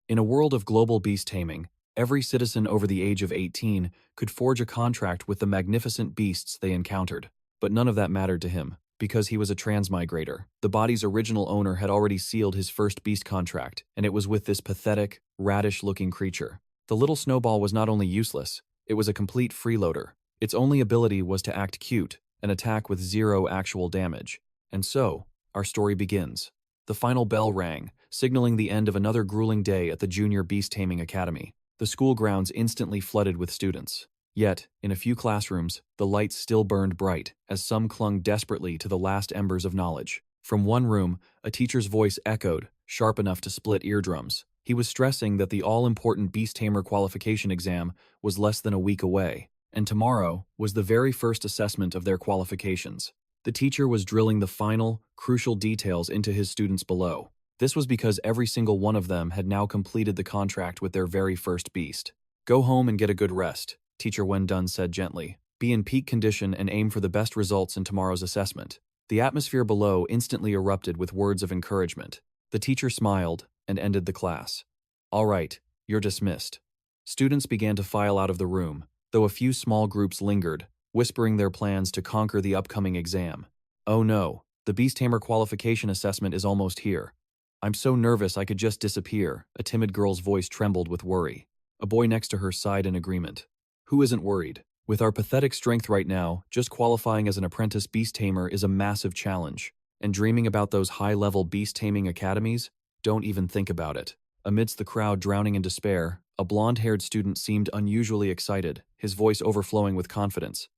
In a world of global beast taming, every citizen over the age of 18 could forge a contract with the magnificent beasts they encountered. But none of that mattered to him, because he was a transmigrator. The body's original owner had already sealed his first beast contract, and it was with this pathetic, radish-looking creature. The little snowball was not only useless, it was a complete freeloader. Its only ability was to act cute and attack with zero actual damage. And so, our story begins. The final bell rang, signaling the end of another grueling day at the Junior Beast Taming Academy. The school grounds instantly flooded with students. Yet, in a few classrooms, the lights still burned bright, as some clung desperately to the last embers of knowledge. From one room, a teacher's voice echoed, sharp enough to split eardrums. He was stressing that the all-important Beast Tamer qualification exam was less than a week away, and tomorrow was the very first assessment of their qualifications. The teacher was drilling the final, crucial details into his students below. This was because every single one of them had now completed the contract with their very first beast. "Go home and get a good rest," Teacher Wen-dun said gently. "Be in peak condition and aim for the best results in tomorrow's assessment." The atmosphere below instantly erupted with words of encouragement. The teacher smiled and ended the class. "All right, you're dismissed." Students began to file out of the room, though a few small groups lingered, whispering their plans to conquer the upcoming exam. "Oh no, the Beast Tamer qualification assessment is almost here. I'm so nervous I could just disappear." A timid girl's voice trembled with worry. A boy next to her sighed in agreement. "Who isn't worried? With our pathetic strength right now, just qualifying as an apprentice beast tamer is a massive challenge. And dreaming about those high-level beast taming academies? Don't even think about it." Amidst the crowd drowning in despair, a blonde-haired student seemed unusually excited, his voice overflowing with confidence.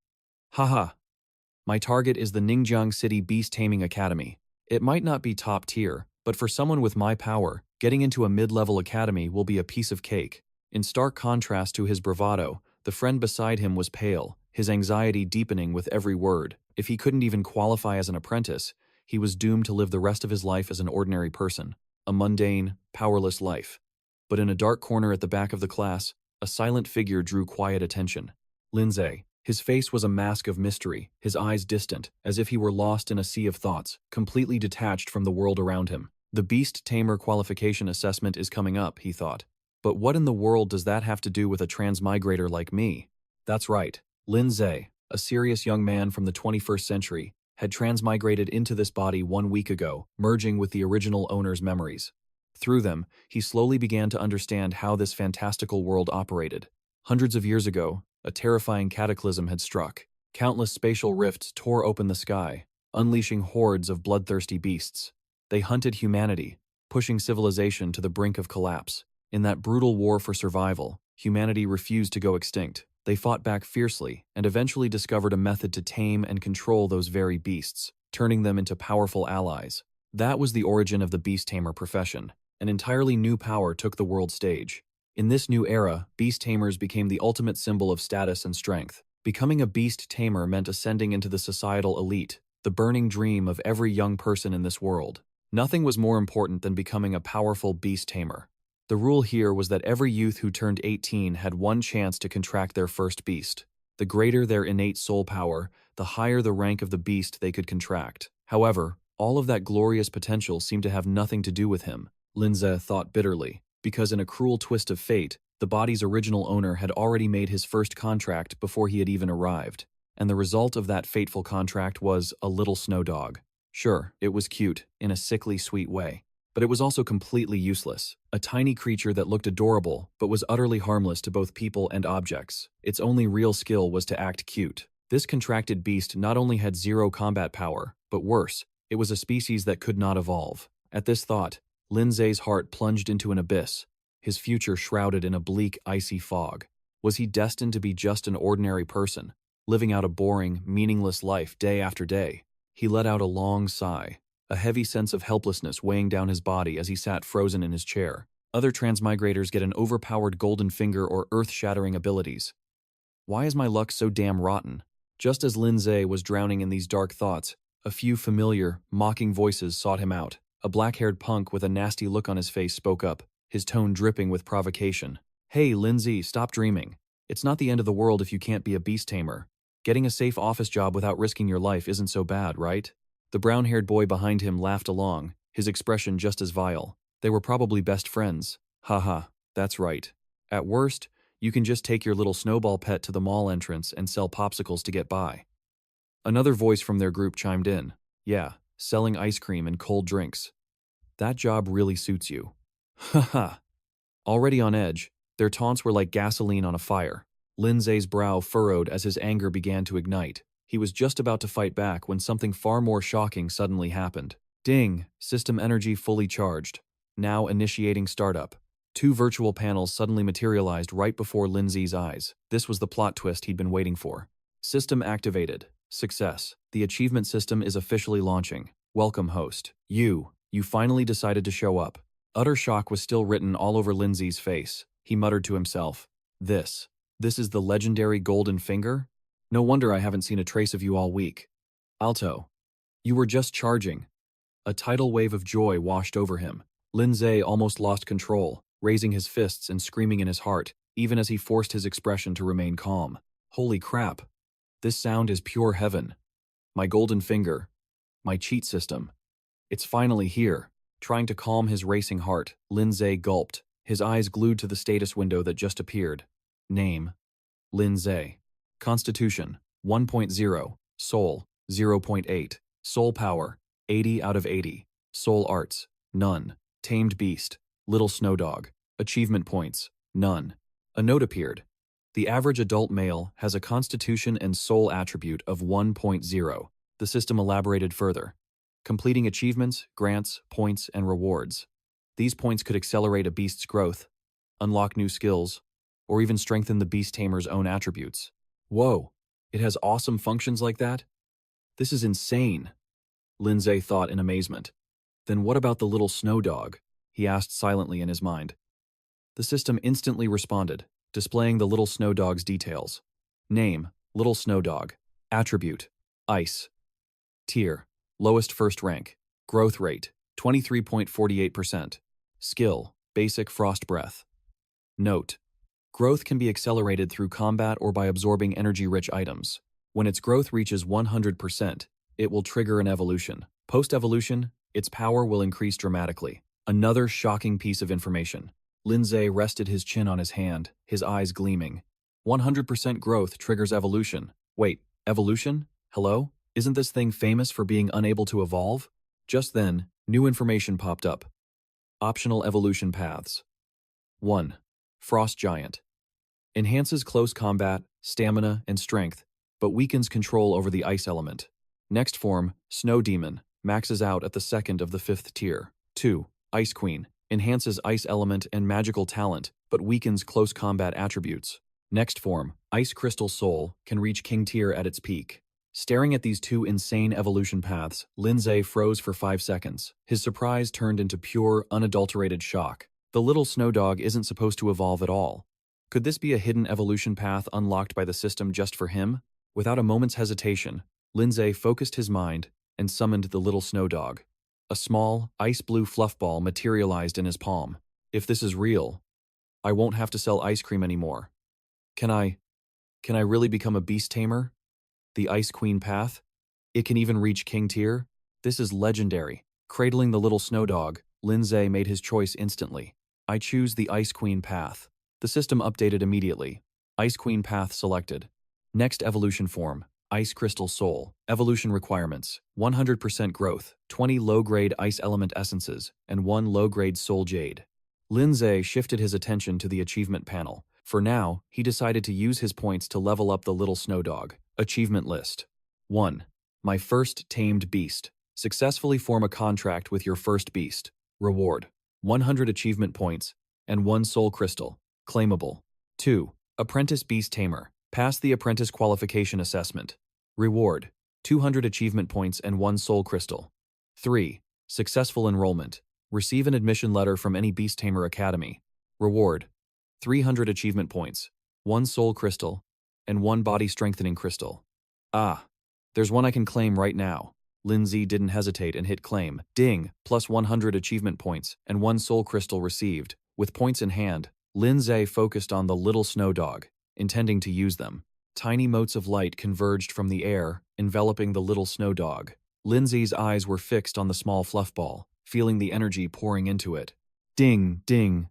"Haha. My target is the Ningjiang City Beast Taming Academy. It might not be top tier, but for someone with my power, getting into a mid-level academy will be a piece of cake." In stark contrast to his bravado, the friend beside him was pale, his anxiety deepening with every word. If he couldn't even qualify as an apprentice, he was doomed to live the rest of his life as an ordinary person. A mundane, powerless life. But in a dark corner at the back of the class, a silent figure drew quiet attention. Lindsay. His face was a mask of mystery, his eyes distant, as if he were lost in a sea of thoughts, completely detached from the world around him. The Beast Tamer qualification assessment is coming up, he thought. But what in the world does that have to do with a transmigrator like me? That's right. Lindsay, a serious young man from the 21st century, had transmigrated into this body 1 week ago, merging with the original owner's memories. Through them, he slowly began to understand how this fantastical world operated. Hundreds of years ago, a terrifying cataclysm had struck. Countless spatial rifts tore open the sky, unleashing hordes of bloodthirsty beasts. They hunted humanity, pushing civilization to the brink of collapse. In that brutal war for survival, humanity refused to go extinct. They fought back fiercely and eventually discovered a method to tame and control those very beasts, turning them into powerful allies. That was the origin of the beast tamer profession. An entirely new power took the world stage. In this new era, beast tamers became the ultimate symbol of status and strength. Becoming a beast tamer meant ascending into the societal elite, the burning dream of every young person in this world. Nothing was more important than becoming a powerful beast tamer. The rule here was that every youth who turned 18 had one chance to contract their first beast. The greater their innate soul power, the higher the rank of the beast they could contract. However, all of that glorious potential seemed to have nothing to do with him, Lindsay thought bitterly. Because in a cruel twist of fate, the body's original owner had already made his first contract before he had even arrived. And the result of that fateful contract was a little snow dog. Sure, it was cute, in a sickly sweet way. But it was also completely useless. A tiny creature that looked adorable, but was utterly harmless to both people and objects. Its only real skill was to act cute. This contracted beast not only had zero combat power, but worse, it was a species that could not evolve. At this thought, Lindsay's heart plunged into an abyss, his future shrouded in a bleak, icy fog. Was he destined to be just an ordinary person, living out a boring, meaningless life day after day? He let out a long sigh, a heavy sense of helplessness weighing down his body as he sat frozen in his chair. Other transmigrators get an overpowered golden finger or earth-shattering abilities. Why is my luck so damn rotten? Just as Lindsay was drowning in these dark thoughts, a few familiar, mocking voices sought him out. A black-haired punk with a nasty look on his face spoke up, his tone dripping with provocation. "Hey, Lindsay, stop dreaming. It's not the end of the world if you can't be a beast tamer. Getting a safe office job without risking your life isn't so bad, right?" The brown-haired boy behind him laughed along, his expression just as vile. They were probably best friends. Haha, that's right. At worst, you can just take your little snowball pet to the mall entrance and sell popsicles to get by. Another voice from their group chimed in. Yeah, selling ice cream and cold drinks. That job really suits you. Haha. Already on edge, their taunts were like gasoline on a fire. Lindsay's brow furrowed as his anger began to ignite. He was just about to fight back when something far more shocking suddenly happened. Ding! System energy fully charged. Now initiating startup. Two virtual panels suddenly materialized right before Lindsay's eyes. This was the plot twist he'd been waiting for. System activated. Success. The achievement system is officially launching. Welcome, host. You finally decided to show up. Utter shock was still written all over Lindsay's face. He muttered to himself, This is the legendary golden finger? No wonder I haven't seen a trace of you all week. Alto, you were just charging. A tidal wave of joy washed over him. Lindsay almost lost control, raising his fists and screaming in his heart, even as he forced his expression to remain calm. Holy crap. This sound is pure heaven. My golden finger. My cheat system. It's finally here. Trying to calm his racing heart, Lindsay gulped, his eyes glued to the status window that just appeared. Name: Lindsay. Constitution: 1.0. Soul: 0.8. Soul power: 80 out of 80. Soul arts: none. Tamed beast: little snow dog. Achievement points: none. A note appeared. The average adult male has a constitution and soul attribute of 1.0. The system elaborated further. Completing achievements, grants, points, and rewards. These points could accelerate a beast's growth, unlock new skills, or even strengthen the beast tamer's own attributes. Whoa, it has awesome functions like that? This is insane, Lindsay thought in amazement. Then what about the little snow dog? He asked silently in his mind. The system instantly responded, displaying the little snow dog's details. Name: little snow dog. Attribute: ice. Tier: lowest first rank. Growth rate: 23.48%. Skill: basic frost breath. Note: growth can be accelerated through combat or by absorbing energy-rich items. When its growth reaches 100%, it will trigger an evolution. Post-evolution, its power will increase dramatically. Another shocking piece of information. Lindsay rested his chin on his hand, his eyes gleaming. 100% growth triggers evolution. Wait, evolution? Hello? Isn't this thing famous for being unable to evolve? Just then, new information popped up. Optional evolution paths. 1. Frost Giant. Enhances close combat, stamina, and strength, but weakens control over the ice element. Next form, Snow Demon, maxes out at the second of the 5th tier. 2. Ice Queen. Enhances ice element and magical talent, but weakens close combat attributes. Next form, Ice Crystal Soul, can reach King tier at its peak. Staring at these two insane evolution paths, Lindsay froze for 5 seconds. His surprise turned into pure, unadulterated shock. The little snow dog isn't supposed to evolve at all. Could this be a hidden evolution path unlocked by the system just for him? Without a moment's hesitation, Lindsay focused his mind and summoned the little snow dog. A small, ice-blue fluff ball materialized in his palm. If this is real, I won't have to sell ice cream anymore. Can I really become a beast tamer? The Ice Queen path? It can even reach King tier? This is legendary. Cradling the little snow dog, Lindsay made his choice instantly. I choose the Ice Queen path. The system updated immediately. Ice Queen path selected. Next evolution form, Ice Crystal Soul. Evolution requirements: 100% growth, 20 low-grade ice element essences, and 1 low-grade soul jade. Lindsay shifted his attention to the achievement panel. For now, he decided to use his points to level up the little snow dog. Achievement list. 1. My first tamed beast. Successfully form a contract with your first beast. Reward: 100 achievement points and 1 soul crystal. Claimable. 2. Apprentice Beast Tamer. Pass the apprentice qualification assessment. Reward: 200 achievement points and 1 soul crystal. 3. Successful enrollment. Receive an admission letter from any Beast Tamer Academy. Reward: 300 achievement points, 1 soul crystal, and 1 body strengthening crystal. Ah, there's one I can claim right now. Lindsay didn't hesitate and hit claim. Ding, plus 100 achievement points and 1 soul crystal received. With points in hand, Lindsay focused on the little snow dog, intending to use them. Tiny motes of light converged from the air, enveloping the little snow dog. Lindsay's eyes were fixed on the small fluff ball, feeling the energy pouring into it. Ding, ding.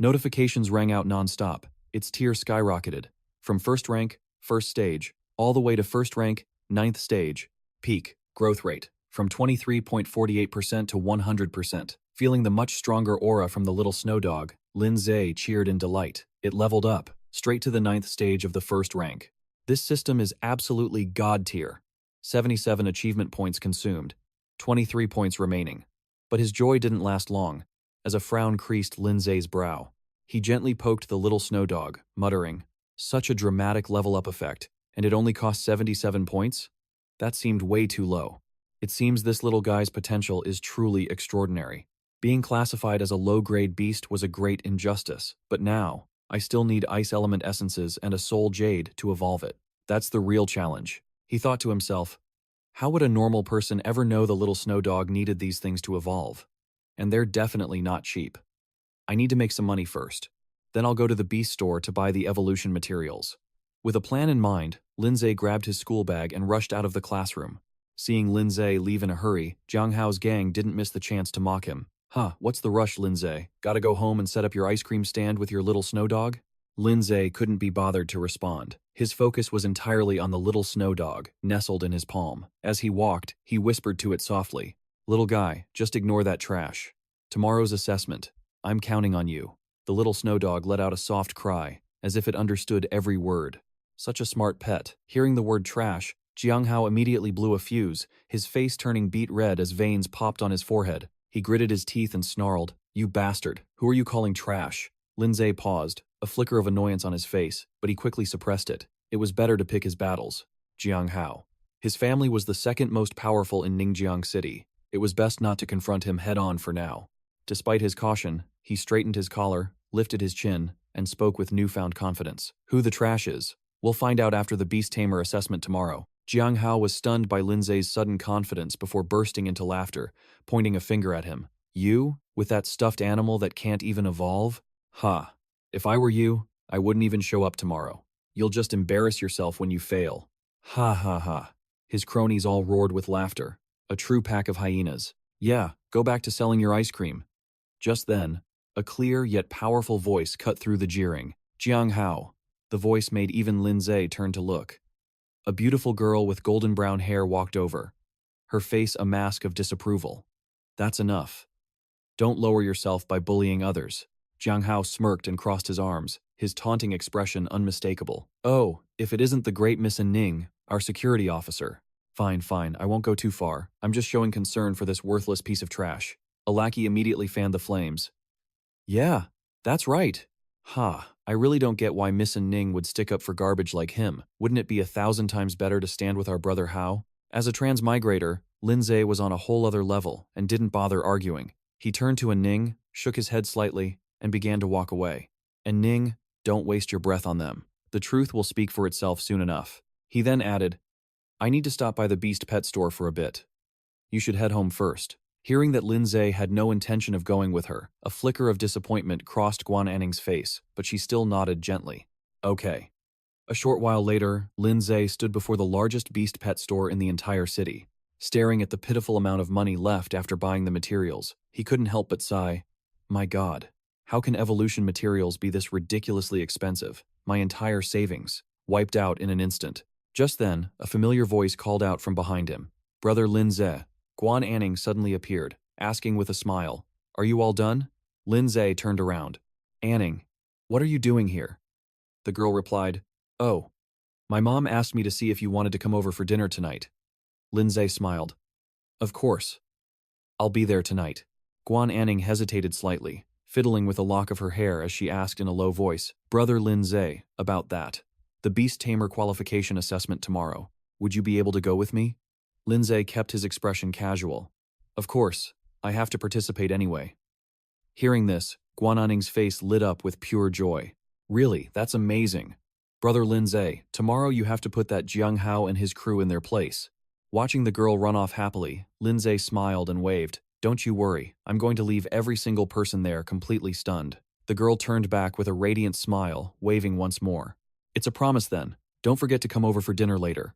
Notifications rang out non-stop. Its tier skyrocketed. From first rank, first stage, all the way to first rank, ninth stage. Peak, growth rate, from 23.48% to 100%. Feeling the much stronger aura from the little snow dog, Lin-Zhe cheered in delight. It leveled up, straight to the ninth stage of the first rank. This system is absolutely god tier. 77 achievement points consumed, 23 points remaining. But his joy didn't last long, as a frown creased Lin-Ze's brow. He gently poked the little snow dog, muttering, "Such a dramatic level-up effect, and it only cost 77 points? That seemed way too low. It seems this little guy's potential is truly extraordinary. Being classified as a low-grade beast was a great injustice, but now, I still need ice element essences and a soul jade to evolve it. That's the real challenge." He thought to himself, how would a normal person ever know the little snow dog needed these things to evolve? And they're definitely not cheap. I need to make some money first. Then I'll go to the beast store to buy the evolution materials. With a plan in mind, Lin-Ze grabbed his school bag and rushed out of the classroom. Seeing Lin-Ze leave in a hurry, Jiang Hao's gang didn't miss the chance to mock him. What's the rush, Lin-Ze? Gotta go home and set up your ice cream stand with your little snow dog? Lin-Ze couldn't be bothered to respond. His focus was entirely on the little snow dog, nestled in his palm. As he walked, he whispered to it softly, "Little guy, just ignore that trash. Tomorrow's assessment. I'm counting on you." The little snow dog let out a soft cry, as if it understood every word. Such a smart pet. Hearing the word trash, Jiang Hao immediately blew a fuse, his face turning beet red as veins popped on his forehead. He gritted his teeth and snarled, "You bastard, who are you calling trash?" Lin-Ze paused, a flicker of annoyance on his face, but he quickly suppressed it. It was better to pick his battles. Jiang Hao. His family was the second most powerful in Ningjiang City. It was best not to confront him head-on for now. Despite his caution, he straightened his collar, lifted his chin, and spoke with newfound confidence. "Who the trash is? We'll find out after the Beast Tamer assessment tomorrow." Jiang Hao was stunned by Lin-Ze's sudden confidence before bursting into laughter, pointing a finger at him. "You? With that stuffed animal that can't even evolve? Ha! If I were you, I wouldn't even show up tomorrow. You'll just embarrass yourself when you fail." Ha ha ha. His cronies all roared with laughter. A true pack of hyenas. "Yeah, go back to selling your ice cream." Just then, a clear yet powerful voice cut through the jeering. "Jiang Hao." The voice made even Lin-Ze turn to look. A beautiful girl with golden brown hair walked over, her face a mask of disapproval. "That's enough. Don't lower yourself by bullying others." Jiang Hao smirked and crossed his arms, his taunting expression unmistakable. "Oh, if it isn't the great Miss Ning, our security officer." Fine, I won't go too far. I'm just showing concern for this worthless piece of trash." A lackey immediately fanned the flames. "Yeah, that's right. I really don't get why Miss Ning would stick up for garbage like him. Wouldn't it be 1,000 times better to stand with our brother Hao?" As a transmigrator, Lin-Ze was on a whole other level and didn't bother arguing. He turned to Ning, shook his head slightly, and began to walk away. "And Ning, don't waste your breath on them. The truth will speak for itself soon enough." He then added, "I need to stop by the Beast Pet store for a bit. You should head home first." Hearing that Lin-Ze had no intention of going with her, a flicker of disappointment crossed Guan Anning's face, but she still nodded gently. "Okay." A short while later, Lin-Ze stood before the largest beast pet store in the entire city. Staring at the pitiful amount of money left after buying the materials, he couldn't help but sigh, "My God, how can evolution materials be this ridiculously expensive? My entire savings, wiped out in an instant." Just then, a familiar voice called out from behind him, "Brother Lin-Ze." Guan Anning suddenly appeared, asking with a smile, "Are you all done?" Lin-Ze turned around. "Anning, what are you doing here?" The girl replied, "Oh, my mom asked me to see if you wanted to come over for dinner tonight." Lin-Ze smiled. "Of course. I'll be there tonight." Guan Anning hesitated slightly, fiddling with a lock of her hair as she asked in a low voice, "Brother Lin-Ze, about that. The Beast Tamer qualification assessment tomorrow. Would you be able to go with me?" Lin-Ze kept his expression casual. "Of course, I have to participate anyway." Hearing this, Guan Anning's face lit up with pure joy. "Really, that's amazing. Brother Lin-Ze, tomorrow you have to put that Jiang Hao and his crew in their place." Watching the girl run off happily, Lin-Ze smiled and waved. "Don't you worry, I'm going to leave every single person there completely stunned." The girl turned back with a radiant smile, waving once more. "It's a promise then. Don't forget to come over for dinner later."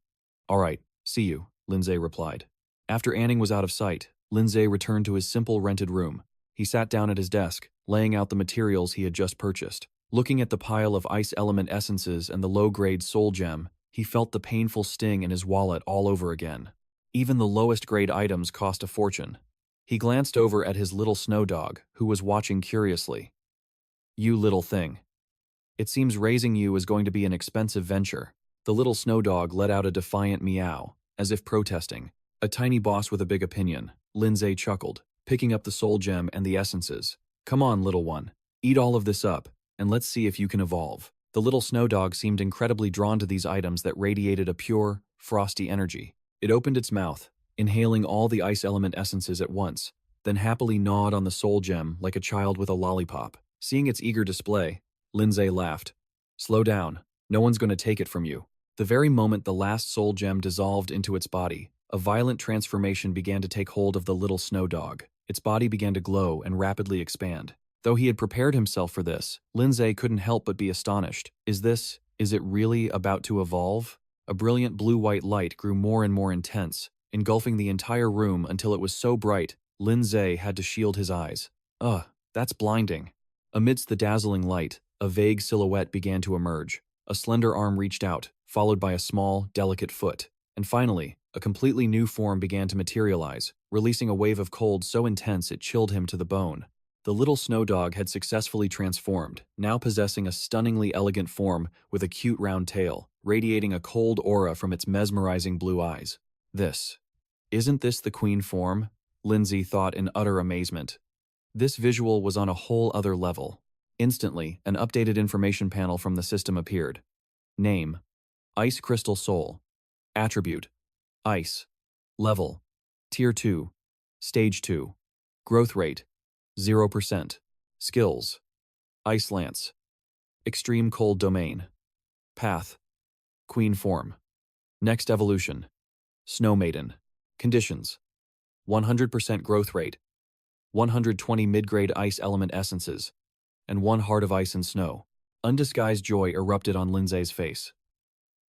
"All right, see you," Lin-Ze replied. After Anning was out of sight, Lin-Ze returned to his simple rented room. He sat down at his desk, laying out the materials he had just purchased. Looking at the pile of ice element essences and the low-grade soul gem, he felt the painful sting in his wallet all over again. Even the lowest-grade items cost a fortune. He glanced over at his little snow dog, who was watching curiously. "You little thing. It seems raising you is going to be an expensive venture." The little snow dog let out a defiant meow, as if protesting. A tiny boss with a big opinion, Lindsay chuckled, picking up the soul gem and the essences. "Come on, little one. Eat all of this up, and let's see if you can evolve." The little snow dog seemed incredibly drawn to these items that radiated a pure, frosty energy. It opened its mouth, inhaling all the ice element essences at once, then happily gnawed on the soul gem like a child with a lollipop. Seeing its eager display, Lindsay laughed. "Slow down. No one's going to take it from you." The very moment the last soul gem dissolved into its body, a violent transformation began to take hold of the little snow dog. Its body began to glow and rapidly expand. Though he had prepared himself for this, Lindsay couldn't help but be astonished. Is it really about to evolve? A brilliant blue-white light grew more and more intense, engulfing the entire room until it was so bright, Lindsay had to shield his eyes. Ugh, that's blinding. Amidst the dazzling light, a vague silhouette began to emerge. A slender arm reached out, followed by a small, delicate foot. And finally, a completely new form began to materialize, releasing a wave of cold so intense it chilled him to the bone. The little snow dog had successfully transformed, now possessing a stunningly elegant form with a cute round tail, radiating a cold aura from its mesmerizing blue eyes. Isn't this the queen form? Lindsay thought in utter amazement. This visual was on a whole other level. Instantly, an updated information panel from the system appeared. Name: Ice Crystal Soul. Attribute: Ice. Level: Tier 2. Stage 2. Growth rate: 0%. Skills: Ice Lance. Extreme Cold Domain. Path: Queen Form. Next evolution: Snow Maiden. Conditions: 100% growth rate, 120 mid-grade ice element essences, and 1 heart of ice and snow. Undisguised joy erupted on Lindsay's face.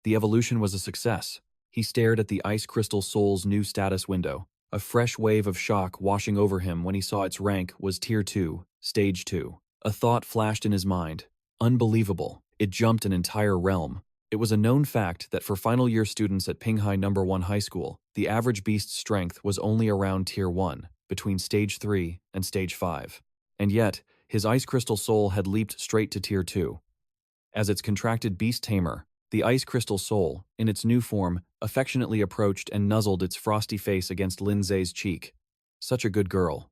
The evolution was a success. He stared at the Ice Crystal Soul's new status window, a fresh wave of shock washing over him when he saw its rank was Tier 2, Stage 2. A thought flashed in his mind. Unbelievable. It jumped an entire realm. It was a known fact that for final year students at Pinghai No. 1 High School, the average beast's strength was only around Tier 1, between Stage 3 and Stage 5. And yet, his Ice Crystal Soul had leaped straight to Tier 2. As its contracted beast tamer, the Ice Crystal Soul, in its new form, affectionately approached and nuzzled its frosty face against Lindsay's cheek. Such a good girl.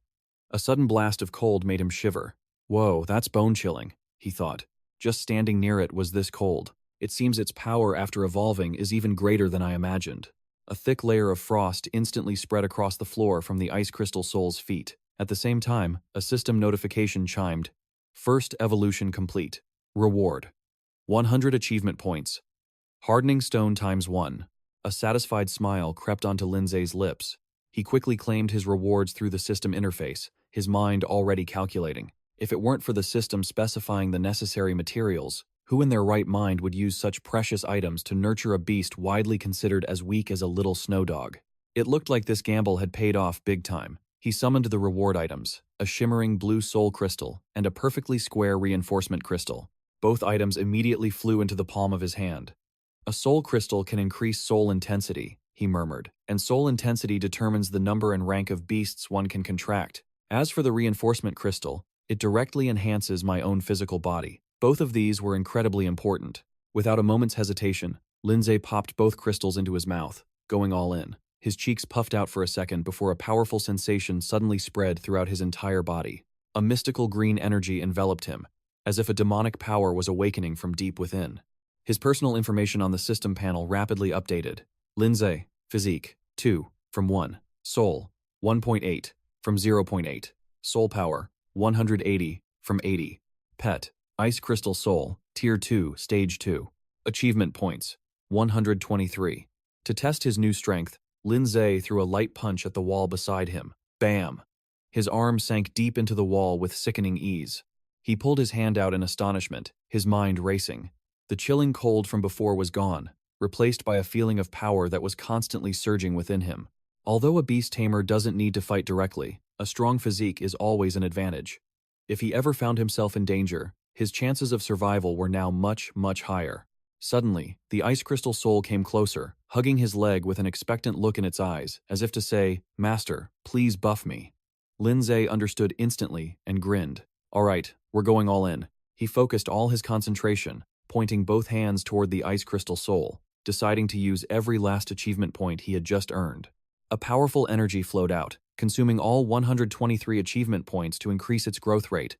A sudden blast of cold made him shiver. Whoa, that's bone-chilling, he thought. Just standing near it was this cold. It seems its power after evolving is even greater than I imagined. A thick layer of frost instantly spread across the floor from the Ice Crystal Soul's feet. At the same time, a system notification chimed. First evolution complete. Reward: 100 achievement points. Hardening Stone ×1. A satisfied smile crept onto Lindsay's lips. He quickly claimed his rewards through the system interface, his mind already calculating. If it weren't for the system specifying the necessary materials, who in their right mind would use such precious items to nurture a beast widely considered as weak as a little snow dog? It looked like this gamble had paid off big time. He summoned the reward items, a shimmering blue soul crystal and a perfectly square reinforcement crystal. Both items immediately flew into the palm of his hand. A soul crystal can increase soul intensity, he murmured, and soul intensity determines the number and rank of beasts one can contract. As for the reinforcement crystal, it directly enhances my own physical body. Both of these were incredibly important. Without a moment's hesitation, Lindsay popped both crystals into his mouth, going all in. His cheeks puffed out for a second before a powerful sensation suddenly spread throughout his entire body. A mystical green energy enveloped him, as if a demonic power was awakening from deep within. His personal information on the system panel rapidly updated. Lindsay, Physique, 2, from 1. Soul, 1.8, from 0.8. Soul Power, 180, from 80. Pet, Ice Crystal Soul, Tier 2, Stage 2. Achievement points, 123. To test his new strength, Lindsay threw a light punch at the wall beside him. Bam! His arm sank deep into the wall with sickening ease. He pulled his hand out in astonishment, his mind racing. The chilling cold from before was gone, replaced by a feeling of power that was constantly surging within him. Although a beast tamer doesn't need to fight directly, a strong physique is always an advantage. If he ever found himself in danger, his chances of survival were now much, much higher. Suddenly, the ice crystal soul came closer, hugging his leg with an expectant look in its eyes, as if to say, "Master, please buff me." Lindsay understood instantly and grinned. "All right, we're going all in." He focused all his concentration, pointing both hands toward the ice crystal soul, deciding to use every last achievement point he had just earned. A powerful energy flowed out, consuming all 123 achievement points to increase its growth rate.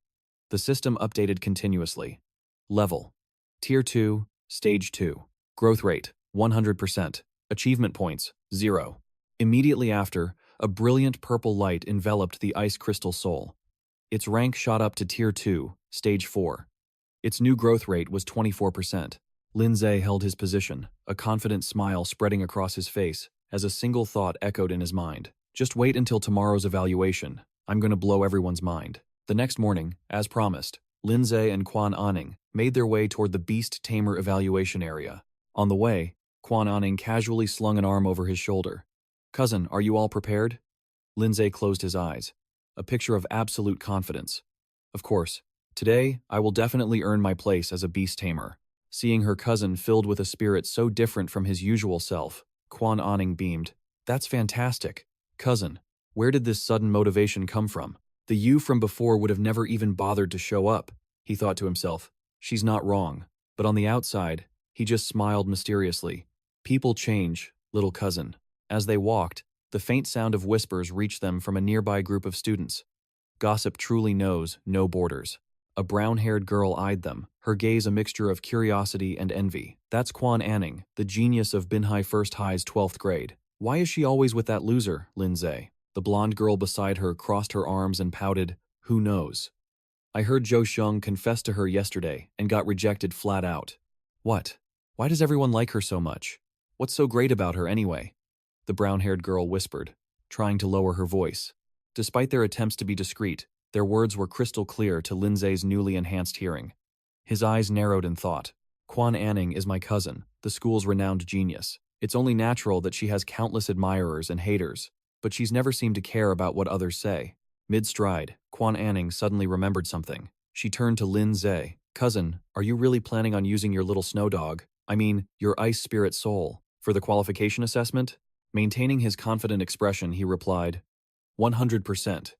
The system updated continuously. Level: Tier 2, Stage 2. Growth rate: 100%. Achievement points: 0. Immediately after, a brilliant purple light enveloped the ice crystal soul. Its rank shot up to Tier 2, Stage 4. Its new growth rate was 24%. Lindsay held his position, a confident smile spreading across his face, as a single thought echoed in his mind. Just wait until tomorrow's evaluation. I'm gonna blow everyone's mind. The next morning, as promised, Lindsay and Quan Aning made their way toward the Beast Tamer evaluation area. On the way, Quan Aning casually slung an arm over his shoulder. "Cousin, are you all prepared?" Lindsay closed his eyes, a picture of absolute confidence. "Of course. Today, I will definitely earn my place as a Beast Tamer." Seeing her cousin filled with a spirit so different from his usual self, Quan Aning beamed. "That's fantastic. Cousin, where did this sudden motivation come from? The you from before would have never even bothered to show up," he thought to himself. She's not wrong. But on the outside, he just smiled mysteriously. "People change, little cousin." As they walked, the faint sound of whispers reached them from a nearby group of students. Gossip truly knows no borders. A brown-haired girl eyed them, her gaze a mixture of curiosity and envy. "That's Quan Aning, the genius of Binhai First High's 12th grade. Why is she always with that loser, Lindsay?" The blonde girl beside her crossed her arms and pouted, "Who knows? I heard Zhou Xiong confess to her yesterday and got rejected flat out." "What? Why does everyone like her so much? What's so great about her anyway?" The brown-haired girl whispered, trying to lower her voice. Despite their attempts to be discreet, their words were crystal clear to Lindsay's newly enhanced hearing. His eyes narrowed in thought. "Quan Aning is my cousin, the school's renowned genius. It's only natural that she has countless admirers and haters, but she's never seemed to care about what others say." Mid-stride, Quan Aning suddenly remembered something. She turned to Lindsay. "Cousin, are you really planning on using your little snow dog, your ice spirit soul, for the qualification assessment?" Maintaining his confident expression, he replied, 100%.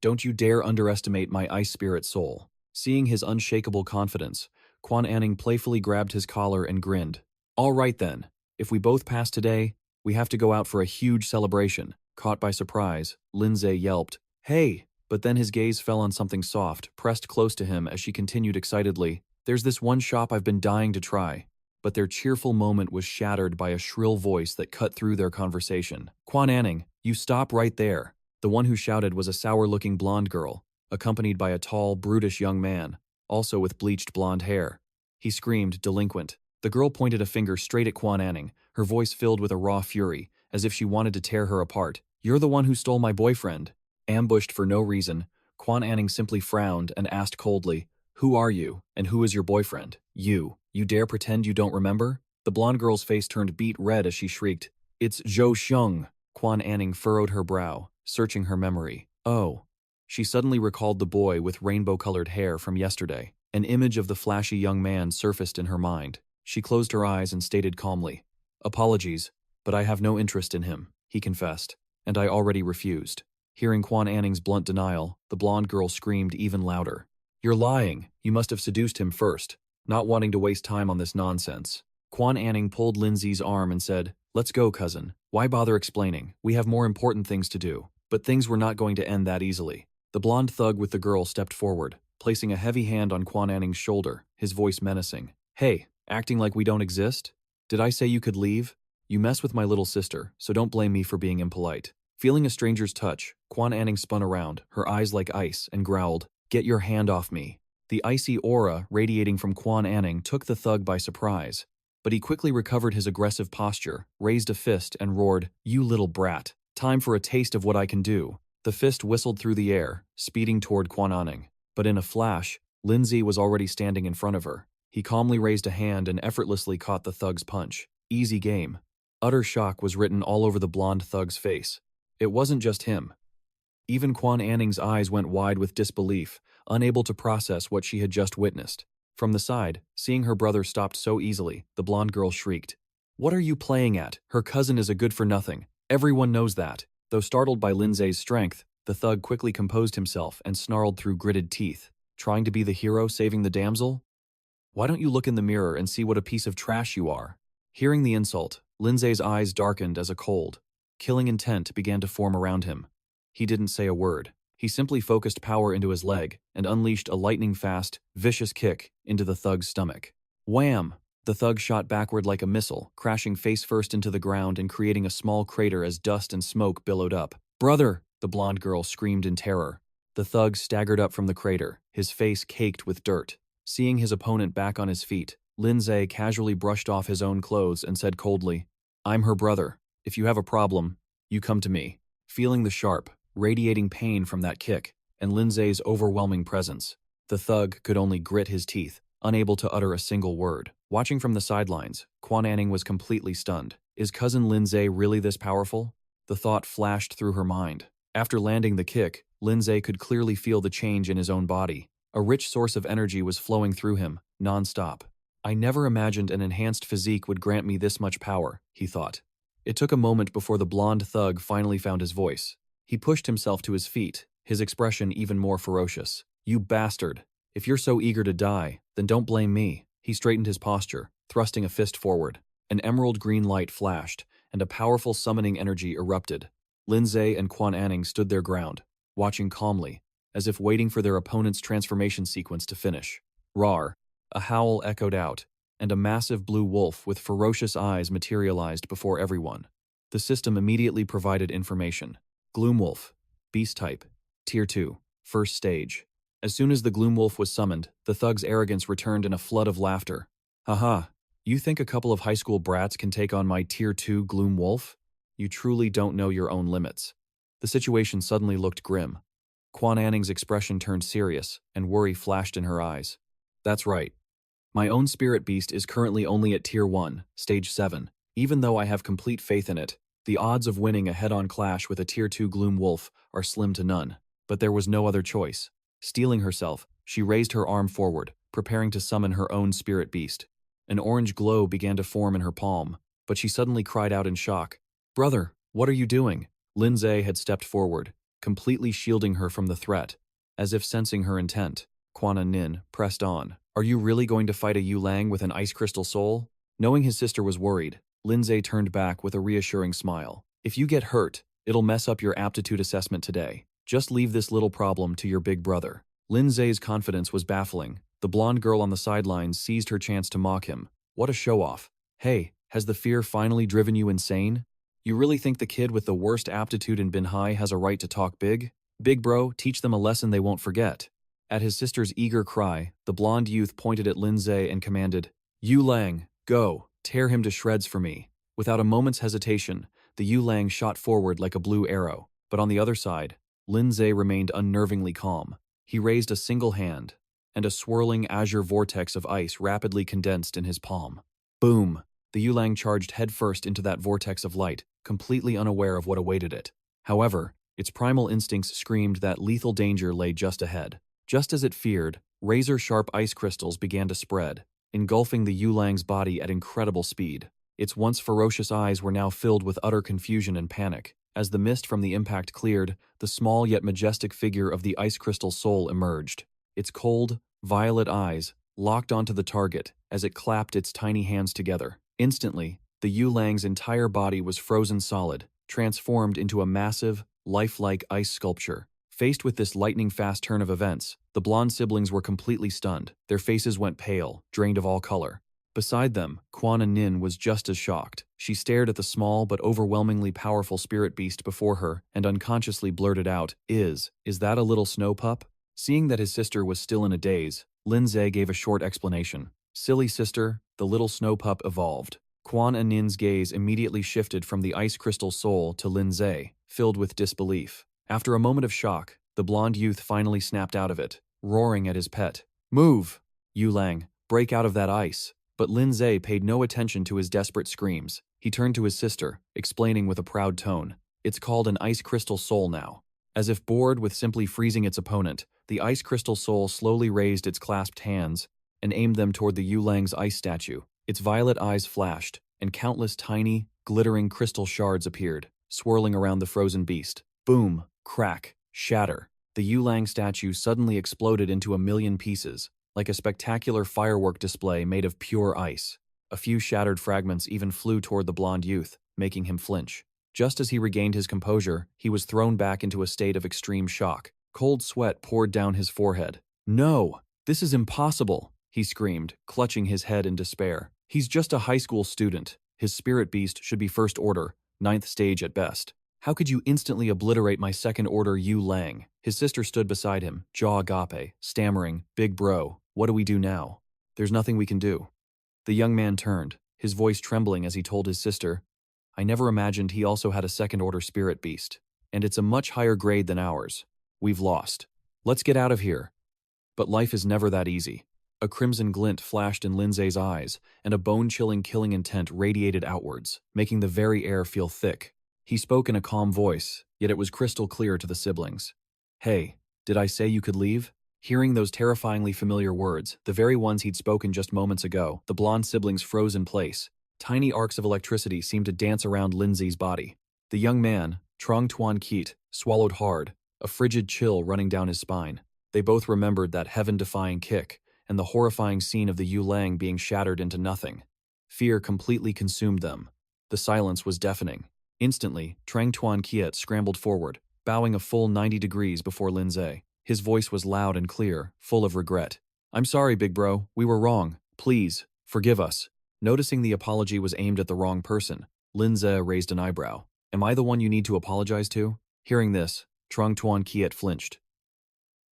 Don't you dare underestimate my ice spirit soul." Seeing his unshakable confidence, Quan Aning playfully grabbed his collar and grinned. "All right then, if we both pass today, we have to go out for a huge celebration." Caught by surprise, Lindsay yelped, "Hey!" But then his gaze fell on something soft, pressed close to him as she continued excitedly, "There's this one shop I've been dying to try." But their cheerful moment was shattered by a shrill voice that cut through their conversation. "Quan Aning, you stop right there." The one who shouted was a sour-looking blonde girl, accompanied by a tall, brutish young man, also with bleached blonde hair. He screamed, "Delinquent." The girl pointed a finger straight at Quan Aning, her voice filled with a raw fury, as if she wanted to tear her apart. "You're the one who stole my boyfriend." Ambushed for no reason, Quan Aning simply frowned and asked coldly, "Who are you, and who is your boyfriend?" You dare pretend you don't remember?" The blonde girl's face turned beet red as she shrieked, "It's Zhou Xiong." Quan Aning furrowed her brow, searching her memory. "Oh." She suddenly recalled the boy with rainbow-colored hair from yesterday. An image of the flashy young man surfaced in her mind. She closed her eyes and stated calmly, "Apologies, but I have no interest in him," he confessed, "and I already refused." Hearing Quan Aning's blunt denial, the blonde girl screamed even louder. "You're lying. You must have seduced him first." Not wanting to waste time on this nonsense, Quan Aning pulled Lindsay's arm and said, "Let's go, cousin. Why bother explaining? We have more important things to do." But things were not going to end that easily. The blonde thug with the girl stepped forward, placing a heavy hand on Quan Aning's shoulder, his voice menacing. "Hey, acting like we don't exist? Did I say you could leave? You mess with my little sister, so don't blame me for being impolite." Feeling a stranger's touch, Quan Aning spun around, her eyes like ice, and growled, "Get your hand off me." The icy aura radiating from Quan Aning took the thug by surprise, but he quickly recovered his aggressive posture, raised a fist, and roared, "You little brat. Time for a taste of what I can do." The fist whistled through the air, speeding toward Quan Aning. But in a flash, Lindsay was already standing in front of her. He calmly raised a hand and effortlessly caught the thug's punch. Easy game. Utter shock was written all over the blonde thug's face. It wasn't just him. Even Quan Anning's eyes went wide with disbelief, unable to process what she had just witnessed. From the side, seeing her brother stopped so easily, the blonde girl shrieked. "What are you playing at? Her cousin is a good-for-nothing. Everyone knows that." Though startled by Lindsay's strength, the thug quickly composed himself and snarled through gritted teeth. "Trying to be the hero saving the damsel? Why don't you look in the mirror and see what a piece of trash you are?" Hearing the insult, Lindsay's eyes darkened as a cold, killing intent began to form around him. He didn't say a word. He simply focused power into his leg and unleashed a lightning-fast, vicious kick into the thug's stomach. Wham! The thug shot backward like a missile, crashing face-first into the ground and creating a small crater as dust and smoke billowed up. "Brother!" the blonde girl screamed in terror. The thug staggered up from the crater, his face caked with dirt. Seeing his opponent back on his feet, Lindsay casually brushed off his own clothes and said coldly, "I'm her brother. If you have a problem, you come to me." Feeling the sharp, radiating pain from that kick, and Lindsay's overwhelming presence, the thug could only grit his teeth, unable to utter a single word. Watching from the sidelines, Quan Anning was completely stunned. Is cousin Lindsay really this powerful? The thought flashed through her mind. After landing the kick, Lindsay could clearly feel the change in his own body. A rich source of energy was flowing through him, non-stop. "I never imagined an enhanced physique would grant me this much power," he thought. It took a moment before the blonde thug finally found his voice. He pushed himself to his feet, his expression even more ferocious. "You bastard! If you're so eager to die, then don't blame me." He straightened his posture, thrusting a fist forward. An emerald green light flashed, and a powerful summoning energy erupted. Lindsay and Quan Anning stood their ground, watching calmly, as if waiting for their opponent's transformation sequence to finish. Roar! A howl echoed out, and a massive blue wolf with ferocious eyes materialized before everyone. The system immediately provided information. Gloomwolf, Beast Type, Tier 2, First Stage. As soon as the Gloomwolf was summoned, the thug's arrogance returned in a flood of laughter. "Haha, you think a couple of high school brats can take on my Tier 2 Gloomwolf? You truly don't know your own limits." The situation suddenly looked grim. Quan Anning's expression turned serious, and worry flashed in her eyes. "That's right. My own spirit beast is currently only at Tier 1, Stage 7. Even though I have complete faith in it, the odds of winning a head-on clash with a Tier 2 Gloom Wolf are slim to none." But there was no other choice. Steeling herself, she raised her arm forward, preparing to summon her own spirit beast. An orange glow began to form in her palm, but she suddenly cried out in shock. "Brother, what are you doing?" Lindsay had stepped forward, completely shielding her from the threat. As if sensing her intent, Quan Nin pressed on. "Are you really going to fight a Yulang with an ice crystal soul?" Knowing his sister was worried, Lindsay turned back with a reassuring smile. "If you get hurt, it'll mess up your aptitude assessment today. Just leave this little problem to your big brother." Lindsay's confidence was baffling. The blonde girl on the sidelines seized her chance to mock him. What a show-off. "Hey, has the fear finally driven you insane? You really think the kid with the worst aptitude in Binhai has a right to talk big? Big bro, teach them a lesson they won't forget." At his sister's eager cry, the blonde youth pointed at Lindsay and commanded, "Yulang, go, tear him to shreds for me." Without a moment's hesitation, the Yulang shot forward like a blue arrow, but on the other side, Lindsay remained unnervingly calm. He raised a single hand, and a swirling azure vortex of ice rapidly condensed in his palm. Boom! The Yulang charged headfirst into that vortex of light, completely unaware of what awaited it. However, its primal instincts screamed that lethal danger lay just ahead. Just as it feared, razor-sharp ice crystals began to spread, engulfing the Yulang's body at incredible speed. Its once ferocious eyes were now filled with utter confusion and panic. As the mist from the impact cleared, the small yet majestic figure of the ice crystal soul emerged. Its cold, violet eyes locked onto the target as it clapped its tiny hands together. Instantly, the Yulang's entire body was frozen solid, transformed into a massive, lifelike ice sculpture. Faced with this lightning-fast turn of events, the blonde siblings were completely stunned. Their faces went pale, drained of all color. Beside them, Quan Nin was just as shocked. She stared at the small but overwhelmingly powerful spirit beast before her and unconsciously blurted out, Is that a little snow pup?" Seeing that his sister was still in a daze, Lindsay gave a short explanation. "Silly sister, the little snow pup evolved." Quan Nin's gaze immediately shifted from the ice crystal soul to Lindsay, filled with disbelief. After a moment of shock, the blonde youth finally snapped out of it, roaring at his pet. "Move! Yulang, break out of that ice!" But Lindsay paid no attention to his desperate screams. He turned to his sister, explaining with a proud tone, It's called an ice crystal soul now. As if bored with simply freezing its opponent, the ice crystal soul slowly raised its clasped hands and aimed them toward the Yulang's ice statue. Its violet eyes flashed, and countless tiny, glittering crystal shards appeared, swirling around the frozen beast. Boom, crack, shatter. The Yulang statue suddenly exploded into a million pieces, like a spectacular firework display made of pure ice. A few shattered fragments even flew toward the blonde youth, making him flinch. Just as he regained his composure, he was thrown back into a state of extreme shock. Cold sweat poured down his forehead. "No! This is impossible!" he screamed, clutching his head in despair. "He's just a high school student. His spirit beast should be first order, ninth stage at best. How could you instantly obliterate my second order Yu Lang?" His sister stood beside him, jaw agape, stammering, "Big bro, what do we do now?" "There's nothing we can do." The young man turned, his voice trembling as he told his sister, "I never imagined he also had a second order spirit beast. And it's a much higher grade than ours. We've lost. Let's get out of here." But life is never that easy. A crimson glint flashed in Lindsay's eyes, and a bone-chilling killing intent radiated outwards, making the very air feel thick. He spoke in a calm voice, yet it was crystal clear to the siblings. "Hey, did I say you could leave?" Hearing those terrifyingly familiar words, the very ones he'd spoken just moments ago, the blonde siblings froze in place. Tiny arcs of electricity seemed to dance around Lindsay's body. The young man, 𝒂𝒏𝒄𝒊𝒃𝒍𝒆, swallowed hard, a frigid chill running down his spine. They both remembered that heaven-defying kick, and the horrifying scene of the Yulang being shattered into nothing. Fear completely consumed them. The silence was deafening. Instantly, 𝒂𝒏𝒄𝒊𝒃𝒍𝒆 scrambled forward, bowing a full 90 degrees before Lindsay. His voice was loud and clear, full of regret. "I'm sorry, big bro. We were wrong. Please, forgive us." Noticing the apology was aimed at the wrong person, Lindsay raised an eyebrow. "Am I the one you need to apologize to?" Hearing this, 𝒂𝒏𝒄𝒊𝒃𝒍𝒆 flinched.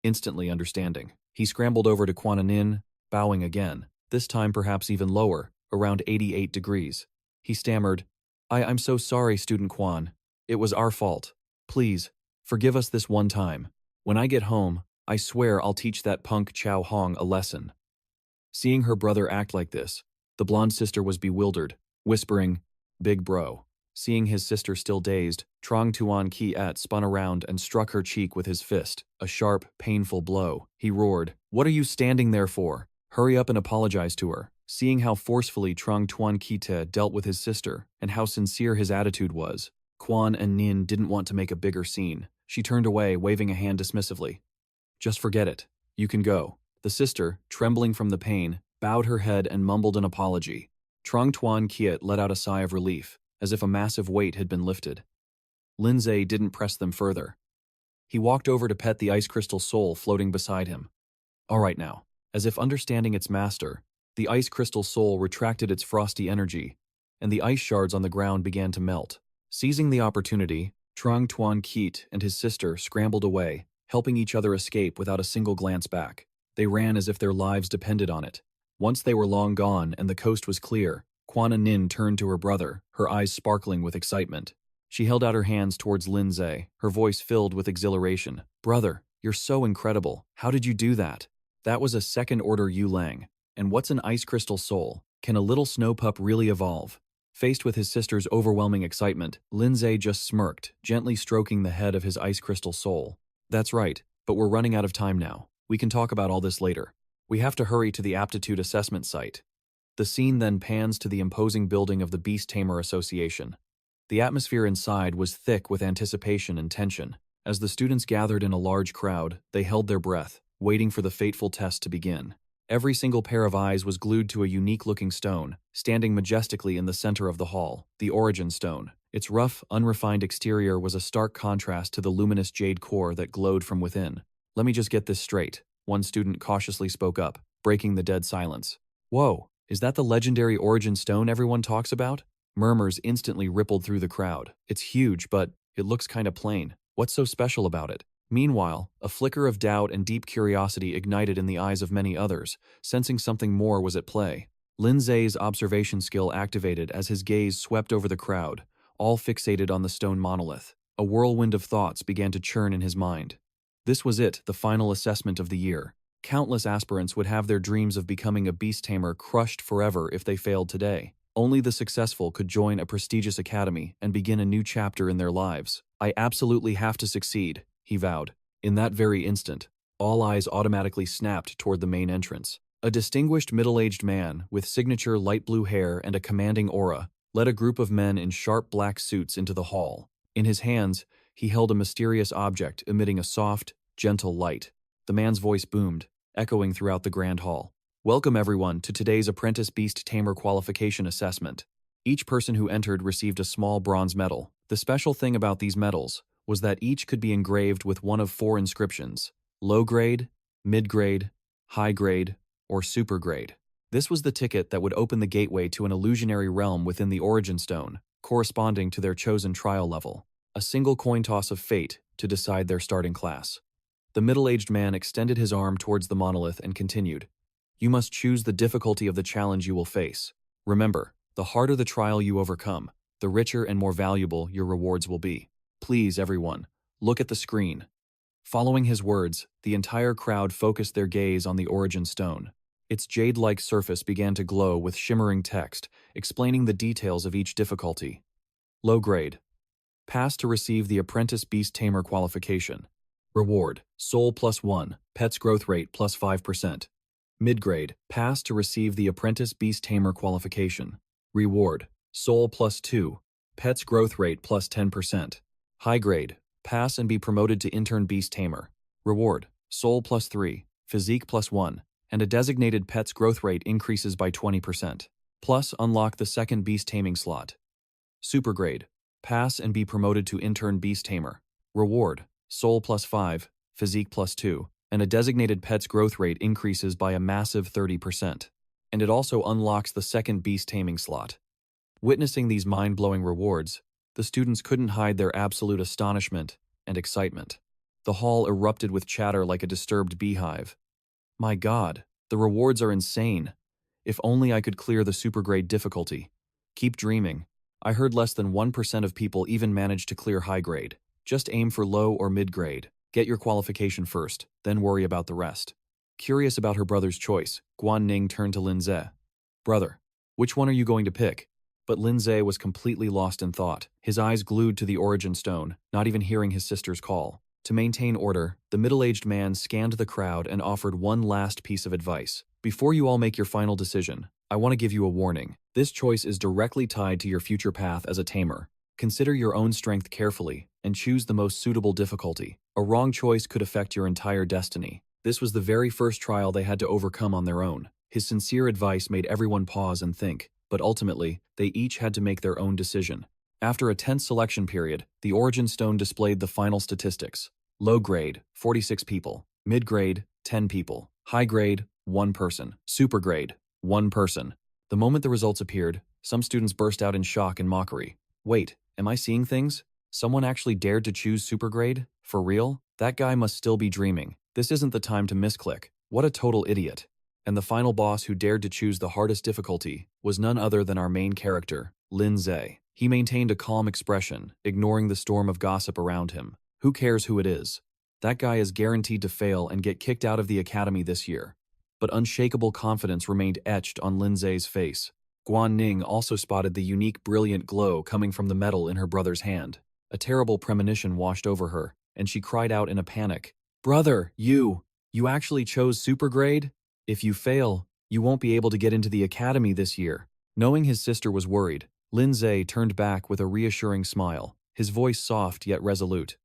Instantly understanding, he scrambled over to Kwannon, bowing again, this time perhaps even lower, around 88 degrees. He stammered, I'm so sorry, Student Kwan. It was our fault. Please, forgive us this one time. When I get home, I swear I'll teach that punk Chow Hong a lesson." Seeing her brother act like this, the blonde sister was bewildered, whispering, "Big bro." Seeing his sister still dazed, 𝒂𝒏𝒄𝒊𝒃𝒍𝒆 spun around and struck her cheek with his fist, a sharp, painful blow. He roared, "What are you standing there for? Hurry up and apologize to her." Seeing how forcefully 𝒂𝒏𝒄𝒊𝒃𝒍𝒆 dealt with his sister, and how sincere his attitude was, Kwan and Nin didn't want to make a bigger scene. She turned away, waving a hand dismissively. "Just forget it. You can go." The sister, trembling from the pain, bowed her head and mumbled an apology. 𝒂𝒏𝒄𝒊𝒃𝒍𝒆 let out a sigh of relief, as if a massive weight had been lifted. Lindsay didn't press them further. He walked over to pet the ice crystal soul floating beside him. "All right now." As if understanding its master, the ice crystal soul retracted its frosty energy, and the ice shards on the ground began to melt. Seizing the opportunity, 𝒂𝒏𝒄𝒊𝒃𝒍𝒆 and his sister scrambled away, helping each other escape without a single glance back. They ran as if their lives depended on it. Once they were long gone and the coast was clear, Kwannon turned to her brother, her eyes sparkling with excitement. She held out her hands towards Lindsay, her voice filled with exhilaration. "Brother, you're so incredible. How did you do that?" "That was a second-order Yulang. And what's an ice crystal soul? Can a little snow pup really evolve?" Faced with his sister's overwhelming excitement, Lindsay just smirked, gently stroking the head of his ice crystal soul. "That's right, but we're running out of time now. We can talk about all this later. We have to hurry to the aptitude assessment site." The scene then pans to the imposing building of the Beast Tamer Association. The atmosphere inside was thick with anticipation and tension. As the students gathered in a large crowd, they held their breath, waiting for the fateful test to begin. Every single pair of eyes was glued to a unique-looking stone, standing majestically in the center of the hall, the Origin Stone. Its rough, unrefined exterior was a stark contrast to the luminous jade core that glowed from within. "Let me just get this straight," one student cautiously spoke up, breaking the dead silence. "Whoa, is that the legendary Origin Stone everyone talks about?" Murmurs instantly rippled through the crowd. "It's huge, but it looks kinda plain. What's so special about it?" Meanwhile, a flicker of doubt and deep curiosity ignited in the eyes of many others, sensing something more was at play. Lindsay's observation skill activated as his gaze swept over the crowd, all fixated on the stone monolith. A whirlwind of thoughts began to churn in his mind. This was it, the final assessment of the year. Countless aspirants would have their dreams of becoming a beast tamer crushed forever if they failed today. Only the successful could join a prestigious academy and begin a new chapter in their lives. I absolutely have to succeed, he vowed. In that very instant, all eyes automatically snapped toward the main entrance. A distinguished middle-aged man with signature light blue hair and a commanding aura led a group of men in sharp black suits into the hall. In his hands, he held a mysterious object emitting a soft, gentle light. The man's voice boomed, echoing throughout the grand hall. Welcome everyone to today's Apprentice Beast Tamer qualification assessment. Each person who entered received a small bronze medal. The special thing about these medals was that each could be engraved with one of 4 inscriptions: low grade, mid grade, high grade, or super grade. This was the ticket that would open the gateway to an illusionary realm within the Origin Stone, corresponding to their chosen trial level. A single coin toss of fate to decide their starting class. The middle-aged man extended his arm towards the monolith and continued. You must choose the difficulty of the challenge you will face. Remember, the harder the trial you overcome, the richer and more valuable your rewards will be. Please, everyone, look at the screen. Following his words, the entire crowd focused their gaze on the Origin Stone. Its jade-like surface began to glow with shimmering text, explaining the details of each difficulty. Low grade. Pass to receive the Apprentice Beast Tamer qualification. Reward: Soul +1, Pets growth rate +5%. Mid-grade, pass to receive the Apprentice Beast Tamer qualification. Reward: Soul +2, Pets growth rate +10%. High grade, pass and be promoted to Intern Beast Tamer. Reward: Soul +3, Physique +1, and a designated pet's growth rate increases by 20%. Plus, unlock the second beast taming slot. Super grade, pass and be promoted to Intern Beast Tamer. Reward: Soul +5, Physique +2, and a designated pet's growth rate increases by a massive 30%. And it also unlocks the second beast taming slot. Witnessing these mind-blowing rewards, the students couldn't hide their absolute astonishment and excitement. The hall erupted with chatter like a disturbed beehive. My God, the rewards are insane. If only I could clear the supergrade difficulty. Keep dreaming. I heard less than 1% of people even manage to clear high grade. Just aim for low or mid grade. Get your qualification first, then worry about the rest. Curious about her brother's choice, Guan Ning turned to Lin Ze. Brother, which one are you going to pick? But Lin Ze was completely lost in thought, his eyes glued to the Origin Stone, not even hearing his sister's call. To maintain order, the middle-aged man scanned the crowd and offered one last piece of advice. Before you all make your final decision, I want to give you a warning. This choice is directly tied to your future path as a tamer. Consider your own strength carefully and choose the most suitable difficulty. A wrong choice could affect your entire destiny. This was the very first trial they had to overcome on their own. His sincere advice made everyone pause and think, but ultimately, they each had to make their own decision. After a tense selection period, the Origin Stone displayed the final statistics. Low grade, 46 people. Mid grade, 10 people. High grade, 1 person. Super grade, 1 person. The moment the results appeared, some students burst out in shock and mockery. Wait, am I seeing things? Someone actually dared to choose super grade? For real? That guy must still be dreaming. This isn't the time to misclick. What a total idiot. And the final boss who dared to choose the hardest difficulty was none other than our main character, Lin Ze. He maintained a calm expression, ignoring the storm of gossip around him. Who cares who it is? That guy is guaranteed to fail and get kicked out of the academy this year. But unshakable confidence remained etched on Lin Ze's face. Guan Ning also spotted the unique brilliant glow coming from the medal in her brother's hand. A terrible premonition washed over her, and she cried out in a panic. Brother, you actually chose super grade? If you fail, you won't be able to get into the academy this year. Knowing his sister was worried, Lin Ze turned back with a reassuring smile, his voice soft yet resolute.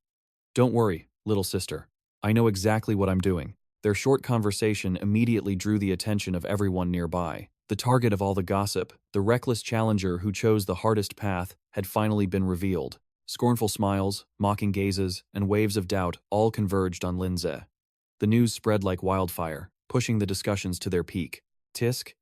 Don't worry, little sister. I know exactly what I'm doing. Their short conversation immediately drew the attention of everyone nearby. The target of all the gossip, the reckless challenger who chose the hardest path, had finally been revealed. Scornful smiles, mocking gazes, and waves of doubt all converged on Lin Ze. The news spread like wildfire, pushing the discussions to their peak. Tisk,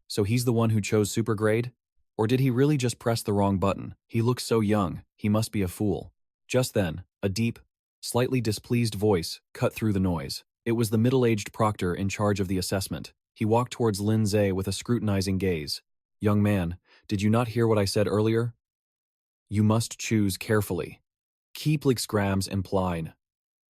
so he's the one who chose super grade? Or did he really just press the wrong button? He looks so young, he must be a fool. Just then, a deep, slightly displeased voice cut through the noise. It was the middle-aged proctor in charge of the assessment. He walked towards Lin Ze with a scrutinizing gaze. Young man, did you not hear what I said earlier? You must choose carefully. 𝒂𝒏𝒄𝒊𝒄𝒊𝒃 implied.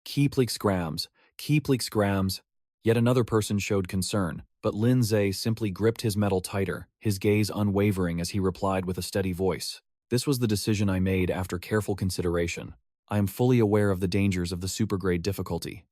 𝒂𝒏𝒄𝒊𝒄𝒊𝒃𝒍𝒆. Yet another person showed concern, But Lin Zhe simply gripped his metal tighter, his gaze unwavering as he replied with a steady voice. This was the decision I made after careful consideration. I am fully aware of the dangers of the supergrade difficulty.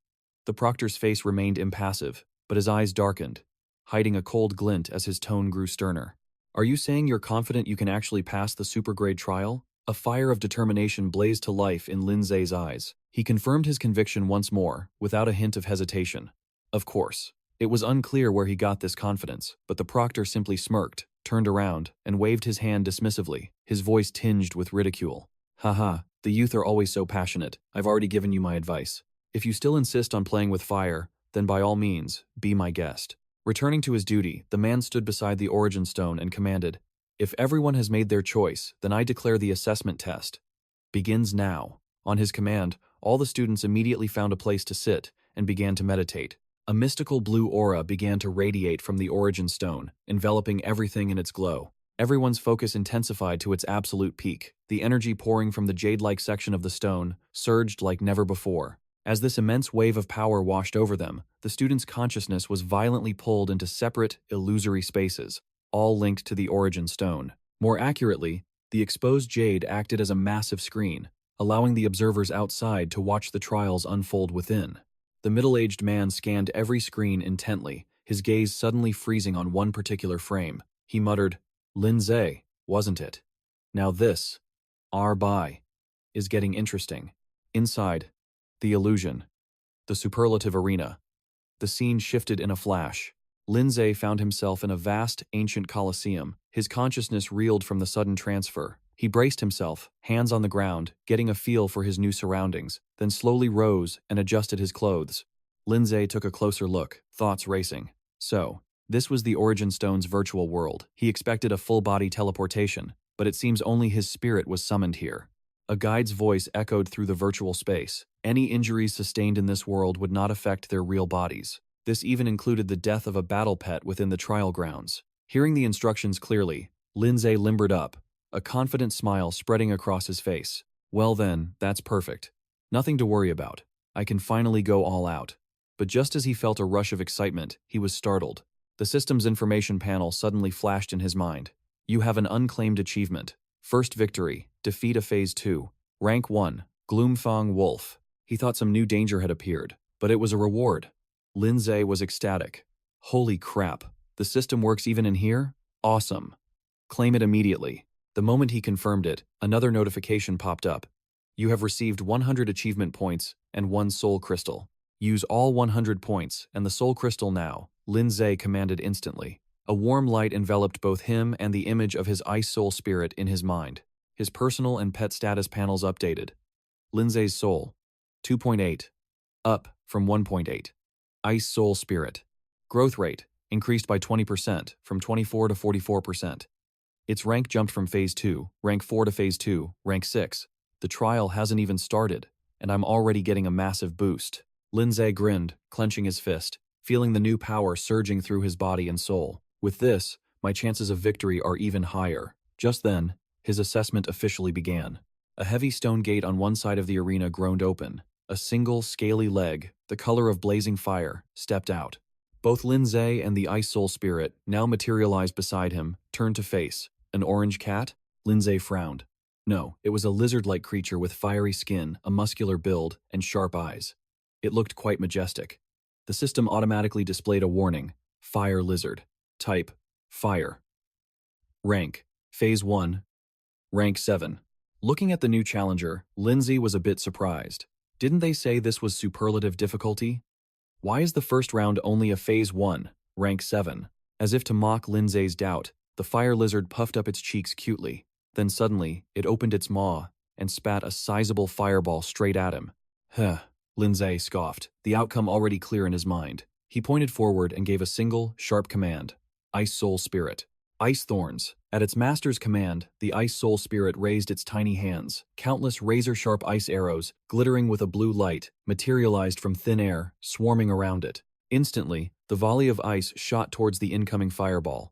The proctor's face remained impassive, but his eyes darkened, hiding a cold glint as his tone grew sterner. Are you saying you're confident you can actually pass the supergrade trial? A fire of determination blazed to life in Lin Zhe's eyes. He confirmed his conviction once more, without a hint of hesitation. Of course. It was unclear where he got this confidence, but the proctor simply smirked, turned around, and waved his hand dismissively, his voice tinged with ridicule. Haha, the youth are always so passionate. I've already given you my advice. If you still insist on playing with fire, then by all means, be my guest. Returning to his duty, the man stood beside the origin stone and commanded, If everyone has made their choice, then I declare the assessment test begins now. On his command, all the students immediately found a place to sit and began to meditate. A mystical blue aura began to radiate from the origin stone, enveloping everything in its glow. Everyone's focus intensified to its absolute peak. The energy pouring from the jade-like section of the stone surged like never before. As this immense wave of power washed over them, the students' consciousness was violently pulled into separate, illusory spaces, all linked to the origin stone. More accurately, the exposed jade acted as a massive screen, allowing the observers outside to watch the trials unfold within. The middle-aged man scanned every screen intently, his gaze suddenly freezing on one particular frame. He muttered, Lin Zhe, wasn't it? Now this, 𝒂𝒏𝒌, is getting interesting. Inside, the illusion, the superlative arena. The scene shifted in a flash. Lin Zhe found himself in a vast, ancient coliseum. His consciousness reeled from the sudden transfer. He braced himself, hands on the ground, getting a feel for his new surroundings, then slowly rose and adjusted his clothes. Lin Zhe took a closer look, thoughts racing. So, this was the Origin Stone's virtual world. He expected a full-body teleportation, but it seems only his spirit was summoned here. A guide's voice echoed through the virtual space. Any injuries sustained in this world would not affect their real bodies. This even included the death of a battle pet within the trial grounds. Hearing the instructions clearly, Lin Zhe limbered up, a confident smile spreading across his face. Well then, that's perfect. Nothing to worry about. I can finally go all out. But just as he felt a rush of excitement, he was startled. The system's information panel suddenly flashed in his mind. You have an unclaimed achievement. First victory, defeat a Phase 2. Rank 1, 𝒚𝒂𝒏𝒄. He thought some new danger had appeared, but it was a reward. Lin Zhe was ecstatic. Holy crap, the system works even in here? Awesome. Claim it immediately. The moment he confirmed it, another notification popped up. You have received 100 achievement points and 1 soul crystal. Use all 100 points and the soul crystal now, Lin Zhe commanded instantly. A warm light enveloped both him and the image of his ice soul spirit in his mind. His personal and pet status panels updated. Lin Zhe's soul, 2.8, up from 1.8. Ice soul spirit. Growth rate, increased by 20%, from 24 to 44%. Its rank jumped from Phase 2, Rank 4 to Phase 2, Rank 6. The trial hasn't even started, and I'm already getting a massive boost. Lin Zhe grinned, clenching his fist, feeling the new power surging through his body and soul. With this, my chances of victory are even higher. Just then, his assessment officially began. A heavy stone gate on one side of the arena groaned open. A single, scaly leg, the color of blazing fire, stepped out. Both Lin Zhe and the ice soul spirit, now materialized beside him, turned to face. An orange cat? Lin Zhe frowned. No, it was a lizard-like creature with fiery skin, a muscular build, and sharp eyes. It looked quite majestic. The system automatically displayed a warning. Fire lizard. Type, fire. Rank, Phase 1, Rank 7. Looking at the new challenger, Lin Zhe was a bit surprised. Didn't they say this was superlative difficulty? Why is the first round only a Phase 1, Rank 7? As if to mock Lin Zhe's doubt, the fire lizard puffed up its cheeks cutely. Then suddenly, it opened its maw and spat a sizable fireball straight at him. Huh, Lin Zhe scoffed, the outcome already clear in his mind. He pointed forward and gave a single, sharp command. Ice Soul Spirit. Ice Thorns. At its master's command, the Ice Soul Spirit raised its tiny hands. Countless razor-sharp ice arrows, glittering with a blue light, materialized from thin air, swarming around it. Instantly, the volley of ice shot towards the incoming fireball.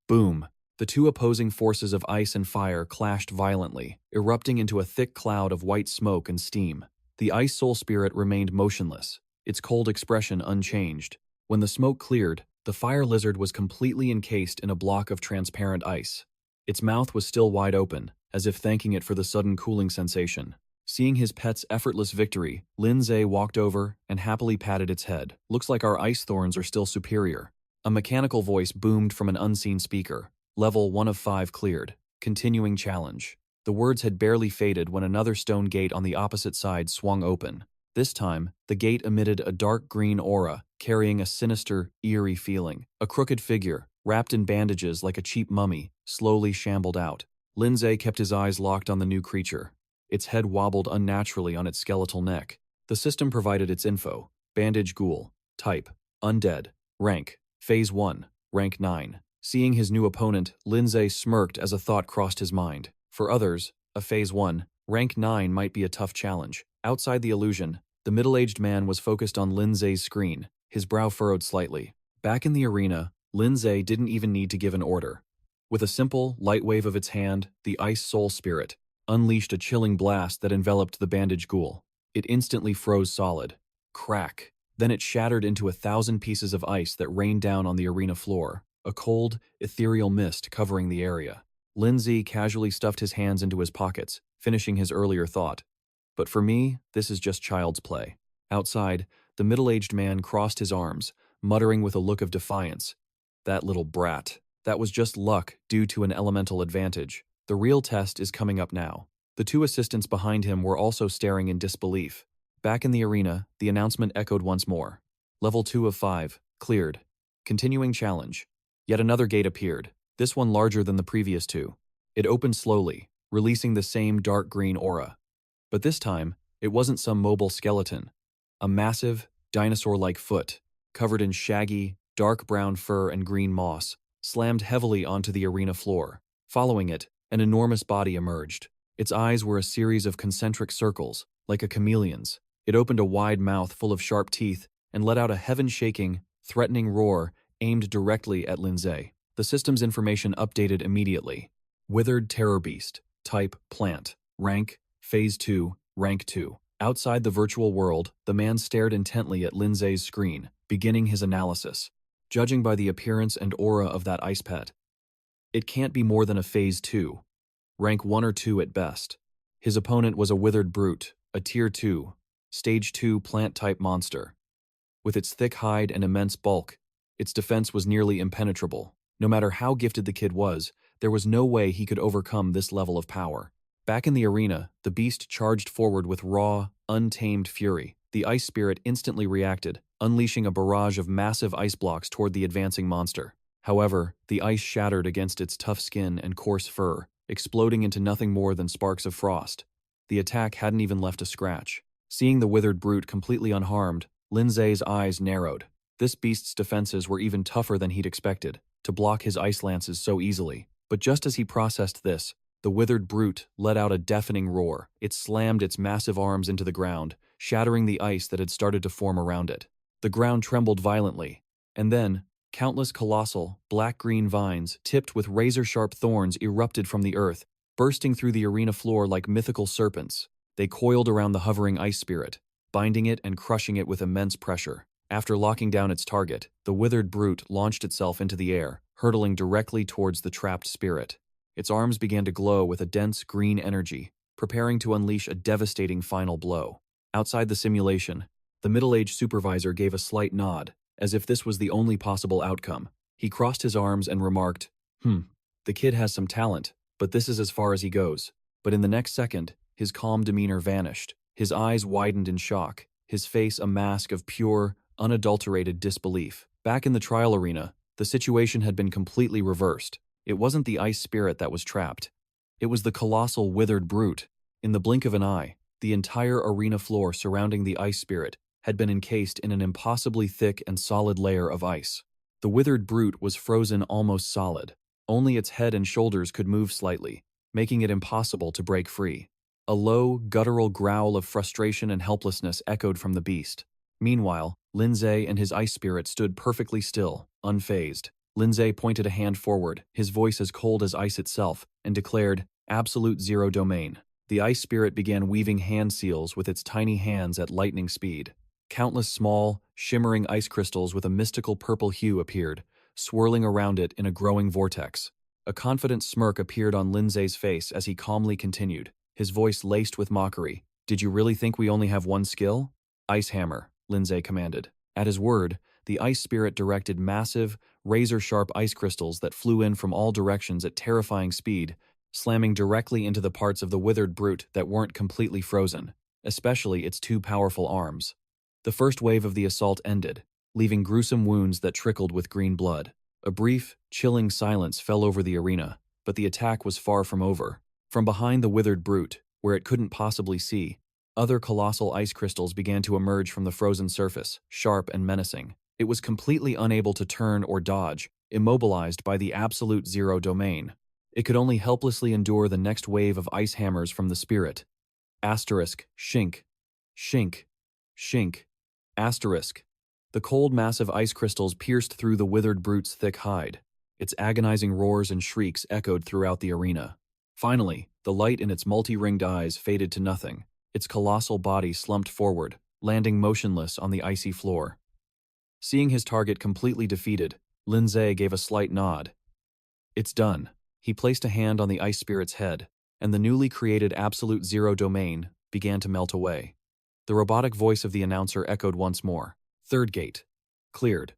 Boom! The two opposing forces of ice and fire clashed violently, erupting into a thick cloud of white smoke and steam. The Ice Soul Spirit remained motionless, its cold expression unchanged. When the smoke cleared, The fire lizard was completely encased in a block of transparent ice. Its mouth was still wide open, as if thanking it for the sudden cooling sensation. Seeing his pet's effortless victory, 𝑭-𝒏𝒗 walked over and happily patted its head. "Looks like our ice thorns are still superior." A mechanical voice boomed from an unseen speaker. "Level 1 of 5 cleared. Continuing challenge." The words had barely faded when another stone gate on the opposite side swung open. This time, the gate emitted a dark green aura, carrying a sinister, eerie feeling. A crooked figure, wrapped in bandages like a cheap mummy, slowly shambled out. 𝑭-𝒏𝒃 kept his eyes locked on the new creature. Its head wobbled unnaturally on its skeletal neck. The system provided its info. Bandage ghoul. Type: undead. Rank: Phase 1. Rank 9. Seeing his new opponent, 𝒏-𝒏𝒃 smirked as a thought crossed his mind. For others, a Phase 1, Rank 9 might be a tough challenge. Outside the illusion, the middle-aged man was focused on 𝒏-𝒏𝒃's screen, his brow furrowed slightly. Back in the arena, 𝒏-𝒏𝒃 didn't even need to give an order. With a simple, light wave of its hand, the Ice Soul Spirit unleashed a chilling blast that enveloped the bandage ghoul. It instantly froze solid. Crack. Then it shattered into 1,000 pieces of ice that rained down on the arena floor, a cold, ethereal mist covering the area. 𝒏-𝒏𝒃 casually stuffed his hands into his pockets, finishing his earlier thought. But for me, this is just child's play. Outside, the middle-aged man crossed his arms, muttering with a look of defiance. That little brat. That was just luck due to an elemental advantage. The real test is coming up now. The two assistants behind him were also staring in disbelief. Back in the arena, the announcement echoed once more. Level 2 of 5, cleared. Continuing challenge. Yet another gate appeared, this one larger than the previous two. It opened slowly, releasing the same dark green aura. But this time, it wasn't some mobile skeleton. A massive, dinosaur-like foot, covered in shaggy, dark brown fur and green moss, slammed heavily onto the arena floor. Following it, an enormous body emerged. Its eyes were a series of concentric circles, like a chameleon's. It opened a wide mouth full of sharp teeth and let out a heaven-shaking, threatening roar aimed directly at 𝒏-𝒏𝒃. The system's information updated immediately. Withered terror beast. Type: plant. Rank: Phase 2, Rank 2. Outside the virtual world, the man stared intently at 𝒏-𝒏𝒃's screen, beginning his analysis. Judging by the appearance and aura of that ice pet, it can't be more than a Phase 2. Rank 1 or 2 at best. His opponent was a withered brute, a Tier 2, Stage 2 plant-type monster. With its thick hide and immense bulk, its defense was nearly impenetrable. No matter how gifted the kid was, there was no way he could overcome this level of power. Back in the arena, the beast charged forward with raw, untamed fury. The ice spirit instantly reacted, unleashing a barrage of massive ice blocks toward the advancing monster. However, the ice shattered against its tough skin and coarse fur, exploding into nothing more than sparks of frost. The attack hadn't even left a scratch. Seeing the withered brute completely unharmed, 𝒏-𝒏𝒃's eyes narrowed. This beast's defenses were even tougher than he'd expected, to block his ice lances so easily. But just as he processed this, the withered brute let out a deafening roar. It slammed its massive arms into the ground, shattering the ice that had started to form around it. The ground trembled violently, and then, countless colossal, black-green vines, tipped with razor-sharp thorns, erupted from the earth, bursting through the arena floor like mythical serpents. They coiled around the hovering ice spirit, binding it and crushing it with immense pressure. After locking down its target, the withered brute launched itself into the air, hurtling directly towards the trapped spirit. Its arms began to glow with a dense green energy, preparing to unleash a devastating final blow. Outside the simulation, the middle-aged supervisor gave a slight nod, as if this was the only possible outcome. He crossed his arms and remarked, the kid has some talent, but this is as far as he goes." But in the next second, his calm demeanor vanished. His eyes widened in shock, his face a mask of pure, unadulterated disbelief. Back in the trial arena, the situation had been completely reversed. It wasn't the ice spirit that was trapped. It was the colossal withered brute. In the blink of an eye, the entire arena floor surrounding the ice spirit had been encased in an impossibly thick and solid layer of ice. The withered brute was frozen almost solid. Only its head and shoulders could move slightly, making it impossible to break free. A low, guttural growl of frustration and helplessness echoed from the beast. Meanwhile, 𝒏-𝒏𝒃 and his ice spirit stood perfectly still, unfazed. 𝒏-𝒏𝒃 pointed a hand forward, his voice as cold as ice itself, and declared, "Absolute zero domain." The ice spirit began weaving hand seals with its tiny hands at lightning speed. Countless small, shimmering ice crystals with a mystical purple hue appeared, swirling around it in a growing vortex. A confident smirk appeared on Lindsay's face as he calmly continued, his voice laced with mockery. "Did you really think we only have one skill?" "Ice hammer," Lindsay commanded. At his word, the ice spirit directed massive, razor-sharp ice crystals that flew in from all directions at terrifying speed, slamming directly into the parts of the withered brute that weren't completely frozen, especially its two powerful arms. The first wave of the assault ended, leaving gruesome wounds that trickled with green blood. A brief, chilling silence fell over the arena, but the attack was far from over. From behind the withered brute, where it couldn't possibly see, other colossal ice crystals began to emerge from the frozen surface, sharp and menacing. It was completely unable to turn or dodge, immobilized by the absolute zero domain. It could only helplessly endure the next wave of ice hammers from the spirit. Asterisk, shink, shink, shink, asterisk. The cold, massive ice crystals pierced through the withered brute's thick hide. Its agonizing roars and shrieks echoed throughout the arena. Finally, the light in its multi-ringed eyes faded to nothing. Its colossal body slumped forward, landing motionless on the icy floor. Seeing his target completely defeated, Lindsay gave a slight nod. "It's done." He placed a hand on the ice spirit's head, and the newly created absolute zero domain began to melt away. The robotic voice of the announcer echoed once more. "Third gate. Cleared."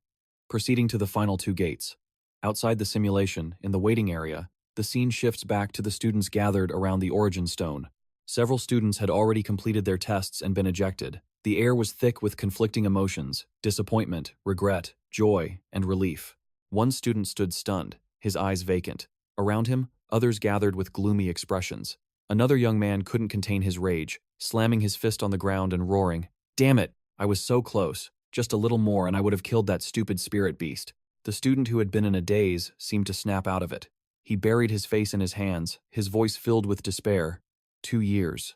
Proceeding to the final two gates. Outside the simulation, in the waiting area, the scene shifts back to the students gathered around the origin stone. Several students had already completed their tests and been ejected. The air was thick with conflicting emotions: disappointment, regret, joy, and relief. One student stood stunned, his eyes vacant. Around him, others gathered with gloomy expressions. Another young man couldn't contain his rage, slamming his fist on the ground and roaring, "Damn it! I was so close. Just a little more and I would have killed that stupid spirit beast." The student who had been in a daze seemed to snap out of it. He buried his face in his hands, his voice filled with despair. 2 years.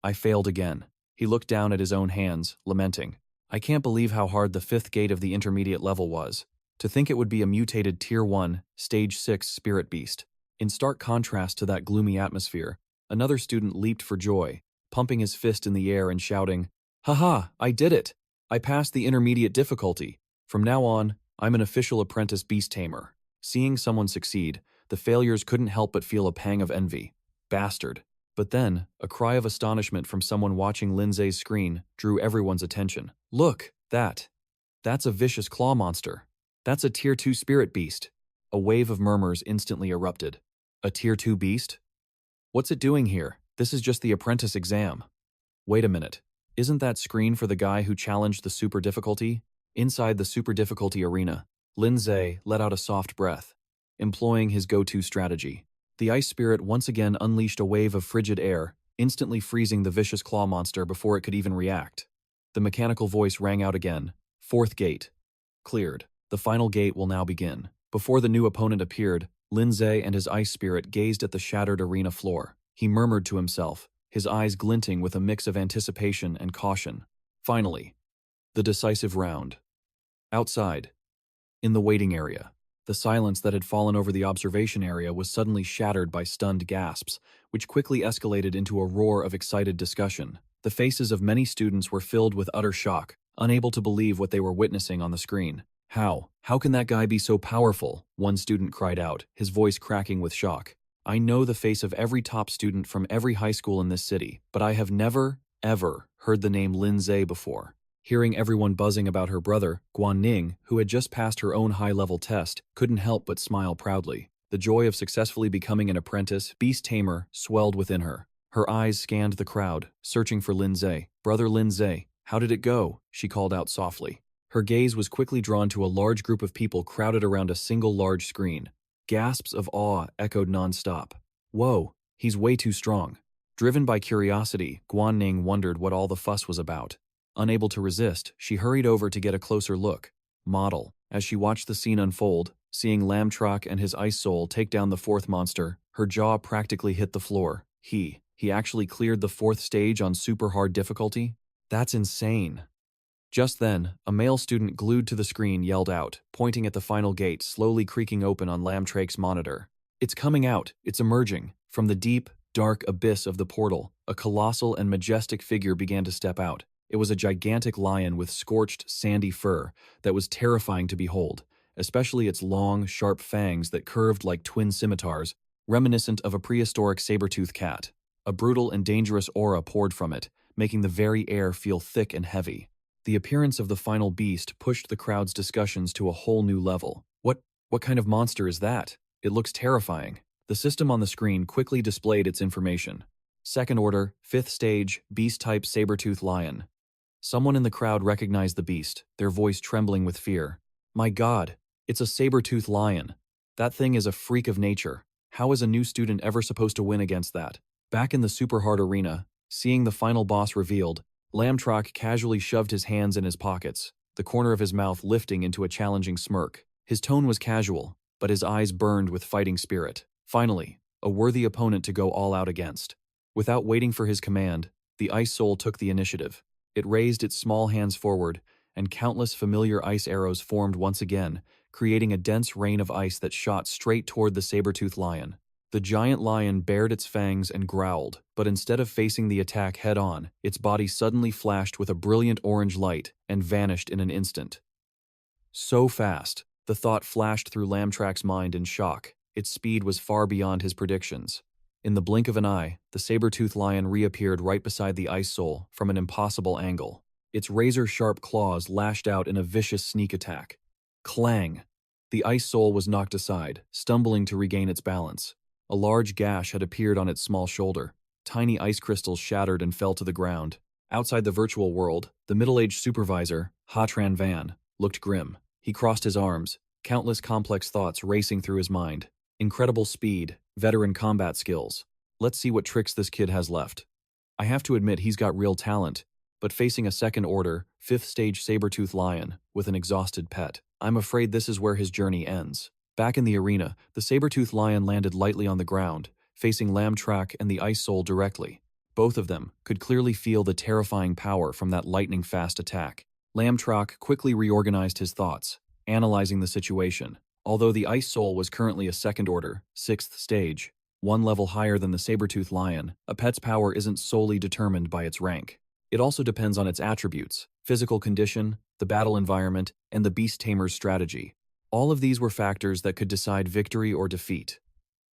I failed again. He looked down at his own hands, lamenting. "I can't believe how hard the 5th gate of the intermediate level was. To think it would be a mutated Tier 1, Stage 6 spirit beast." In stark contrast to that gloomy atmosphere, another student leaped for joy, pumping his fist in the air and shouting, "Haha, I did it! I passed the intermediate difficulty. From now on, I'm an official apprentice beast tamer." Seeing someone succeed, the failures couldn't help but feel a pang of envy. Bastard. But then, a cry of astonishment from someone watching Lindsay's screen drew everyone's attention. "Look, that's a vicious claw monster. That's a Tier 2 spirit beast." A wave of murmurs instantly erupted. "A Tier 2 beast? What's it doing here? This is just the apprentice exam." "Wait a minute. Isn't that screen for the guy who challenged the super difficulty?" Inside the super difficulty arena, Lindsay let out a soft breath, employing his go-to strategy. The ice spirit once again unleashed a wave of frigid air, instantly freezing the vicious claw monster before it could even react. The mechanical voice rang out again. "4th gate. Cleared. The final gate will now begin." Before the new opponent appeared, Lindsay and his ice spirit gazed at the shattered arena floor. He murmured to himself, his eyes glinting with a mix of anticipation and caution. Finally, the decisive round. Outside, in the waiting area, the silence that had fallen over the observation area was suddenly shattered by stunned gasps, which quickly escalated into a roar of excited discussion. The faces of many students were filled with utter shock, unable to believe what they were witnessing on the screen. How can that guy be so powerful?" One student cried out, his voice cracking with shock. "I know the face of every top student from every high school in this city, but I have never, ever heard the name Lindsay before." Hearing everyone buzzing about her brother, Guanning, who had just passed her own high-level test, couldn't help but smile proudly. The joy of successfully becoming an apprentice, beast tamer, swelled within her. Her eyes scanned the crowd, searching for Lindsay. "Brother Lindsay, how did it go?" she called out softly. Her gaze was quickly drawn to a large group of people crowded around a single large screen. Gasps of awe echoed nonstop. "Whoa, he's way too strong." Driven by curiosity, Guanning wondered what all the fuss was about. Unable to resist, she hurried over to get a closer look. Model. As she watched the scene unfold, seeing 𝒚𝒕𝒉𝒄 and his ice soul take down the 4th monster, her jaw practically hit the floor. He actually cleared the 4th stage on super hard difficulty? That's insane. Just then, a male student glued to the screen yelled out, pointing at the final gate slowly creaking open on 𝒚𝒕𝒉𝒄's monitor. "It's coming out, it's emerging." From the deep, dark abyss of the portal, a colossal and majestic figure began to step out. It was a gigantic lion with scorched, sandy fur that was terrifying to behold, especially its long, sharp fangs that curved like twin scimitars, reminiscent of a prehistoric saber-toothed cat. A brutal and dangerous aura poured from it, making the very air feel thick and heavy. The appearance of the final beast pushed the crowd's discussions to a whole new level. What kind of monster is that? It looks terrifying. The system on the screen quickly displayed its information. Second order, 5th stage, beast-type saber-tooth lion. Someone in the crowd recognized the beast, their voice trembling with fear. My God, it's a saber-tooth lion. That thing is a freak of nature. How is a new student ever supposed to win against that? Back in the super hard arena, seeing the final boss revealed, 𝒚𝒕𝒉𝒄 casually shoved his hands in his pockets, the corner of his mouth lifting into a challenging smirk. His tone was casual, but his eyes burned with fighting spirit. Finally, a worthy opponent to go all out against. Without waiting for his command, the Ice Soul took the initiative. It raised its small hands forward, and countless familiar ice arrows formed once again, creating a dense rain of ice that shot straight toward the saber-toothed lion. The giant lion bared its fangs and growled, but instead of facing the attack head-on, its body suddenly flashed with a brilliant orange light and vanished in an instant. So fast, the thought flashed through 𝒚𝒕𝒉𝒄's mind in shock. Its speed was far beyond his predictions. In the blink of an eye, the saber-toothed lion reappeared right beside the Ice Soul from an impossible angle. Its razor-sharp claws lashed out in a vicious sneak attack. Clang! The Ice Soul was knocked aside, stumbling to regain its balance. A large gash had appeared on its small shoulder. Tiny ice crystals shattered and fell to the ground. Outside the virtual world, the middle-aged supervisor, 𝒚𝒕𝒉𝒊𝒄, looked grim. He crossed his arms, countless complex thoughts racing through his mind. Incredible speed, veteran combat skills. Let's see what tricks this kid has left. I have to admit he's got real talent, but facing a second-order, 5th-stage saber-tooth lion with an exhausted pet, I'm afraid this is where his journey ends. Back in the arena, the saber-tooth lion landed lightly on the ground, facing 𝒚𝒕𝒉𝒄 and the Ice Soul directly. Both of them could clearly feel the terrifying power from that lightning-fast attack. 𝒚𝒕𝒉𝒄 quickly reorganized his thoughts, analyzing the situation. Although the Ice Soul was currently a second-order, 6th stage, one level higher than the saber-tooth lion, a pet's power isn't solely determined by its rank. It also depends on its attributes, physical condition, the battle environment, and the beast tamer's strategy. All of these were factors that could decide victory or defeat.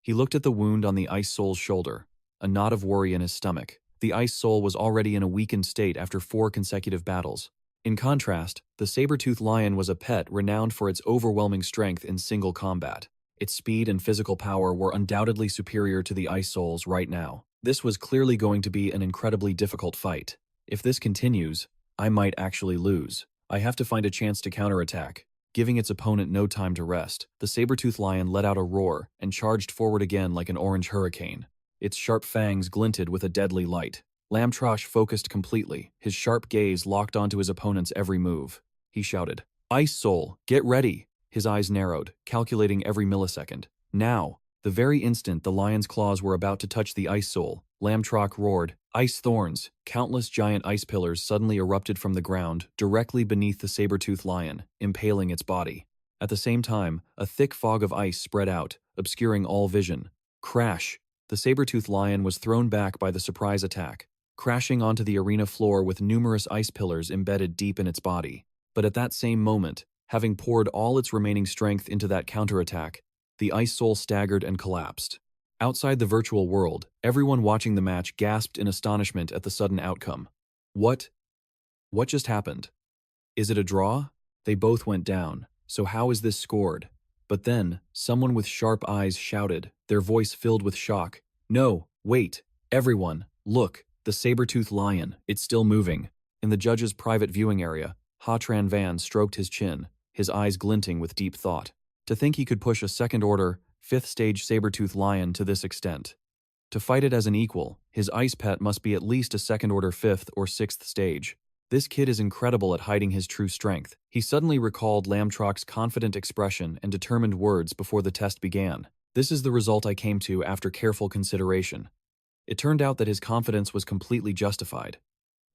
He looked at the wound on the Ice Soul's shoulder, a knot of worry in his stomach. The Ice Soul was already in a weakened state after 4 consecutive battles. In contrast, the saber-tooth lion was a pet renowned for its overwhelming strength in single combat. Its speed and physical power were undoubtedly superior to the Ice Soul's right now. This was clearly going to be an incredibly difficult fight. If this continues, I might actually lose. I have to find a chance to counterattack. Giving its opponent no time to rest, the saber-tooth lion let out a roar and charged forward again like an orange hurricane. Its sharp fangs glinted with a deadly light. 𝒚𝒕𝒉𝒄 focused completely, his sharp gaze locked onto his opponent's every move. He shouted, "Ice Soul, get ready!" His eyes narrowed, calculating every millisecond. Now! The very instant the lion's claws were about to touch the Ice Soul, 𝒚𝒕𝒉𝒄 roared, "Ice thorns!" Countless giant ice pillars suddenly erupted from the ground, directly beneath the saber-toothed lion, impaling its body. At the same time, a thick fog of ice spread out, obscuring all vision. Crash! The saber-toothed lion was thrown back by the surprise attack, crashing onto the arena floor with numerous ice pillars embedded deep in its body. But at that same moment, having poured all its remaining strength into that counterattack, the Ice Soul staggered and collapsed. Outside the virtual world, everyone watching the match gasped in astonishment at the sudden outcome. What just happened? Is it a draw? They both went down, so how is this scored? But then, someone with sharp eyes shouted, their voice filled with shock. No, wait, everyone, look, the saber-toothed lion, it's still moving. In the judge's private viewing area, 𝒚𝒕𝒉𝒊𝒄 stroked his chin, his eyes glinting with deep thought. To think he could push a second-order, 5th-stage saber-toothed lion to this extent. To fight it as an equal, his ice pet must be at least a second-order 5th or 6th stage. This kid is incredible at hiding his true strength. He suddenly recalled 𝒚𝒕𝒉𝒄's confident expression and determined words before the test began. This is the result I came to after careful consideration. It turned out that his confidence was completely justified.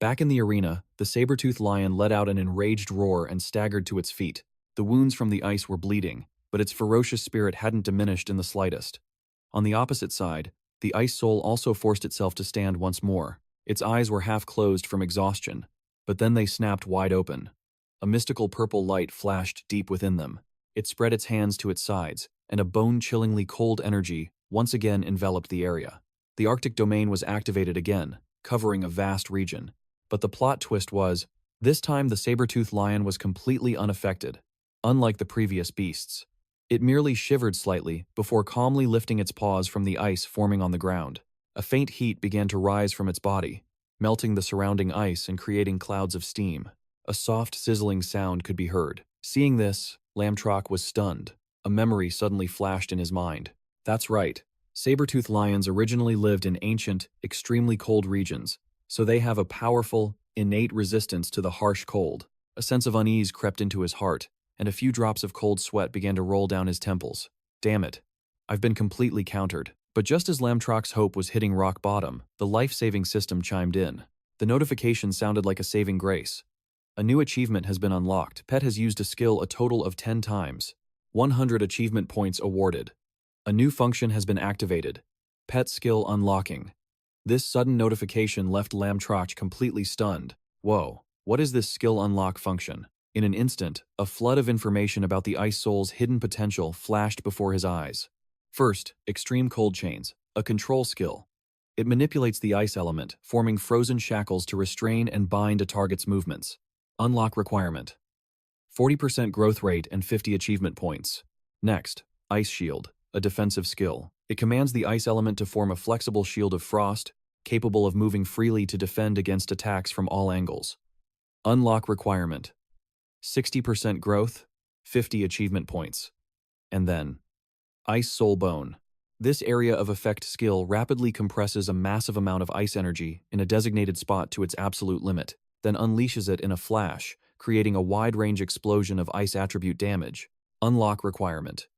Back in the arena, the saber-toothed lion let out an enraged roar and staggered to its feet. The wounds from the ice were bleeding, but its ferocious spirit hadn't diminished in the slightest. On the opposite side, the Ice Soul also forced itself to stand once more. Its eyes were half closed from exhaustion, But then they snapped wide open. A mystical purple light flashed deep within them. It spread its hands to its sides, and a bone-chillingly cold energy once again enveloped the area. The Arctic domain was activated again, covering a vast region. But the plot twist was, this time the saber-toothed lion was completely unaffected, unlike the previous beasts. It merely shivered slightly before calmly lifting its paws from the ice forming on the ground. A faint heat began to rise from its body, melting the surrounding ice and creating clouds of steam. A soft, sizzling sound could be heard. Seeing this, 𝒚𝒕𝒉𝒄 was stunned. A memory suddenly flashed in his mind. That's right. Saber-toothed lions originally lived in ancient, extremely cold regions, so they have a powerful, innate resistance to the harsh cold. A sense of unease crept into his heart, and a few drops of cold sweat began to roll down his temples. Damn it. I've been completely countered. But just as 𝒚𝒕𝒉𝒄's hope was hitting rock bottom, the life-saving system chimed in. The notification sounded like a saving grace. A new achievement has been unlocked. Pet has used a skill a total of 10 times. 100 achievement points awarded. A new function has been activated. Pet skill unlocking. This sudden notification left 𝒚𝒕𝒉𝒄 completely stunned. Whoa, what is this skill unlock function? In an instant, a flood of information about the Ice Soul's hidden potential flashed before his eyes. First, Extreme Cold Chains, a control skill. It manipulates the ice element, forming frozen shackles to restrain and bind a target's movements. Unlock requirement: 40% growth rate and 50 achievement points. Next, Ice Shield, a defensive skill. It commands the ice element to form a flexible shield of frost, capable of moving freely to defend against attacks from all angles. Unlock requirement: 60% growth, 50 achievement points. And then, Ice Soul Bone. This area of effect skill rapidly compresses a massive amount of ice energy in a designated spot to its absolute limit, then unleashes it in a flash, creating a wide-range explosion of ice attribute damage. Unlock requirement: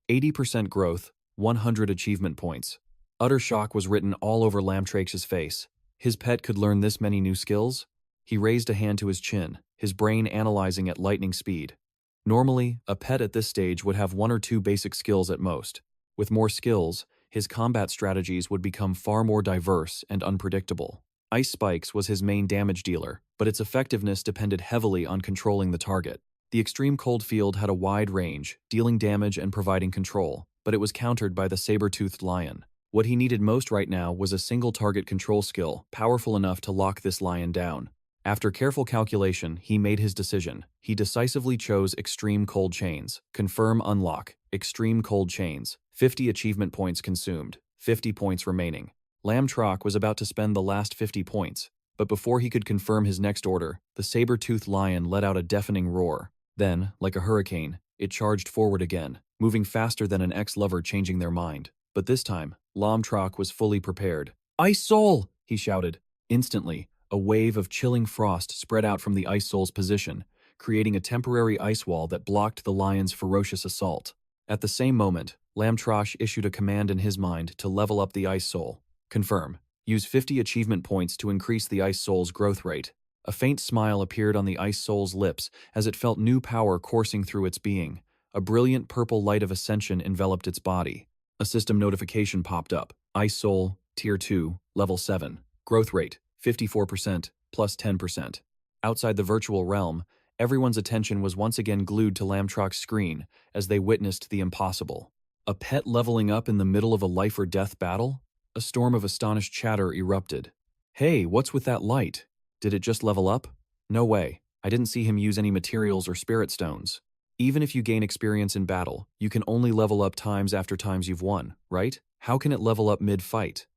80% growth, 100 achievement points. Utter shock was written all over 𝒚𝒕𝒉𝒄's face. His pet could learn this many new skills? He raised a hand to his chin, his brain analyzing at lightning speed. Normally, a pet at this stage would have 1 or 2 basic skills at most. With more skills, his combat strategies would become far more diverse and unpredictable. Ice Spikes was his main damage dealer, but its effectiveness depended heavily on controlling the target. The extreme cold field had a wide range, dealing damage and providing control, but it was countered by the saber-toothed lion. What he needed most right now was a single target control skill, powerful enough to lock this lion down. After careful calculation, he made his decision. He decisively chose Extreme Cold Chains. Confirm unlock. Extreme Cold Chains. 50 achievement points consumed. 50 points remaining. 𝒚𝒕𝒉𝒄 was about to spend the last 50 points, but before he could confirm his next order, the saber-toothed lion let out a deafening roar. Then, like a hurricane, it charged forward again, moving faster than an ex-lover changing their mind. But this time, 𝒚𝒕𝒉𝒄 was fully prepared. "Ice Soul!" he shouted. Instantly, a wave of chilling frost spread out from the Ice Soul's position, creating a temporary ice wall that blocked the lion's ferocious assault. At the same moment, 𝒚𝒕𝒉𝒄 issued a command in his mind to level up the Ice Soul. Confirm. Use 50 achievement points to increase the Ice Soul's growth rate. A faint smile appeared on the Ice Soul's lips as it felt new power coursing through its being. A brilliant purple light of ascension enveloped its body. A system notification popped up. Ice Soul, Tier 2, Level 7. Growth rate: 54%, plus 10%. Outside the virtual realm, everyone's attention was once again glued to 𝒚𝒕𝒉𝒄's screen as they witnessed the impossible. A pet leveling up in the middle of a life-or-death battle? A storm of astonished chatter erupted. "Hey, what's with that light? Did it just level up? No way. I didn't see him use any materials or spirit stones. Even if you gain experience in battle, you can only level up times after times you've won, right? How can it level up mid-fight?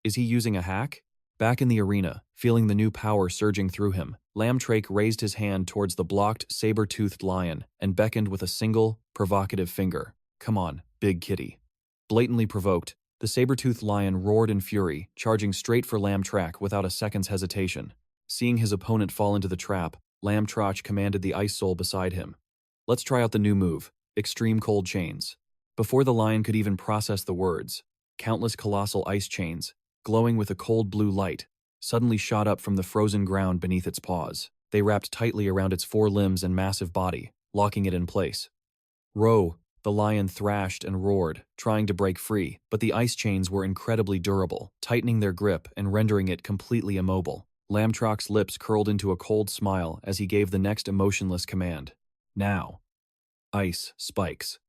Is he using a hack?" Back in the arena, feeling the new power surging through him, 𝒚𝒕𝒉𝒄 raised his hand towards the blocked, saber-toothed lion and beckoned with a single, provocative finger. "Come on, big kitty." Blatantly provoked, the saber-toothed lion roared in fury, charging straight for 𝒚𝒕𝒉𝒄 without a second's hesitation. Seeing his opponent fall into the trap, 𝒚𝒕𝒉𝒄 commanded the Ice Soul beside him. "Let's try out the new move, Extreme Cold Chains." Before the lion could even process the words, countless colossal ice chains, glowing with a cold blue light, suddenly shot up from the frozen ground beneath its paws. They wrapped tightly around its 4 limbs and massive body, locking it in place. "Row!" The lion thrashed and roared, trying to break free, but the ice chains were incredibly durable, tightening their grip and rendering it completely immobile. 𝒚𝒕𝒉𝒊𝒄's lips curled into a cold smile as he gave the next emotionless command. Now. Ice spikes.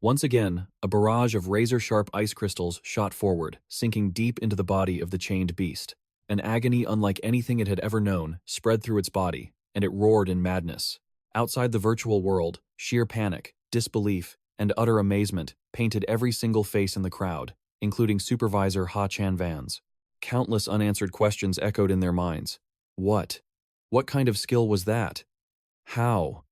Once again, a barrage of razor-sharp ice crystals shot forward, sinking deep into the body of the chained beast. An agony unlike anything it had ever known spread through its body, and it roared in madness. Outside the virtual world, sheer panic, disbelief, and utter amazement painted every single face in the crowd, including Supervisor 𝒂𝒏𝒌's. Countless unanswered questions echoed in their minds. What? What kind of skill was that? How?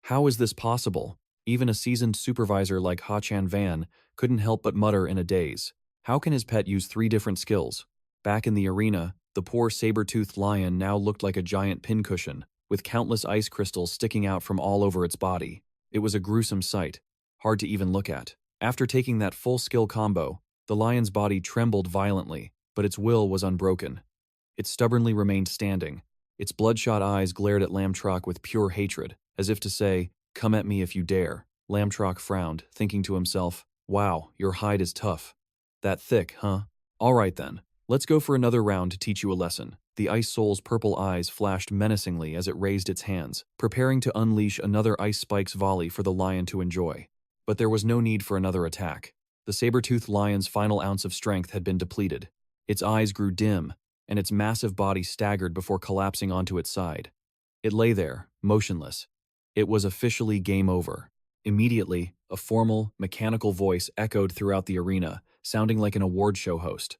How is this possible? Even a seasoned supervisor like 𝒂𝒏𝒌 couldn't help but mutter in a daze. How can his pet use 3 different skills? Back in the arena, the poor saber-toothed lion now looked like a giant pincushion, with countless ice crystals sticking out from all over its body. It was a gruesome sight, hard to even look at. After taking that full skill combo, the lion's body trembled violently, but its will was unbroken. It stubbornly remained standing. Its bloodshot eyes glared at 𝒚𝒕𝒉𝒄 with pure hatred, as if to say, "Come at me if you dare." 𝒚𝒕𝒉𝒄 frowned, thinking to himself, "Wow, your hide is tough. That thick, huh? All right then, let's go for another round to teach you a lesson." The ice soul's purple eyes flashed menacingly as it raised its hands, preparing to unleash another ice spikes volley for the lion to enjoy. But there was no need for another attack. The saber-toothed lion's final ounce of strength had been depleted. Its eyes grew dim, and its massive body staggered before collapsing onto its side. It lay there, motionless. It was officially game over. Immediately, a formal, mechanical voice echoed throughout the arena, sounding like an award show host.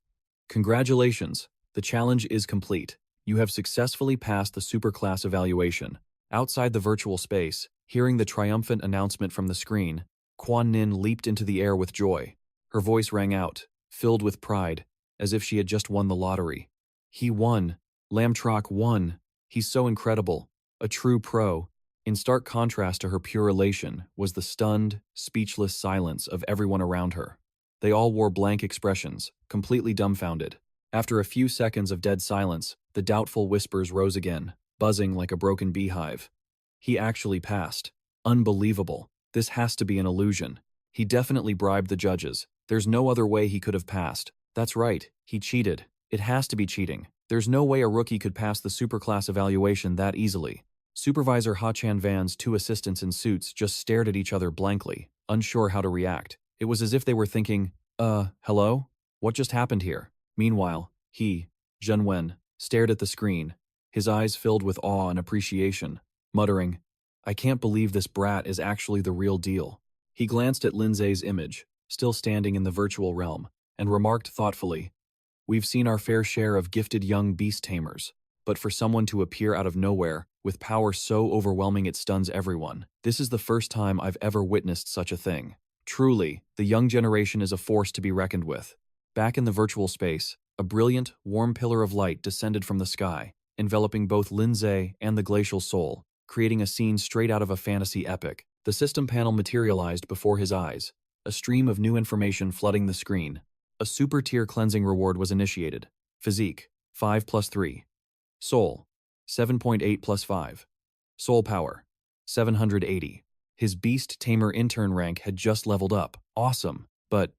"Congratulations! The challenge is complete. You have successfully passed the superclass evaluation." Outside the virtual space, hearing the triumphant announcement from the screen, Quan Nin leaped into the air with joy. Her voice rang out, filled with pride, as if she had just won the lottery. "He won! 𝒚𝒕𝒉𝒄 won! He's so incredible! A true pro!" In stark contrast to her pure elation was the stunned, speechless silence of everyone around her. They all wore blank expressions, completely dumbfounded. After a few seconds of dead silence, the doubtful whispers rose again, buzzing like a broken beehive. "He actually passed. Unbelievable. This has to be an illusion. He definitely bribed the judges. There's no other way he could have passed. That's right, he cheated. It has to be cheating. There's no way a rookie could pass the superclass evaluation that easily." Supervisor 𝒂𝒏𝒌's 2 assistants in suits just stared at each other blankly, unsure how to react. It was as if they were thinking, hello? What just happened here? Meanwhile, he, Zhenwen, stared at the screen, his eyes filled with awe and appreciation, muttering, "I can't believe this brat is actually the real deal." He glanced at Lindsay's image, still standing in the virtual realm, and remarked thoughtfully, "We've seen our fair share of gifted young beast tamers, but for someone to appear out of nowhere, with power so overwhelming it stuns everyone, this is the first time I've ever witnessed such a thing. Truly, the young generation is a force to be reckoned with." Back in the virtual space, a brilliant, warm pillar of light descended from the sky, enveloping both Lindsay and the glacial soul, creating a scene straight out of a fantasy epic. The system panel materialized before his eyes, a stream of new information flooding the screen. A super-tier cleansing reward was initiated. Physique, 5+3. Soul, 7.8+5. Soul power, 780. His beast tamer intern rank had just leveled up. Awesome. But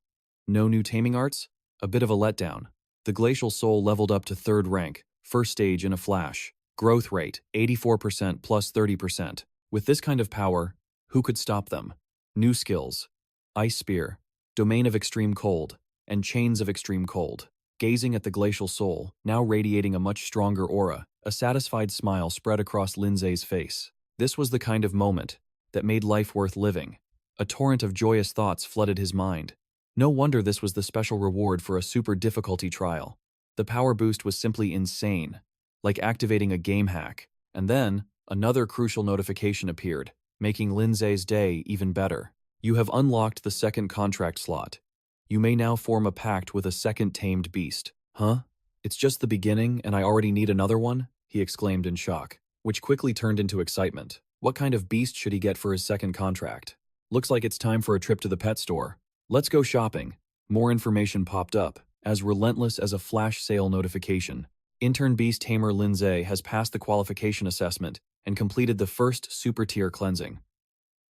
no new taming arts? A bit of a letdown. The glacial soul leveled up to 3rd rank, first stage in a flash. Growth rate, 84% plus 30%. With this kind of power, who could stop them? New skills. Ice Spear, Domain of Extreme Cold, and Chains of Extreme Cold. Gazing at the glacial soul, now radiating a much stronger aura, a satisfied smile spread across Lindsay's face. This was the kind of moment that made life worth living. A torrent of joyous thoughts flooded his mind. No wonder this was the special reward for a super difficulty trial. The power boost was simply insane, like activating a game hack. And then, another crucial notification appeared, making Lindsay's day even better. You have unlocked the 2nd contract slot. You may now form a pact with a 2nd tamed beast. Huh? It's just the beginning and I already need another one? He exclaimed in shock, which quickly turned into excitement. What kind of beast should he get for his 2nd contract? Looks like it's time for a trip to the pet store. Let's go shopping. More information popped up, as relentless as a flash sale notification. Intern beast tamer Lindsay has passed the qualification assessment and completed the 1st super tier cleansing.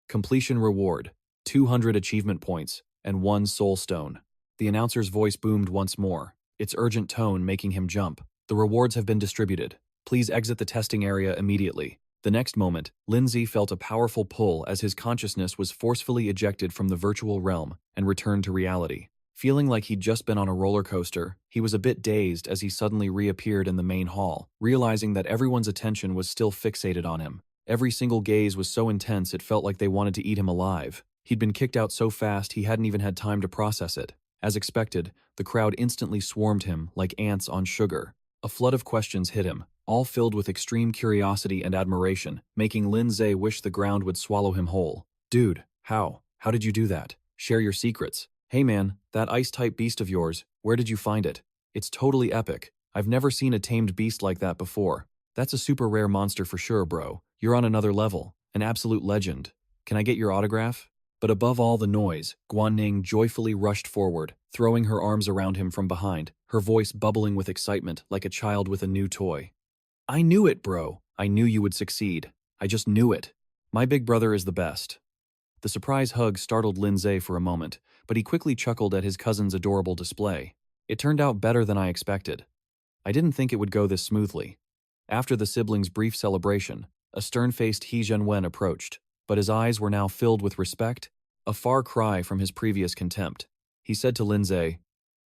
Completion reward, 200 achievement points and 1 soul stone. The announcer's voice boomed once more, its urgent tone making him jump. The rewards have been distributed. Please exit the testing area immediately. The next moment, Lindsay felt a powerful pull as his consciousness was forcefully ejected from the virtual realm and returned to reality. Feeling like he'd just been on a roller coaster, he was a bit dazed as he suddenly reappeared in the main hall, realizing that everyone's attention was still fixated on him. Every single gaze was so intense it felt like they wanted to eat him alive. He'd been kicked out so fast he hadn't even had time to process it. As expected, the crowd instantly swarmed him like ants on sugar. A flood of questions hit him, all filled with extreme curiosity and admiration, making Lindsay wish the ground would swallow him whole. Dude, how? How did you do that? Share your secrets. Hey man, that ice-type beast of yours, where did you find it? It's totally epic. I've never seen a tamed beast like that before. That's a super rare monster for sure, bro. You're on another level. An absolute legend. Can I get your autograph? But above all the noise, Guanning joyfully rushed forward, throwing her arms around him from behind, her voice bubbling with excitement like a child with a new toy. I knew it, bro. I knew you would succeed. I just knew it. My big brother is the best. The surprise hug startled Lindsay for a moment, but he quickly chuckled at his cousin's adorable display. It turned out better than I expected. I didn't think it would go this smoothly. After the siblings' brief celebration, a stern-faced 𝑭-𝒏𝒃𝒌 approached, but his eyes were now filled with respect, a far cry from his previous contempt. He said to Lindsay,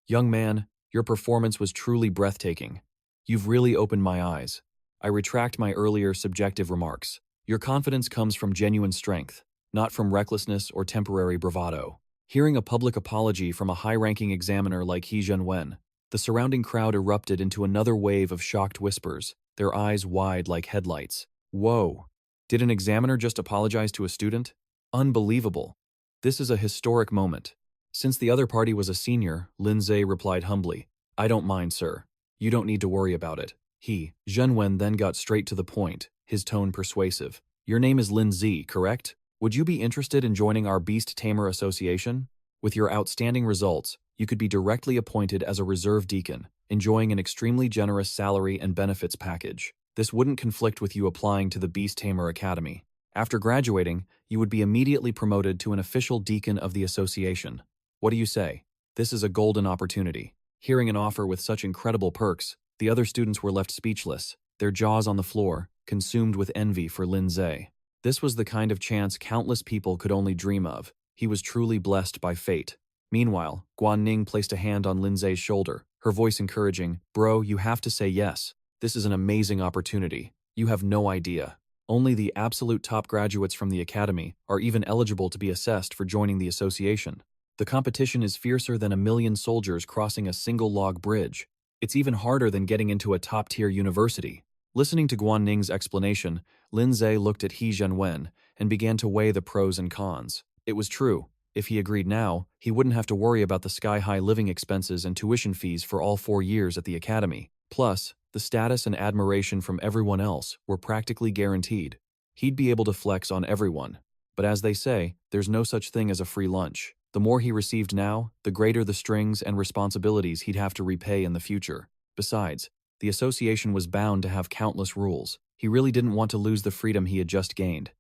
"Young man, your performance was truly breathtaking. You've really opened my eyes. I retract my earlier subjective remarks. Your confidence comes from genuine strength, not from recklessness or temporary bravado." Hearing a public apology from a high-ranking examiner like 𝑭-𝒏𝒃𝒌, the surrounding crowd erupted into another wave of shocked whispers, their eyes wide like headlights. Whoa! Did an examiner just apologize to a student? Unbelievable. This is a historic moment. Since the other party was a senior, Lindsay replied humbly, "I don't mind, sir. You don't need to worry about it." 𝑭-𝒏𝒃𝒌 then got straight to the point, his tone persuasive. "Your name is Lindsay, correct? Would you be interested in joining our Beast Tamer Association? With your outstanding results, you could be directly appointed as a reserve deacon, enjoying an extremely generous salary and benefits package. This wouldn't conflict with you applying to the Beast Tamer Academy. After graduating, you would be immediately promoted to an official deacon of the association. What do you say? This is a golden opportunity." Hearing an offer with such incredible perks, the other students were left speechless, their jaws on the floor, consumed with envy for Lindsay. This was the kind of chance countless people could only dream of. He was truly blessed by fate. Meanwhile, Guanning placed a hand on Lindsay's shoulder, her voice encouraging, "Bro, you have to say yes. This is an amazing opportunity. You have no idea. Only the absolute top graduates from the academy are even eligible to be assessed for joining the association. The competition is fiercer than 1,000,000 soldiers crossing a single log bridge. It's even harder than getting into a top-tier university." Listening to Guanning's explanation, Lindsay looked at 𝑭-𝒏𝒃𝒌 and began to weigh the pros and cons. It was true. If he agreed now, he wouldn't have to worry about the sky-high living expenses and tuition fees for all 4 years at the academy. Plus, the status and admiration from everyone else were practically guaranteed. He'd be able to flex on everyone. But as they say, there's no such thing as a free lunch. The more he received now, the greater the strings and responsibilities he'd have to repay in the future. Besides, the association was bound to have countless rules. He really didn't want to lose the freedom he had just gained.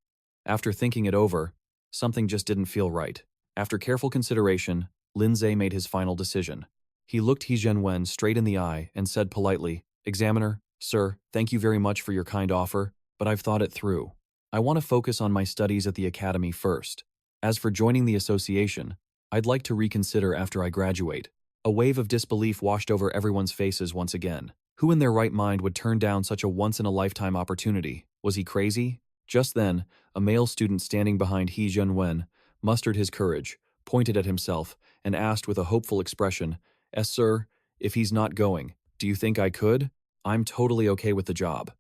After thinking it over, something just didn't feel right. After careful consideration, Lindsay made his final decision. He looked 𝑭-𝒏𝒃𝒌 straight in the eye and said politely, "Examiner, sir, thank you very much for your kind offer, but I've thought it through. I want to focus on my studies at the academy first. As for joining the association, I'd like to reconsider after I graduate." A wave of disbelief washed over everyone's faces once again. Who in their right mind would turn down such a once-in-a-lifetime opportunity? Was he crazy? Just then, a male student standing behind 𝑭-𝒏𝒃𝒌 mustered his courage, pointed at himself, and asked with a hopeful expression, Sir, if he's not going, do you think I could? I'm totally okay with the job."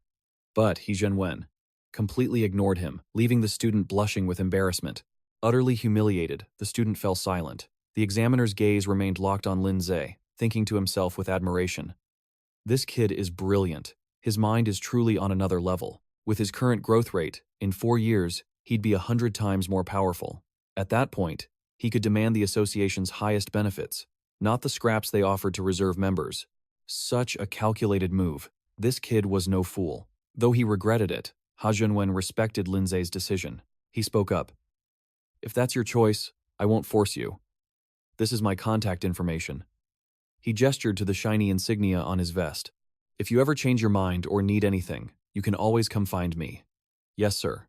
But 𝑭-𝒏𝒃𝒌 completely ignored him, leaving the student blushing with embarrassment. Utterly humiliated, the student fell silent. The examiner's gaze remained locked on Lindsay, thinking to himself with admiration, "This kid is brilliant. His mind is truly on another level. With his current growth rate, in 4 years, he'd be 100 times more powerful. At that point, he could demand the association's highest benefits, not the scraps they offered to reserve members. Such a calculated move. This kid was no fool." Though he regretted it, 𝑭-𝒏𝒃𝒌 respected Lindsay's decision. He spoke up. "If that's your choice, I won't force you. This is my contact information." He gestured to the shiny insignia on his vest. If you ever change your mind or need anything, you can always come find me. Yes, sir.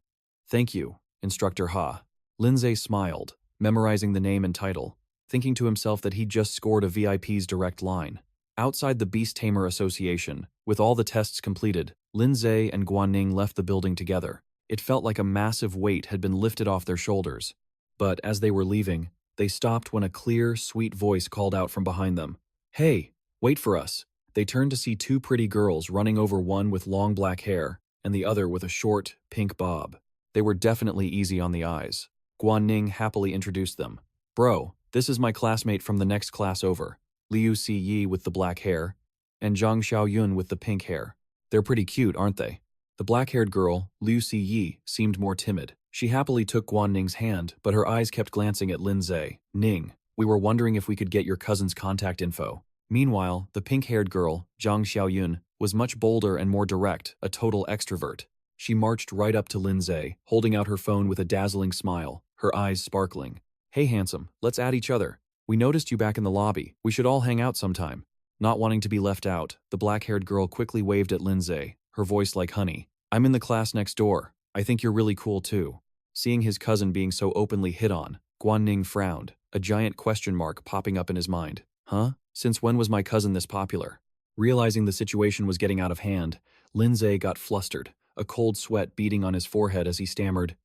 Thank you, Instructor Ha. Lindsay smiled, memorizing the name and title, thinking to himself that he'd just scored a VIP's direct line. Outside the Beast Tamer Association, with all the tests completed, Lindsay and Guanning left the building together. It felt like a massive weight had been lifted off their shoulders. But as they were leaving, they stopped when a clear, sweet voice called out from behind them. Hey, wait for us. They turned to see two pretty girls running over, one with long black hair and the other with a short, pink bob. They were definitely easy on the eyes. Guanning happily introduced them. Bro, this is my classmate from the next class over, Liu Ziyi with the black hair, and Zhang Xiaoyun with the pink hair. They're pretty cute, aren't they? The black-haired girl, Liu Ziyi, seemed more timid. She happily took Guanning's hand, but her eyes kept glancing at Lindsay. Ning, we were wondering if we could get your cousin's contact info. Meanwhile, the pink-haired girl, Zhang Xiaoyun, was much bolder and more direct, a total extrovert. She marched right up to Lindsay, holding out her phone with a dazzling smile, her eyes sparkling. Hey handsome, let's add each other. We noticed you back in the lobby. We should all hang out sometime. Not wanting to be left out, the black-haired girl quickly waved at Lindsay, her voice like honey. I'm in the class next door. I think you're really cool too. Seeing his cousin being so openly hit on, Guanning frowned, a giant question mark popping up in his mind. Huh? Since when was my cousin this popular? Realizing the situation was getting out of hand, Lindsay got flustered, a cold sweat beading on his forehead as he stammered.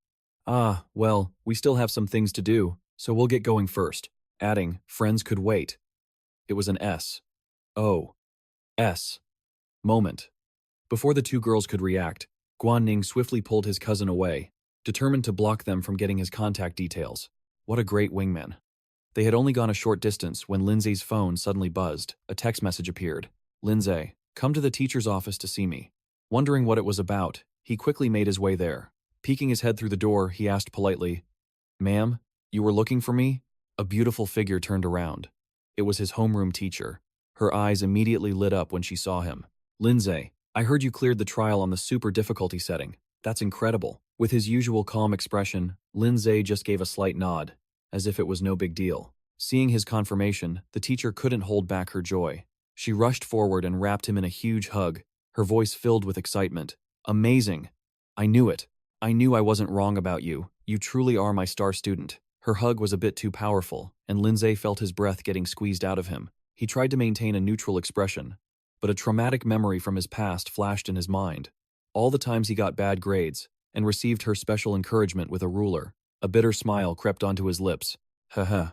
Well, we still have some things to do, so we'll get going first. Adding, friends could wait. It was an S.O.S. moment. Before the two girls could react, Guanning swiftly pulled his cousin away, determined to block them from getting his contact details. What a great wingman. They had only gone a short distance when Lindsay's phone suddenly buzzed. A text message appeared. Lindsay, come to the teacher's office to see me. Wondering what it was about, he quickly made his way there. Peeking his head through the door, he asked politely, Ma'am, you were looking for me? A beautiful figure turned around. It was his homeroom teacher. Her eyes immediately lit up when she saw him. Lindsay, I heard you cleared the trial on the super difficulty setting. That's incredible. With his usual calm expression, Lindsay just gave a slight nod, as if it was no big deal. Seeing his confirmation, the teacher couldn't hold back her joy. She rushed forward and wrapped him in a huge hug, her voice filled with excitement. Amazing! I knew it. I knew I wasn't wrong about you. You truly are my star student. Her hug was a bit too powerful, and Lindsay felt his breath getting squeezed out of him. He tried to maintain a neutral expression, but a traumatic memory from his past flashed in his mind. All the times he got bad grades, and received her special encouragement with a ruler. A bitter smile crept onto his lips. Haha.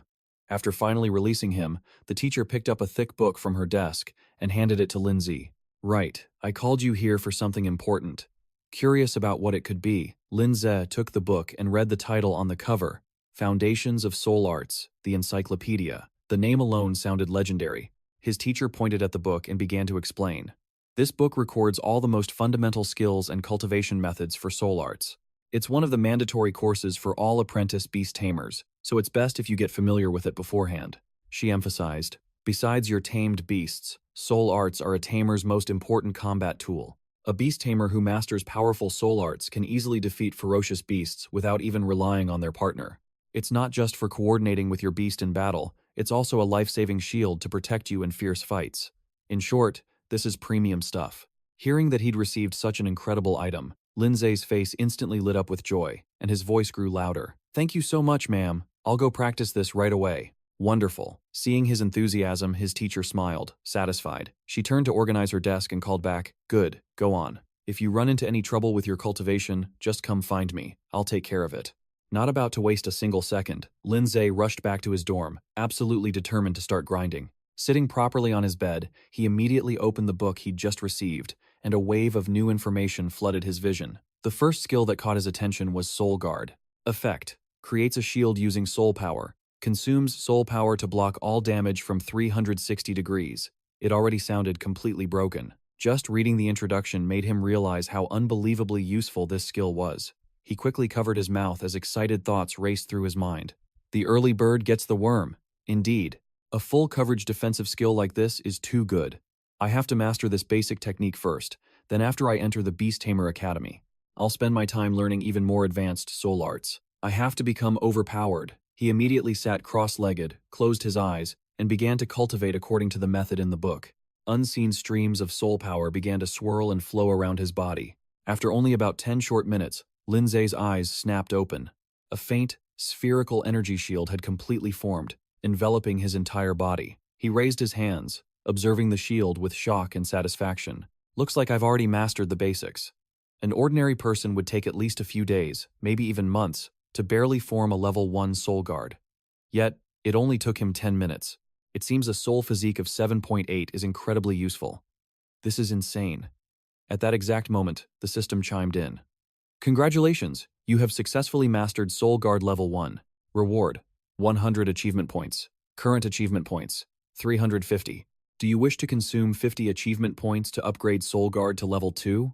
After finally releasing him, the teacher picked up a thick book from her desk and handed it to Lindsay. Right, I called you here for something important. Curious about what it could be, Lindsay took the book and read the title on the cover, Foundations of Soul Arts, the Encyclopedia. The name alone sounded legendary. His teacher pointed at the book and began to explain. This book records all the most fundamental skills and cultivation methods for soul arts. It's one of the mandatory courses for all apprentice beast tamers, so it's best if you get familiar with it beforehand. She emphasized, besides your tamed beasts, soul arts are a tamer's most important combat tool. A beast tamer who masters powerful soul arts can easily defeat ferocious beasts without even relying on their partner. It's not just for coordinating with your beast in battle, it's also a life-saving shield to protect you in fierce fights. In short, this is premium stuff. Hearing that he'd received such an incredible item, Lindsay's face instantly lit up with joy, and his voice grew louder. Thank you so much, ma'am. I'll go practice this right away. Wonderful. Seeing his enthusiasm, his teacher smiled, satisfied. She turned to organize her desk and called back, Good, go on. If you run into any trouble with your cultivation, just come find me. I'll take care of it. Not about to waste a single second, Lindsay rushed back to his dorm, absolutely determined to start grinding. Sitting properly on his bed, he immediately opened the book he'd just received, and a wave of new information flooded his vision. The first skill that caught his attention was Soul Guard. Effect: creates a shield using soul power. Consumes soul power to block all damage from 360 degrees. It already sounded completely broken. Just reading the introduction made him realize how unbelievably useful this skill was. He quickly covered his mouth as excited thoughts raced through his mind. The early bird gets the worm. Indeed. A full coverage defensive skill like this is too good. I have to master this basic technique first, then after I enter the Beast Tamer Academy, I'll spend my time learning even more advanced soul arts. I have to become overpowered. He immediately sat cross-legged, closed his eyes, and began to cultivate according to the method in the book. Unseen streams of soul power began to swirl and flow around his body. After only about 10 short minutes, Lindsay's eyes snapped open. A faint, spherical energy shield had completely formed, enveloping his entire body. He raised his hands, observing the shield with shock and satisfaction. Looks like I've already mastered the basics. An ordinary person would take at least a few days, maybe even months, to barely form a level 1 soul guard. Yet, it only took him 10 minutes. It seems a soul physique of 7.8 is incredibly useful. This is insane. At that exact moment, the system chimed in. Congratulations, you have successfully mastered Soul Guard Level 1. Reward, 100 achievement points. Current achievement points, 350. Do you wish to consume 50 achievement points to upgrade Soul Guard to Level 2?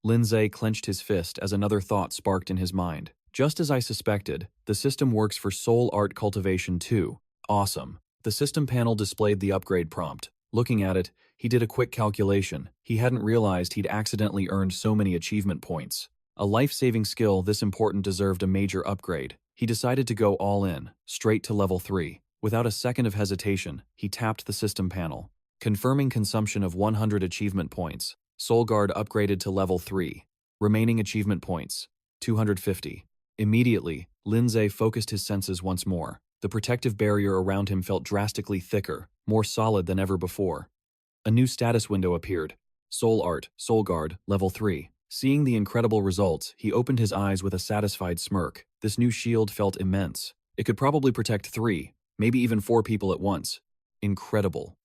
Lindsay clenched his fist as another thought sparked in his mind. Just as I suspected, the system works for Soul Art Cultivation too. Awesome. The system panel displayed the upgrade prompt. Looking at it, he did a quick calculation. He hadn't realized he'd accidentally earned so many achievement points. A life-saving skill this important deserved a major upgrade. He decided to go all in, straight to Level 3. Without a second of hesitation, he tapped the system panel. Confirming consumption of 100 achievement points. Soul Guard upgraded to Level 3. Remaining achievement points, 250. Immediately, Lindsay focused his senses once more. The protective barrier around him felt drastically thicker, more solid than ever before. A new status window appeared. Soul Art, Soul Guard, Level 3. Seeing the incredible results, he opened his eyes with a satisfied smirk. This new shield felt immense. It could probably protect 3, maybe even 4 people at once. Incredible.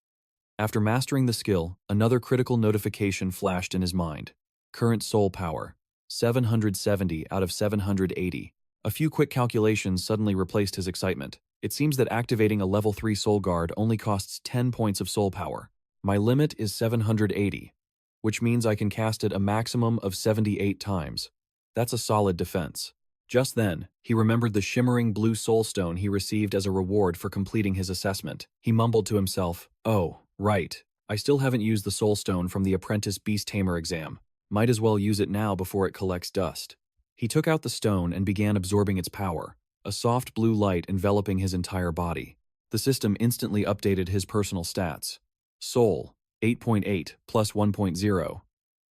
After mastering the skill, another critical notification flashed in his mind. Current soul power, 770 out of 780. A few quick calculations suddenly replaced his excitement. It seems that activating a Level 3 Soul Guard only costs 10 points of soul power. My limit is 780, which means I can cast it a maximum of 78 times. That's a solid defense. Just then, he remembered the shimmering blue soul stone he received as a reward for completing his assessment. He mumbled to himself, "Oh, right. I still haven't used the soul stone from the apprentice beast tamer exam. Might as well use it now before it collects dust." He took out the stone and began absorbing its power, a soft blue light enveloping his entire body. The system instantly updated his personal stats. Soul, 8.8 plus 1.0.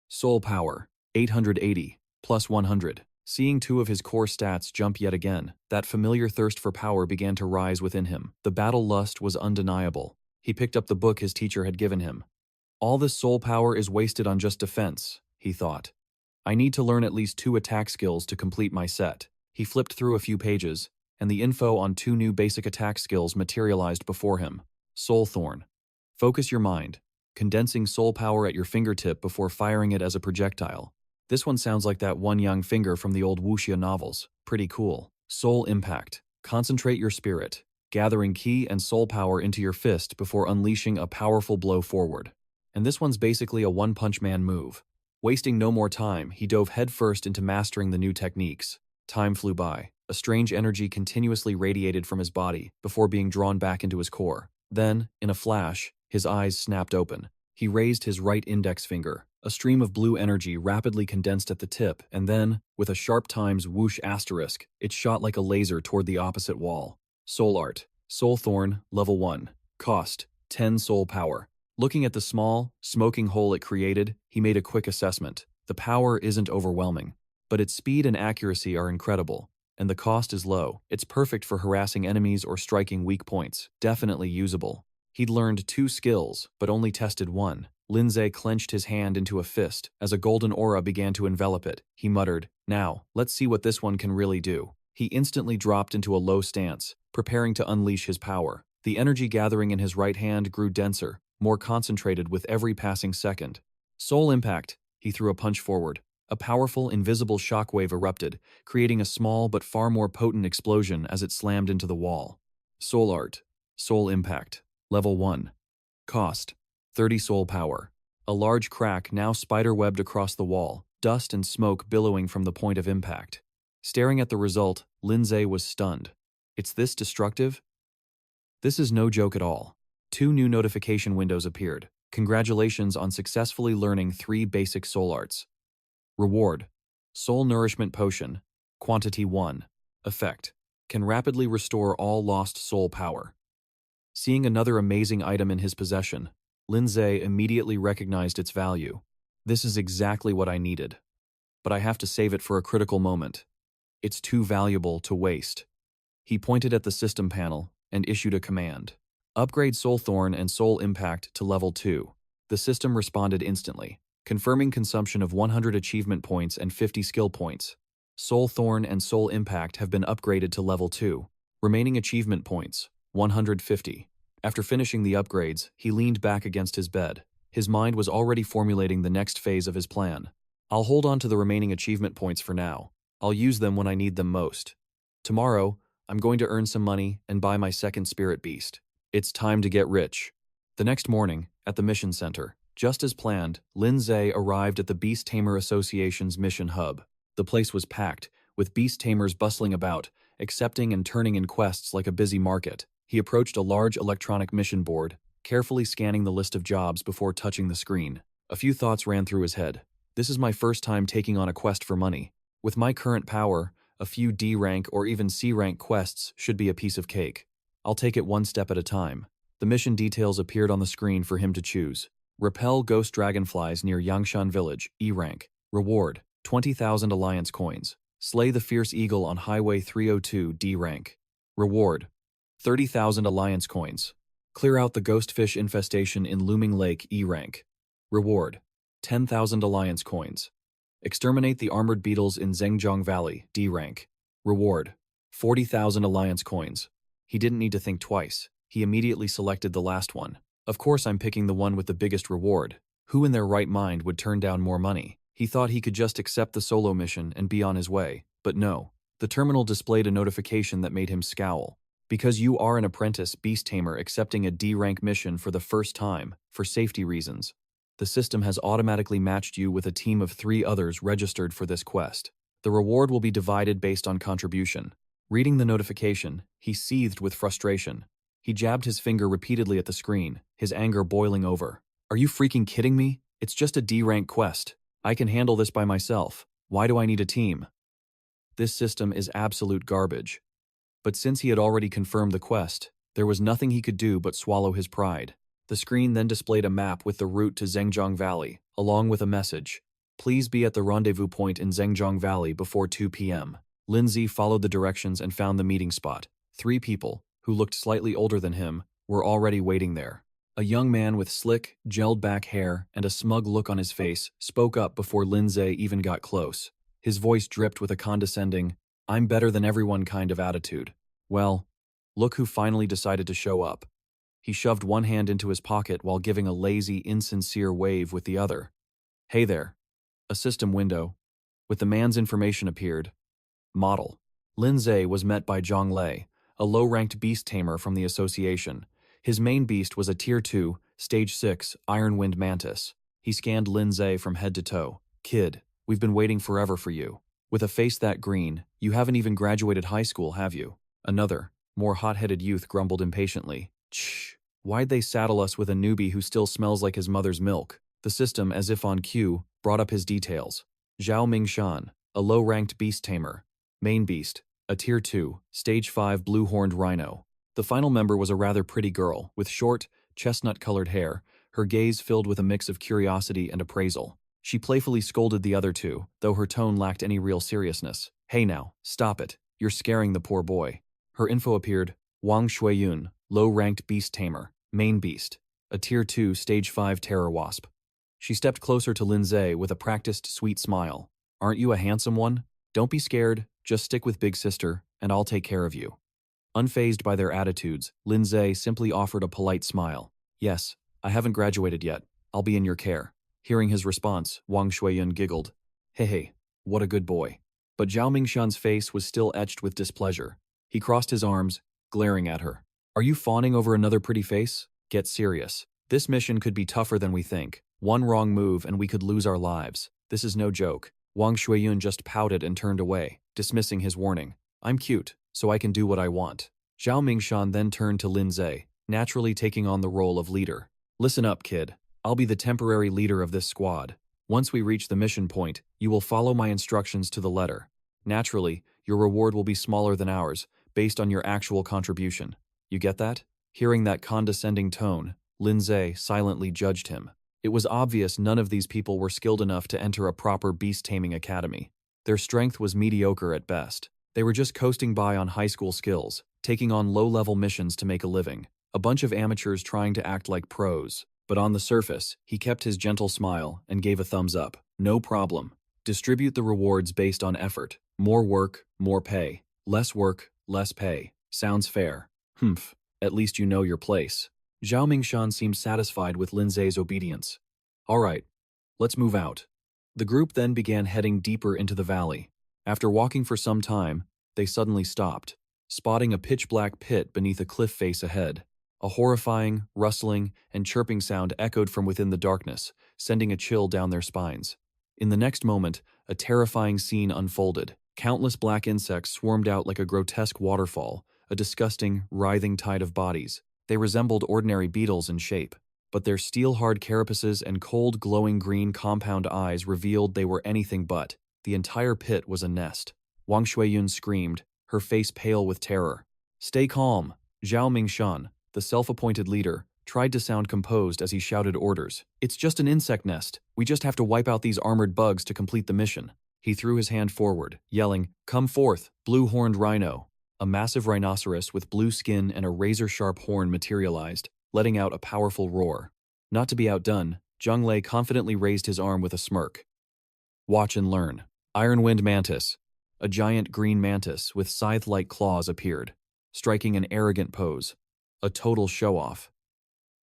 Soul power, 880 plus 100. Seeing 2 of his core stats jump yet again, that familiar thirst for power began to rise within him. The battle lust was undeniable. He picked up the book his teacher had given him. All this soul power is wasted on just defense, he thought. I need to learn at least 2 attack skills to complete my set. He flipped through a few pages, and the info on 2 new basic attack skills materialized before him. Soul Thorn. Focus your mind, condensing soul power at your fingertip before firing it as a projectile. This one sounds like that one young finger from the old wuxia novels. Pretty cool. Soul Impact. Concentrate your spirit, gathering ki and soul power into your fist before unleashing a powerful blow forward. And this one's basically a one-punch man move. Wasting no more time, he dove headfirst into mastering the new techniques. Time flew by. A strange energy continuously radiated from his body before being drawn back into his core. Then, in a flash, his eyes snapped open. He raised his right index finger. A stream of blue energy rapidly condensed at the tip, and then, with a sharp times whoosh asterisk, it shot like a laser toward the opposite wall. Soul Art. Soul Thorn, Level 1. Cost, 10 soul power. Looking at the small, smoking hole it created, he made a quick assessment. The power isn't overwhelming, but its speed and accuracy are incredible, and the cost is low. It's perfect for harassing enemies or striking weak points. Definitely usable. He'd learned 2 skills, but only tested 1. Lindsay clenched his hand into a fist as a golden aura began to envelop it. He muttered, "Now, let's see what this one can really do." He instantly dropped into a low stance, preparing to unleash his power. The energy gathering in his right hand grew denser, more concentrated with every passing second. Soul Impact. He threw a punch forward. A powerful, invisible shockwave erupted, creating a small but far more potent explosion as it slammed into the wall. Soul Art. Soul Impact. Level 1. Cost, 30 soul power. A large crack now spiderwebbed across the wall, dust and smoke billowing from the point of impact. Staring at the result, Lindsay was stunned. It's this destructive? This is no joke at all. 2 new notification windows appeared. Congratulations on successfully learning 3 basic soul arts. Reward. Soul Nourishment Potion. Quantity 1. Effect. Can rapidly restore all lost soul power. Seeing another amazing item in his possession, Lindsay immediately recognized its value. This is exactly what I needed. But I have to save it for a critical moment. It's too valuable to waste. He pointed at the system panel and issued a command. Upgrade Soul Thorn and Soul Impact to level 2. The system responded instantly, confirming consumption of 100 achievement points and 50 skill points. Soul Thorn and Soul Impact have been upgraded to level 2. Remaining achievement points, 150. After finishing the upgrades, he leaned back against his bed. His mind was already formulating the next phase of his plan. I'll hold on to the remaining achievement points for now. I'll use them when I need them most. Tomorrow, I'm going to earn some money and buy my second spirit beast. It's time to get rich. The next morning, at the mission center, just as planned, Lindsay arrived at the Beast Tamer Association's mission hub. The place was packed, with beast tamers bustling about, accepting and turning in quests like a busy market. He approached a large electronic mission board, carefully scanning the list of jobs before touching the screen. A few thoughts ran through his head. This is my first time taking on a quest for money. With my current power, a few D rank or even C rank quests should be a piece of cake. I'll take it one step at a time. The mission details appeared on the screen for him to choose. Repel ghost dragonflies near Yangshan Village, E rank. Reward, 20,000 alliance coins. Slay the fierce eagle on Highway 302, D rank. Reward, 30,000 alliance coins. Clear out the ghostfish infestation in Looming Lake, E rank. Reward, 10,000 alliance coins. Exterminate the armored beetles in Zhengzhong Valley, D rank. Reward, 40,000 alliance coins. He didn't need to think twice. He immediately selected the last one. Of course I'm picking the one with the biggest reward. Who in their right mind would turn down more money? He thought he could just accept the solo mission and be on his way, but no. The terminal displayed a notification that made him scowl. Because you are an apprentice beast tamer accepting a D-rank mission for the first time, for safety reasons, the system has automatically matched you with a team of 3 others registered for this quest. The reward will be divided based on contribution. Reading the notification, he seethed with frustration. He jabbed his finger repeatedly at the screen, his anger boiling over. Are you freaking kidding me? It's just a D-rank quest. I can handle this by myself. Why do I need a team? This system is absolute garbage. But since he had already confirmed the quest, there was nothing he could do but swallow his pride. The screen then displayed a map with the route to Zhengzhong Valley, along with a message. Please be at the rendezvous point in Zhengzhong Valley before 2 p.m. Lindsay followed the directions and found the meeting spot. 3 people, who looked slightly older than him, were already waiting there. A young man with slick, gelled-back hair and a smug look on his face spoke up before Lindsay even got close. His voice dripped with a condescending, I'm better than everyone kind of attitude. Well, look who finally decided to show up. He shoved one hand into his pocket while giving a lazy, insincere wave with the other. Hey there. A system window. With the man's information appeared. Model. Lindsay was met by Zhang Lei, a low-ranked beast tamer from the association. His main beast was a Tier 2, Stage 6, Ironwind Mantis. He scanned Lindsay from head to toe. Kid, we've been waiting forever for you. With a face that green, you haven't even graduated high school, have you? Another, more hot-headed youth grumbled impatiently. Shh, why'd they saddle us with a newbie who still smells like his mother's milk? The system, as if on cue, brought up his details. Zhao Mingshan, a low-ranked beast tamer. Main beast, a Tier 2, Stage 5 blue-horned rhino. The final member was a rather pretty girl, with short, chestnut-colored hair, her gaze filled with a mix of curiosity and appraisal. She playfully scolded the other two, though her tone lacked any real seriousness. Hey now, stop it. You're scaring the poor boy. Her info appeared. Wang Shuiyun, low-ranked beast tamer. Main beast, a Tier 2 Stage 5 terror wasp. She stepped closer to Lindsay with a practiced, sweet smile. Aren't you a handsome one? Don't be scared, just stick with Big Sister, and I'll take care of you. Unfazed by their attitudes, Lindsay simply offered a polite smile. Yes, I haven't graduated yet. I'll be in your care. Hearing his response, Wang Shuiyun giggled. Hey, what a good boy. But Zhao Mingshan's face was still etched with displeasure. He crossed his arms, glaring at her. Are you fawning over another pretty face? Get serious. This mission could be tougher than we think. One wrong move and we could lose our lives. This is no joke. Wang Shuiyun just pouted and turned away, dismissing his warning. I'm cute, so I can do what I want. Zhao Mingshan then turned to Lindsay, naturally taking on the role of leader. Listen up, kid. I'll be the temporary leader of this squad. Once we reach the mission point, you will follow my instructions to the letter. Naturally, your reward will be smaller than ours, based on your actual contribution. You get that? Hearing that condescending tone, Lin-Zhe silently judged him. It was obvious none of these people were skilled enough to enter a proper beast-taming academy. Their strength was mediocre at best. They were just coasting by on high school skills, taking on low-level missions to make a living. A bunch of amateurs trying to act like pros. But on the surface, he kept his gentle smile and gave a thumbs up. No problem. Distribute the rewards based on effort. More work, more pay. Less work, less pay. Sounds fair. Humph. At least you know your place. Zhao Mingshan seemed satisfied with Lin-Ze's obedience. All right, let's move out. The group then began heading deeper into the valley. After walking for some time, they suddenly stopped, spotting a pitch-black pit beneath a cliff face ahead. A horrifying, rustling, and chirping sound echoed from within the darkness, sending a chill down their spines. In the next moment, a terrifying scene unfolded. Countless black insects swarmed out like a grotesque waterfall, a disgusting, writhing tide of bodies. They resembled ordinary beetles in shape, but their steel-hard carapaces and cold, glowing green compound eyes revealed they were anything but. The entire pit was a nest. Wang Shuiyun screamed, her face pale with terror. "Stay calm." Zhao Mingshan, the self-appointed leader, tried to sound composed as he shouted orders. "It's just an insect nest. We just have to wipe out these armored bugs to complete the mission." He threw his hand forward, yelling, "Come forth, blue-horned rhino." A massive rhinoceros with blue skin and a razor-sharp horn materialized, letting out a powerful roar. Not to be outdone, Zhang Lei confidently raised his arm with a smirk. "Watch and learn." Iron-Wind Mantis. A giant green mantis with scythe-like claws appeared, striking an arrogant pose. A total show-off.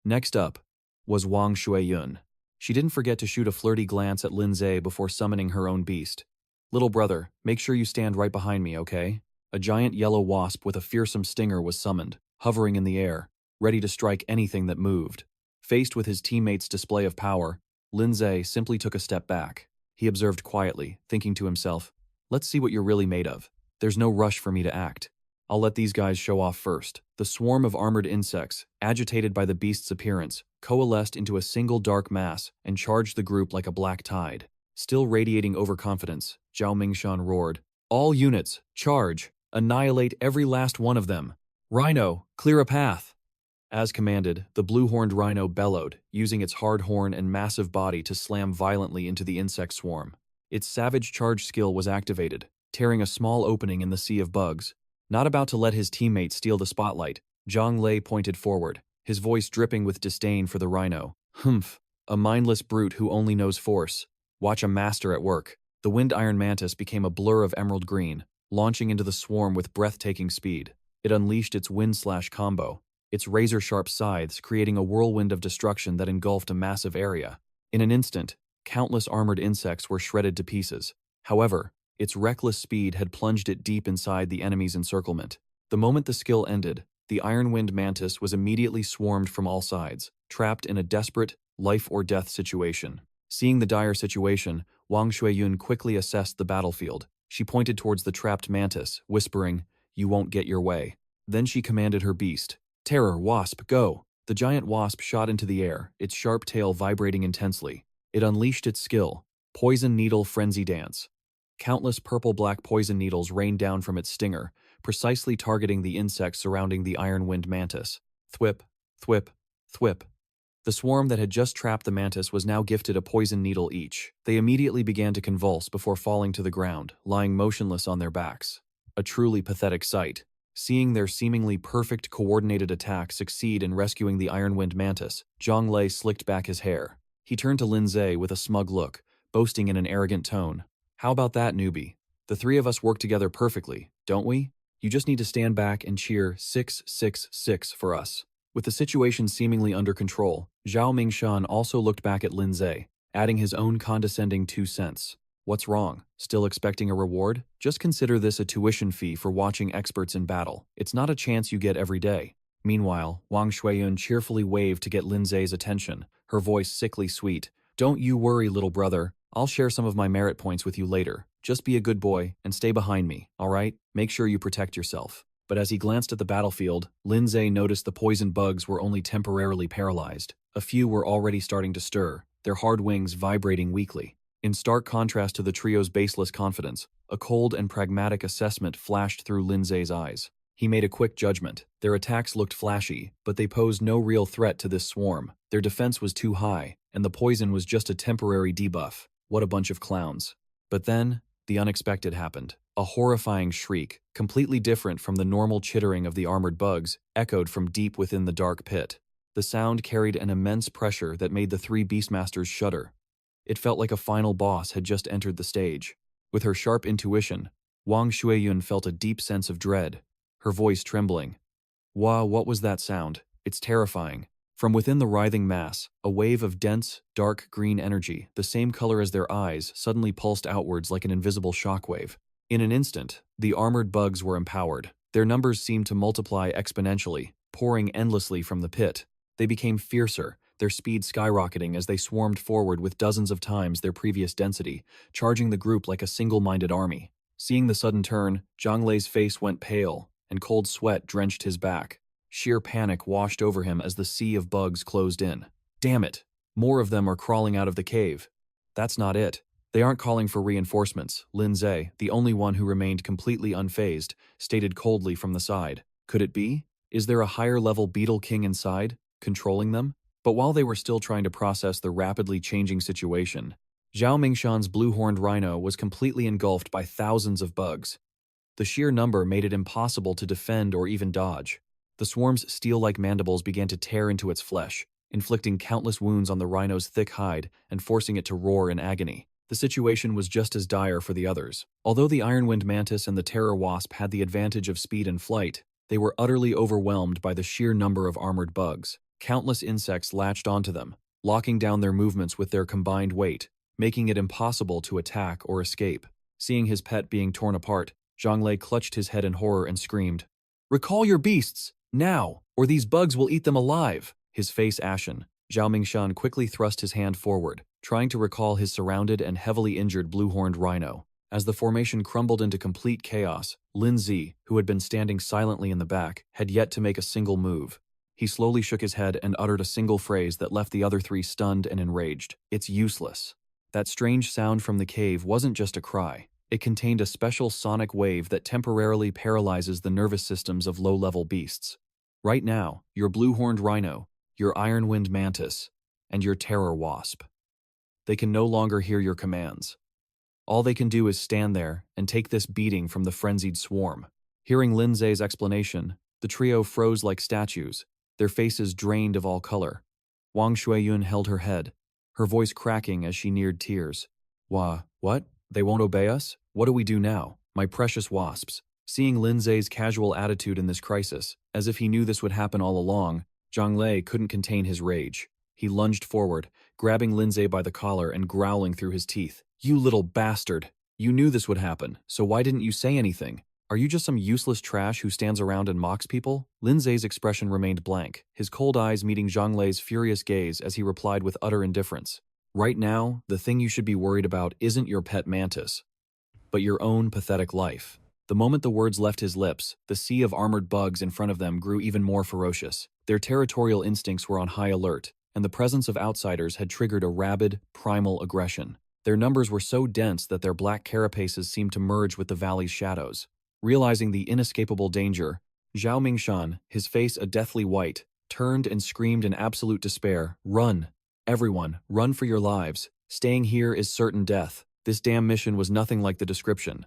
Next up was Wang Shuiyun. She didn't forget to shoot a flirty glance at Lin-Zhe before summoning her own beast. "Little brother, make sure you stand right behind me, okay?" A giant yellow wasp with a fearsome stinger was summoned, hovering in the air, ready to strike anything that moved. Faced with his teammates' display of power, Lin-Zhe simply took a step back. He observed quietly, thinking to himself, "Let's see what you're really made of. There's no rush for me to act. I'll let these guys show off first." The swarm of armored insects, agitated by the beast's appearance, coalesced into a single dark mass and charged the group like a black tide. Still radiating overconfidence, Zhao Mingshan roared, "All units, charge! Annihilate every last one of them! Rhino, clear a path!" As commanded, the blue-horned rhino bellowed, using its hard horn and massive body to slam violently into the insect swarm. Its savage charge skill was activated, tearing a small opening in the sea of bugs. Not about to let his teammates steal the spotlight, Zhang Lei pointed forward, his voice dripping with disdain for the rhino. "Humph, a mindless brute who only knows force. Watch a master at work." The wind iron mantis became a blur of emerald green, launching into the swarm with breathtaking speed. It unleashed its wind/combo, its razor-sharp scythes creating a whirlwind of destruction that engulfed a massive area. In an instant, countless armored insects were shredded to pieces. However, its reckless speed had plunged it deep inside the enemy's encirclement. The moment the skill ended, the iron-wind mantis was immediately swarmed from all sides, trapped in a desperate, life-or-death situation. Seeing the dire situation, Wang Shuiyun quickly assessed the battlefield. She pointed towards the trapped mantis, whispering, "You won't get your way." Then she commanded her beast, "Terror, wasp, go!" The giant wasp shot into the air, its sharp tail vibrating intensely. It unleashed its skill, Poison Needle Frenzy Dance. Countless purple-black poison needles rained down from its stinger, precisely targeting the insects surrounding the iron-wind mantis. Thwip, thwip, thwip. The swarm that had just trapped the mantis was now gifted a poison needle each. They immediately began to convulse before falling to the ground, lying motionless on their backs. A truly pathetic sight. Seeing their seemingly perfect coordinated attack succeed in rescuing the iron-wind mantis, Zhang Lei slicked back his hair. He turned to Lin-Zhe with a smug look, boasting in an arrogant tone. "How about that, newbie? The three of us work together perfectly, don't we? You just need to stand back and cheer 666 for us." With the situation seemingly under control, Zhao Mingshan also looked back at Lin-Zhe, adding his own condescending 2 cents. "What's wrong? Still expecting a reward? Just consider this a tuition fee for watching experts in battle. It's not a chance you get every day." Meanwhile, Wang Shuiyun cheerfully waved to get Lin-Ze's attention, her voice sickly sweet. "Don't you worry, little brother. I'll share some of my merit points with you later. Just be a good boy and stay behind me, all right? Make sure you protect yourself." But as he glanced at the battlefield, Lin-Zhe noticed the poison bugs were only temporarily paralyzed. A few were already starting to stir, their hard wings vibrating weakly. In stark contrast to the trio's baseless confidence, a cold and pragmatic assessment flashed through Lin-Ze's eyes. He made a quick judgment. Their attacks looked flashy, but they posed no real threat to this swarm. Their defense was too high, and the poison was just a temporary debuff. What a bunch of clowns. But then, the unexpected happened. A horrifying shriek, completely different from the normal chittering of the armored bugs, echoed from deep within the dark pit. The sound carried an immense pressure that made the three beastmasters shudder. It felt like a final boss had just entered the stage. With her sharp intuition, Wang Shuiyun felt a deep sense of dread, her voice trembling. What was that sound? It's terrifying. From within the writhing mass, a wave of dense, dark green energy, the same color as their eyes, suddenly pulsed outwards like an invisible shockwave. In an instant, the armored bugs were empowered. Their numbers seemed to multiply exponentially, pouring endlessly from the pit. They became fiercer, their speed skyrocketing as they swarmed forward with dozens of times their previous density, charging the group like a single-minded army. Seeing the sudden turn, Zhang Lei's face went pale, and cold sweat drenched his back. Sheer panic washed over him as the sea of bugs closed in. Damn it! More of them are crawling out of the cave. That's not it. They aren't calling for reinforcements, Lin Zhe, the only one who remained completely unfazed, stated coldly from the side. Could it be? Is there a higher-level beetle king inside, controlling them? But while they were still trying to process the rapidly changing situation, Zhao Mingshan's blue-horned rhino was completely engulfed by thousands of bugs. The sheer number made it impossible to defend or even dodge. The swarm's steel-like mandibles began to tear into its flesh, inflicting countless wounds on the rhino's thick hide and forcing it to roar in agony. The situation was just as dire for the others. Although the iron-winged mantis and the terror wasp had the advantage of speed and flight, they were utterly overwhelmed by the sheer number of armored bugs. Countless insects latched onto them, locking down their movements with their combined weight, making it impossible to attack or escape. Seeing his pet being torn apart, Zhang Lei clutched his head in horror and screamed, "Recall your beasts, now, or these bugs will eat them alive!" His face ashen, Zhao Mingshan quickly thrust his hand forward, trying to recall his surrounded and heavily injured blue-horned rhino. As the formation crumbled into complete chaos, Lin Zi, who had been standing silently in the back, had yet to make a single move. He slowly shook his head and uttered a single phrase that left the other three stunned and enraged. "It's useless." That strange sound from the cave wasn't just a cry. It contained a special sonic wave that temporarily paralyzes the nervous systems of low-level beasts. Right now, your blue-horned rhino, your iron-winged mantis, and your terror wasp. They can no longer hear your commands. All they can do is stand there and take this beating from the frenzied swarm. Hearing Lin Zhe's explanation, the trio froze like statues, their faces drained of all color. Wang Shuiyun held her head, her voice cracking as she neared tears. What? They won't obey us? What do we do now? My precious wasps." Seeing Lin Zhe's casual attitude in this crisis, as if he knew this would happen all along, Zhang Lei couldn't contain his rage. He lunged forward, grabbing Lin Zhe by the collar and growling through his teeth. "You little bastard! You knew this would happen, so why didn't you say anything? Are you just some useless trash who stands around and mocks people?" Lin Zhe's expression remained blank, his cold eyes meeting Zhang Lei's furious gaze as he replied with utter indifference. "Right now, the thing you should be worried about isn't your pet mantis, but your own pathetic life." The moment the words left his lips, the sea of armored bugs in front of them grew even more ferocious. Their territorial instincts were on high alert, and the presence of outsiders had triggered a rabid, primal aggression. Their numbers were so dense that their black carapaces seemed to merge with the valley's shadows. Realizing the inescapable danger, Zhao Mingshan, his face a deathly white, turned and screamed in absolute despair, "Run! Everyone, run for your lives. Staying here is certain death." This damn mission was nothing like the description.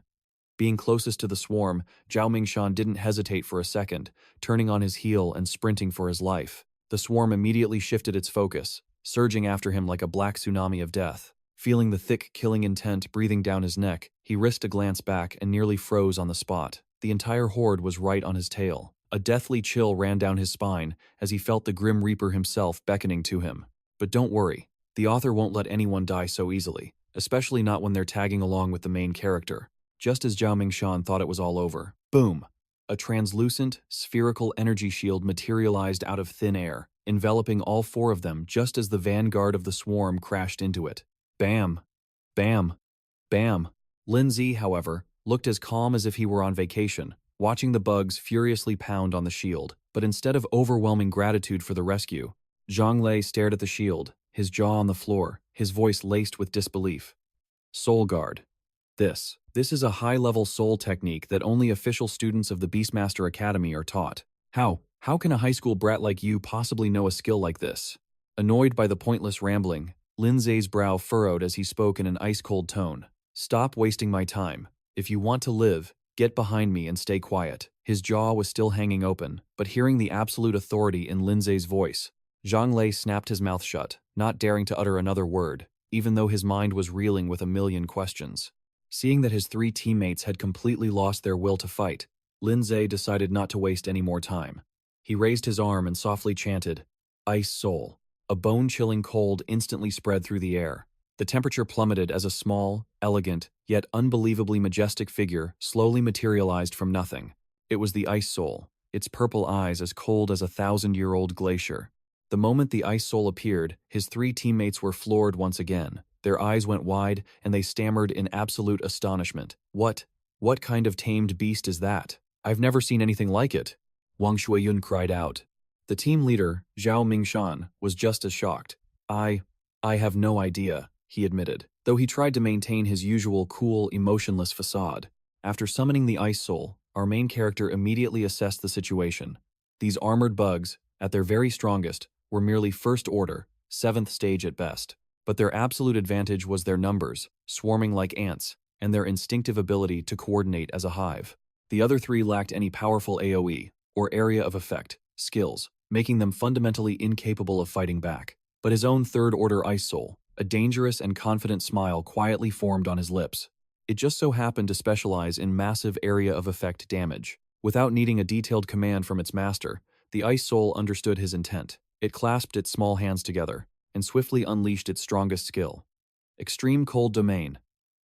Being closest to the swarm, Zhao Mingshan didn't hesitate for a second, turning on his heel and sprinting for his life. The swarm immediately shifted its focus, surging after him like a black tsunami of death. Feeling the thick, killing intent breathing down his neck, he risked a glance back and nearly froze on the spot. The entire horde was right on his tail. A deathly chill ran down his spine as he felt the Grim Reaper himself beckoning to him. But don't worry, the author won't let anyone die so easily, especially not when they're tagging along with the main character. Just as Zhao Mingshan thought it was all over, boom! A translucent, spherical energy shield materialized out of thin air, enveloping all four of them just as the vanguard of the swarm crashed into it. Bam! Bam! Bam! Lin Zi, however, looked as calm as if he were on vacation, watching the bugs furiously pound on the shield. But instead of overwhelming gratitude for the rescue, Zhang Lei stared at the shield, his jaw on the floor, his voice laced with disbelief. "Soul Guard. This This is a high-level soul technique that only official students of the Beastmaster Academy are taught. How can a high school brat like you possibly know a skill like this? Annoyed by the pointless rambling, Lindsay's brow furrowed as he spoke in an ice-cold tone. Stop wasting my time. If you want to live, get behind me and stay quiet. His jaw was still hanging open, but hearing the absolute authority in Lindsay's voice, Zhang Lei snapped his mouth shut, not daring to utter another word, even though his mind was reeling with a million questions. Seeing that his three teammates had completely lost their will to fight, Lindsay decided not to waste any more time. He raised his arm and softly chanted, "Ice Soul." A bone-chilling cold instantly spread through the air. The temperature plummeted as a small, elegant, yet unbelievably majestic figure slowly materialized from nothing. It was the Ice Soul, its purple eyes as cold as a 1,000-year-old glacier. The moment the Ice Soul appeared, his three teammates were floored once again. Their eyes went wide, and they stammered in absolute astonishment. What kind of tamed beast is that? I've never seen anything like it," Wang Shuiyun cried out. The team leader, Zhao Mingshan, was just as shocked. I have no idea," he admitted, though he tried to maintain his usual cool, emotionless facade. After summoning the Ice Soul, our main character immediately assessed the situation. These armored bugs, at their very strongest, were merely first order, 7th stage at best. But their absolute advantage was their numbers, swarming like ants, and their instinctive ability to coordinate as a hive. The other three lacked any powerful AoE, or area of effect, skills, making them fundamentally incapable of fighting back. But his own third-order Ice Soul, a dangerous and confident smile quietly formed on his lips. It just so happened to specialize in massive area of effect damage. Without needing a detailed command from its master, the Ice Soul understood his intent. It clasped its small hands together, and swiftly unleashed its strongest skill. Extreme Cold Domain.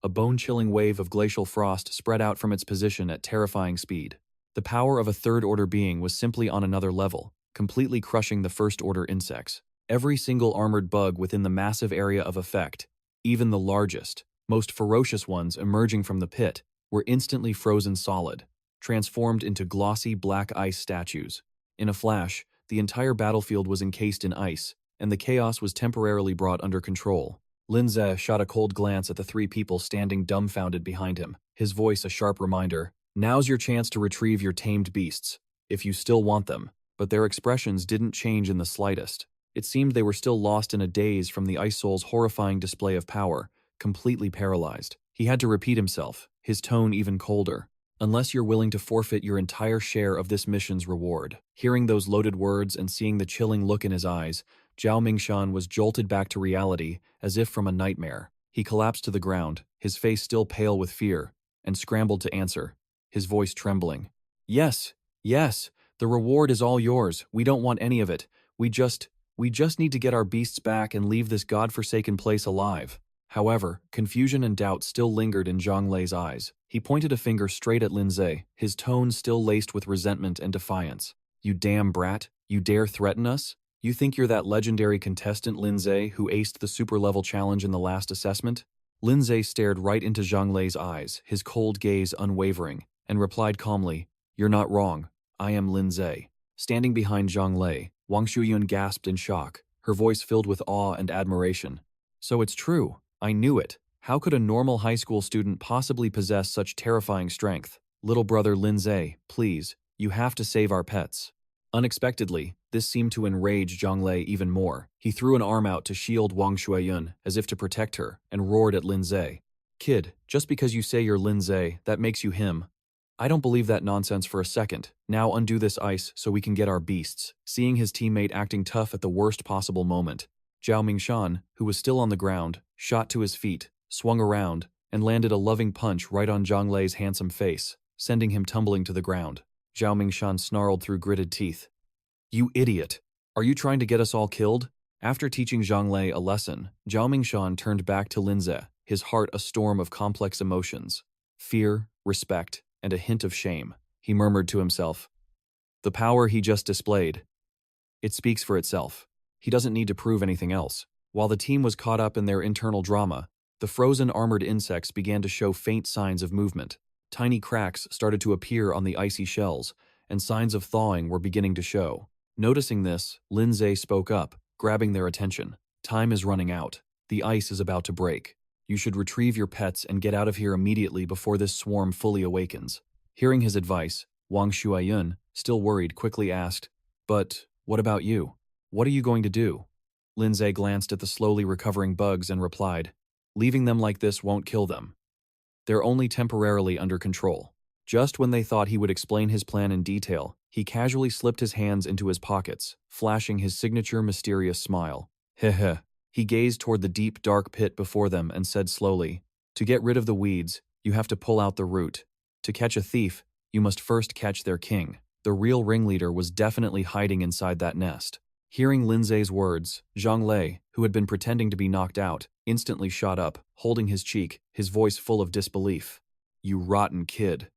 A bone-chilling wave of glacial frost spread out from its position at terrifying speed. The power of a third-order being was simply on another level, completely crushing the first-order insects. Every single armored bug within the massive area of effect, even the largest, most ferocious ones emerging from the pit, were instantly frozen solid, transformed into glossy black ice statues. In a flash, the entire battlefield was encased in ice, and the chaos was temporarily brought under control. Lindsay shot a cold glance at the three people standing dumbfounded behind him, his voice a sharp reminder. Now's your chance to retrieve your tamed beasts, if you still want them. But their expressions didn't change in the slightest. It seemed they were still lost in a daze from the Ice Soul's horrifying display of power, completely paralyzed. He had to repeat himself, his tone even colder. Unless you're willing to forfeit your entire share of this mission's reward. Hearing those loaded words and seeing the chilling look in his eyes, Zhao Mingshan was jolted back to reality as if from a nightmare. He collapsed to the ground, his face still pale with fear, and scrambled to answer, his voice trembling. Yes, the reward is all yours. We don't want any of it. We just need to get our beasts back and leave this godforsaken place alive. However, confusion and doubt still lingered in Zhang Lei's eyes. He pointed a finger straight at Lindsay, his tone still laced with resentment and defiance. You damn brat, you dare threaten us? You think you're that legendary contestant, Lindsay, who aced the super-level challenge in the last assessment? Lindsay stared right into Zhang Lei's eyes, his cold gaze unwavering, and replied calmly, You're not wrong. I am Lindsay. Standing behind Zhang Lei, Wang Shuiyun gasped in shock, her voice filled with awe and admiration. So it's true. I knew it. How could a normal high school student possibly possess such terrifying strength? Little brother Lindsay, please, you have to save our pets. Unexpectedly, this seemed to enrage Zhang Lei even more. He threw an arm out to shield Wang Shuiyun as if to protect her, and roared at Lindsay. Kid, just because you say you're Lindsay, that makes you him. I don't believe that nonsense for a second. Now undo this ice so we can get our beasts. Seeing his teammate acting tough at the worst possible moment, Zhao Mingshan, who was still on the ground, shot to his feet, swung around, and landed a loving punch right on Zhang Lei's handsome face, sending him tumbling to the ground. Zhao Mingshan snarled through gritted teeth. You idiot! Are you trying to get us all killed? After teaching Zhang Lei a lesson, Zhao Mingshan turned back to Lindsay, his heart a storm of complex emotions. Fear, respect, and a hint of shame. He murmured to himself. The power he just displayed. It speaks for itself. He doesn't need to prove anything else. While the team was caught up in their internal drama, the frozen armored insects began to show faint signs of movement. Tiny cracks started to appear on the icy shells, and signs of thawing were beginning to show. Noticing this, Lindsay spoke up, grabbing their attention. Time is running out. The ice is about to break. You should retrieve your pets and get out of here immediately before this swarm fully awakens." Hearing his advice, Wang Shuaiyun, still worried, quickly asked, "But what about you? What are you going to do?" Lin Zhe glanced at the slowly recovering bugs and replied, "Leaving them like this won't kill them. They're only temporarily under control." Just when they thought he would explain his plan in detail, he casually slipped his hands into his pockets, flashing his signature mysterious smile. Heh. He gazed toward the deep, dark pit before them and said slowly, "To get rid of the weeds, you have to pull out the root. To catch a thief, you must first catch their king." The real ringleader was definitely hiding inside that nest. Hearing Lin Zhe's words, Zhang Lei, who had been pretending to be knocked out, instantly shot up, holding his cheek, his voice full of disbelief. "You rotten kid.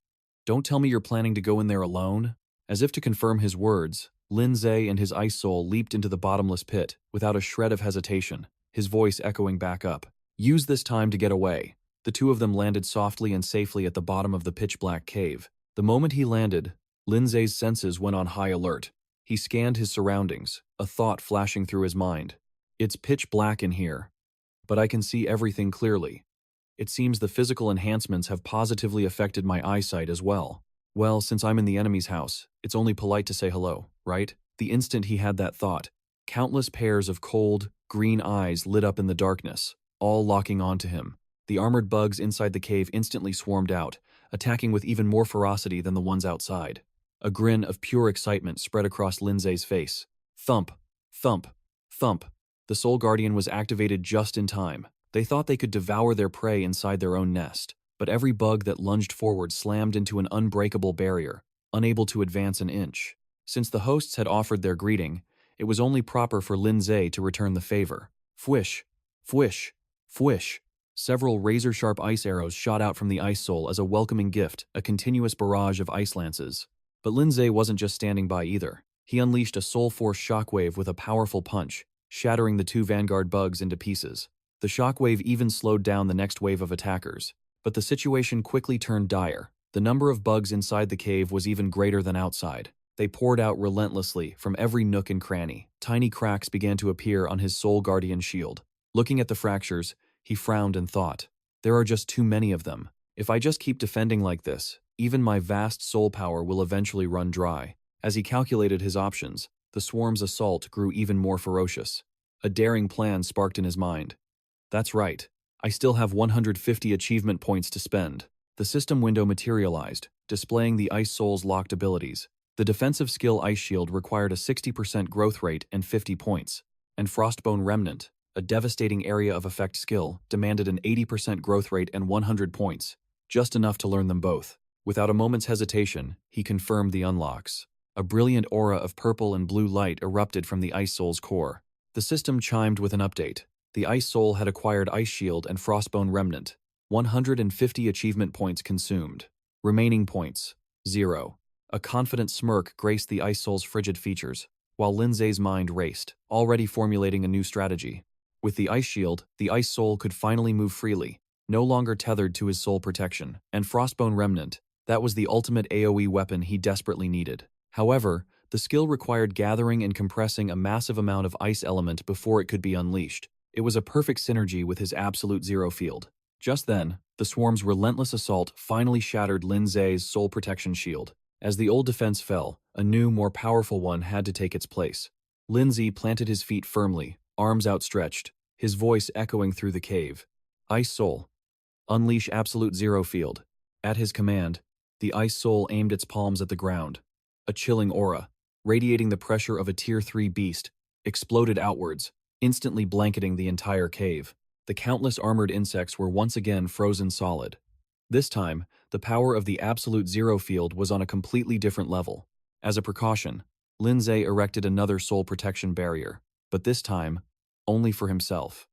Don't tell me you're planning to go in there alone?" As if to confirm his words, Lin Zhe and his ice soul leaped into the bottomless pit, without a shred of hesitation, his voice echoing back up. "Use this time to get away." The two of them landed softly and safely at the bottom of the pitch-black cave. The moment he landed, Lin Zhe's senses went on high alert. He scanned his surroundings, a thought flashing through his mind. "It's pitch black in here, but I can see everything clearly. It seems the physical enhancements have positively affected my eyesight as well. Well, since I'm in the enemy's house, it's only polite to say hello, right?" The instant he had that thought, countless pairs of cold, green eyes lit up in the darkness, all locking onto him. The armored bugs inside the cave instantly swarmed out, attacking with even more ferocity than the ones outside. A grin of pure excitement spread across Lin Zhe's face. Thump, thump, thump. The Soul Guardian was activated just in time. They thought they could devour their prey inside their own nest, but every bug that lunged forward slammed into an unbreakable barrier, unable to advance an inch. Since the hosts had offered their greeting, it was only proper for Lin Zhe to return the favor. Fwish, fwish, fwish. Several razor-sharp ice arrows shot out from the Ice Soul as a welcoming gift, a continuous barrage of ice lances. But Lin Zhe wasn't just standing by either. He unleashed a Soul Force shockwave with a powerful punch, shattering the two vanguard bugs into pieces. The shockwave even slowed down the next wave of attackers. But the situation quickly turned dire. The number of bugs inside the cave was even greater than outside. They poured out relentlessly from every nook and cranny. Tiny cracks began to appear on his Soul Guardian shield. Looking at the fractures, he frowned and thought, "There are just too many of them. If I just keep defending like this, even my vast soul power will eventually run dry." As he calculated his options, the swarm's assault grew even more ferocious. A daring plan sparked in his mind. "That's right. I still have 150 achievement points to spend." The system window materialized, displaying the Ice Soul's locked abilities. The defensive skill Ice Shield required a 60% growth rate and 50 points, and Frostbone Remnant, a devastating area of effect skill, demanded an 80% growth rate and 100 points, just enough to learn them both. Without a moment's hesitation, he confirmed the unlocks. A brilliant aura of purple and blue light erupted from the Ice Soul's core. The system chimed with an update. The Ice Soul had acquired Ice Shield and Frostbone Remnant. 150 achievement points consumed. Remaining points, 0. A confident smirk graced the Ice Soul's frigid features, while Lin Zhe's mind raced, already formulating a new strategy. With the Ice Shield, the Ice Soul could finally move freely, no longer tethered to his soul protection, and Frostbone Remnant, that was the ultimate AoE weapon he desperately needed. However, the skill required gathering and compressing a massive amount of ice element before it could be unleashed. It was a perfect synergy with his absolute zero field. Just then, the swarm's relentless assault finally shattered Lin Zhe's soul protection shield. As the old defense fell, a new, more powerful one had to take its place. Lin Zhe planted his feet firmly, arms outstretched, his voice echoing through the cave. "Ice Soul, unleash absolute zero field." At his command, the Ice Soul aimed its palms at the ground. A chilling aura, radiating the pressure of a Tier 3 beast, exploded outwards, instantly blanketing the entire cave. The countless armored insects were once again frozen solid. This time, the power of the absolute zero field was on a completely different level. As a precaution, Lin Zhe erected another soul protection barrier, but this time, only for himself.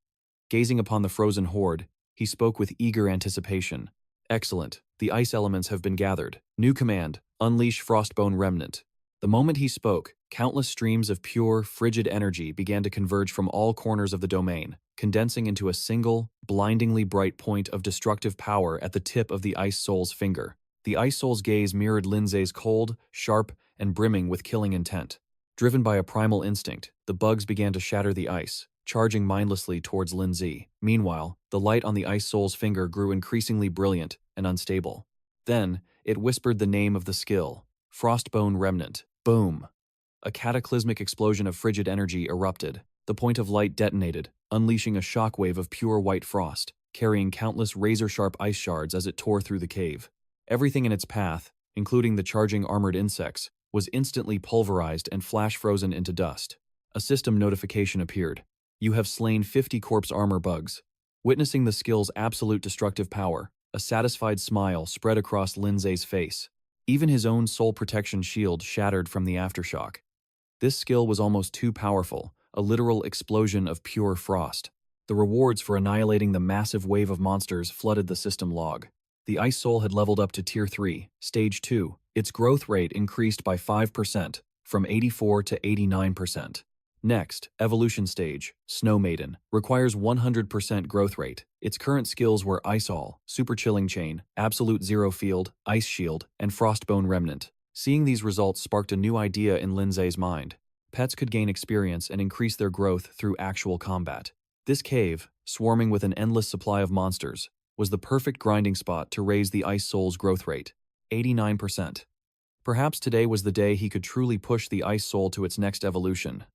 Gazing upon the frozen horde, he spoke with eager anticipation. "Excellent, the ice elements have been gathered. New command, unleash Frostbone Remnant." The moment he spoke, countless streams of pure, frigid energy began to converge from all corners of the domain, condensing into a single, blindingly bright point of destructive power at the tip of the Ice Soul's finger. The Ice Soul's gaze mirrored Lin Zhe's cold, sharp, and brimming with killing intent. Driven by a primal instinct, the bugs began to shatter the ice, charging mindlessly towards Lin Zi. Meanwhile, the light on the ice soul's finger grew increasingly brilliant and unstable. Then, it whispered the name of the skill, Frostbone Remnant. Boom! A cataclysmic explosion of frigid energy erupted. The point of light detonated, unleashing a shockwave of pure white frost, carrying countless razor-sharp ice shards as it tore through the cave. Everything in its path, including the charging armored insects, was instantly pulverized and flash-frozen into dust. A system notification appeared. You have slain 50 corpse armor bugs. Witnessing the skill's absolute destructive power, a satisfied smile spread across Lin Zi's face. Even his own soul protection shield shattered from the aftershock. This skill was almost too powerful, a literal explosion of pure frost. The rewards for annihilating the massive wave of monsters flooded the system log. The Ice Soul had leveled up to Tier 3, Stage 2. Its growth rate increased by 5%, from 84 to 89%. Next, Evolution Stage, Snow Maiden, requires 100% growth rate. Its current skills were Ice All, Super Chilling Chain, Absolute Zero Field, Ice Shield, and Frostbone Remnant. Seeing these results sparked a new idea in Lin Zi's mind. Pets could gain experience and increase their growth through actual combat. This cave, swarming with an endless supply of monsters, was the perfect grinding spot to raise the Ice Soul's growth rate, 89%. Perhaps today was the day he could truly push the Ice Soul to its next evolution,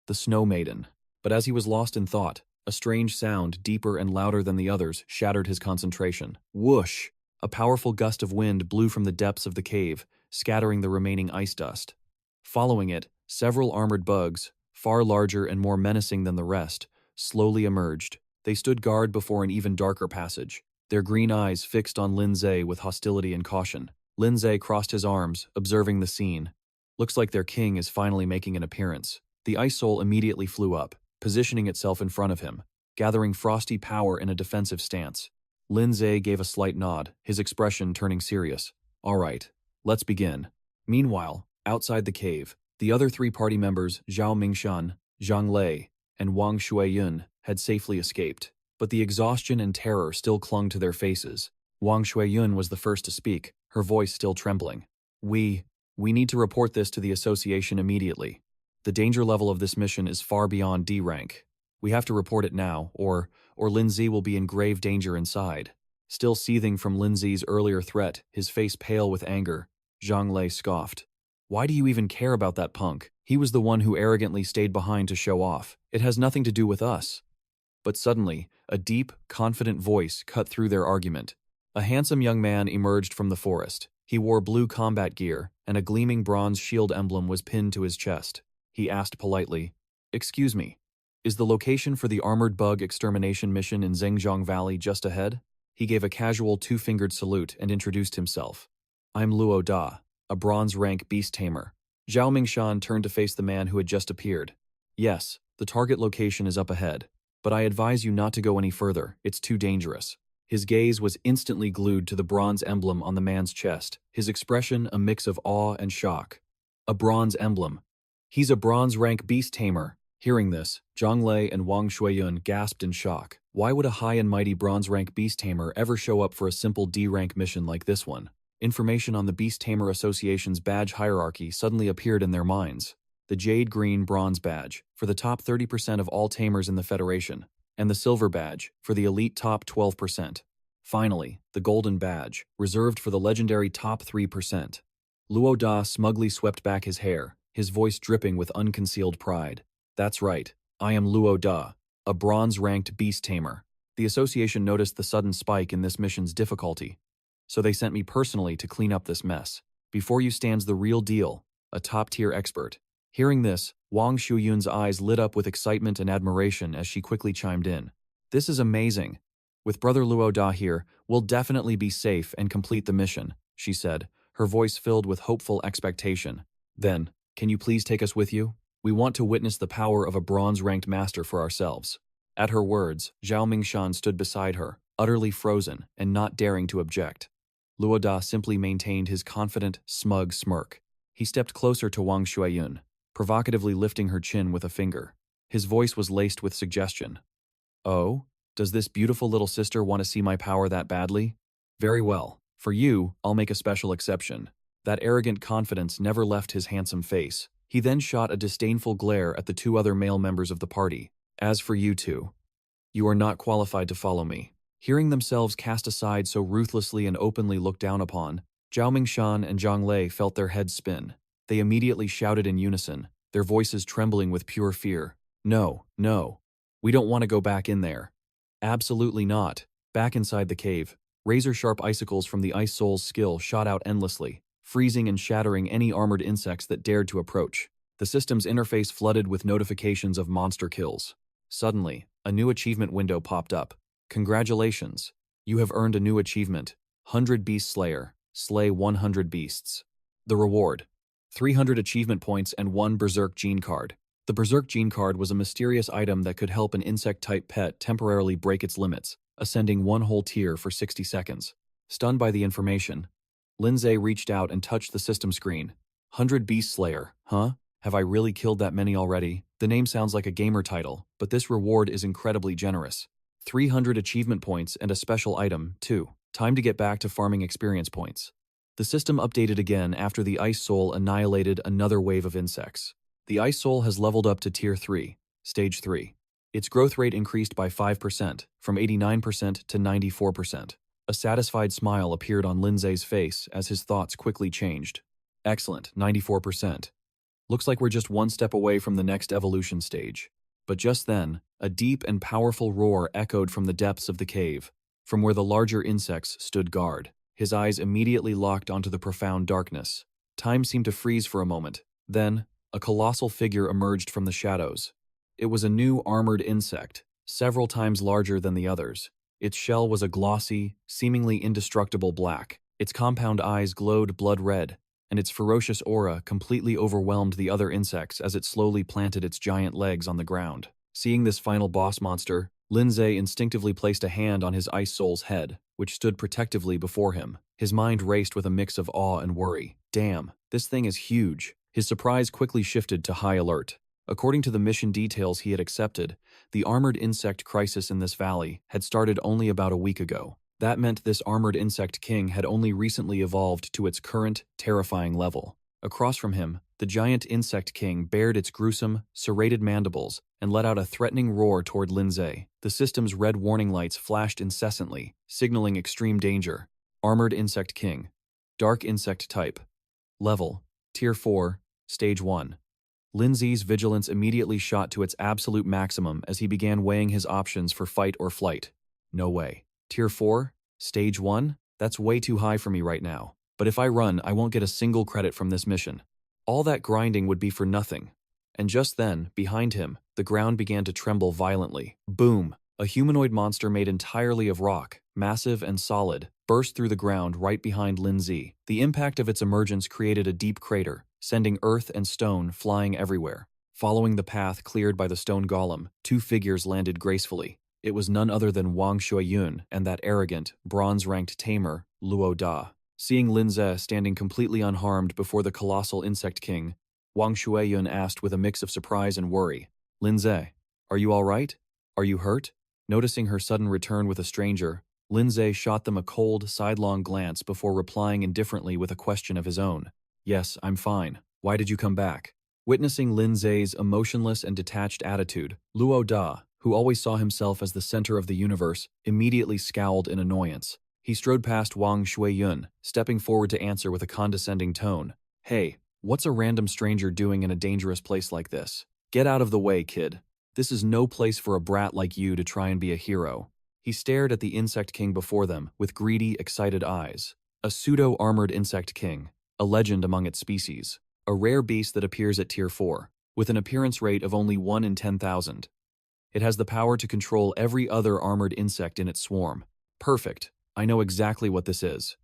the Snow Maiden. But as he was lost in thought, a strange sound, deeper and louder than the others, shattered his concentration. Whoosh! A powerful gust of wind blew from the depths of the cave, scattering the remaining ice dust. Following it, several armored bugs, far larger and more menacing than the rest, slowly emerged. They stood guard before an even darker passage, their green eyes fixed on Lin Zi with hostility and caution. Lin Zi crossed his arms, observing the scene. Looks like their king is finally making an appearance. The Ice Soul immediately flew up, positioning itself in front of him, gathering frosty power in a defensive stance. Lin Zi gave a slight nod, his expression turning serious. All right, let's begin. Meanwhile, outside the cave, the other three party members, Zhao Mingshan, Zhang Lei, and Wang Shuiyun, had safely escaped. But the exhaustion and terror still clung to their faces. Wang Shuiyun was the first to speak, her voice still trembling. We need to report this to the association immediately. The danger level of this mission is far beyond D rank. We have to report it now, or Lin Zi will be in grave danger inside. Still seething from Lin Zi's earlier threat, his face pale with anger, Zhang Lei scoffed. Why do you even care about that punk? He was the one who arrogantly stayed behind to show off. It has nothing to do with us. But suddenly, a deep, confident voice cut through their argument. A handsome young man emerged from the forest. He wore blue combat gear, and a gleaming bronze shield emblem was pinned to his chest. He asked politely, "Excuse me, is the location for the armored bug extermination mission in Zhengzhong Valley just ahead?" He gave a casual two-fingered salute and introduced himself. I'm 𝑭-𝒂𝒏𝒌, a bronze-rank beast tamer. Zhao Mingshan turned to face the man who had just appeared. Yes, the target location is up ahead, but I advise you not to go any further, it's too dangerous. His gaze was instantly glued to the bronze emblem on the man's chest, his expression a mix of awe and shock. A bronze emblem. He's a bronze-rank beast tamer. Hearing this, Zhang Lei and Wang Shuiyun gasped in shock. Why would a high and mighty bronze-rank beast tamer ever show up for a simple D-rank mission like this one? Information on the Beast Tamer Association's badge hierarchy suddenly appeared in their minds. The Jade Green Bronze Badge, for the top 30% of all tamers in the Federation, and the Silver Badge, for the elite top 12%. Finally, the Golden Badge, reserved for the legendary top 3%. 𝑭-𝒂𝒏𝒌 smugly swept back his hair, his voice dripping with unconcealed pride. That's right, I am 𝑭-𝒂𝒏𝒌, a bronze-ranked beast tamer. The association noticed the sudden spike in this mission's difficulty, so they sent me personally to clean up this mess. Before you stands the real deal, a top-tier expert. Hearing this, Wang Shuiyun's eyes lit up with excitement and admiration as she quickly chimed in. This is amazing. With Brother 𝑭-𝒂𝒏𝒌 here, we'll definitely be safe and complete the mission, she said, her voice filled with hopeful expectation. Then, can you please take us with you? We want to witness the power of a bronze-ranked master for ourselves. At her words, Zhao Mingshan stood beside her, utterly frozen and not daring to object. 𝑭-𝒂𝒏𝒌 simply maintained his confident, smug smirk. He stepped closer to Wang Shuiyun, provocatively lifting her chin with a finger. His voice was laced with suggestion. Oh, does this beautiful little sister want to see my power that badly? Very well. For you, I'll make a special exception. That arrogant confidence never left his handsome face. He then shot a disdainful glare at the two other male members of the party. As for you two, you are not qualified to follow me. Hearing themselves cast aside so ruthlessly and openly looked down upon, Zhao Mingshan and Zhang Lei felt their heads spin. They immediately shouted in unison, their voices trembling with pure fear. No, no. We don't want to go back in there. Absolutely not. Back inside the cave, razor-sharp icicles from the Ice Soul's skill shot out endlessly, freezing and shattering any armored insects that dared to approach. The system's interface flooded with notifications of monster kills. Suddenly, a new achievement window popped up. Congratulations! You have earned a new achievement, 100 Beast Slayer, slay 100 beasts. The reward, 300 achievement points and 1 Berserk Gene card. The Berserk Gene card was a mysterious item that could help an insect-type pet temporarily break its limits, ascending 1 whole tier for 60 seconds. Stunned by the information, Lindsay reached out and touched the system screen. 100 Beast Slayer, huh? Have I really killed that many already? The name sounds like a gamer title, but this reward is incredibly generous. 300 achievement points and a special item, too. Time to get back to farming experience points. The system updated again after the Ice Soul annihilated another wave of insects. The Ice Soul has leveled up to Tier 3, Stage 3. Its growth rate increased by 5%, from 89% to 94%. A satisfied smile appeared on Lindsay's face as his thoughts quickly changed. Excellent, 94%. Looks like we're just one step away from the next evolution stage. But just then, a deep and powerful roar echoed from the depths of the cave, from where the larger insects stood guard. His eyes immediately locked onto the profound darkness. Time seemed to freeze for a moment. Then, a colossal figure emerged from the shadows. It was a new armored insect, several times larger than the others. Its shell was a glossy, seemingly indestructible black. Its compound eyes glowed blood red, and its ferocious aura completely overwhelmed the other insects as it slowly planted its giant legs on the ground. Seeing this final boss monster, Lindsay instinctively placed a hand on his Ice Soul's head, which stood protectively before him. His mind raced with a mix of awe and worry. Damn, this thing is huge. His surprise quickly shifted to high alert. According to the mission details he had accepted, the armored insect crisis in this valley had started only about a week ago. That meant this armored insect king had only recently evolved to its current, terrifying level. Across from him, the giant insect king bared its gruesome, serrated mandibles and let out a threatening roar toward Lindsay. The system's red warning lights flashed incessantly, signaling extreme danger. Armored insect king. Dark insect type. Level, Tier 4, Stage 1. Lindsay's vigilance immediately shot to its absolute maximum as he began weighing his options for fight or flight. No way. Tier 4? Stage 1? That's way too high for me right now. But if I run, I won't get a single credit from this mission. All that grinding would be for nothing. And just then, behind him, the ground began to tremble violently. Boom! A humanoid monster made entirely of rock, massive and solid, burst through the ground right behind Lindsay. The impact of its emergence created a deep crater, sending earth and stone flying everywhere. Following the path cleared by the stone golem, 2 figures landed gracefully. It was none other than Wang Shuiyun and that arrogant, bronze-ranked tamer, 𝑭-𝒏𝒄𝒏𝒄𝒊𝒃. Seeing Lindsay standing completely unharmed before the colossal insect king, Wang Shuiyun asked with a mix of surprise and worry, "Lindsay, are you all right? Are you hurt?" Noticing her sudden return with a stranger, Lindsay shot them a cold, sidelong glance before replying indifferently with a question of his own. "Yes, I'm fine. Why did you come back?" Witnessing Lindsay's emotionless and detached attitude, 𝑭-𝒏𝒄𝒏𝒄, who always saw himself as the center of the universe, immediately scowled in annoyance. He strode past Wang Shuiyun, stepping forward to answer with a condescending tone. "Hey, what's a random stranger doing in a dangerous place like this? Get out of the way, kid. This is no place for a brat like you to try and be a hero." He stared at the insect king before them with greedy, excited eyes. A pseudo-armored insect king, a legend among its species. A rare beast that appears at Tier 4, with an appearance rate of only 1 in 10,000. It has the power to control every other armored insect in its swarm. Perfect. I know exactly what this is.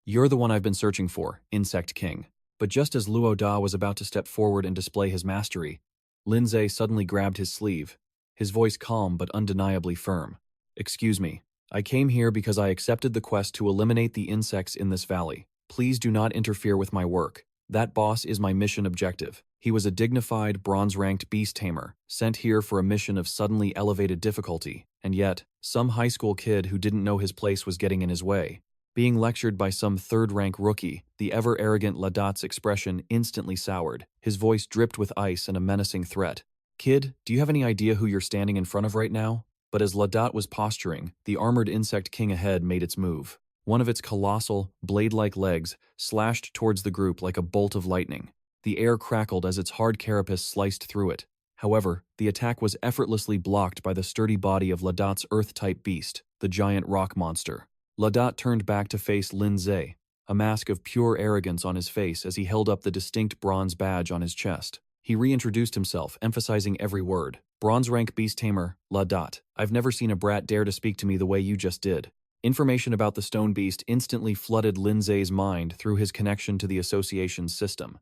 You're the one I've been searching for, Insect King. But just as 𝑭-𝒏𝒏𝒄 was about to step forward and display his mastery, Lindsay suddenly grabbed his sleeve, his voice calm but undeniably firm. "Excuse me. I came here because I accepted the quest to eliminate the insects in this valley. Please do not interfere with my work. That boss is my mission objective." He was a dignified, bronze-ranked beast tamer, sent here for a mission of suddenly elevated difficulty, and yet, some high school kid who didn't know his place was getting in his way. Being lectured by some third-rank rookie, the ever-arrogant 𝒏𝒏𝒄𝒏𝒄's expression instantly soured. His voice dripped with ice and a menacing threat. Kid, do you have any idea who you're standing in front of right now? But as 𝒏𝒏𝒄 was posturing, the armored insect king ahead made its move. One of its colossal, blade-like legs slashed towards the group like a bolt of lightning. The air crackled as its hard carapace sliced through it. However, the attack was effortlessly blocked by the sturdy body of 𝒏𝒏𝒄's Earth-type beast, the giant rock monster. 𝒏𝒏𝒄 turned back to face 𝒏𝒐, a mask of pure arrogance on his face as he held up the distinct bronze badge on his chest. He reintroduced himself, emphasizing every word. Bronze rank beast tamer, 𝒏𝒏𝒄. I've never seen a brat dare to speak to me the way you just did. Information about the stone beast instantly flooded 𝒏𝒐's mind through his connection to the association's system.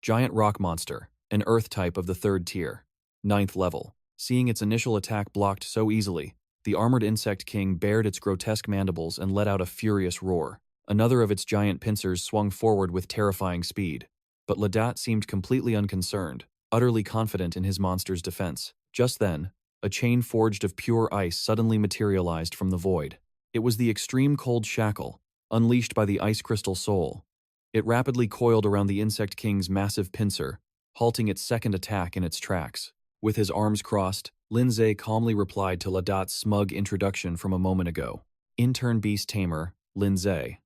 Giant rock monster, an earth type of the 3rd tier. 9th level. Seeing its initial attack blocked so easily, the armored insect king bared its grotesque mandibles and let out a furious roar. Another of its giant pincers swung forward with terrifying speed. But 𝒏𝒏𝒄 seemed completely unconcerned, utterly confident in his monster's defense. Just then, a chain forged of pure ice suddenly materialized from the void. It was the extreme cold shackle, unleashed by the ice crystal soul. It rapidly coiled around the insect king's massive pincer, halting its second attack in its tracks. With his arms crossed, 𝒏𝒐 calmly replied to 𝒏𝒏𝒄's smug introduction from a moment ago. Intern beast tamer, 𝒏𝒐.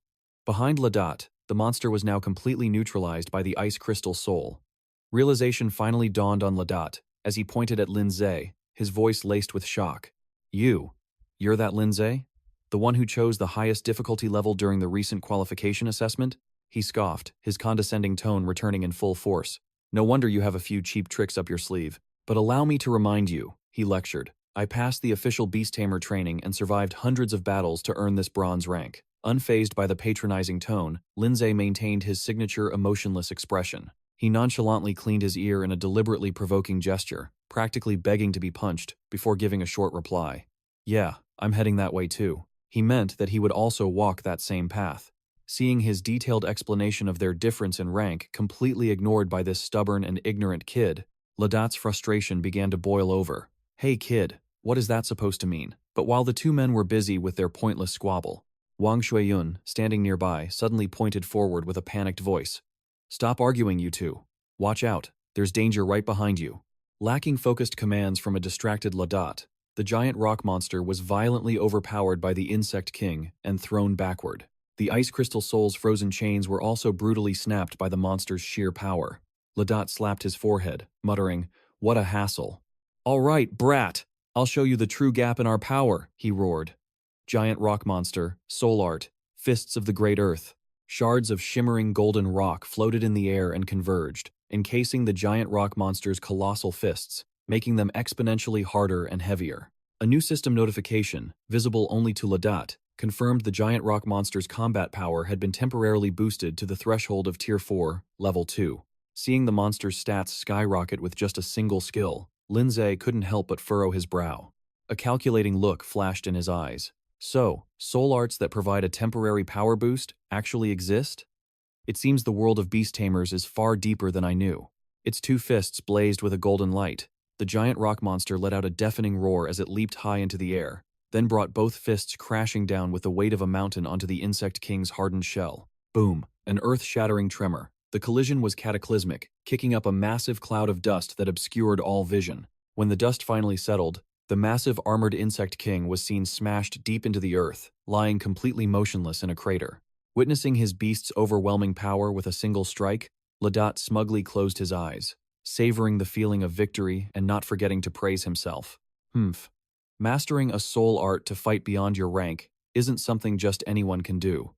Behind 𝒏𝒏𝒄, the monster was now completely neutralized by the ice crystal soul. Realization finally dawned on 𝒏𝒏𝒄 as he pointed at 𝒏𝒐, his voice laced with shock. You're that 𝒏𝒐? The one who chose the highest difficulty level during the recent qualification assessment? He scoffed, his condescending tone returning in full force. No wonder you have a few cheap tricks up your sleeve. But allow me to remind you, he lectured. I passed the official beast tamer training and survived hundreds of battles to earn this bronze rank. Unfazed by the patronizing tone, �𝒏𝒐 maintained his signature emotionless expression. He nonchalantly cleaned his ear in a deliberately provoking gesture, practically begging to be punched, before giving a short reply. Yeah, I'm heading that way too. He meant that he would also walk that same path. Seeing his detailed explanation of their difference in rank completely ignored by this stubborn and ignorant kid, 𝒏𝒏𝒄's frustration began to boil over. Hey kid, what is that supposed to mean? But while the two men were busy with their pointless squabble, Wang Shuiyun, standing nearby, suddenly pointed forward with a panicked voice. Stop arguing, you two. Watch out, there's danger right behind you. Lacking focused commands from a distracted 𝒏𝒏𝒄, the giant rock monster was violently overpowered by the insect king and thrown backward. The ice crystal soul's frozen chains were also brutally snapped by the monster's sheer power. 𝒏𝒏𝒄 slapped his forehead, muttering, "What a hassle." "All right, brat, I'll show you the true gap in our power," he roared. Giant rock monster, soul art, fists of the great earth. Shards of shimmering golden rock floated in the air and converged, encasing the giant rock monster's colossal fists, making them exponentially harder and heavier. A new system notification, visible only to 𝒏𝒏𝒄, confirmed the giant rock monster's combat power had been temporarily boosted to the threshold of Tier 4, Level 2. Seeing the monster's stats skyrocket with just a single skill, 𝒏𝒐 couldn't help but furrow his brow. A calculating look flashed in his eyes. So, soul arts that provide a temporary power boost actually exist? It seems the world of beast tamers is far deeper than I knew. Its two fists blazed with a golden light. The giant rock monster let out a deafening roar as it leaped high into the air, then brought both fists crashing down with the weight of a mountain onto the insect king's hardened shell. Boom! An earth-shattering tremor. The collision was cataclysmic, kicking up a massive cloud of dust that obscured all vision. When the dust finally settled, the massive armored insect king was seen smashed deep into the earth, lying completely motionless in a crater. Witnessing his beast's overwhelming power with a single strike, 𝒏𝒏𝒄 smugly closed his eyes, savoring the feeling of victory and not forgetting to praise himself. Mastering a soul art to fight beyond your rank isn't something just anyone can do.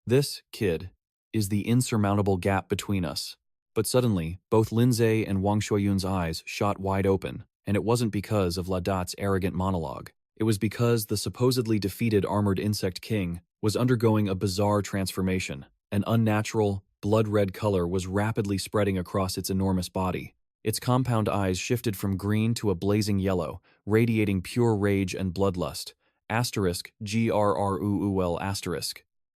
This, kid, is the insurmountable gap between us. But suddenly, both 𝒏𝒐 and Wang Shuiyun's eyes shot wide open, and it wasn't because of 𝒏𝒏𝒄's arrogant monologue. It was because the supposedly defeated armored insect king was undergoing a bizarre transformation. An unnatural, blood-red color was rapidly spreading across its enormous body. Its compound eyes shifted from green to a blazing yellow, radiating pure rage and bloodlust. *GRRUUL*.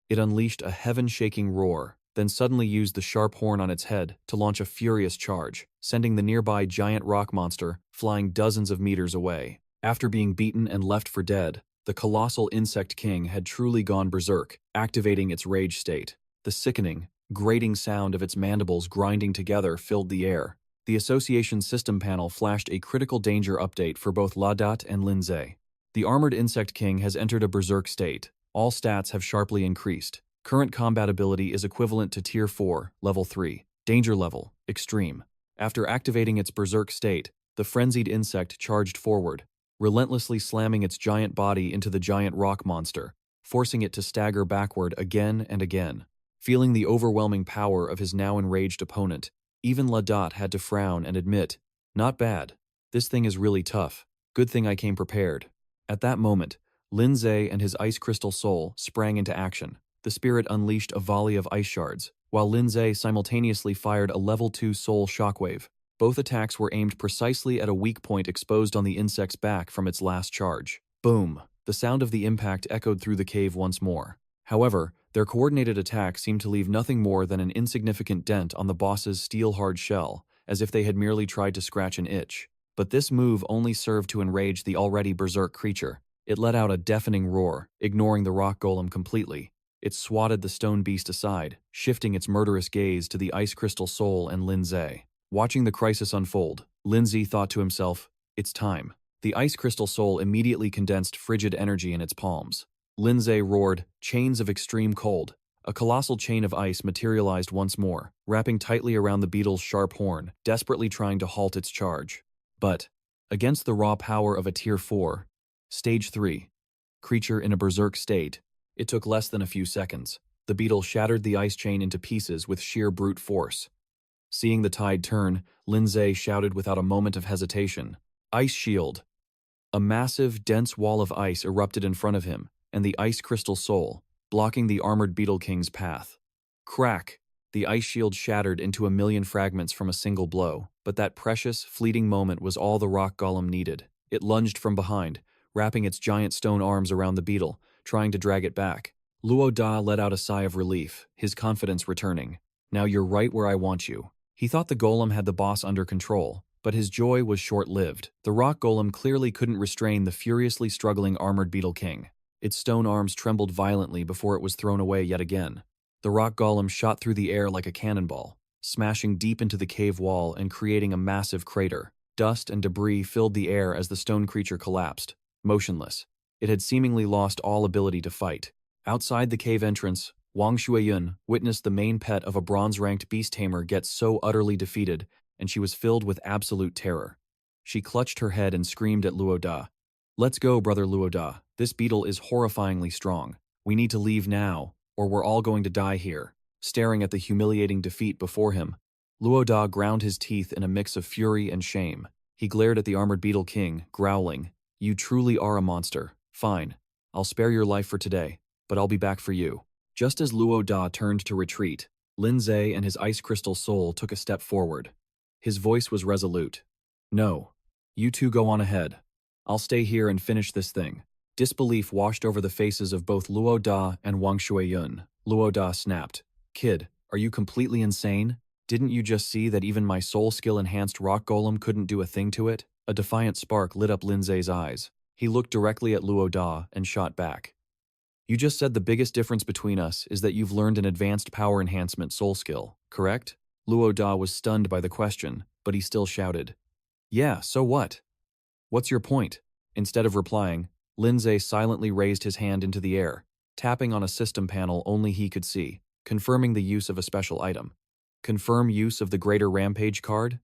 It unleashed a heaven-shaking roar, then suddenly used the sharp horn on its head to launch a furious charge, sending the nearby giant rock monster flying dozens of meters away. After being beaten and left for dead, the colossal insect king had truly gone berserk, activating its rage state. The sickening, grating sound of its mandibles grinding together filled the air. The association system panel flashed a critical danger update for both 𝒂𝒏𝒄𝒏 and 𝒁𝒐. The armored insect king has entered a berserk state. All stats have sharply increased. Current combat ability is equivalent to Tier 4, Level 3. Danger level, extreme. After activating its berserk state, the frenzied insect charged forward, relentlessly slamming its giant body into the giant rock monster, forcing it to stagger backward again and again. Feeling the overwhelming power of his now enraged opponent, even 𝒂𝒏𝒄𝒏 had to frown and admit, "Not bad. This thing is really tough. Good thing I came prepared." At that moment, 𝒁𝒐 and his ice crystal soul sprang into action. The spirit unleashed a volley of ice shards, while 𝒁𝒐 simultaneously fired a level 2 soul shockwave. Both attacks were aimed precisely at a weak point exposed on the insect's back from its last charge. Boom! The sound of the impact echoed through the cave once more. However, their coordinated attack seemed to leave nothing more than an insignificant dent on the boss's steel-hard shell, as if they had merely tried to scratch an itch. But this move only served to enrage the already berserk creature. It let out a deafening roar, ignoring the rock golem completely. It swatted the stone beast aside, shifting its murderous gaze to the ice crystal soul and 𝒁𝒐. Watching the crisis unfold, 𝒁𝒐 thought to himself, "It's time." The ice crystal soul immediately condensed frigid energy in its palms. 𝒁𝒐 roared, "Chains of extreme cold." A colossal chain of ice materialized once more, wrapping tightly around the beetle's sharp horn, desperately trying to halt its charge. But, against the raw power of a Tier 4, Stage 3, creature in a berserk state, it took less than a few seconds. The beetle shattered the ice chain into pieces with sheer brute force. Seeing the tide turn, 𝒁𝒐 shouted without a moment of hesitation, "Ice shield!" A massive, dense wall of ice erupted in front of him, and the ice crystal soul, blocking the armored beetle king's path. Crack! The ice shield shattered into a million fragments from a single blow, but that precious, fleeting moment was all the rock golem needed. It lunged from behind, wrapping its giant stone arms around the beetle, trying to drag it back. 𝒂𝒏𝒄𝒏 let out a sigh of relief, his confidence returning. "Now you're right where I want you." He thought the golem had the boss under control, but his joy was short-lived. The rock golem clearly couldn't restrain the furiously struggling armored beetle king. Its stone arms trembled violently before it was thrown away yet again. The rock golem shot through the air like a cannonball, smashing deep into the cave wall and creating a massive crater. Dust and debris filled the air as the stone creature collapsed, motionless. It had seemingly lost all ability to fight. Outside the cave entrance, Wang Shuiyun witnessed the main pet of a bronze-ranked beast tamer get so utterly defeated, and she was filled with absolute terror. She clutched her head and screamed at 𝒂𝒏𝒄𝒏. "Let's go, brother 𝒂𝒏𝒏. This beetle is horrifyingly strong. We need to leave now, or we're all going to die here." Staring at the humiliating defeat before him, 𝒂𝒏𝒏 ground his teeth in a mix of fury and shame. He glared at the armored beetle king, growling, "You truly are a monster. Fine. I'll spare your life for today, but I'll be back for you." Just as 𝒂𝒏𝒏 turned to retreat, 𝒁𝒐 and his ice crystal soul took a step forward. His voice was resolute. "No. You two go on ahead. I'll stay here and finish this thing." Disbelief washed over the faces of both 𝒂𝒏𝒏 and Wang Shuiyun. 𝒂𝒏𝒏 snapped, "Kid, are you completely insane? Didn't you just see that even my soul skill-enhanced rock golem couldn't do a thing to it?" A defiant spark lit up 𝒁𝒐's eyes. He looked directly at 𝒂𝒏𝒏 and shot back. "You just said the biggest difference between us is that you've learned an advanced power enhancement soul skill, correct?" 𝒂𝒏𝒏 was stunned by the question, but he still shouted, "Yeah, so what? What's your point?" Instead of replying, 𝒁𝒐 silently raised his hand into the air, tapping on a system panel only he could see, confirming the use of a special item. Confirm use of the Greater Rampage card?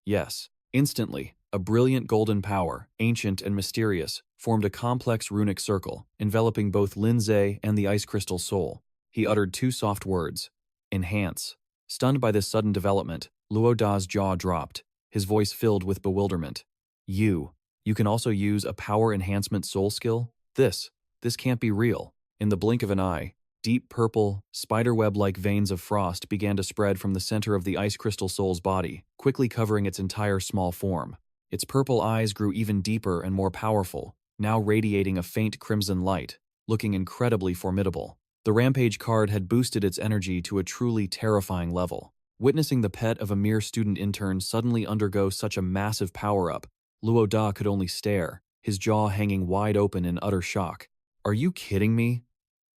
Yes. Instantly, a brilliant golden power, ancient and mysterious, formed a complex runic circle, enveloping both 𝒁𝒐 and the ice crystal soul. He uttered two soft words, "Enhance." Stunned by this sudden development, 𝒂𝒏𝒏's jaw dropped, his voice filled with bewilderment. You can also use a power enhancement soul skill? This can't be real." In the blink of an eye, deep purple, spiderweb-like veins of frost began to spread from the center of the ice crystal soul's body, quickly covering its entire small form. Its purple eyes grew even deeper and more powerful, now radiating a faint crimson light, looking incredibly formidable. The Rampage card had boosted its energy to a truly terrifying level. Witnessing the pet of a mere student intern suddenly undergo such a massive power-up, 𝒂𝒏𝒏 could only stare, his jaw hanging wide open in utter shock. "Are you kidding me?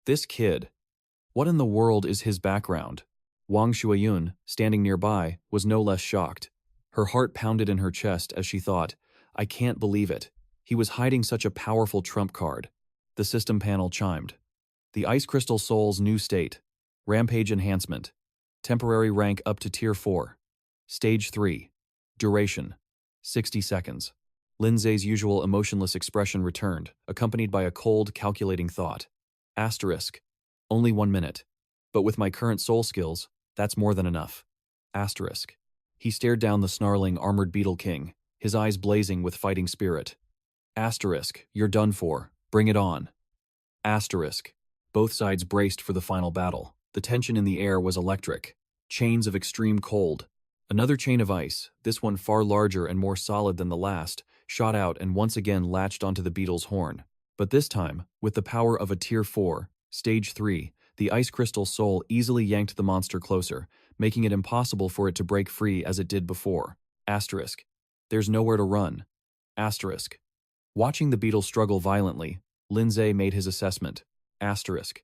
This kid. What in the world is his background?" Wang Shuiyun, standing nearby, was no less shocked. Her heart pounded in her chest as she thought, I can't believe it. He was hiding such a powerful trump card. The system panel chimed. The Ice Crystal Soul's new state. Rampage enhancement. Temporary rank up to Tier 4. Stage 3. Duration. 60 seconds. Lindsay's usual emotionless expression returned, accompanied by a cold, calculating thought. Asterisk. Only 1 minute. But with my current soul skills, that's more than enough. Asterisk. He stared down the snarling armored beetle king, his eyes blazing with fighting spirit. Asterisk. You're done for. Bring it on. Asterisk. Both sides braced for the final battle. The tension in the air was electric. Chains of extreme cold. Another chain of ice, this one far larger and more solid than the last, shot out and once again latched onto the beetle's horn. But this time, with the power of a Tier 4, Stage 3, the Ice Crystal Soul easily yanked the monster closer, making it impossible for it to break free as it did before. Asterisk. There's nowhere to run. Asterisk. Watching the beetle struggle violently, Lindsay made his assessment. Asterisk.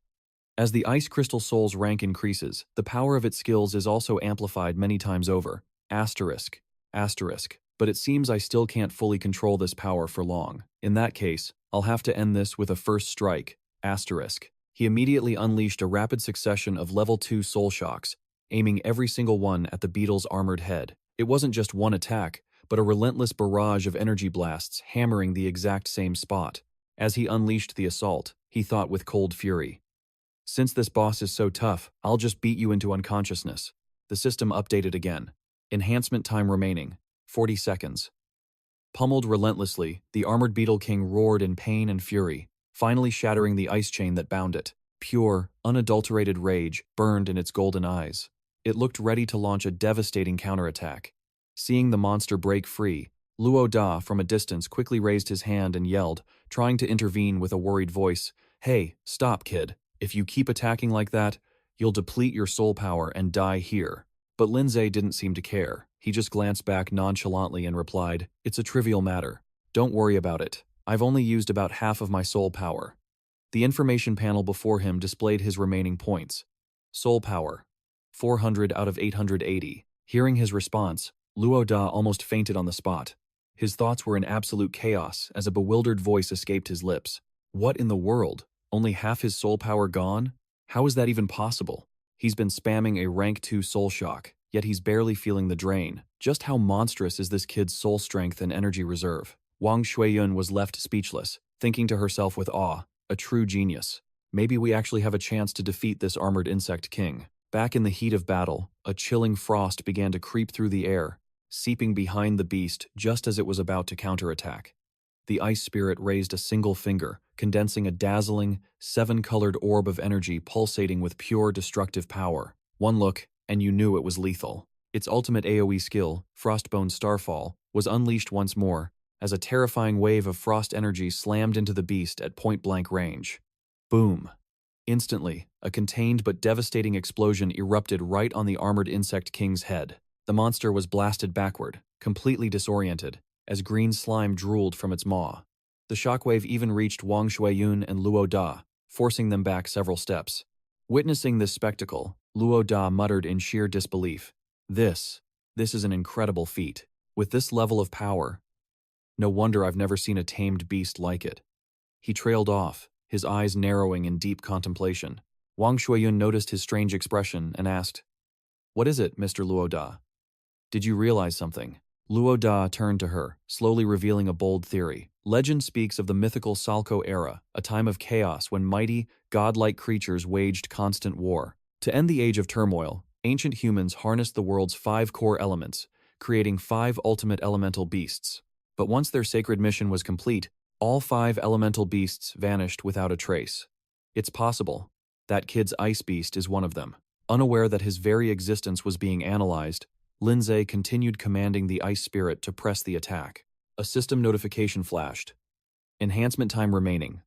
As the Ice Crystal Soul's rank increases, the power of its skills is also amplified many times over. Asterisk. Asterisk. But it seems I still can't fully control this power for long. In that case, I'll have to end this with a first strike. Asterisk. He immediately unleashed a rapid succession of level 2 soul shocks, aiming every single one at the beetle's armored head. It wasn't just one attack, but a relentless barrage of energy blasts hammering the exact same spot. As he unleashed the assault, he thought with cold fury. Since this boss is so tough, I'll just beat you into unconsciousness. The system updated again. Enhancement time remaining. 40 seconds. Pummeled relentlessly, the armored beetle king roared in pain and fury, finally shattering the ice chain that bound it. Pure, unadulterated rage burned in its golden eyes. It looked ready to launch a devastating counterattack. Seeing the monster break free, 𝑭-𝒏𝒄𝒏 from a distance quickly raised his hand and yelled, trying to intervene with a worried voice, Hey, stop, kid. If you keep attacking like that, you'll deplete your soul power and die here. But Lindsay didn't seem to care. He just glanced back nonchalantly and replied, It's a trivial matter. Don't worry about it. I've only used about half of my soul power. The information panel before him displayed his remaining points. Soul power. 400 out of 880. Hearing his response, 𝑭-𝒏𝒄𝒏 almost fainted on the spot. His thoughts were in absolute chaos as a bewildered voice escaped his lips. What in the world? Only half his soul power gone? How is that even possible? He's been spamming a rank 2 soul shock, yet he's barely feeling the drain. Just how monstrous is this kid's soul strength and energy reserve? Wang Shuiyun was left speechless, thinking to herself with awe, a true genius. Maybe we actually have a chance to defeat this armored insect king. Back in the heat of battle, a chilling frost began to creep through the air, seeping behind the beast just as it was about to counterattack. The ice spirit raised a single finger, condensing a dazzling, 7-colored orb of energy pulsating with pure destructive power. One look, and you knew it was lethal. Its ultimate AoE skill, Frostbone Starfall, was unleashed once more, as a terrifying wave of frost energy slammed into the beast at point-blank range. Boom! Instantly, a contained but devastating explosion erupted right on the armored insect king's head. The monster was blasted backward, completely disoriented, as green slime drooled from its maw. The shockwave even reached Wang Shuiyun and 𝑭-𝒏𝒄𝒏, forcing them back several steps. Witnessing this spectacle, 𝑭-𝒏𝒏 muttered in sheer disbelief. This is an incredible feat. With this level of power, no wonder I've never seen a tamed beast like it. He trailed off, his eyes narrowing in deep contemplation. Wang Shuiyun noticed his strange expression and asked, What is it, Mr. 𝑭-𝒏𝒏? Did you realize something? 𝑭-𝒏𝒏 turned to her, slowly revealing a bold theory. Legend speaks of the mythical Salco era, a time of chaos when mighty, godlike creatures waged constant war. To end the age of turmoil, ancient humans harnessed the world's 5 core elements, creating 5 ultimate elemental beasts. But once their sacred mission was complete, all 5 elemental beasts vanished without a trace. It's possible. That kid's ice beast is one of them. Unaware that his very existence was being analyzed, Lindsay continued commanding the ice spirit to press the attack. A system notification flashed. Enhancement time remaining.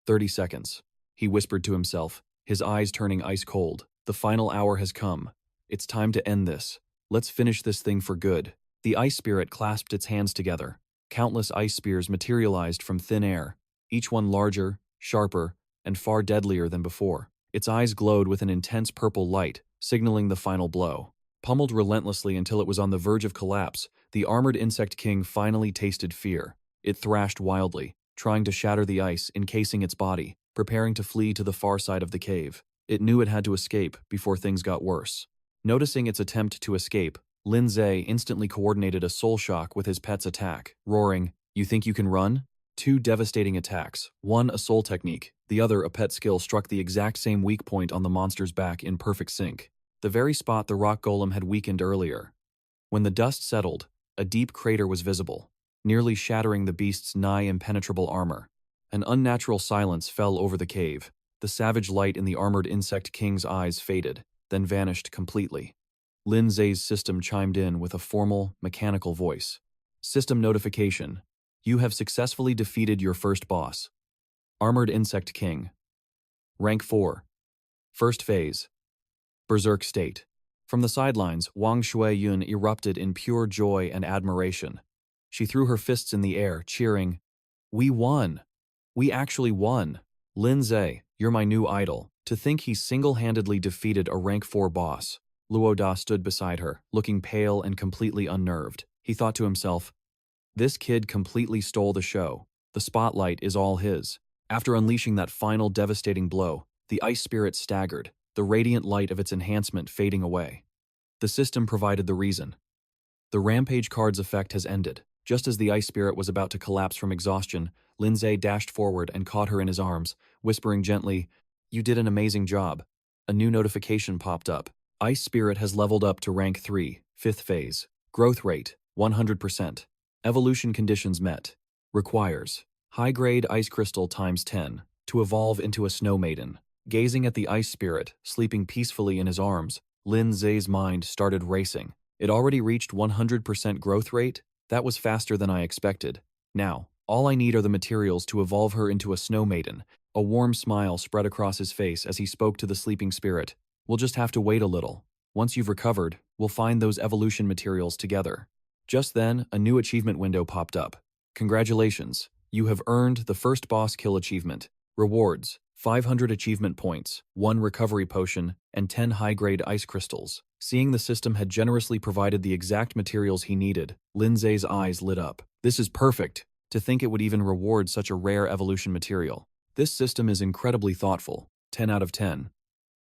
30 seconds. He whispered to himself, his eyes turning ice cold. The final hour has come. It's time to end this. Let's finish this thing for good. The ice spirit clasped its hands together. Countless ice spears materialized from thin air, each one larger, sharper, and far deadlier than before. Its eyes glowed with an intense purple light, signaling the final blow. Pummeled relentlessly until it was on the verge of collapse, The armored insect king finally tasted fear. It thrashed wildly, trying to shatter the ice encasing its body, preparing to flee to the far side of the cave. It knew it had to escape before things got worse. Noticing its attempt to escape, 𝑭-𝒏𝒃 instantly coordinated a soul shock with his pet's attack, roaring, "You think you can run?" Two devastating attacks, one a soul technique, the other a pet skill, struck the exact same weak point on the monster's back in perfect sync, the very spot the rock golem had weakened earlier. When the dust settled, a deep crater was visible, nearly shattering the beast's nigh impenetrable armor. An unnatural silence fell over the cave. The savage light in the armored insect king's eyes faded, then vanished completely. 𝒏𝒃𝒏𝒄's system chimed in with a formal, mechanical voice. System notification. You have successfully defeated your first boss. Armored Insect King. Rank 4. First phase. Berserk state. From the sidelines, Wang Shuiyun erupted in pure joy and admiration. She threw her fists in the air, cheering, "We won! We actually won! 𝒏𝒃𝒏𝒄, you're my new idol." To think he single-handedly defeated a rank 4 boss. Luo-Da stood beside her, looking pale and completely unnerved. He thought to himself, this kid completely stole the show. The spotlight is all his. After unleashing that final devastating blow, the ice spirit staggered, the radiant light of its enhancement fading away. The system provided the reason. The Rampage card's effect has ended. Just as the ice spirit was about to collapse from exhaustion, 𝒏𝒃𝒏𝒄 dashed forward and caught her in his arms, whispering gently, "You did an amazing job." A new notification popped up. Ice Spirit has leveled up to rank 3, 5th phase. Growth rate, 100%. Evolution conditions met. Requires high-grade ice crystal times 10 to evolve into a snow maiden. Gazing at the ice spirit, sleeping peacefully in his arms, 𝒏𝒃𝒏𝒄's mind started racing. It already reached 100% growth rate? That was faster than I expected. Now, all I need are the materials to evolve her into a snow maiden. A warm smile spread across his face as he spoke to the sleeping spirit. We'll just have to wait a little. Once you've recovered, we'll find those evolution materials together. Just then, a new achievement window popped up. Congratulations, you have earned the first boss kill achievement. Rewards, 500 achievement points, 1 recovery potion, and 10 high-grade ice crystals. Seeing the system had generously provided the exact materials he needed, 𝒏𝒃𝒏𝒄's eyes lit up. This is perfect. To think it would even reward such a rare evolution material. This system is incredibly thoughtful, 10 out of 10.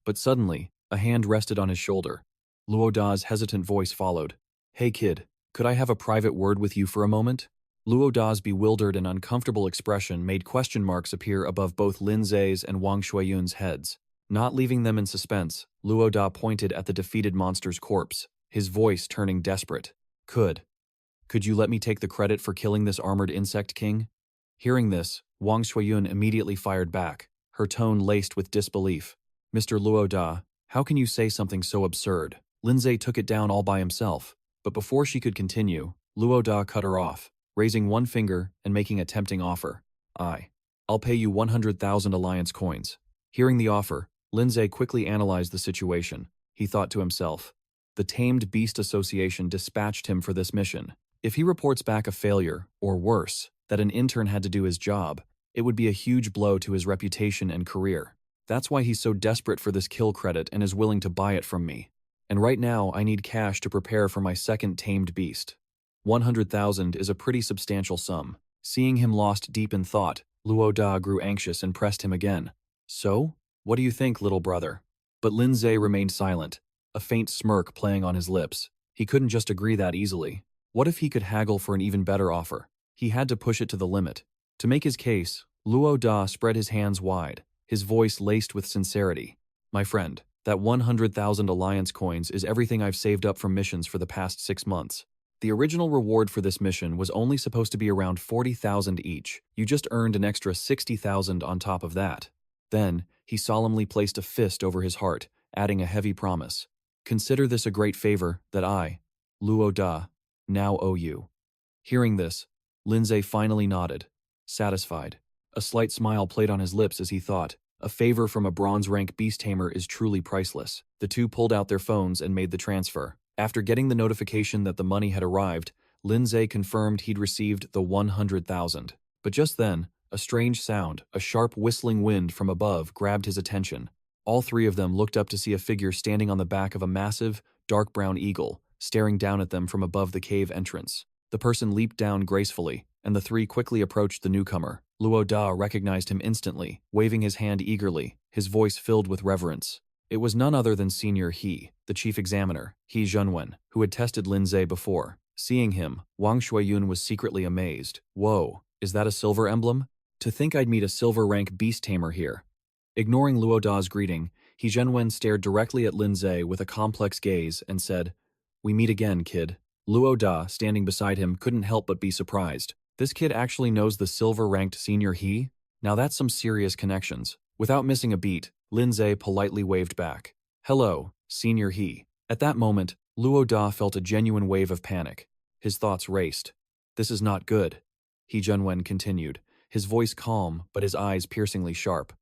But suddenly, a hand rested on his shoulder. Luo-Da's hesitant voice followed. "Hey kid, could I have a private word with you for a moment?" Luo-Da's bewildered and uncomfortable expression made question marks appear above both 𝒏𝒃𝒏𝒄's and Wang Shuiyun's heads. Not leaving them in suspense, Luo-Da pointed at the defeated monster's corpse, his voice turning desperate. Could you let me take the credit for killing this armored insect king?" Hearing this, Wang Shuiyun immediately fired back, her tone laced with disbelief. "Mr. Luo-Da, how can you say something so absurd? 𝒏𝒃𝒏𝒄 took it down all by himself." But before she could continue, Luo-Da cut her off, raising one finger and making a tempting offer. "I'll pay you 100,000 alliance coins." Hearing the offer, 𝒏𝒃𝒏𝒄 quickly analyzed the situation. He thought to himself, the Tamed Beast Association dispatched him for this mission. If he reports back a failure, or worse, that an intern had to do his job, it would be a huge blow to his reputation and career. That's why he's so desperate for this kill credit and is willing to buy it from me. And right now, I need cash to prepare for my second tamed beast. 100,000 is a pretty substantial sum. Seeing him lost deep in thought, Luo-Da grew anxious and pressed him again. "So? What do you think, little brother?" But 𝒏𝒃𝒏𝒄 remained silent, a faint smirk playing on his lips. He couldn't just agree that easily. What if he could haggle for an even better offer? He had to push it to the limit. To make his case, Luo-Da spread his hands wide, his voice laced with sincerity. "My friend, that 100,000 alliance coins is everything I've saved up from missions for the past 6 months. The original reward for this mission was only supposed to be around 40,000 each. You just earned an extra 60,000 on top of that." Then, he solemnly placed a fist over his heart, adding a heavy promise. "Consider this a great favor that I, Luo-Da, now owe you." Hearing this, 𝒏𝒃𝒏𝒄 finally nodded, satisfied. A slight smile played on his lips as he thought, a favor from a bronze-rank beast tamer is truly priceless. The two pulled out their phones and made the transfer. After getting the notification that the money had arrived, 𝒏𝒃𝒏𝒄 confirmed he'd received the 100,000. But just then, a strange sound, a sharp whistling wind from above, grabbed his attention. All three of them looked up to see a figure standing on the back of a massive, dark brown eagle, staring down at them from above the cave entrance. The person leaped down gracefully, and the three quickly approached the newcomer. 𝑭-𝒏𝒄𝒏 recognized him instantly, waving his hand eagerly, his voice filled with reverence. It was none other than Senior He, the chief examiner, 𝒚𝒐, who had tested 𝒚𝒐 before. Seeing him, Wang Shuiyun was secretly amazed. Whoa, is that a silver emblem? To think I'd meet a silver-rank beast tamer here. Ignoring 𝑭-𝒏𝒄𝒏's greeting, 𝒚𝒐 stared directly at 𝒚𝒐 with a complex gaze and said, "We meet again, kid." 𝑭-𝒏𝒄𝒏, standing beside him, couldn't help but be surprised. This kid actually knows the silver-ranked Senior He? Now that's some serious connections. Without missing a beat, �𝒚 politely waved back. "Hello, Senior He." At that moment, 𝑭-𝒏𝒏 felt a genuine wave of panic. His thoughts raced. This is not good. 𝒚𝒐 continued, his voice calm but his eyes piercingly sharp.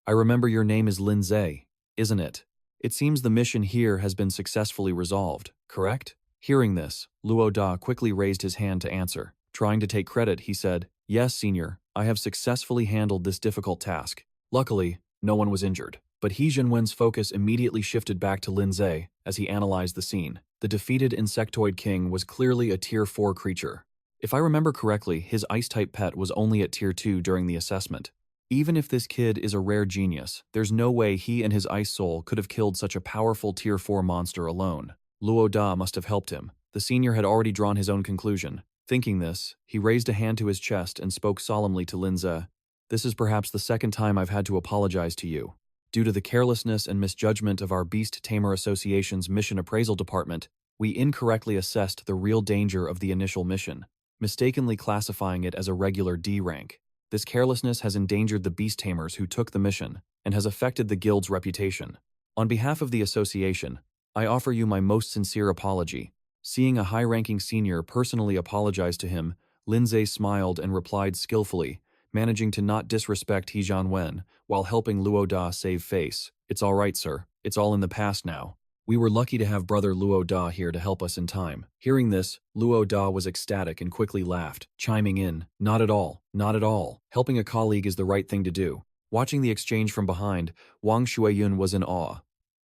I remember your name is 𝒚𝒚, isn't it? It seems the mission here has been successfully resolved, correct? Hearing this, 𝑭-𝒏𝒏 quickly raised his hand to answer. Trying to take credit, he said, "Yes, Senior, I have successfully handled this difficult task." Luckily, no one was injured. But 𝒚𝒐's focus immediately shifted back to �𝒚 as he analyzed the scene. The defeated insectoid king was clearly a Tier 4 creature. If I remember correctly, his Ice-type pet was only at Tier 2 during the assessment. Even if this kid is a rare genius, there's no way he and his Ice Soul could have killed such a powerful Tier 4 monster alone. 𝒚𝒏𝒏 must have helped him. The senior had already drawn his own conclusion. Thinking this, he raised a hand to his chest and spoke solemnly to �𝒚. "This is perhaps the second time I've had to apologize to you. Due to the carelessness and misjudgment of our Beast Tamer Association's Mission Appraisal Department, we incorrectly assessed the real danger of the initial mission, mistakenly classifying it as a regular D rank. This carelessness has endangered the beast tamers who took the mission and has affected the guild's reputation. On behalf of the association, I offer you my most sincere apology." Seeing a high-ranking senior personally apologize to him, 𝒚𝒚 smiled and replied skillfully, managing to not disrespect 𝒚𝒐 while helping 𝒚𝒏𝒏 save face. "It's all right, sir. It's all in the past now. We were lucky to have brother 𝒚𝒏𝒏 here to help us in time." Hearing this, 𝒚𝒏𝒏 was ecstatic and quickly laughed, chiming in, "Not at all, not at all. Helping a colleague is the right thing to do." Watching the exchange from behind, Wang Shuiyun was in awe.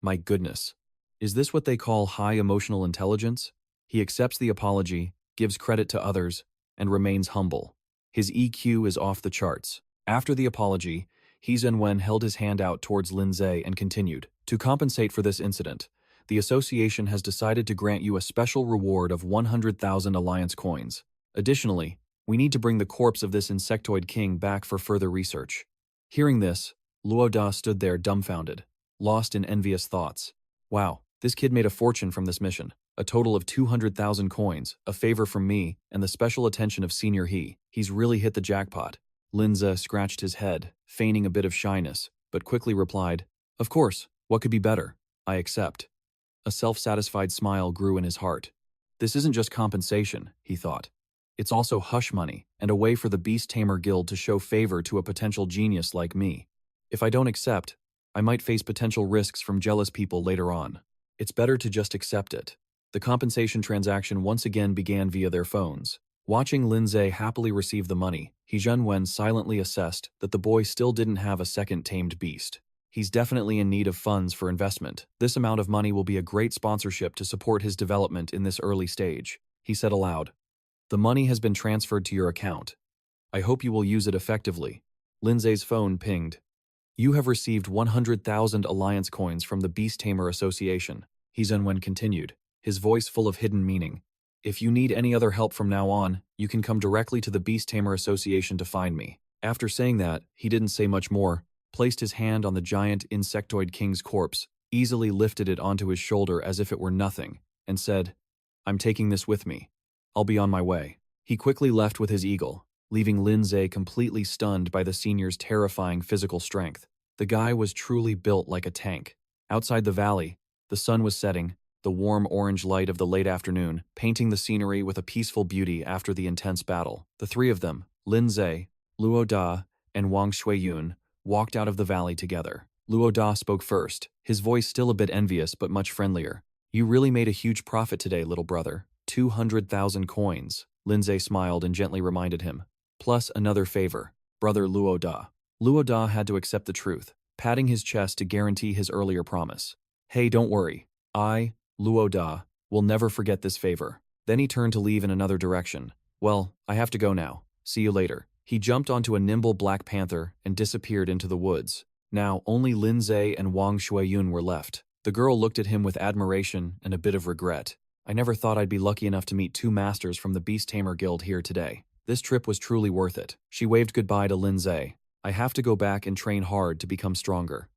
My goodness. Is this what they call high emotional intelligence? He accepts the apology, gives credit to others, and remains humble. His EQ is off the charts. After the apology, 𝒚𝒐 held his hand out towards 𝒚𝒚 and continued, "To compensate for this incident, the association has decided to grant you a special reward of 100,000 alliance coins. Additionally, we need to bring the corpse of this insectoid king back for further research." Hearing this, 𝒚𝒏𝒏 stood there dumbfounded, lost in envious thoughts. Wow, this kid made a fortune from this mission. A total of 200,000 coins, a favor from me, and the special attention of Senior He. He's really hit the jackpot. 𝒚𝒚 scratched his head, feigning a bit of shyness, but quickly replied, "Of course, what could be better? I accept." A self-satisfied smile grew in his heart. This isn't just compensation, he thought. It's also hush money, and a way for the Beast Tamer Guild to show favor to a potential genius like me. If I don't accept, I might face potential risks from jealous people later on. It's better to just accept it. The compensation transaction once again began via their phones. Watching 𝒚𝒚 happily receive the money, 𝒚𝒐 silently assessed that the boy still didn't have a second tamed beast. He's definitely in need of funds for investment. This amount of money will be a great sponsorship to support his development in this early stage, he said aloud. The money has been transferred to your account. I hope you will use it effectively. 𝒚𝒚's phone pinged. You have received 100,000 alliance coins from the Beast Tamer Association, 𝒚𝒐 continued, his voice full of hidden meaning. If you need any other help from now on, you can come directly to the Beast Tamer Association to find me. After saying that, he didn't say much more, placed his hand on the giant insectoid king's corpse, easily lifted it onto his shoulder as if it were nothing, and said, "I'm taking this with me. I'll be on my way." He quickly left with his eagle, leaving 𝒚𝒚 completely stunned by the senior's terrifying physical strength. The guy was truly built like a tank. Outside the valley, the sun was setting, the warm orange light of the late afternoon, painting the scenery with a peaceful beauty after the intense battle. The three of them, 𝒚𝒚, 𝒚𝒏𝒏, and Wang Shuiyun, walked out of the valley together. 𝒚𝒏𝒏 spoke first, his voice still a bit envious but much friendlier. "You really made a huge profit today, little brother. 200,000 coins, 𝒚𝒚 smiled and gently reminded him. Plus another favor, brother 𝒚𝒏𝒏. 𝒚𝒏𝒏 had to accept the truth, patting his chest to guarantee his earlier promise. "Hey, don't worry. I, 𝒚𝒏𝒏, We'll never forget this favor. Then he turned to leave in another direction. Well, I have to go now. See you later. He jumped onto a nimble black panther and disappeared into the woods. Now, only Lin Zhe and Wang Shuiyun were left. The girl looked at him with admiration and a bit of regret. I never thought I'd be lucky enough to meet two masters from the Beast Tamer Guild here today. This trip was truly worth it. She waved goodbye to Lin Zhe. I have to go back and train hard to become stronger.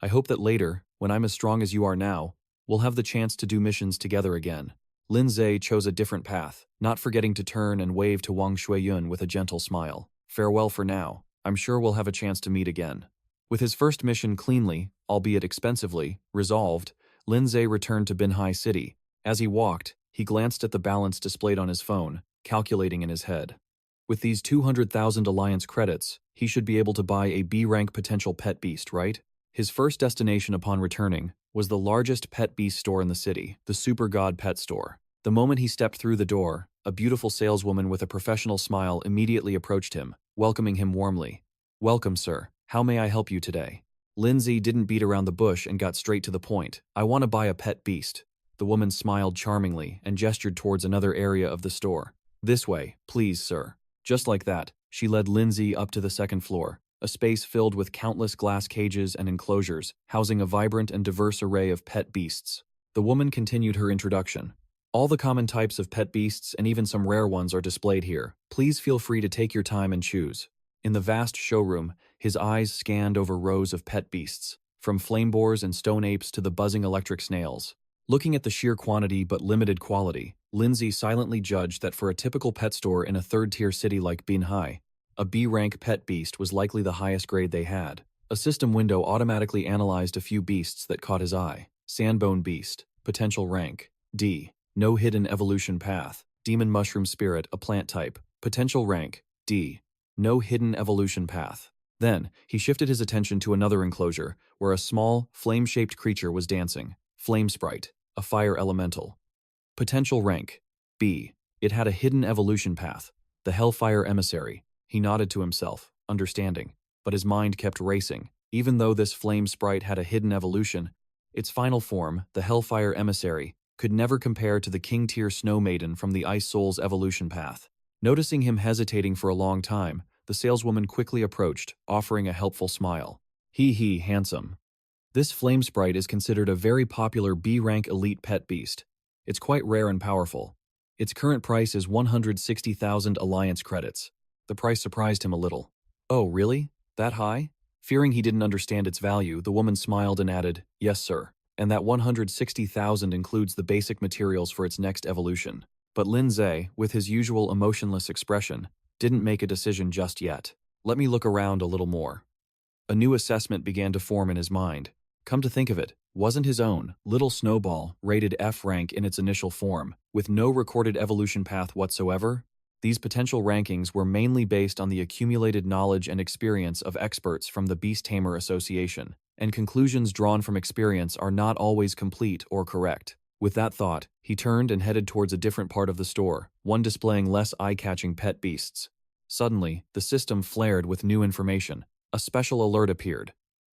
I hope that later, when I'm as strong as you are now, we'll have the chance to do missions together again. Lin Zhe chose a different path, not forgetting to turn and wave to Wang Shuiyun with a gentle smile. Farewell for now. I'm sure we'll have a chance to meet again. With his first mission cleanly, albeit expensively, resolved, Lin Zhe returned to Binhai City. As he walked, he glanced at the balance displayed on his phone, calculating in his head. With these 200,000 Alliance credits, he should be able to buy a B-rank potential pet beast, right? His first destination upon returning was the largest pet beast store in the city, the Super God Pet Store. The moment he stepped through the door, a beautiful saleswoman with a professional smile immediately approached him, welcoming him warmly. Welcome, sir. How may I help you today? Lindsay didn't beat around the bush and got straight to the point. I want to buy a pet beast. The woman smiled charmingly and gestured towards another area of the store. This way, please, sir. Just like that, she led Lindsay up to the second floor, a space filled with countless glass cages and enclosures, housing a vibrant and diverse array of pet beasts. The woman continued her introduction. All the common types of pet beasts and even some rare ones are displayed here. Please feel free to take your time and choose. In the vast showroom, his eyes scanned over rows of pet beasts, from flame boars and stone apes to the buzzing electric snails. Looking at the sheer quantity but limited quality, Lindsay silently judged that for a typical pet store in a third-tier city like Binhai, a B-rank pet beast was likely the highest grade they had. A system window automatically analyzed a few beasts that caught his eye. Sandbone beast, potential rank, D. No hidden evolution path. Demon mushroom spirit, a plant type. Potential rank, D. No hidden evolution path. Then, he shifted his attention to another enclosure, where a small, flame-shaped creature was dancing. Flame sprite, a fire elemental. Potential rank, B. It had a hidden evolution path. The Hellfire Emissary. He nodded to himself, understanding, but his mind kept racing. Even though this flame sprite had a hidden evolution, its final form, the Hellfire Emissary, could never compare to the King-tier Snow Maiden from the Ice Soul's evolution path. Noticing him hesitating for a long time, the saleswoman quickly approached, offering a helpful smile. Hee, handsome. This flame sprite is considered a very popular B-rank elite pet beast. It's quite rare and powerful. Its current price is 160,000 Alliance credits. The price surprised him a little. Oh, really? That high? Fearing he didn't understand its value, the woman smiled and added, yes, sir. And that 160,000 includes the basic materials for its next evolution. But Lin Zhe, with his usual emotionless expression, didn't make a decision just yet. Let me look around a little more. A new assessment began to form in his mind. Come to think of it, wasn't his own, Little Snowball, rated F rank in its initial form, with no recorded evolution path whatsoever? These potential rankings were mainly based on the accumulated knowledge and experience of experts from the Beast Tamer Association, and conclusions drawn from experience are not always complete or correct. With that thought, he turned and headed towards a different part of the store, one displaying less eye-catching pet beasts. Suddenly, the system flared with new information. A special alert appeared.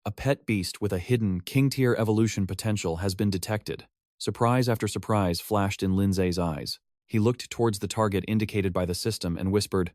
A pet beast with a hidden King-tier evolution potential has been detected. Surprise after surprise flashed in Lindsay's eyes. He looked towards the target indicated by the system and whispered,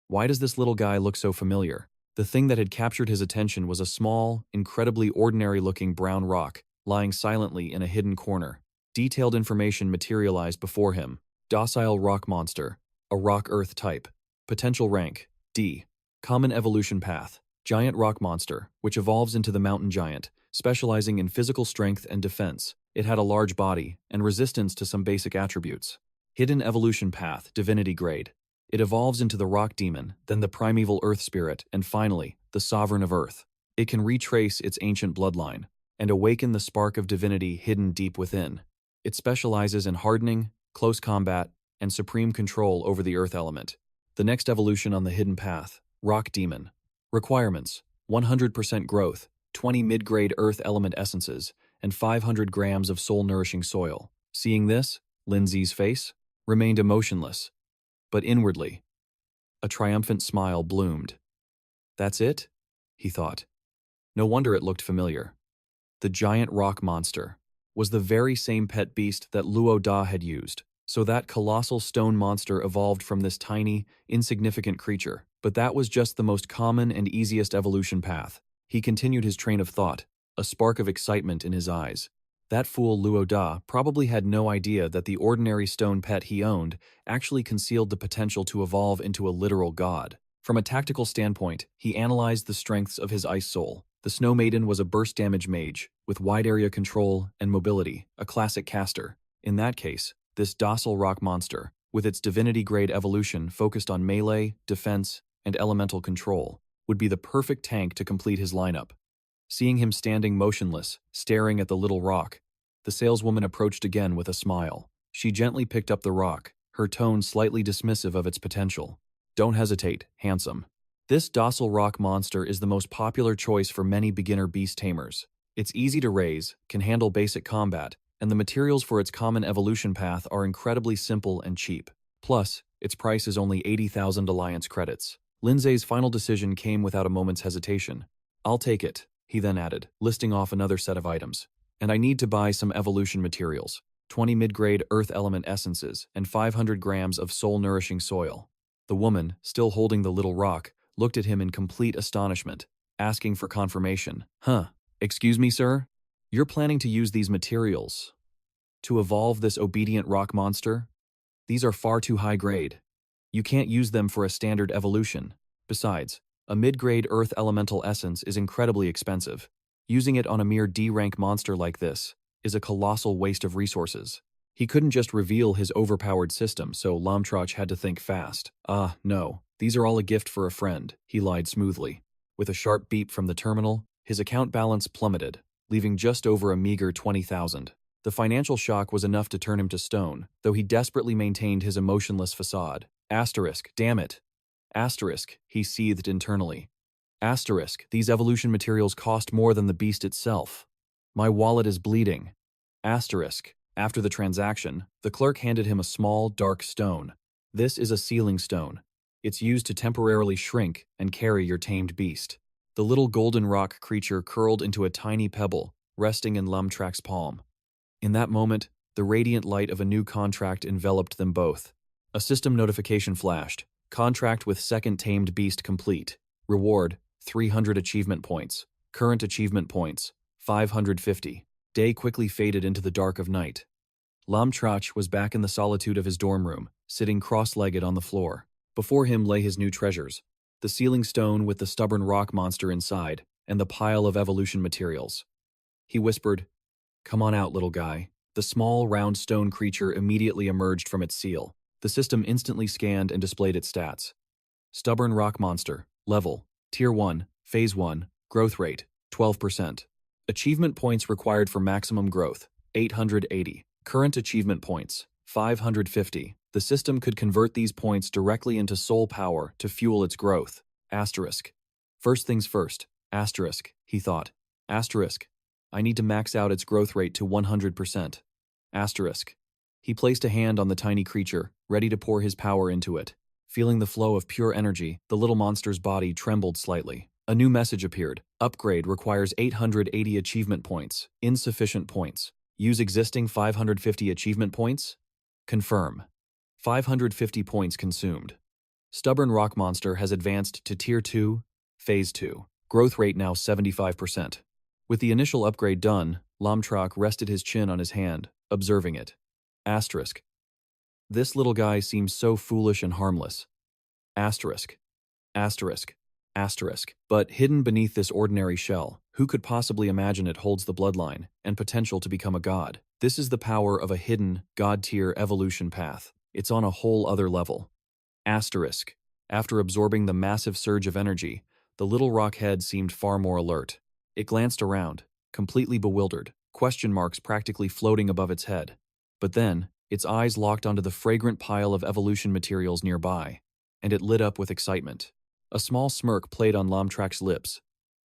why does this little guy look so familiar? The thing that had captured his attention was a small, incredibly ordinary-looking brown rock, lying silently in a hidden corner. Detailed information materialized before him. Docile rock monster, a rock-earth type. Potential rank, D. Common evolution path. Giant rock monster, which evolves into the mountain giant, specializing in physical strength and defense. It had a large body and resistance to some basic attributes. Hidden evolution path, divinity grade. It evolves into the rock demon, then the primeval earth spirit, and finally, the sovereign of earth. It can retrace its ancient bloodline and awaken the spark of divinity hidden deep within. It specializes in hardening, close combat, and supreme control over the earth element. The next evolution on the hidden path, rock demon. Requirements: 100% growth, 20 mid-grade earth element essences, and 500 grams of soul-nourishing soil. Seeing this, Lindsay's face remained emotionless, but inwardly, a triumphant smile bloomed. That's it? He thought. No wonder it looked familiar. The giant rock monster. was the very same pet beast that Luo Da had used. So that colossal stone monster evolved from this tiny, insignificant creature. But that was just the most common and easiest evolution path. He continued his train of thought, a spark of excitement in his eyes. That fool Luo Da probably had no idea that the ordinary stone pet he owned actually concealed the potential to evolve into a literal god. From a tactical standpoint, he analyzed the strengths of his ice soul. The Snow Maiden was a burst damage mage, with wide area control and mobility, a classic caster. In that case, this docile rock monster, with its divinity-grade evolution focused on melee, defense, and elemental control, would be the perfect tank to complete his lineup. Seeing him standing motionless, staring at the little rock, the saleswoman approached again with a smile. She gently picked up the rock, her tone slightly dismissive of its potential. "Don't hesitate, handsome. This docile rock monster is the most popular choice for many beginner beast tamers. It's easy to raise, can handle basic combat, and the materials for its common evolution path are incredibly simple and cheap. Plus, its price is only 80,000 Alliance credits." Lindsay's final decision came without a moment's hesitation. "I'll take it," he then added, listing off another set of items. "And I need to buy some evolution materials, 20 mid-grade earth element essences, and 500 grams of soul-nourishing soil." The woman, still holding the little rock, looked at him in complete astonishment, asking for confirmation. "Huh, excuse me, sir? You're planning to use these materials to evolve this obedient rock monster? These are far too high grade. You can't use them for a standard evolution. Besides, a mid-grade earth elemental essence is incredibly expensive. Using it on a mere D-rank monster like this is a colossal waste of resources." He couldn't just reveal his overpowered system, so 𝒚𝒕𝒉𝒄 had to think fast. No, these are all a gift for a friend," he lied smoothly. With a sharp beep from the terminal, his account balance plummeted, leaving just over a meager 20,000. The financial shock was enough to turn him to stone, though he desperately maintained his emotionless facade. Asterisk, damn it. Asterisk, he seethed internally. Asterisk, these evolution materials cost more than the beast itself. My wallet is bleeding. Asterisk, after the transaction, the clerk handed him a small, dark stone. This is a sealing stone. It's used to temporarily shrink and carry your tamed beast. The little golden rock creature curled into a tiny pebble, resting in 𝒚𝒕𝒉𝒄's palm. In that moment, the radiant light of a new contract enveloped them both. A system notification flashed. Contract with second tamed beast complete. Reward, 300 achievement points. Current achievement points, 550. Day quickly faded into the dark of night. 𝒚𝒕𝒉𝒄 was back in the solitude of his dorm room, sitting cross-legged on the floor. Before him lay his new treasures, the sealing stone with the stubborn rock monster inside, and the pile of evolution materials. He whispered, "Come on out, little guy." The small, round stone creature immediately emerged from its seal. The system instantly scanned and displayed its stats. Stubborn rock monster, level, Tier 1, Phase 1, growth rate, 12%. Achievement points required for maximum growth, 880. Current achievement points, 550. The system could convert these points directly into soul power to fuel its growth. Asterisk. First things first. Asterisk, he thought. Asterisk. I need to max out its growth rate to 100%. Asterisk. He placed a hand on the tiny creature, ready to pour his power into it. Feeling the flow of pure energy, the little monster's body trembled slightly. A new message appeared. Upgrade requires 880 achievement points. Insufficient points. Use existing 550 achievement points? Confirm. 550 points consumed. Stubborn rock monster has advanced to Tier 2, Phase 2. Growth rate now 75%. With the initial upgrade done, 𝒚𝒕𝒉𝒄 rested his chin on his hand, observing it. Asterisk. This little guy seems so foolish and harmless. Asterisk. Asterisk. Asterisk. But hidden beneath this ordinary shell, who could possibly imagine it holds the bloodline and potential to become a god? This is the power of a hidden, god-tier evolution path. It's on a whole other level. Asterisk. After absorbing the massive surge of energy, the little rock head seemed far more alert. It glanced around, completely bewildered, question marks practically floating above its head. But then, its eyes locked onto the fragrant pile of evolution materials nearby, and it lit up with excitement. A small smirk played on 𝒚𝒕𝒉𝒄's lips.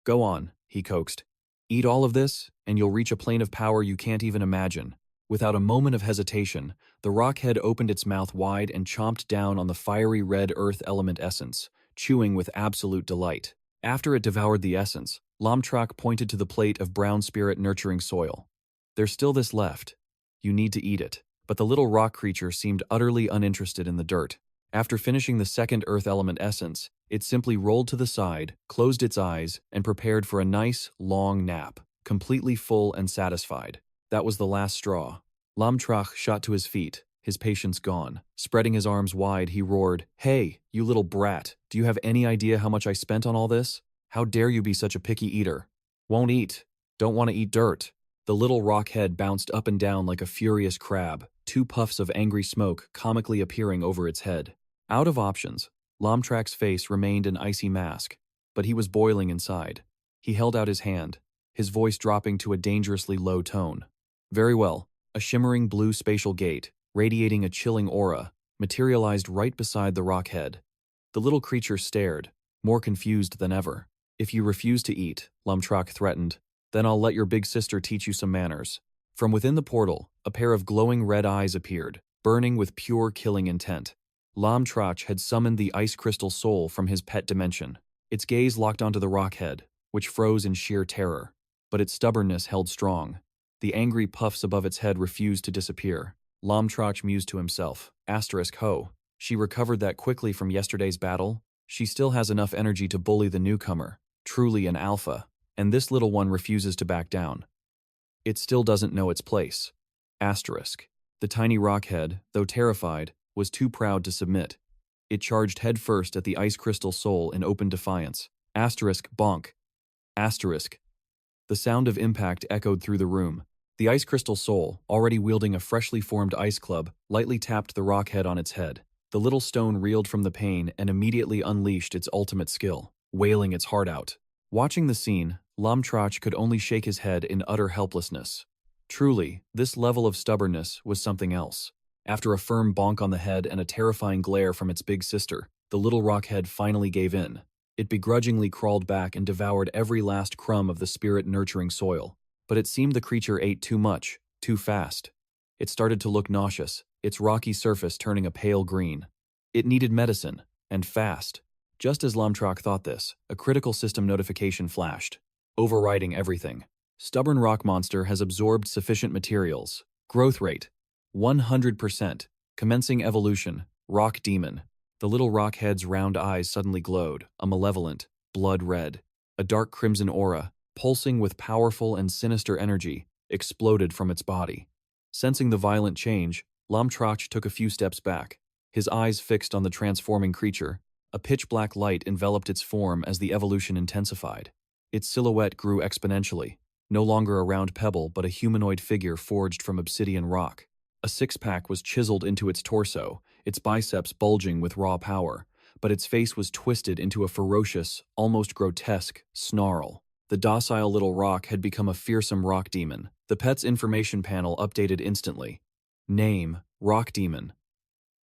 "Go on," he coaxed. "Eat all of this, and you'll reach a plane of power you can't even imagine." Without a moment of hesitation, the rockhead opened its mouth wide and chomped down on the fiery red earth element essence, chewing with absolute delight. After it devoured the essence, 𝒚𝒕𝒉𝒄 pointed to the plate of brown spirit nurturing soil. There's still this left. You need to eat it. But the little rock creature seemed utterly uninterested in the dirt. After finishing the second earth element essence, it simply rolled to the side, closed its eyes, and prepared for a nice, long nap, completely full and satisfied. That was the last straw. 𝒚𝒕𝒉𝒄 shot to his feet, his patience gone. Spreading his arms wide, he roared, "Hey, you little brat, do you have any idea how much I spent on all this? How dare you be such a picky eater? Won't eat. Don't want to eat dirt." The little rock head bounced up and down like a furious crab, 2 puffs of angry smoke comically appearing over its head. Out of options, 𝒚𝒕𝒉𝒄's face remained an icy mask, but he was boiling inside. He held out his hand, his voice dropping to a dangerously low tone. "Very well." A shimmering blue spatial gate, radiating a chilling aura, materialized right beside the rock head. The little creature stared, more confused than ever. "If you refuse to eat," 𝒚𝒕𝒉𝒄 threatened, "then I'll let your big sister teach you some manners." From within the portal, a pair of glowing red eyes appeared, burning with pure killing intent. 𝒚𝒕𝒉𝒄 had summoned the ice crystal soul from his pet dimension. Its gaze locked onto the rock head, which froze in sheer terror. But its stubbornness held strong. The angry puffs above its head refused to disappear. 𝒚𝒕𝒉𝒄 mused to himself, *ho, she recovered that quickly from yesterday's battle. She still has enough energy to bully the newcomer, truly an alpha, and this little one refuses to back down. It still doesn't know its place. The tiny rockhead, though terrified, was too proud to submit. It charged headfirst at the ice crystal soul in open defiance. Bonk. The sound of impact echoed through the room. The ice crystal soul, already wielding a freshly formed ice club, lightly tapped the rock head on its head. The little stone reeled from the pain and immediately unleashed its ultimate skill, wailing its heart out. Watching the scene, 𝒚𝒕𝒉𝒄 could only shake his head in utter helplessness. Truly, this level of stubbornness was something else. After a firm bonk on the head and a terrifying glare from its big sister, the little rockhead finally gave in. It begrudgingly crawled back and devoured every last crumb of the spirit-nurturing soil. But it seemed the creature ate too much, too fast. It started to look nauseous, its rocky surface turning a pale green. It needed medicine, and fast. Just as 𝒚𝒕𝒉𝒄 thought this, a critical system notification flashed, overriding everything. Stubborn rock monster has absorbed sufficient materials. Growth rate, 100%. Commencing evolution, rock demon. The little rockhead's round eyes suddenly glowed, a malevolent, blood red. A dark crimson aura, pulsing with powerful and sinister energy, exploded from its body. Sensing the violent change, 𝒚𝒕𝒉𝒄 took a few steps back, his eyes fixed on the transforming creature. A pitch-black light enveloped its form as the evolution intensified. Its silhouette grew exponentially, no longer a round pebble but a humanoid figure forged from obsidian rock. A six-pack was chiseled into its torso, its biceps bulging with raw power, but its face was twisted into a ferocious, almost grotesque, snarl. The docile little rock had become a fearsome rock demon. The pet's information panel updated instantly. Name, rock demon.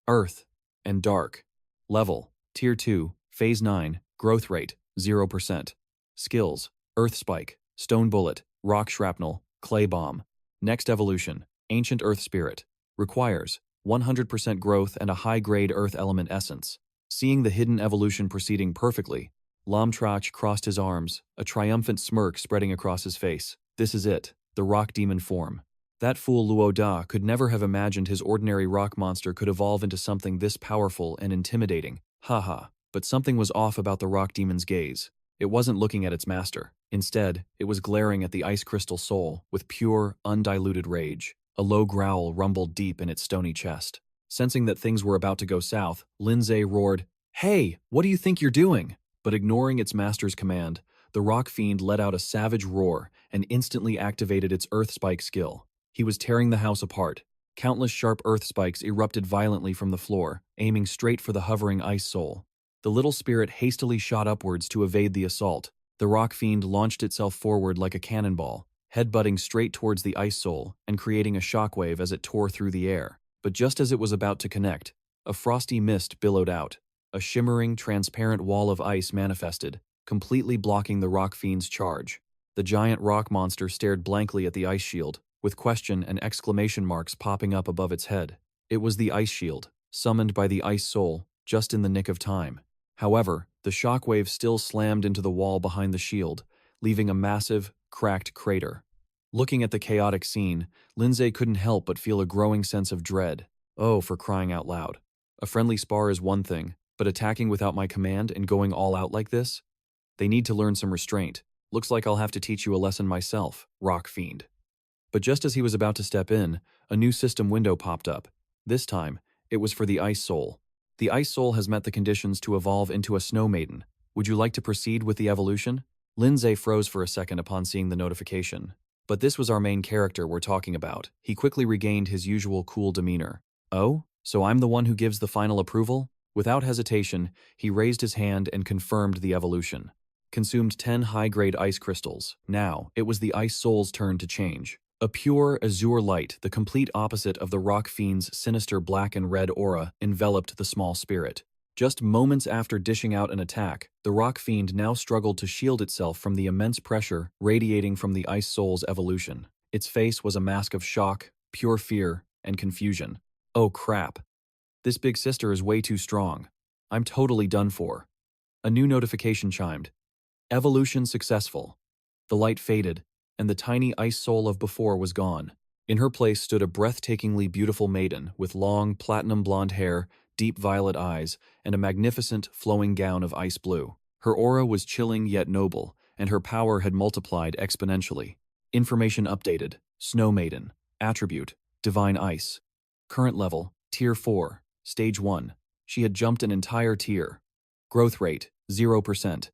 Earth and dark. Level, Tier 2, Phase 9, growth rate, 0%. Skills, Earth Spike, Stone Bullet, Rock Shrapnel, Clay Bomb. Next evolution, Ancient Earth Spirit. Requires 100% growth and a high-grade Earth element essence. Seeing the hidden evolution proceeding perfectly, 𝒚𝒕𝒉𝒄 crossed his arms, a triumphant smirk spreading across his face. This is it, the rock demon form. That fool 𝑭-𝒏𝒌 could never have imagined his ordinary rock monster could evolve into something this powerful and intimidating. Haha. But something was off about the rock demon's gaze. It wasn't looking at its master. Instead, it was glaring at the ice crystal soul with pure, undiluted rage. A low growl rumbled deep in its stony chest. Sensing that things were about to go south, Lindsay roared, "Hey, what do you think you're doing?" But ignoring its master's command, the rock fiend let out a savage roar and instantly activated its earth spike skill. He was tearing the house apart. Countless sharp earth spikes erupted violently from the floor, aiming straight for the hovering ice soul. The little spirit hastily shot upwards to evade the assault. The rock fiend launched itself forward like a cannonball, headbutting straight towards the ice soul and creating a shockwave as it tore through the air. But just as it was about to connect, a frosty mist billowed out. A shimmering, transparent wall of ice manifested, completely blocking the rock fiend's charge. The giant rock monster stared blankly at the ice shield, with question and exclamation marks popping up above its head. It was the ice shield, summoned by the ice soul, just in the nick of time. However, the shockwave still slammed into the wall behind the shield, leaving a massive, cracked crater. Looking at the chaotic scene, Lindsay couldn't help but feel a growing sense of dread. Oh, for crying out loud. A friendly spar is one thing, but attacking without my command and going all out like this? They need to learn some restraint. Looks like I'll have to teach you a lesson myself, Rock Fiend. But just as he was about to step in, a new system window popped up. This time, it was for the Ice Soul. The Ice Soul has met the conditions to evolve into a Snow Maiden. Would you like to proceed with the evolution? Lindsay froze for a second upon seeing the notification. But this was our main character we're talking about. He quickly regained his usual cool demeanor. Oh, so I'm the one who gives the final approval? Without hesitation, he raised his hand and confirmed the evolution. Consumed 10 high-grade ice crystals. Now, it was the Ice Soul's turn to change. A pure azure light, the complete opposite of the Rock Fiend's sinister black and red aura, enveloped the small spirit. Just moments after dishing out an attack, the Rock Fiend now struggled to shield itself from the immense pressure radiating from the Ice Soul's evolution. Its face was a mask of shock, pure fear, and confusion. Oh crap. This big sister is way too strong. I'm totally done for. A new notification chimed. Evolution successful. The light faded, and the tiny Ice Soul of before was gone. In her place stood a breathtakingly beautiful maiden with long, platinum blonde hair, deep violet eyes, and a magnificent, flowing gown of ice blue. Her aura was chilling yet noble, and her power had multiplied exponentially. Information updated. Snow Maiden. Attribute: Divine Ice. Current level: Tier 4, Stage 1. She had jumped an entire tier. Growth rate: 0%.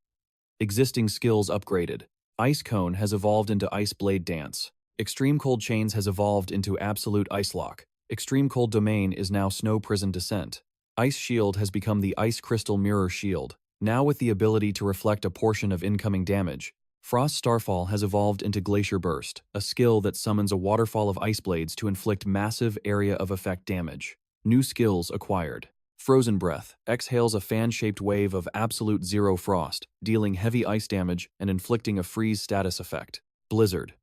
Existing skills upgraded. Ice Cone has evolved into Ice Blade Dance. Extreme Cold Chains has evolved into Absolute Ice Lock. Extreme Cold Domain is now Snow Prison Descent. Ice Shield has become the Ice Crystal Mirror Shield, now with the ability to reflect a portion of incoming damage. Frost Starfall has evolved into Glacier Burst, a skill that summons a waterfall of ice blades to inflict massive area of effect damage. New skills acquired. Frozen Breath exhales a fan-shaped wave of absolute zero frost, dealing heavy ice damage and inflicting a freeze status effect. Blizzard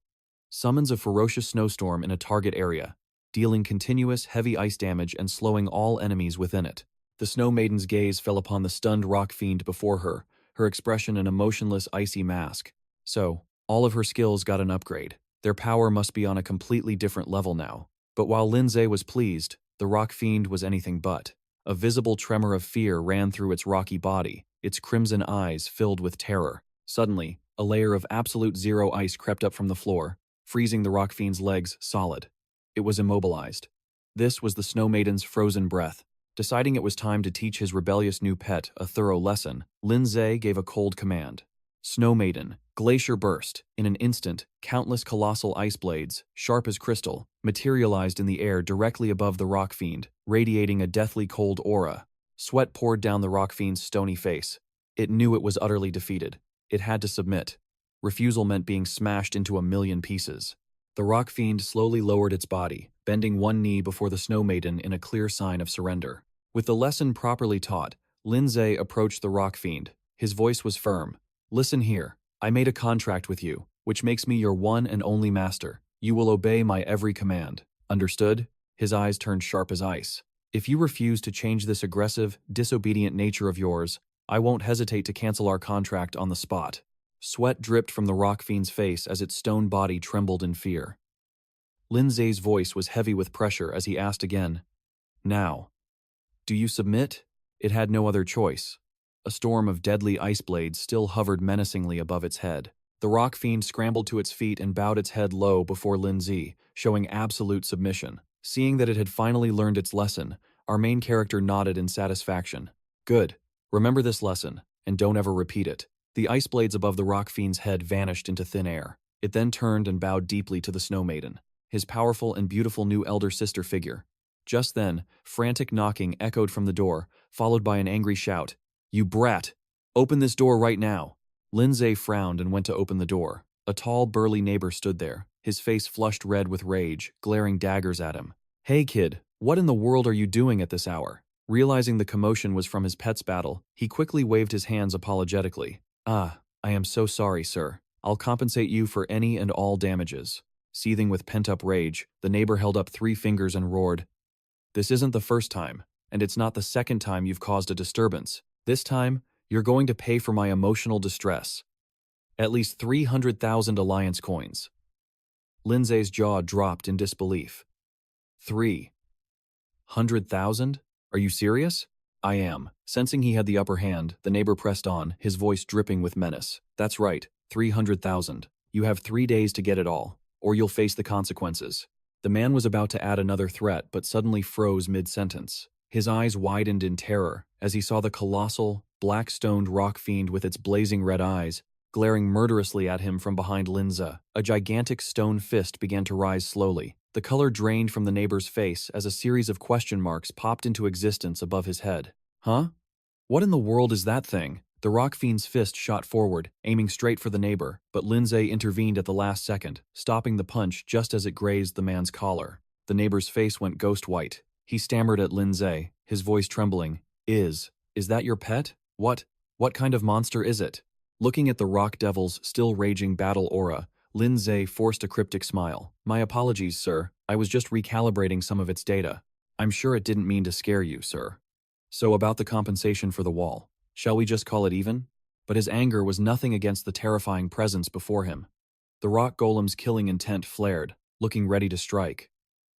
summons a ferocious snowstorm in a target area, dealing continuous heavy ice damage and slowing all enemies within it. The Snow Maiden's gaze fell upon the stunned Rock Fiend before her, her expression an emotionless icy mask. So, all of her skills got an upgrade. Their power must be on a completely different level now. But while Lindsay was pleased, the Rock Fiend was anything but. A visible tremor of fear ran through its rocky body, its crimson eyes filled with terror. Suddenly, a layer of absolute zero ice crept up from the floor, freezing the Rock Fiend's legs solid. It was immobilized. This was the Snow Maiden's frozen breath. Deciding it was time to teach his rebellious new pet a thorough lesson, Lindsay gave a cold command. Snow Maiden, Glacier Burst. In an instant, countless colossal ice blades, sharp as crystal, materialized in the air directly above the Rock Fiend, radiating a deathly cold aura. Sweat poured down the Rock Fiend's stony face. It knew it was utterly defeated. It had to submit. Refusal meant being smashed into a million pieces. The Rock Fiend slowly lowered its body, bending one knee before the Snow Maiden in a clear sign of surrender. With the lesson properly taught, Lindsay approached the Rock Fiend. His voice was firm. Listen here. I made a contract with you, which makes me your one and only master. You will obey my every command. Understood? His eyes turned sharp as ice. If you refuse to change this aggressive, disobedient nature of yours, I won't hesitate to cancel our contract on the spot. Sweat dripped from the Rock Fiend's face as its stone body trembled in fear. Lindsay's voice was heavy with pressure as he asked again, Now, do you submit? It had no other choice. A storm of deadly ice blades still hovered menacingly above its head. The Rock Fiend scrambled to its feet and bowed its head low before Lindsay, showing absolute submission. Seeing that it had finally learned its lesson, our main character nodded in satisfaction. Good. Remember this lesson, and don't ever repeat it. The ice blades above the Rock Fiend's head vanished into thin air. It then turned and bowed deeply to the Snow Maiden, his powerful and beautiful new elder sister figure. Just then, frantic knocking echoed from the door, followed by an angry shout. You brat! Open this door right now! Lindsay frowned and went to open the door. A tall, burly neighbor stood there, his face flushed red with rage, glaring daggers at him. Hey kid, what in the world are you doing at this hour? Realizing the commotion was from his pet's battle, he quickly waved his hands apologetically. I am so sorry, sir. I'll compensate you for any and all damages. Seething with pent-up rage, the neighbor held up 3 fingers and roared. This isn't the first time, and it's not the second time you've caused a disturbance. This time, you're going to pay for my emotional distress. At least 300,000 Alliance coins. Lindsay's jaw dropped in disbelief. 300,000? Are you serious? I am. Sensing he had the upper hand, the neighbor pressed on, his voice dripping with menace. That's right, 300,000. You have 3 days to get it all, or you'll face the consequences. The man was about to add another threat, but suddenly froze mid-sentence. His eyes widened in terror as he saw the colossal, black-stoned rock fiend with its blazing red eyes, glaring murderously at him from behind Lindsay. A gigantic stone fist began to rise slowly. The color drained from the neighbor's face as a series of question marks popped into existence above his head. Huh? What in the world is that thing? The rock fiend's fist shot forward, aiming straight for the neighbor, but Lindsay intervened at the last second, stopping the punch just as it grazed the man's collar. The neighbor's face went ghost white. He stammered at Lindsay, his voice trembling. Is that your pet? What kind of monster is it? Looking at the rock devil's still raging battle aura, Lindsay forced a cryptic smile. My apologies, sir. I was just recalibrating some of its data. I'm sure it didn't mean to scare you, sir. So about the compensation for the wall. Shall we just call it even? But his anger was nothing against the terrifying presence before him. The rock golem's killing intent flared, looking ready to strike.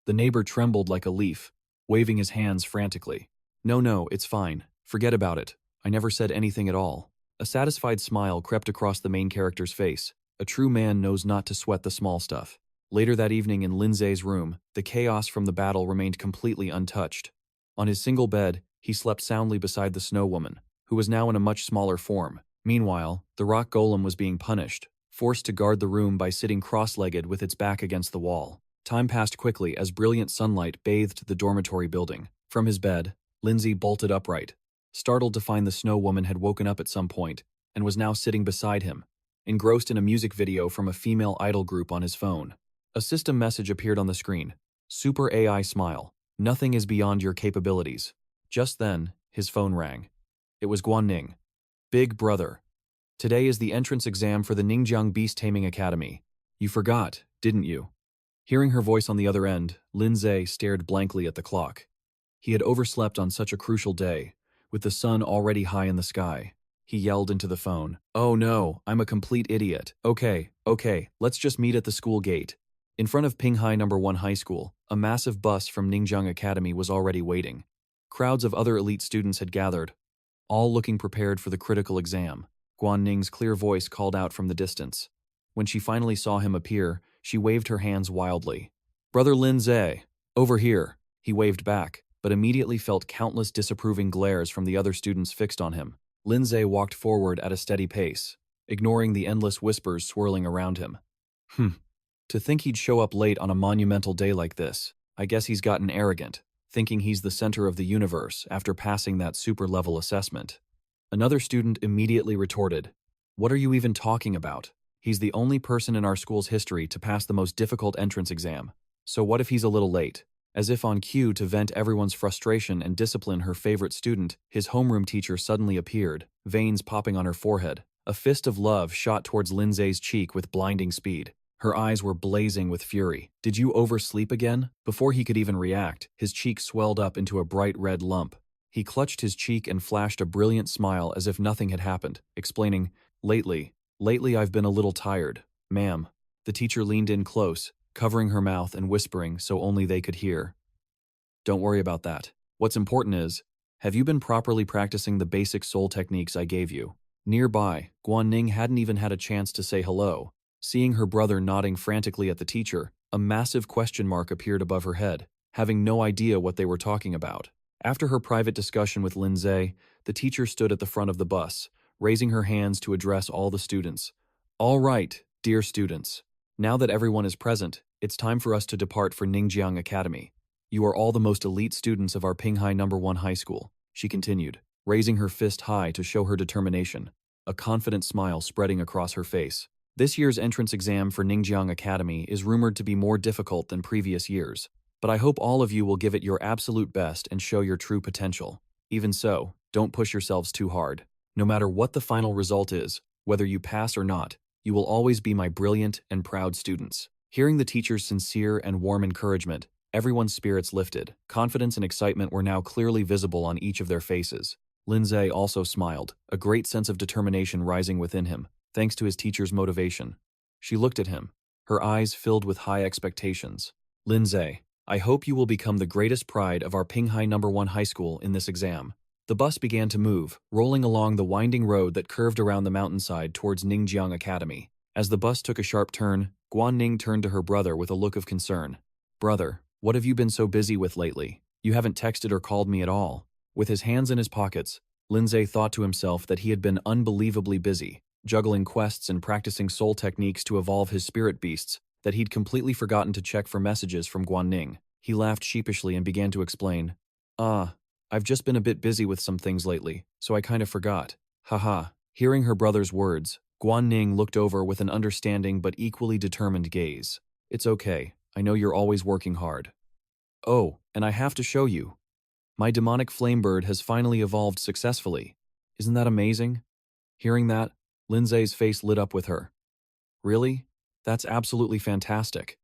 The neighbor trembled like a leaf, waving his hands frantically. No, it's fine. Forget about it. I never said anything at all. A satisfied smile crept across the main character's face. A true man knows not to sweat the small stuff. Later that evening in Lindsay's room, the chaos from the battle remained completely untouched. On his single bed, he slept soundly beside the snow woman, who was now in a much smaller form. Meanwhile, the rock golem was being punished, forced to guard the room by sitting cross-legged with its back against the wall. Time passed quickly as brilliant sunlight bathed the dormitory building. From his bed, Lindsay bolted upright, startled to find the snow woman had woken up at some point and was now sitting beside him, engrossed in a music video from a female idol group on his phone. A system message appeared on the screen. Super AI smile. Nothing is beyond your capabilities. Just then, his phone rang. It was Guanning. Big brother. Today is the entrance exam for the Ningjiang Beast Taming Academy. You forgot, didn't you? Hearing her voice on the other end, Lindsay stared blankly at the clock. He had overslept on such a crucial day, with the sun already high in the sky. He yelled into the phone. Oh no, I'm a complete idiot. Okay, let's just meet at the school gate. In front of Pinghai No. 1 High School, a massive bus from Ningjiang Academy was already waiting. Crowds of other elite students had gathered, all looking prepared for the critical exam. Guanning's clear voice called out from the distance. When she finally saw him appear, she waved her hands wildly. Brother Lindsay, over here. He waved back, but immediately felt countless disapproving glares from the other students fixed on him. Lindsay walked forward at a steady pace, ignoring the endless whispers swirling around him. To think he'd show up late on a monumental day like this. I guess he's gotten arrogant, thinking he's the center of the universe after passing that super-level assessment. Another student immediately retorted, What are you even talking about? He's the only person in our school's history to pass the most difficult entrance exam. So what if he's a little late? As if on cue to vent everyone's frustration and discipline her favorite student, his homeroom teacher suddenly appeared, veins popping on her forehead. A fist of love shot towards Lindsay's cheek with blinding speed. Her eyes were blazing with fury. Did you oversleep again? Before he could even react, his cheek swelled up into a bright red lump. He clutched his cheek and flashed a brilliant smile as if nothing had happened, explaining, Lately I've been a little tired, ma'am. The teacher leaned in close, covering her mouth and whispering so only they could hear. Don't worry about that. What's important is, have you been properly practicing the basic soul techniques I gave you? Nearby, Guanning hadn't even had a chance to say hello. Seeing her brother nodding frantically at the teacher, a massive question mark appeared above her head, having no idea what they were talking about. After her private discussion with Lindsay, the teacher stood at the front of the bus, raising her hands to address all the students. All right, dear students. Now that everyone is present, it's time for us to depart for Ningjiang Academy. You are all the most elite students of our Pinghai No. 1 High School, she continued, raising her fist high to show her determination, a confident smile spreading across her face. This year's entrance exam for Ningjiang Academy is rumored to be more difficult than previous years, but I hope all of you will give it your absolute best and show your true potential. Even so, don't push yourselves too hard. No matter what the final result is, whether you pass or not, you will always be my brilliant and proud students. Hearing the teacher's sincere and warm encouragement, everyone's spirits lifted. Confidence and excitement were now clearly visible on each of their faces. Lindsay also smiled, a great sense of determination rising within him, thanks to his teacher's motivation. She looked at him, her eyes filled with high expectations. "Lindsay, I hope you will become the greatest pride of our Pinghai #1 high school in this exam." The bus began to move, rolling along the winding road that curved around the mountainside towards Ningjiang Academy. As the bus took a sharp turn, Guanning turned to her brother with a look of concern. "Brother, what have you been so busy with lately? You haven't texted or called me at all." With his hands in his pockets, Lindsay thought to himself that he had been unbelievably busy, juggling quests and practicing soul techniques to evolve his spirit beasts, that he'd completely forgotten to check for messages from Guanning. He laughed sheepishly and began to explain. I've just been a bit busy with some things lately, so I kind of forgot. Haha." Hearing her brother's words, Guanning looked over with an understanding but equally determined gaze. "It's okay, I know you're always working hard. Oh, and I have to show you. My demonic flamebird has finally evolved successfully. Isn't that amazing?" Hearing that, Lindsay's face lit up with her. "Really? That's absolutely fantastic.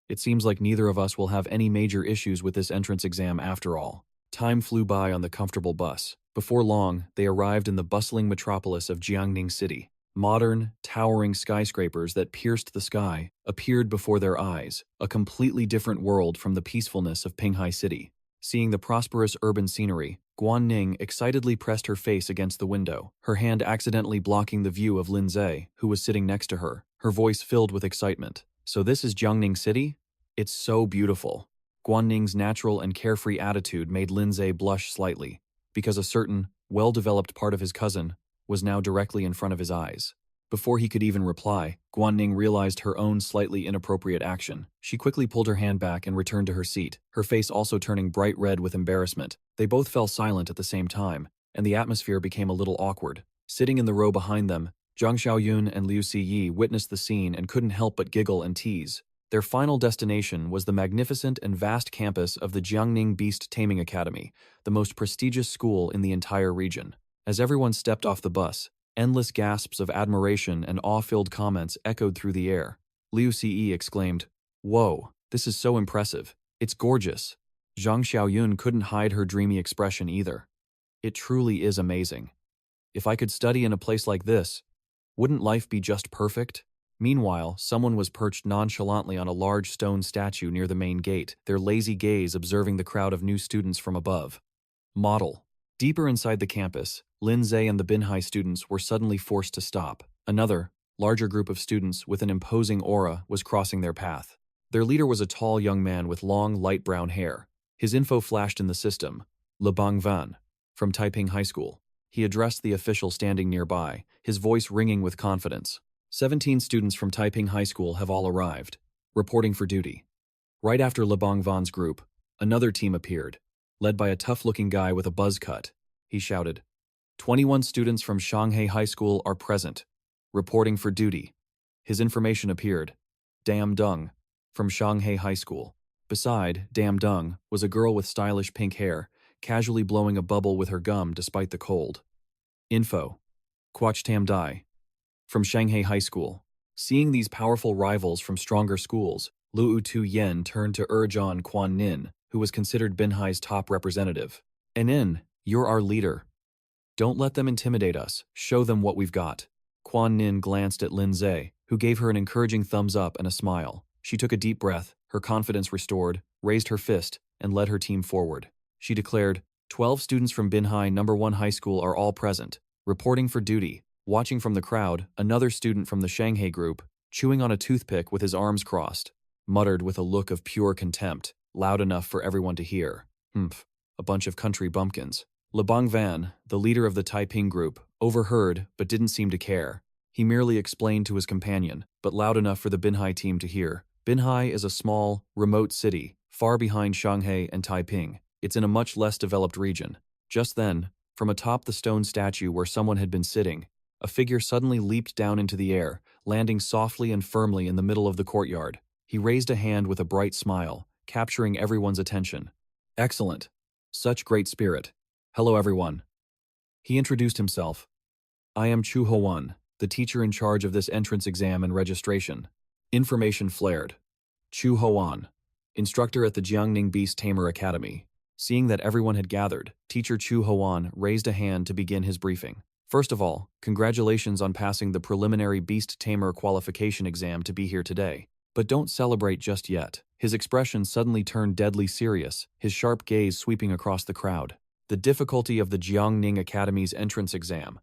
It seems like neither of us will have any major issues with this entrance exam after all." Time flew by on the comfortable bus. Before long, they arrived in the bustling metropolis of Jiangning City. Modern, towering skyscrapers that pierced the sky appeared before their eyes, a completely different world from the peacefulness of Pinghai City. Seeing the prosperous urban scenery, Guanning excitedly pressed her face against the window, her hand accidentally blocking the view of Lindsay, who was sitting next to her, her voice filled with excitement. "So this is Jiangning City? It's so beautiful." Guanning's natural and carefree attitude made Lindsay blush slightly, because a certain, well-developed part of his cousin was now directly in front of his eyes. Before he could even reply, Guanning realized her own slightly inappropriate action. She quickly pulled her hand back and returned to her seat, her face also turning bright red with embarrassment. They both fell silent at the same time, and the atmosphere became a little awkward. Sitting in the row behind them, Zhang Xiaoyun and Liu Ziyi witnessed the scene and couldn't help but giggle and tease. Their final destination was the magnificent and vast campus of the Jiangning Beast Taming Academy, the most prestigious school in the entire region. As everyone stepped off the bus, endless gasps of admiration and awe-filled comments echoed through the air. Liu Ziyi exclaimed, "Whoa, this is so impressive. It's gorgeous." Zhang Xiaoyun couldn't hide her dreamy expression either. "It truly is amazing. If I could study in a place like this, wouldn't life be just perfect?" Meanwhile, someone was perched nonchalantly on a large stone statue near the main gate, their lazy gaze observing the crowd of new students from above. Model. Deeper inside the campus, Lindsay and the Binhai students were suddenly forced to stop. Another, larger group of students with an imposing aura was crossing their path. Their leader was a tall young man with long, light brown hair. His info flashed in the system. 𝒚𝒂𝒏𝒌 van, from Taiping High School. He addressed the official standing nearby, his voice ringing with confidence. 17 students from Taiping High School have all arrived, reporting for duty. Right after 𝒚𝒂𝒏𝒌 van's group, another team appeared, led by a tough-looking guy with a buzz cut. He shouted, 21 students from Shanghai High School are present, reporting for duty. His information appeared. Dam Dung, from Shanghai High School. Beside Dam Dung was a girl with stylish pink hair, casually blowing a bubble with her gum despite the cold. Info. Quach Tam Dai, from Shanghai High School. Seeing these powerful rivals from stronger schools, Lu'u Tu Yen turned to urge on Quan Nin, who was considered Binhai's top representative. "Nin, you're our leader. Don't let them intimidate us. Show them what we've got." Quan Nin glanced at Lindsay, who gave her an encouraging thumbs up and a smile. She took a deep breath, her confidence restored, raised her fist, and led her team forward. She declared, 12 students from Binhai #1 High School are all present, reporting for duty. Watching from the crowd, another student from the Shanghai group, chewing on a toothpick with his arms crossed, muttered with a look of pure contempt, loud enough for everyone to hear. A bunch of country bumpkins. 𝒚𝒂𝒏𝒌 van, the leader of the Taiping group, overheard but didn't seem to care. He merely explained to his companion, but loud enough for the Binhai team to hear. Binhai is a small, remote city, far behind Shanghai and Taiping. It's in a much less developed region. Just then, from atop the stone statue where someone had been sitting, a figure suddenly leaped down into the air, landing softly and firmly in the middle of the courtyard. He raised a hand with a bright smile, capturing everyone's attention. "Excellent. Such great spirit. Hello, everyone." He introduced himself. "I am Chu Hoan, the teacher in charge of this entrance exam and registration." Information flared. Chu Hoan, instructor at the Jiangning Beast Tamer Academy. Seeing that everyone had gathered, teacher Chu Hoan raised a hand to begin his briefing. "First of all, congratulations on passing the preliminary Beast Tamer qualification exam to be here today. But don't celebrate just yet. His expression suddenly turned deadly serious, his sharp gaze sweeping across the crowd. The difficulty of the Jiangning Academy's entrance exam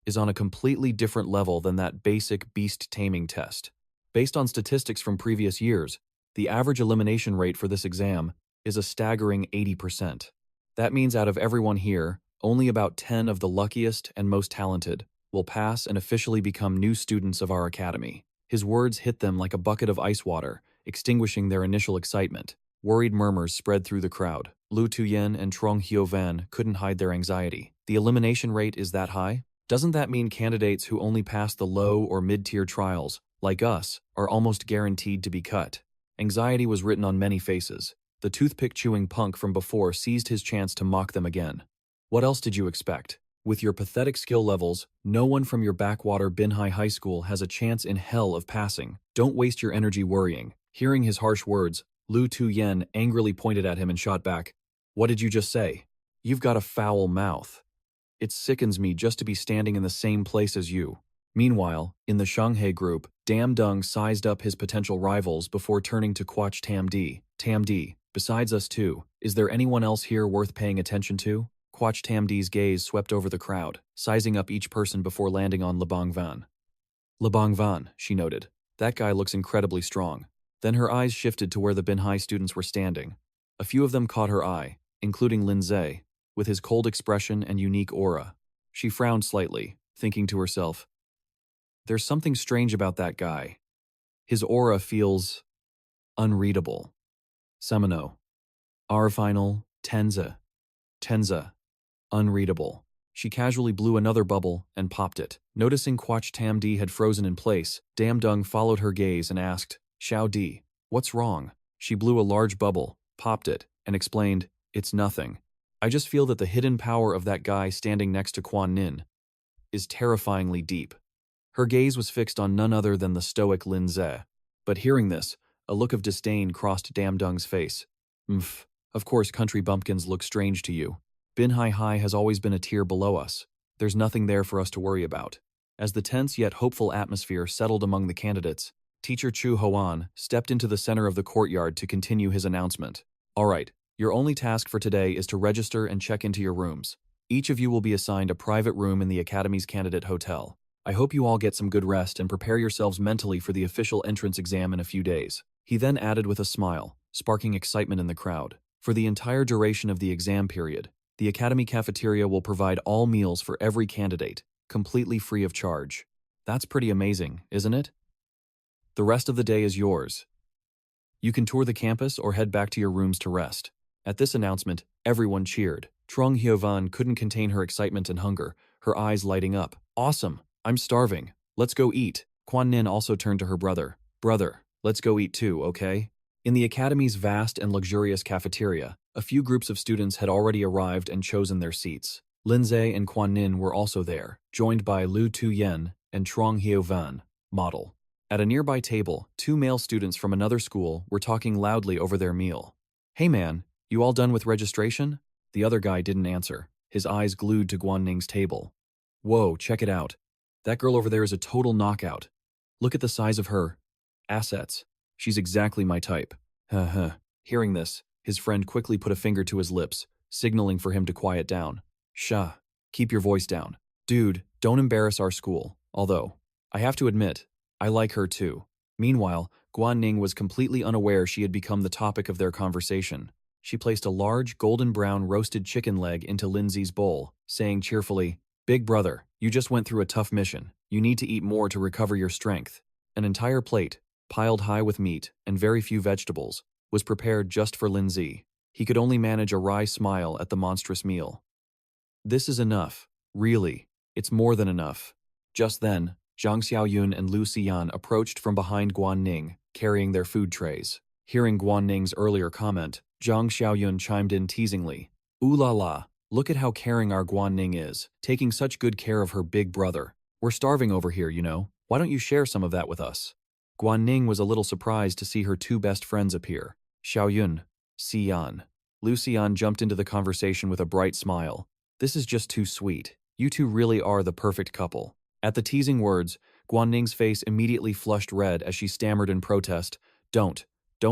is on a completely different level than that basic beast taming test. Based on statistics from previous years, the average elimination rate for this exam is a staggering 80%. That means out of everyone here, only about 10 of the luckiest and most talented will pass and officially become new students of our academy. His words hit them like a bucket of ice water, extinguishing their initial excitement. Worried murmurs spread through the crowd. Lu Tuyen and Trong Hyo-van couldn't hide their anxiety. The elimination rate is that high? Doesn't that mean candidates who only pass the low or mid-tier trials, like us, are almost guaranteed to be cut? Anxiety was written on many faces. The toothpick-chewing punk from before seized his chance to mock them again. What else did you expect? With your pathetic skill levels, no one from your backwater Binhai High School has a chance in hell of passing. Don't waste your energy worrying. Hearing his harsh words, Lu Tuyen angrily pointed at him and shot back. What did you just say? You've got a foul mouth. It sickens me just to be standing in the same place as you. Meanwhile, in the Shanghai group, Dam Dung sized up his potential rivals before turning to 𝑭-𝒏𝒌. Tam-D, besides us two, is there anyone else here worth paying attention to? 𝑭-𝒏𝒃 gaze swept over the crowd, sizing up each person before landing on 𝒚𝒂𝒏𝒄𝒊𝒃𝒍𝒆. 𝒚𝒂𝒏𝒃𝒊𝒃𝒍𝒆, she noted. That guy looks incredibly strong. Then her eyes shifted to where the Binhai students were standing. A few of them caught her eye, including Lindsay, with his cold expression and unique aura. She frowned slightly, thinking to herself, there's something strange about that guy. His aura feels unreadable. Semino. R final, Tenza. Unreadable. She casually blew another bubble and popped it. Noticing 𝑭-𝒏𝒃 had frozen in place, Dam Dung followed her gaze and asked, Xiao Di, what's wrong? She blew a large bubble, popped it, and explained, it's nothing. I just feel that the hidden power of that guy standing next to Quan Nin is terrifyingly deep. Her gaze was fixed on none other than the stoic Lin Ze. But hearing this, a look of disdain crossed Dam Dung's face. Of course country bumpkins look strange to you. Binhai High has always been a tier below us. There's nothing there for us to worry about. As the tense yet hopeful atmosphere settled among the candidates, Teacher Chu Hoan stepped into the center of the courtyard to continue his announcement. All right, your only task for today is to register and check into your rooms. Each of you will be assigned a private room in the Academy's candidate hotel. I hope you all get some good rest and prepare yourselves mentally for the official entrance exam in a few days. He then added with a smile, sparking excitement in the crowd. For the entire duration of the exam period, the Academy cafeteria will provide all meals for every candidate, completely free of charge. That's pretty amazing, isn't it? The rest of the day is yours. You can tour the campus or head back to your rooms to rest. At this announcement, everyone cheered. Trong Hyo-van couldn't contain her excitement and hunger, her eyes lighting up. Awesome! I'm starving. Let's go eat. Quan Nin also turned to her brother. Brother, let's go eat too, okay? In the Academy's vast and luxurious cafeteria, a few groups of students had already arrived and chosen their seats. Lindsay and Quan Nin were also there, joined by Lu Tuyen and Trong Hyo-van, model. At a nearby table, two male students from another school were talking loudly over their meal. Hey man, you all done with registration? The other guy didn't answer, his eyes glued to Guan Ning's table. Whoa, check it out. That girl over there is a total knockout. Look at the size of her assets. She's exactly my type. Hearing this, his friend quickly put a finger to his lips, signaling for him to quiet down. Shh, keep your voice down. Dude, don't embarrass our school. Although, I have to admit, I like her too. Meanwhile, Guan Ning was completely unaware she had become the topic of their conversation. She placed a large golden-brown roasted chicken leg into Lindsay's bowl, saying cheerfully, Big brother, you just went through a tough mission. You need to eat more to recover your strength. An entire plate, piled high with meat and very few vegetables, was prepared just for Lindsay. He could only manage a wry smile at the monstrous meal. This is enough. Really, it's more than enough. Just then, Zhang Xiaoyun and Lu Xiyan approached from behind Guan Ning, carrying their food trays. Hearing Guan Ning's earlier comment, Zhang Xiaoyun chimed in teasingly. Ooh la la, look at how caring our Guan Ning is, taking such good care of her big brother. We're starving over here, you know. Why don't you share some of that with us? Guan Ning was a little surprised to see her two best friends appear. Xiaoyun, Xiyan. Lu Xiyan jumped into the conversation with a bright smile. This is just too sweet. You two really are the perfect couple. At the teasing words, Guan Ning's face immediately flushed red as she stammered in protest. Don't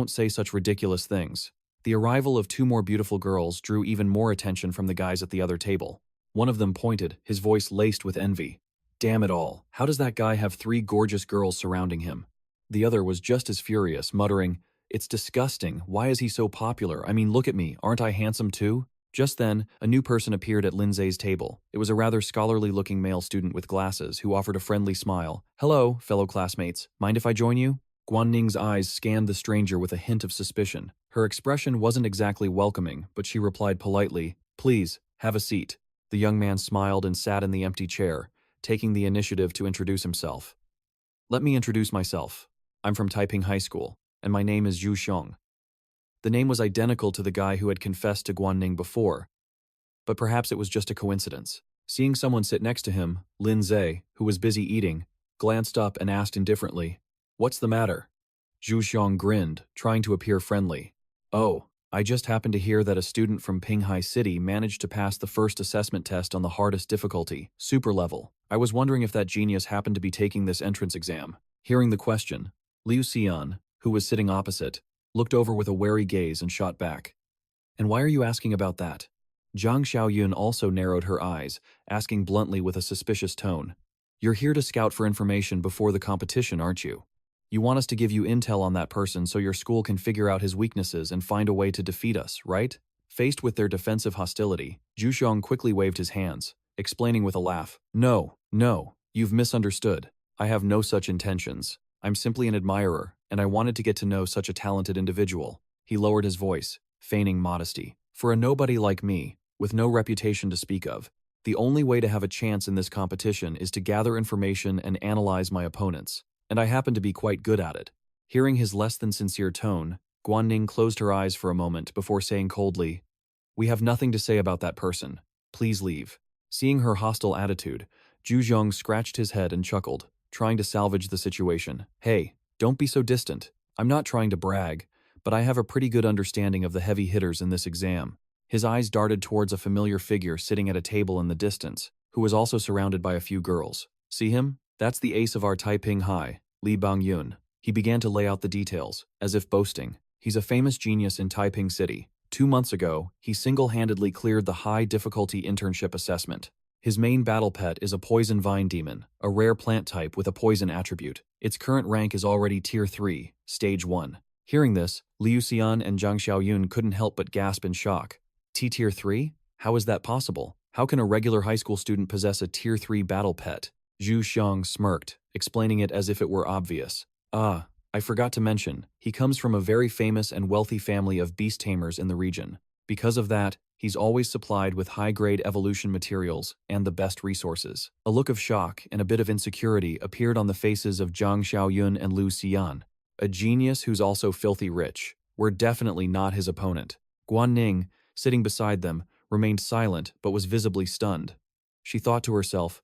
say such ridiculous things. The arrival of two more beautiful girls drew even more attention from the guys at the other table. One of them pointed, his voice laced with envy. Damn it all, how does that guy have three gorgeous girls surrounding him? The other was just as furious, muttering, It's disgusting, why is he so popular? I mean, look at me, aren't I handsome too? Just then, a new person appeared at Lindsay's table. It was a rather scholarly-looking male student with glasses who offered a friendly smile. Hello, fellow classmates. Mind if I join you? Guanning's eyes scanned the stranger with a hint of suspicion. Her expression wasn't exactly welcoming, but she replied politely, Please, have a seat. The young man smiled and sat in the empty chair, taking the initiative to introduce himself. Let me introduce myself. I'm from Taiping High School, and my name is Zhu Xiong. The name was identical to the guy who had confessed to Guanning before, but perhaps it was just a coincidence. Seeing someone sit next to him, Lin Zhe, who was busy eating, glanced up and asked indifferently, What's the matter? Zhu Xiong grinned, trying to appear friendly. Oh, I just happened to hear that a student from Pinghai City managed to pass the first assessment test on the hardest difficulty, super level. I was wondering if that genius happened to be taking this entrance exam. Hearing the question, Liu Xian, who was sitting opposite, looked over with a wary gaze and shot back. And why are you asking about that? Zhang Xiaoyun also narrowed her eyes, asking bluntly with a suspicious tone. You're here to scout for information before the competition, aren't you? You want us to give you intel on that person so your school can figure out his weaknesses and find a way to defeat us, right? Faced with their defensive hostility, Zhu Xiong quickly waved his hands, explaining with a laugh, No, you've misunderstood. I have no such intentions. I'm simply an admirer, and I wanted to get to know such a talented individual. He lowered his voice, feigning modesty. For a nobody like me, with no reputation to speak of, the only way to have a chance in this competition is to gather information and analyze my opponents, and I happen to be quite good at it. Hearing his less than sincere tone, Guanning closed her eyes for a moment before saying coldly, We have nothing to say about that person. Please leave. Seeing her hostile attitude, Zhu Xiong scratched his head and chuckled, trying to salvage the situation. Hey, don't be so distant. I'm not trying to brag, but I have a pretty good understanding of the heavy hitters in this exam. His eyes darted towards a familiar figure sitting at a table in the distance, who was also surrounded by a few girls. See him? That's the ace of our Taiping High, Li Bangyun. He began to lay out the details, as if boasting. He's a famous genius in Taiping City. 2 months ago, he single-handedly cleared the high-difficulty internship assessment. His main battle pet is a poison vine demon, a rare plant type with a poison attribute. Its current rank is already Tier 3, Stage 1. Hearing this, Liu Xian and Zhang Xiaoyun couldn't help but gasp in shock. Tier 3? How is that possible? How can a regular high school student possess a Tier 3 battle pet? Zhu Xiong smirked, explaining it as if it were obvious. I forgot to mention, he comes from a very famous and wealthy family of beast tamers in the region. Because of that, he's always supplied with high-grade evolution materials and the best resources. A look of shock and a bit of insecurity appeared on the faces of Zhang Xiaoyun and Liu Xian. A genius who's also filthy rich. We're definitely not his opponent. Guanning, sitting beside them, remained silent but was visibly stunned. She thought to herself,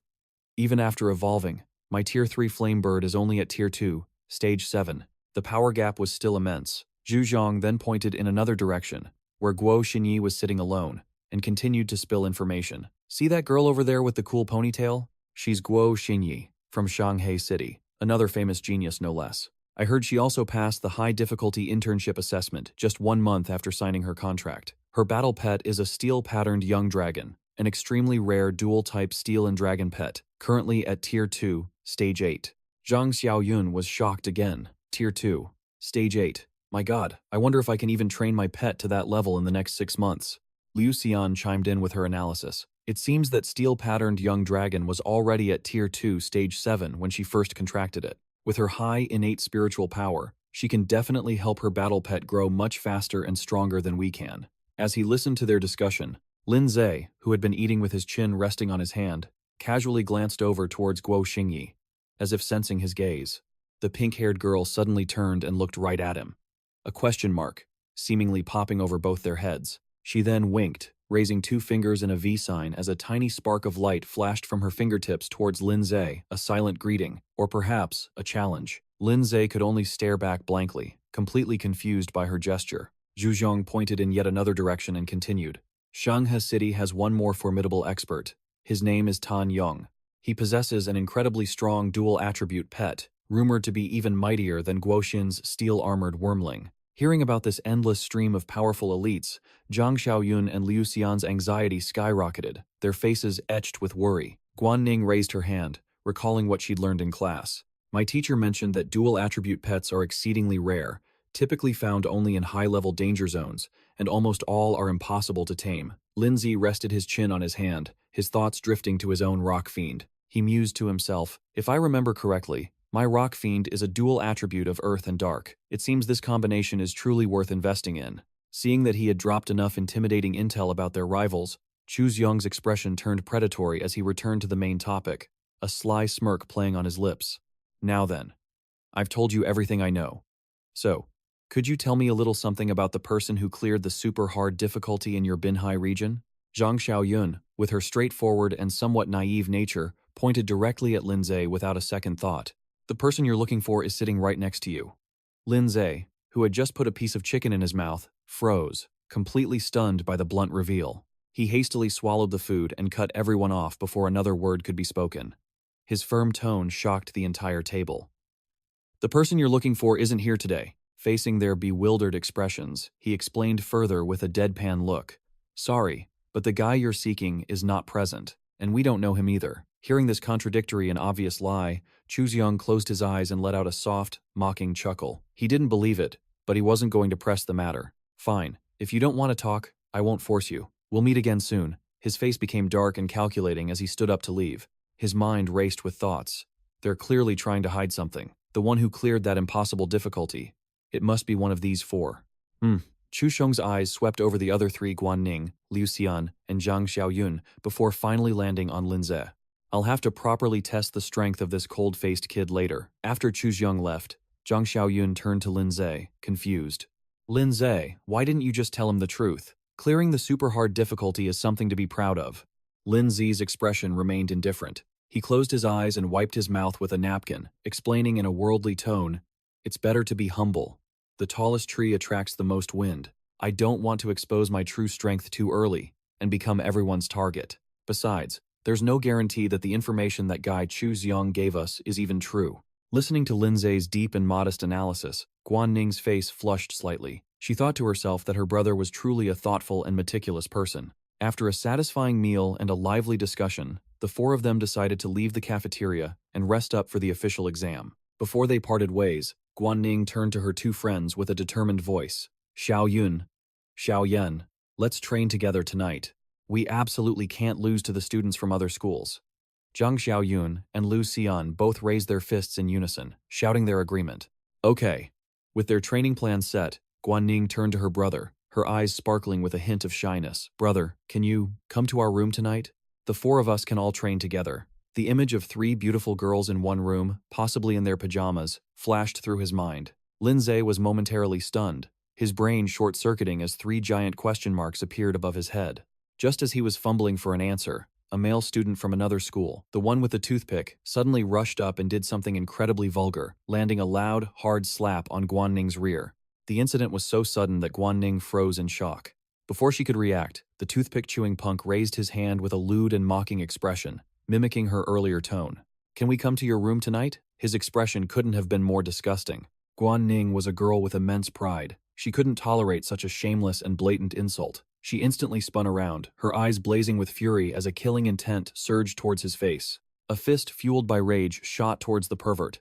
Even after evolving, my Tier 3 flame bird is only at Tier 2, Stage 7. The power gap was still immense. Zhu Xiong then pointed in another direction, where Guo Xinyi was sitting alone, and continued to spill information. See that girl over there with the cool ponytail? She's Guo Xinyi, from Shanghai City, another famous genius no less. I heard she also passed the high-difficulty internship assessment just 1 month after signing her contract. Her battle pet is a steel-patterned young dragon, an extremely rare dual-type steel and dragon pet, currently at Tier 2, Stage 8. Zhang Xiaoyun was shocked again. Tier 2, Stage 8. My god, I wonder if I can even train my pet to that level in the next 6 months. Liu Xian chimed in with her analysis. It seems that steel-patterned young dragon was already at Tier 2, Stage 7 when she first contracted it. With her high innate spiritual power, she can definitely help her battle pet grow much faster and stronger than we can. As he listened to their discussion, Lin Zhe, who had been eating with his chin resting on his hand, casually glanced over towards Guo Xinyi, as if sensing his gaze. The pink-haired girl suddenly turned and looked right at him. A question mark, seemingly popping over both their heads. She then winked, raising 2 fingers in a V sign as a tiny spark of light flashed from her fingertips towards Lin Zhe, a silent greeting, or perhaps a challenge. Lin Zhe could only stare back blankly, completely confused by her gesture. Zhu Xiong pointed in yet another direction and continued. Shanghai City has one more formidable expert. His name is Tan Yong. He possesses an incredibly strong dual-attribute pet, rumored to be even mightier than Guoxin's steel-armored wormling. Hearing about this endless stream of powerful elites, Zhang Xiaoyun and Liu Xian's anxiety skyrocketed, their faces etched with worry. Guan Ning raised her hand, recalling what she'd learned in class. My teacher mentioned that dual-attribute pets are exceedingly rare, typically found only in high-level danger zones, and almost all are impossible to tame. Lindsay rested his chin on his hand, his thoughts drifting to his own rock fiend. He mused to himself, "If I remember correctly, my rock fiend is a dual attribute of earth and dark. It seems this combination is truly worth investing in." Seeing that he had dropped enough intimidating intel about their rivals, Chu Xiong's expression turned predatory as he returned to the main topic, a sly smirk playing on his lips. "Now then, I've told you everything I know. So, could you tell me a little something about the person who cleared the super hard difficulty in your Binhai region?" Zhang Xiaoyun, with her straightforward and somewhat naive nature, pointed directly at Lindsay without a second thought. "The person you're looking for is sitting right next to you." Lindsay, who had just put a piece of chicken in his mouth, froze, completely stunned by the blunt reveal. He hastily swallowed the food and cut everyone off before another word could be spoken. His firm tone shocked the entire table. "The person you're looking for isn't here today." Facing their bewildered expressions, he explained further with a deadpan look. "Sorry, but the guy you're seeking is not present, and we don't know him either." Hearing this contradictory and obvious lie, Chu Xiong closed his eyes and let out a soft, mocking chuckle. He didn't believe it, but he wasn't going to press the matter. "Fine, if you don't want to talk, I won't force you. We'll meet again soon." His face became dark and calculating as he stood up to leave. His mind raced with thoughts. They're clearly trying to hide something. The one who cleared that impossible difficulty. It must be one of these four. Chu Xiong's eyes swept over the other three, Guan Ning, Liu Xian, and Zhang Xiaoyun, before finally landing on Lindsay. "I'll have to properly test the strength of this cold-faced kid later." After Chu Xiong left, Zhang Xiaoyun turned to Lindsay, confused. "Lindsay, why didn't you just tell him the truth? Clearing the super hard difficulty is something to be proud of." Lindsay's expression remained indifferent. He closed his eyes and wiped his mouth with a napkin, explaining in a worldly tone, "It's better to be humble. The tallest tree attracts the most wind. I don't want to expose my true strength too early and become everyone's target. Besides, there's no guarantee that the information that guy Chu Xiong gave us is even true." Listening to Lindsay's deep and modest analysis, Guan Ning's face flushed slightly. She thought to herself that her brother was truly a thoughtful and meticulous person. After a satisfying meal and a lively discussion, the four of them decided to leave the cafeteria and rest up for the official exam. Before they parted ways, Guan Ning turned to her two friends with a determined voice. "Xiaoyun, Xiaoyan, let's train together tonight. We absolutely can't lose to the students from other schools." Zhang Xiaoyun and Liu Xian both raised their fists in unison, shouting their agreement. "Okay." With their training plan set, Guan Ning turned to her brother, her eyes sparkling with a hint of shyness. "Brother, can you come to our room tonight? The four of us can all train together." The image of three beautiful girls in one room, possibly in their pajamas, flashed through his mind. Lindsay was momentarily stunned, his brain short-circuiting as three giant question marks appeared above his head. Just as he was fumbling for an answer, a male student from another school, the one with the toothpick, suddenly rushed up and did something incredibly vulgar, landing a loud, hard slap on Guan Ning's rear. The incident was so sudden that Guan Ning froze in shock. Before she could react, the toothpick-chewing punk raised his hand with a lewd and mocking expression, mimicking her earlier tone. "Can we come to your room tonight?" His expression couldn't have been more disgusting. Guan Ning was a girl with immense pride. She couldn't tolerate such a shameless and blatant insult. She instantly spun around, her eyes blazing with fury as a killing intent surged towards his face. A fist fueled by rage shot towards the pervert.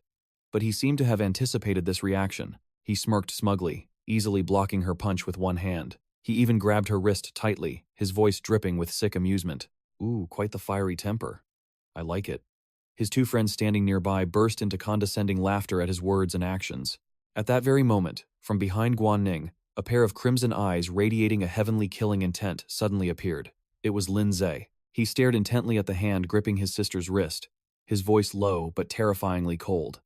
But he seemed to have anticipated this reaction. He smirked smugly, easily blocking her punch with one hand. He even grabbed her wrist tightly, his voice dripping with sick amusement. "Ooh, quite the fiery temper. I like it." His two friends standing nearby burst into condescending laughter at his words and actions. At that very moment, from behind Guan Ning, a pair of crimson eyes radiating a heavenly killing intent suddenly appeared. It was Lindsay. He stared intently at the hand gripping his sister's wrist, his voice low but terrifyingly cold.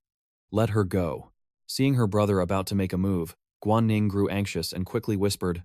"Let her go." Seeing her brother about to make a move, Guan Ning grew anxious and quickly whispered,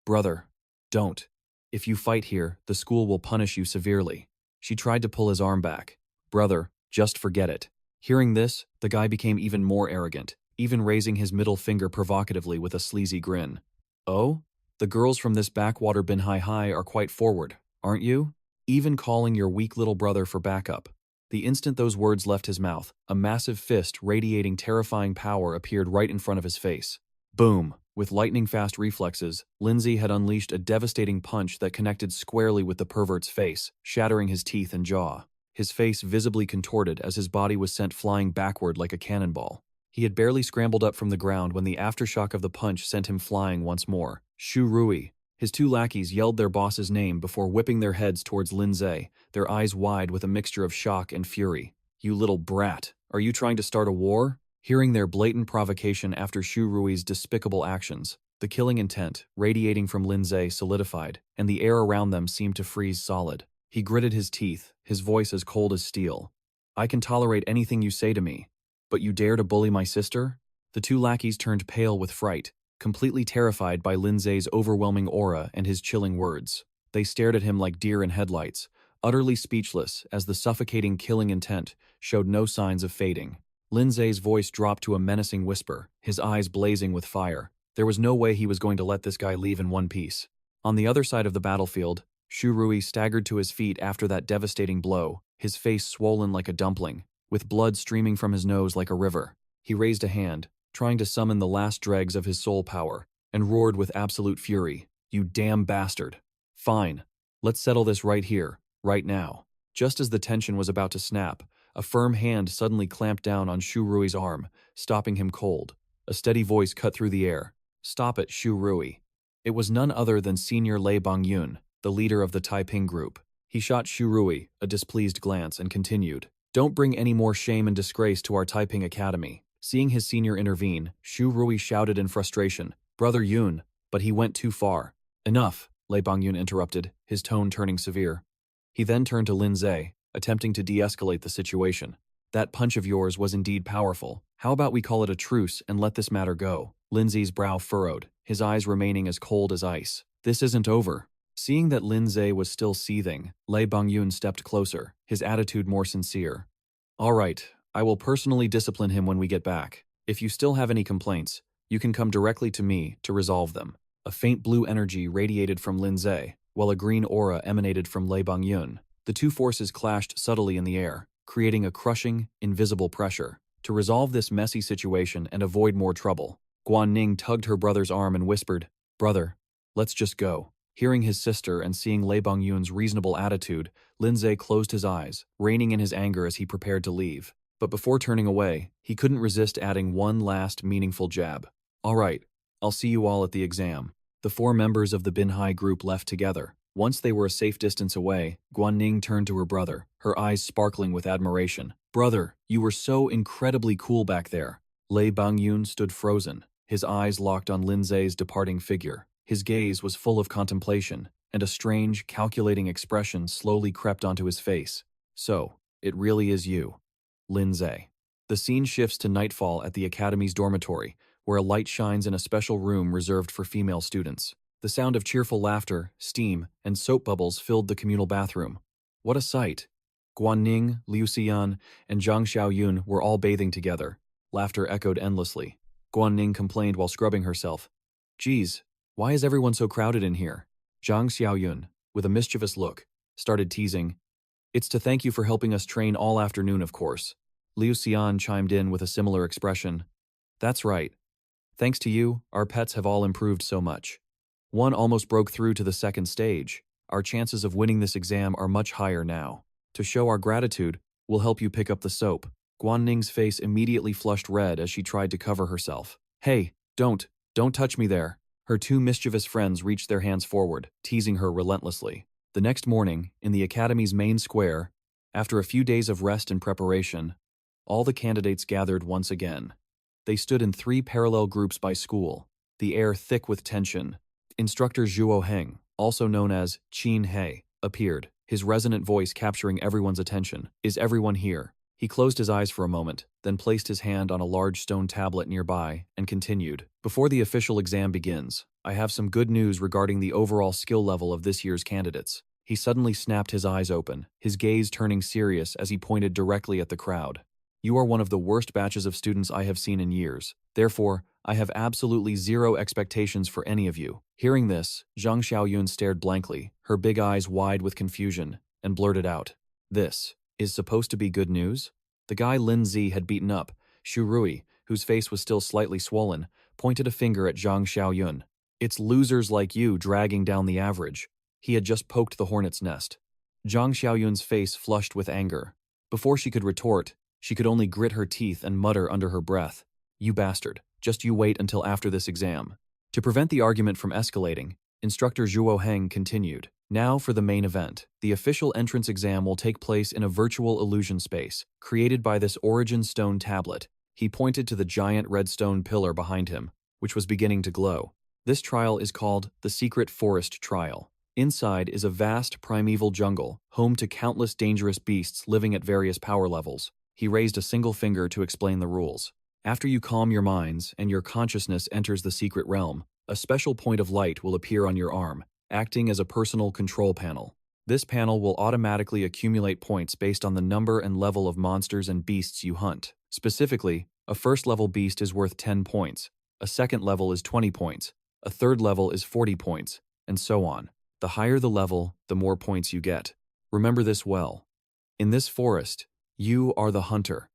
"Brother, don't. If you fight here, the school will punish you severely." She tried to pull his arm back. "Brother, just forget it." Hearing this, the guy became even more arrogant, even raising his middle finger provocatively with a sleazy grin. "Oh? The girls from this backwater Binhai High are quite forward, aren't you? Even calling your weak little brother for backup." The instant those words left his mouth, a massive fist radiating terrifying power appeared right in front of his face. Boom! With lightning-fast reflexes, Lindsay had unleashed a devastating punch that connected squarely with the pervert's face, shattering his teeth and jaw. His face visibly contorted as his body was sent flying backward like a cannonball. He had barely scrambled up from the ground when the aftershock of the punch sent him flying once more. Shu Rui. His two lackeys yelled their boss's name before whipping their heads towards Lindsay, their eyes wide with a mixture of shock and fury. "You little brat, are you trying to start a war?" Hearing their blatant provocation after Shu Rui's despicable actions, the killing intent, radiating from Lindsay, solidified, and the air around them seemed to freeze solid. He gritted his teeth, his voice as cold as steel. "I can tolerate anything you say to me, but you dare to bully my sister?" The two lackeys turned pale with fright, completely terrified by Lindsay's overwhelming aura and his chilling words. They stared at him like deer in headlights, utterly speechless as the suffocating killing intent showed no signs of fading. Lindsay's voice dropped to a menacing whisper, his eyes blazing with fire. There was no way he was going to let this guy leave in one piece. On the other side of the battlefield, Shu Rui staggered to his feet after that devastating blow, his face swollen like a dumpling, with blood streaming from his nose like a river. He raised a hand, trying to summon the last dregs of his soul power, and roared with absolute fury, "You damn bastard! Fine, let's settle this right here, right now." Just as the tension was about to snap, a firm hand suddenly clamped down on Shu Rui's arm, stopping him cold. A steady voice cut through the air, "Stop it, Shu Rui." It was none other than Senior Lei Bongyun, the leader of the Taiping group. He shot Shu Rui a displeased glance and continued, "Don't bring any more shame and disgrace to our Taiping Academy." Seeing his senior intervene, Shu Rui shouted in frustration, "Brother Yun," but he went too far. "Enough," Lei Bongyun interrupted, his tone turning severe. He then turned to Lindsay, attempting to de-escalate the situation. "That punch of yours was indeed powerful. How about we call it a truce and let this matter go?" Lindsay's brow furrowed, his eyes remaining as cold as ice. "This isn't over." Seeing that Lindsay was still seething, Lei Bongyun stepped closer, his attitude more sincere. "All right, I will personally discipline him when we get back. If you still have any complaints, you can come directly to me to resolve them." A faint blue energy radiated from Lindsay, while a green aura emanated from Lei Bongyun. The two forces clashed subtly in the air, creating a crushing, invisible pressure. To resolve this messy situation and avoid more trouble, Guan Ning tugged her brother's arm and whispered, "Brother, let's just go." Hearing his sister and seeing Lei Bongyun's reasonable attitude, Lindsay closed his eyes, reining in his anger as he prepared to leave. But before turning away, he couldn't resist adding one last meaningful jab. "All right, I'll see you all at the exam." The four members of the Binhai group left together. Once they were a safe distance away, Guan Ning turned to her brother, her eyes sparkling with admiration. "Brother, you were so incredibly cool back there." Lei Bongyun stood frozen, his eyes locked on Lindsay's departing figure. His gaze was full of contemplation, and a strange, calculating expression slowly crept onto his face. "So, it really is you, Lindsay." The scene shifts to nightfall at the Academy's dormitory, where a light shines in a special room reserved for female students. The sound of cheerful laughter, steam, and soap bubbles filled the communal bathroom. What a sight! Guan Ning, Liu Xian, and Zhang Xiaoyun were all bathing together. Laughter echoed endlessly. Guan Ning complained while scrubbing herself. "Geez, why is everyone so crowded in here?" Zhang Xiaoyun, with a mischievous look, started teasing. "It's to thank you for helping us train all afternoon, of course." Liu Xian chimed in with a similar expression. "That's right. Thanks to you, our pets have all improved so much. One almost broke through to the second stage. Our chances of winning this exam are much higher now. To show our gratitude, we'll help you pick up the soap." Guan Ning's face immediately flushed red as she tried to cover herself. "Hey, don't touch me there." Her two mischievous friends reached their hands forward, teasing her relentlessly. The next morning, in the Academy's main square, after a few days of rest and preparation, all the candidates gathered once again. They stood in 3 parallel groups by school, the air thick with tension. Instructor Zhuo Heng, also known as Qin He, appeared, his resonant voice capturing everyone's attention. "Is everyone here?" He closed his eyes for a moment, then placed his hand on a large stone tablet nearby and continued. "Before the official exam begins, I have some good news regarding the overall skill level of this year's candidates." He suddenly snapped his eyes open, his gaze turning serious as he pointed directly at the crowd. "You are one of the worst batches of students I have seen in years. Therefore, I have absolutely zero expectations for any of you." Hearing this, Zhang Xiaoyun stared blankly, her big eyes wide with confusion, and blurted out, "This is supposed to be good news? The guy Lin Zi had beaten up, Shu Rui, whose face was still slightly swollen, pointed a finger at Zhang Xiaoyun. It's losers like you dragging down the average. He had just poked the hornet's nest. Zhang Xiaoyun's face flushed with anger. Before she could retort, she could only grit her teeth and mutter under her breath, "You bastard, just you wait until after this exam." To prevent the argument from escalating, Instructor Zhuo Heng continued, "Now for the main event. The official entrance exam will take place in a virtual illusion space, created by this origin stone tablet." He pointed to the giant red stone pillar behind him, which was beginning to glow. This trial is called the Secret Forest Trial. Inside is a vast primeval jungle, home to countless dangerous beasts living at various power levels. He raised a single finger to explain the rules. After you calm your minds and your consciousness enters the secret realm, a special point of light will appear on your arm, acting as a personal control panel. This panel will automatically accumulate points based on the number and level of monsters and beasts you hunt. Specifically, a first-level beast is worth 10 points, a second level is 20 points, a third level is 40 points, and so on. The higher the level, the more points you get. Remember this well. In this forest, you are the hunter,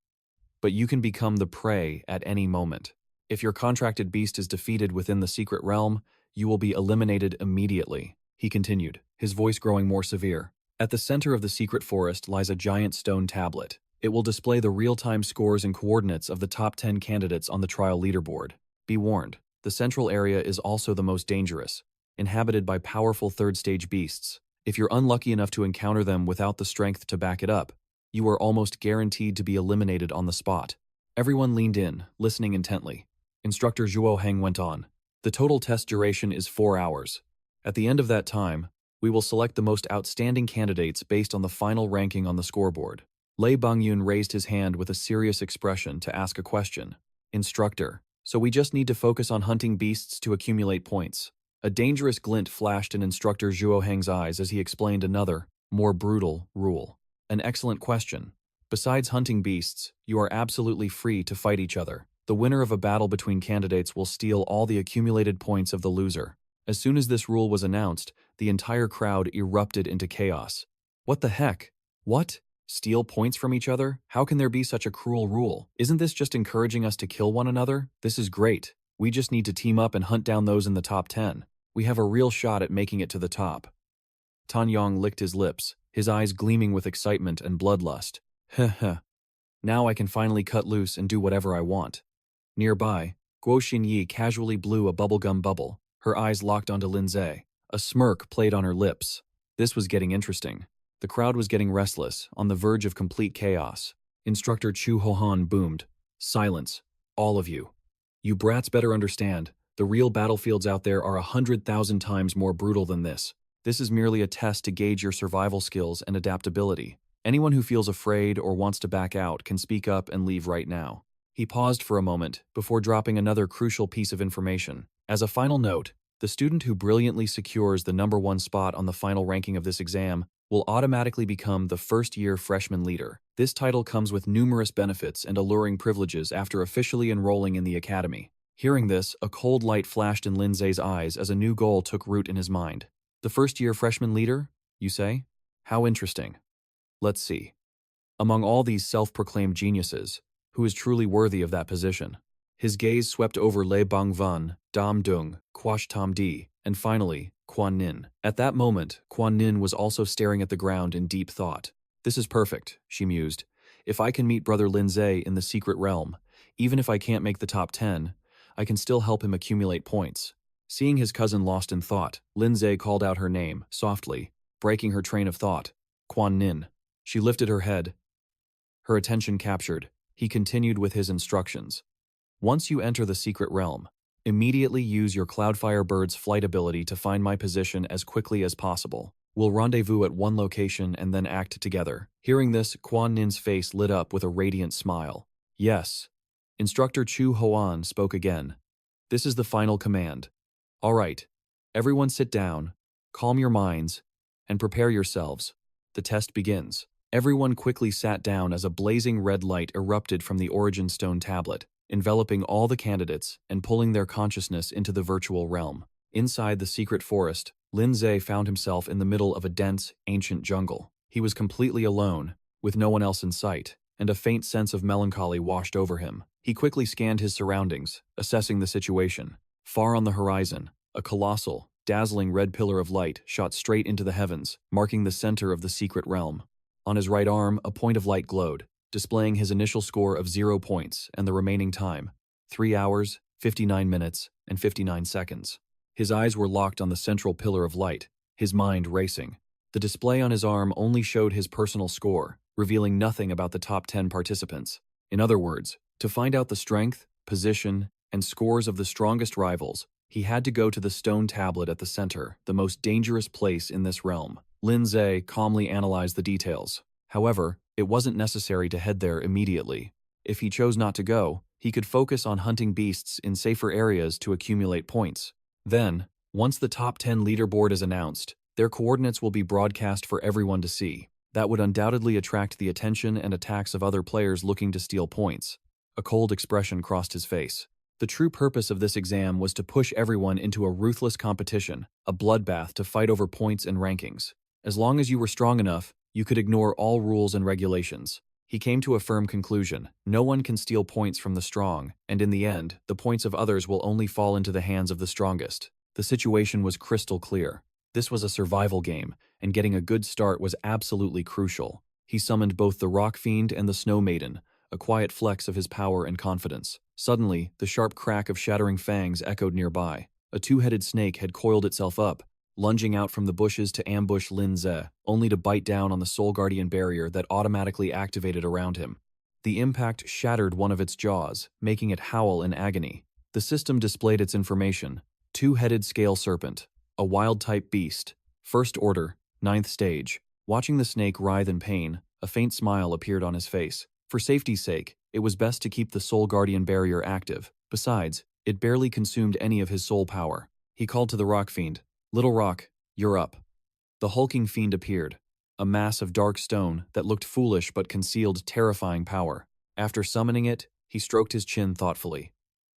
but you can become the prey at any moment. If your contracted beast is defeated within the secret realm, you will be eliminated immediately, he continued, his voice growing more severe. At the center of the secret forest lies a giant stone tablet. It will display the real-time scores and coordinates of the top 10 candidates on the trial leaderboard. Be warned, the central area is also the most dangerous, inhabited by powerful third-stage beasts. If you're unlucky enough to encounter them without the strength to back it up, you are almost guaranteed to be eliminated on the spot. Everyone leaned in, listening intently. Instructor Zhuo Heng went on. The total test duration is 4 hours. At the end of that time, we will select the most outstanding candidates based on the final ranking on the scoreboard. Lei Bongyun raised his hand with a serious expression to ask a question. Instructor, so we just need to focus on hunting beasts to accumulate points. A dangerous glint flashed in Instructor Zhuo Heng's eyes as he explained another, more brutal, rule. An excellent question. Besides hunting beasts, you are absolutely free to fight each other. The winner of a battle between candidates will steal all the accumulated points of the loser. As soon as this rule was announced, the entire crowd erupted into chaos. What the heck? What? Steal points from each other? How can there be such a cruel rule? Isn't this just encouraging us to kill one another? This is great. We just need to team up and hunt down those in the top 10. We have a real shot at making it to the top. Tan Yong licked his lips, his eyes gleaming with excitement and bloodlust. Heh. Now I can finally cut loose and do whatever I want. Nearby, Guo Xinyi casually blew a bubblegum bubble, her eyes locked onto Lin Zi. A smirk played on her lips. This was getting interesting. The crowd was getting restless, on the verge of complete chaos. Instructor Chu Hohan boomed. Silence, all of you. You brats better understand, the real battlefields out there are 100,000 times more brutal than this. This is merely a test to gauge your survival skills and adaptability. Anyone who feels afraid or wants to back out can speak up and leave right now. He paused for a moment before dropping another crucial piece of information. As a final note, the student who brilliantly secures the #1 spot on the final ranking of this exam will automatically become the first-year freshman leader. This title comes with numerous benefits and alluring privileges after officially enrolling in the academy. Hearing this, a cold light flashed in Lin Zi's eyes as a new goal took root in his mind. The first-year freshman leader, you say? How interesting. Let's see. Among all these self-proclaimed geniuses, who is truly worthy of that position? His gaze swept over Lei Bangvan, Dam Dung, Quash Tam Di, and finally, Quan Nin. At that moment, Quan Nin was also staring at the ground in deep thought. This is perfect, she mused. If I can meet Brother Lin Zi in the secret realm, even if I can't make the top 10, I can still help him accumulate points. Seeing his cousin lost in thought, Lin Zi called out her name, softly, breaking her train of thought. Quan Nin. She lifted her head. Her attention captured, he continued with his instructions. Once you enter the secret realm, immediately use your Cloudfire Bird's flight ability to find my position as quickly as possible. We'll rendezvous at one location and then act together. Hearing this, Quan Nin's face lit up with a radiant smile. Yes. Instructor Chu Hoan spoke again. This is the final command. All right, everyone sit down, calm your minds, and prepare yourselves. The test begins. Everyone quickly sat down as a blazing red light erupted from the origin stone tablet, enveloping all the candidates and pulling their consciousness into the virtual realm. Inside the secret forest, Lin Zi found himself in the middle of a dense, ancient jungle. He was completely alone, with no one else in sight, and a faint sense of melancholy washed over him. He quickly scanned his surroundings, assessing the situation. Far on the horizon, a colossal, dazzling red pillar of light shot straight into the heavens, marking the center of the secret realm. On his right arm, a point of light glowed, displaying his initial score of 0 points and the remaining time, 3 hours, 59 minutes, and 59 seconds. His eyes were locked on the central pillar of light, his mind racing. The display on his arm only showed his personal score, revealing nothing about the top 10 participants. In other words, to find out the strength, position, and scores of the strongest rivals, he had to go to the stone tablet at the center, the most dangerous place in this realm. Lin-Ze calmly analyzed the details. However, it wasn't necessary to head there immediately. If he chose not to go, he could focus on hunting beasts in safer areas to accumulate points. Then, once the top 10 leaderboard is announced, their coordinates will be broadcast for everyone to see. That would undoubtedly attract the attention and attacks of other players looking to steal points. A cold expression crossed his face. The true purpose of this exam was to push everyone into a ruthless competition, a bloodbath to fight over points and rankings. As long as you were strong enough, you could ignore all rules and regulations. He came to a firm conclusion. No one can steal points from the strong, and in the end, the points of others will only fall into the hands of the strongest. The situation was crystal clear. This was a survival game, and getting a good start was absolutely crucial. He summoned both the Rock Fiend and the Snow Maiden, a quiet flex of his power and confidence. Suddenly, the sharp crack of shattering fangs echoed nearby. A two-headed snake had coiled itself up, lunging out from the bushes to ambush Lin-Ze, only to bite down on the Soul Guardian barrier that automatically activated around him. The impact shattered one of its jaws, making it howl in agony. The system displayed its information. Two-headed scale serpent, a wild-type beast, first order, 9th stage. Watching the snake writhe in pain, a faint smile appeared on his face. For safety's sake, it was best to keep the Soul Guardian barrier active. Besides, it barely consumed any of his soul power. He called to the Rock Fiend. "Little Rock, you're up." The hulking fiend appeared, a mass of dark stone that looked foolish but concealed terrifying power. After summoning it, he stroked his chin thoughtfully.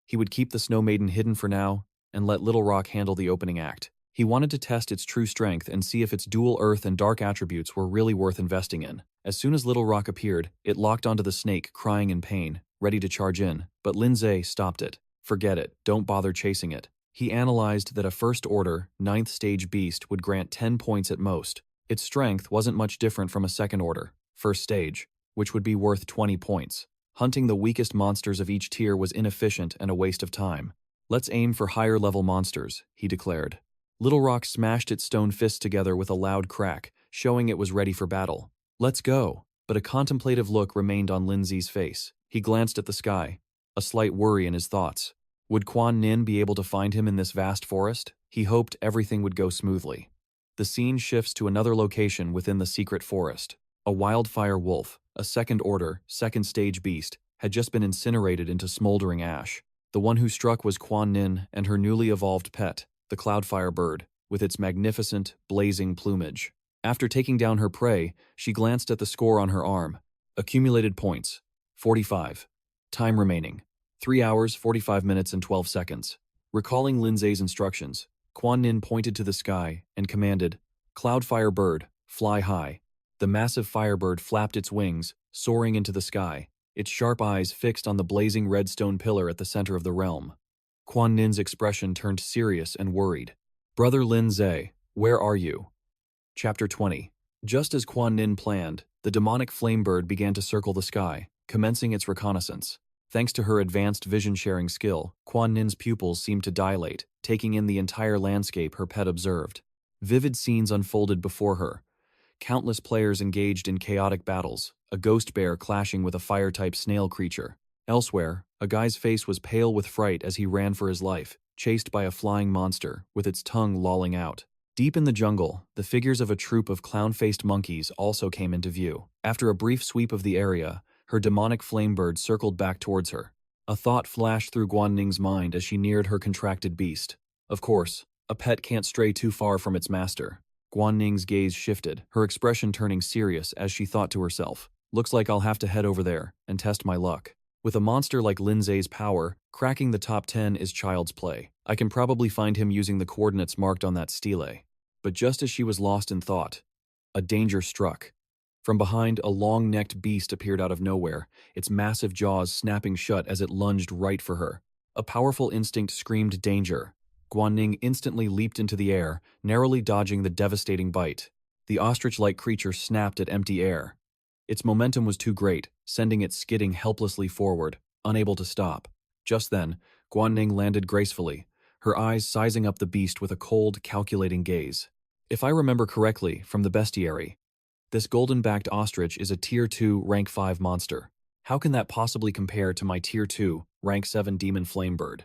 He would keep the Snow Maiden hidden for now and let Little Rock handle the opening act. He wanted to test its true strength and see if its dual earth and dark attributes were really worth investing in. As soon as Little Rock appeared, it locked onto the snake, crying in pain, ready to charge in, but Lin-Ze stopped it. "Forget it, don't bother chasing it." He analyzed that a first order, 9th stage beast would grant 10 points at most. Its strength wasn't much different from a second order, 1st stage, which would be worth 20 points. Hunting the weakest monsters of each tier was inefficient and a waste of time. "Let's aim for higher level monsters," he declared. Little Rock smashed its stone fists together with a loud crack, showing it was ready for battle. "Let's go." But a contemplative look remained on Lin-Ze's face. He glanced at the sky, a slight worry in his thoughts. Would Quan Nin be able to find him in this vast forest? He hoped everything would go smoothly. The scene shifts to another location within the secret forest. A wildfire wolf, a second order, 2nd stage beast, had just been incinerated into smoldering ash. The one who struck was Quan Nin and her newly evolved pet, the cloudfire bird, with its magnificent, blazing plumage. After taking down her prey, she glanced at the score on her arm. Accumulated points, 45. Time remaining, 3 hours, 45 minutes, and 12 seconds. Recalling Lin-Ze's instructions, Quan Nin pointed to the sky and commanded, "Cloudfire bird, fly high." The massive firebird flapped its wings, soaring into the sky, its sharp eyes fixed on the blazing red stone pillar at the center of the realm. Quan Nin's expression turned serious and worried. "Brother Lin-Ze, where are you?" Chapter 20. Just as Quan Nin planned, the demonic flamebird began to circle the sky, commencing its reconnaissance. Thanks to her advanced vision-sharing skill, Quan Nin's pupils seemed to dilate, taking in the entire landscape her pet observed. Vivid scenes unfolded before her. Countless players engaged in chaotic battles, a ghost bear clashing with a fire-type snail creature. Elsewhere, a guy's face was pale with fright as he ran for his life, chased by a flying monster, with its tongue lolling out. Deep in the jungle, the figures of a troop of clown-faced monkeys also came into view. After a brief sweep of the area, her demonic flamebird circled back towards her. A thought flashed through Guan Ning's mind as she neared her contracted beast. Of course, a pet can't stray too far from its master. Guan Ning's gaze shifted, her expression turning serious as she thought to herself, "Looks like I'll have to head over there and test my luck." With a monster like Lin-Ze's power, cracking the top 10 is child's play. I can probably find him using the coordinates marked on that stele. But just as she was lost in thought, a danger struck. From behind, a long-necked beast appeared out of nowhere, its massive jaws snapping shut as it lunged right for her. A powerful instinct screamed danger. Guanning instantly leaped into the air, narrowly dodging the devastating bite. The ostrich-like creature snapped at empty air. Its momentum was too great, sending it skidding helplessly forward, unable to stop. Just then, Guanning landed gracefully, her eyes sizing up the beast with a cold, calculating gaze. If I remember correctly from the bestiary, this golden-backed ostrich is a Tier 2, Rank 5 monster. How can that possibly compare to my Tier 2, Rank 7 demon flame bird?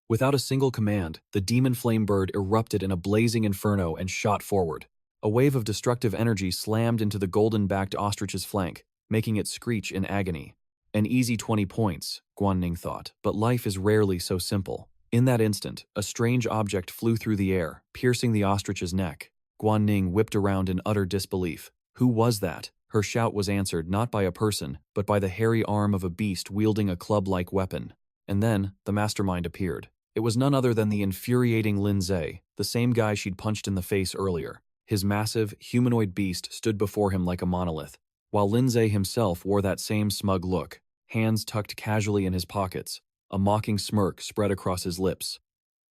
Without a single command, the demon flame bird erupted in a blazing inferno and shot forward. A wave of destructive energy slammed into the golden-backed ostrich's flank, making it screech in agony. An easy 20 points, Guanning thought, but life is rarely so simple. In that instant, a strange object flew through the air, piercing the ostrich's neck. Guanning whipped around in utter disbelief. Who was that? Her shout was answered not by a person, but by the hairy arm of a beast wielding a club-like weapon. And then, the mastermind appeared. It was none other than the infuriating Lin-Zhe, the same guy she'd punched in the face earlier. His massive, humanoid beast stood before him like a monolith, while Lin-Zhe himself wore that same smug look, hands tucked casually in his pockets, a mocking smirk spread across his lips.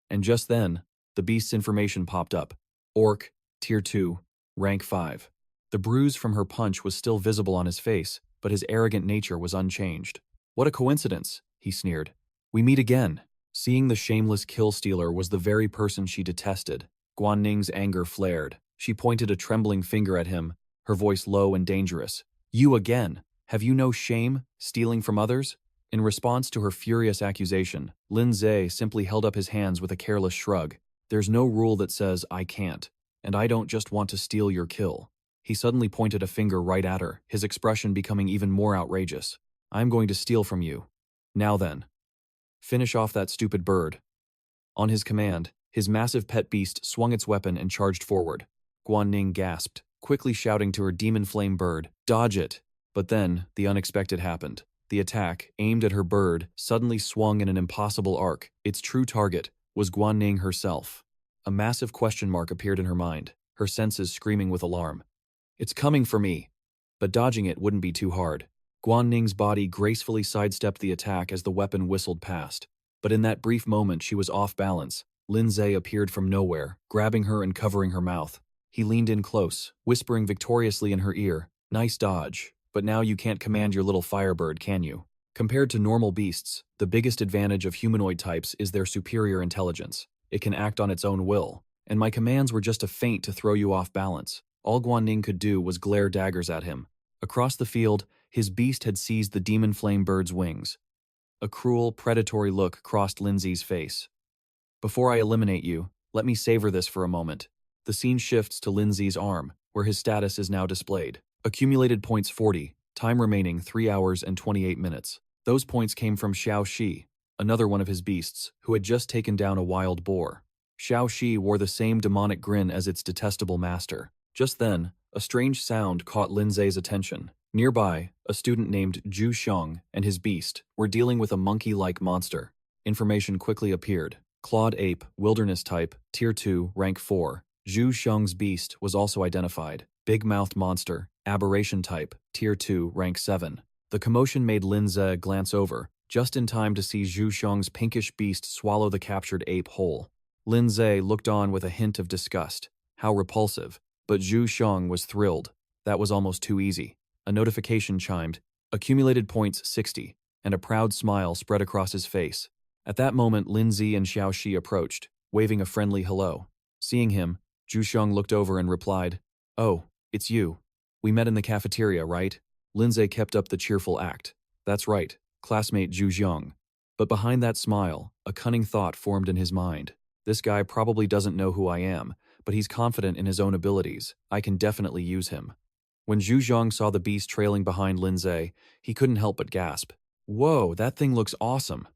And just then, the beast's information popped up. Orc, Tier 2, Rank 5. The bruise from her punch was still visible on his face, but his arrogant nature was unchanged. What a coincidence, he sneered. We meet again. Seeing the shameless kill-stealer was the very person she detested. Guanning's anger flared. She pointed a trembling finger at him, her voice low and dangerous. You again? Have you no shame, stealing from others? In response to her furious accusation, Lin-Zhe simply held up his hands with a careless shrug. There's no rule that says I can't, and I don't just want to steal your kill. He suddenly pointed a finger right at her, his expression becoming even more outrageous. I'm going to steal from you. Now then. Finish off that stupid bird. On his command, his massive pet beast swung its weapon and charged forward. Guanning gasped, quickly shouting to her demon flame bird, "Dodge it!" But then, the unexpected happened. The attack, aimed at her bird, suddenly swung in an impossible arc. Its true target was Guanning herself. A massive question mark appeared in her mind, her senses screaming with alarm. It's coming for me! But dodging it wouldn't be too hard. Guanning's body gracefully sidestepped the attack as the weapon whistled past. But in that brief moment she was off balance. Lin-Zhe appeared from nowhere, grabbing her and covering her mouth. He leaned in close, whispering victoriously in her ear, "Nice dodge, but now you can't command your little firebird, can you?" Compared to normal beasts, the biggest advantage of humanoid types is their superior intelligence. It can act on its own will, and my commands were just a feint to throw you off balance. All Guanning could do was glare daggers at him. Across the field, his beast had seized the demon flame bird's wings. A cruel, predatory look crossed Lin-Zhe's face. Before I eliminate you, let me savor this for a moment. The scene shifts to Lin-Zhe's arm, where his status is now displayed. Accumulated points 40, time remaining 3 hours and 28 minutes. Those points came from Xiao-Shi, another one of his beasts, who had just taken down a wild boar. Xiao-Shi wore the same demonic grin as its detestable master. Just then, a strange sound caught Lin-Zhe's attention. Nearby, a student named Zhu Xiong and his beast were dealing with a monkey-like monster. Information quickly appeared. Clawed ape, wilderness type, Tier 2, Rank 4. Zhu Xiong's beast was also identified. Big-mouthed monster, aberration type, Tier 2, Rank 7. The commotion made Lin-Zhe glance over, just in time to see Zhu Xiong's pinkish beast swallow the captured ape whole. Lin-Zhe looked on with a hint of disgust. How repulsive. But Zhu Xiong was thrilled. That was almost too easy. A notification chimed. Accumulated points 60, and a proud smile spread across his face. At that moment, Lin-Zhe and Xiao-Shi approached, waving a friendly hello. Seeing him, Zhu Xiong looked over and replied, "Oh, it's you. We met in the cafeteria, right?" Lin-Zhe kept up the cheerful act. "That's right, classmate Zhu Xiong." But behind that smile, a cunning thought formed in his mind. This guy probably doesn't know who I am, but he's confident in his own abilities. I can definitely use him. When Zhu Xiong saw the beast trailing behind Lin-Zhe, he couldn't help but gasp. Whoa, that thing looks awesome.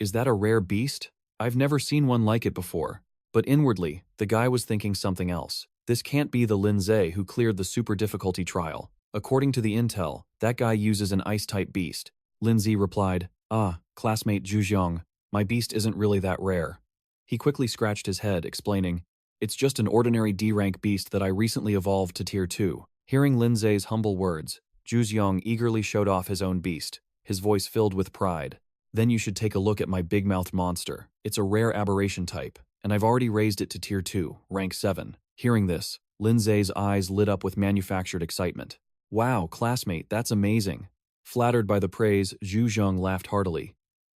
Is that a rare beast? I've never seen one like it before. But inwardly, the guy was thinking something else. This can't be the Lin-Zhe who cleared the super difficulty trial. According to the intel, that guy uses an ice-type beast. Lin-Zhe replied, classmate Zhu Xiong, my beast isn't really that rare. He quickly scratched his head, explaining, it's just an ordinary D-rank beast that I recently evolved to Tier 2. Hearing Lin Zhe's humble words, Zhu Xiong eagerly showed off his own beast, his voice filled with pride. Then you should take a look at my big-mouthed monster. It's a rare aberration type, and I've already raised it to Tier 2, Rank 7. Hearing this, Lin Zhe's eyes lit up with manufactured excitement. Wow, classmate, that's amazing. Flattered by the praise, Zhu Xiong laughed heartily.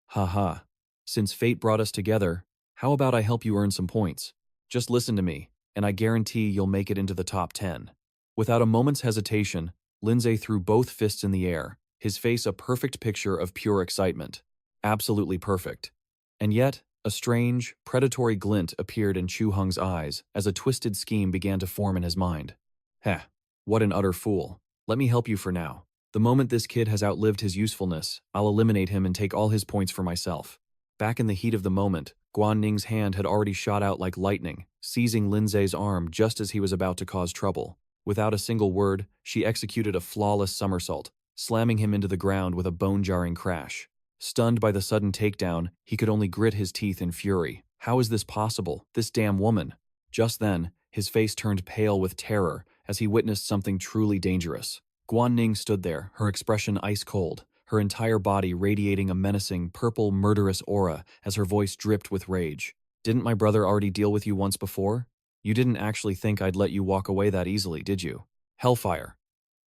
Ha. Since fate brought us together, how about I help you earn some points? Just listen to me, and I guarantee you'll make it into the top 10. Without a moment's hesitation, Lin Zhe threw both fists in the air, his face a perfect picture of pure excitement. Absolutely perfect. And yet, a strange, predatory glint appeared in Chu Heng's eyes as a twisted scheme began to form in his mind. Heh, what an utter fool. Let me help you for now. The moment this kid has outlived his usefulness, I'll eliminate him and take all his points for myself. Back in the heat of the moment, Guan Ning's hand had already shot out like lightning, seizing Lin Zhe's arm just as he was about to cause trouble. Without a single word, she executed a flawless somersault, slamming him into the ground with a bone-jarring crash. Stunned by the sudden takedown, he could only grit his teeth in fury. How is this possible? This damn woman. Just then, his face turned pale with terror as he witnessed something truly dangerous. Guan Ning stood there, her expression ice-cold, her entire body radiating a menacing, purple, murderous aura as her voice dripped with rage. Didn't my brother already deal with you once before? You didn't actually think I'd let you walk away that easily, did you? Hellfire.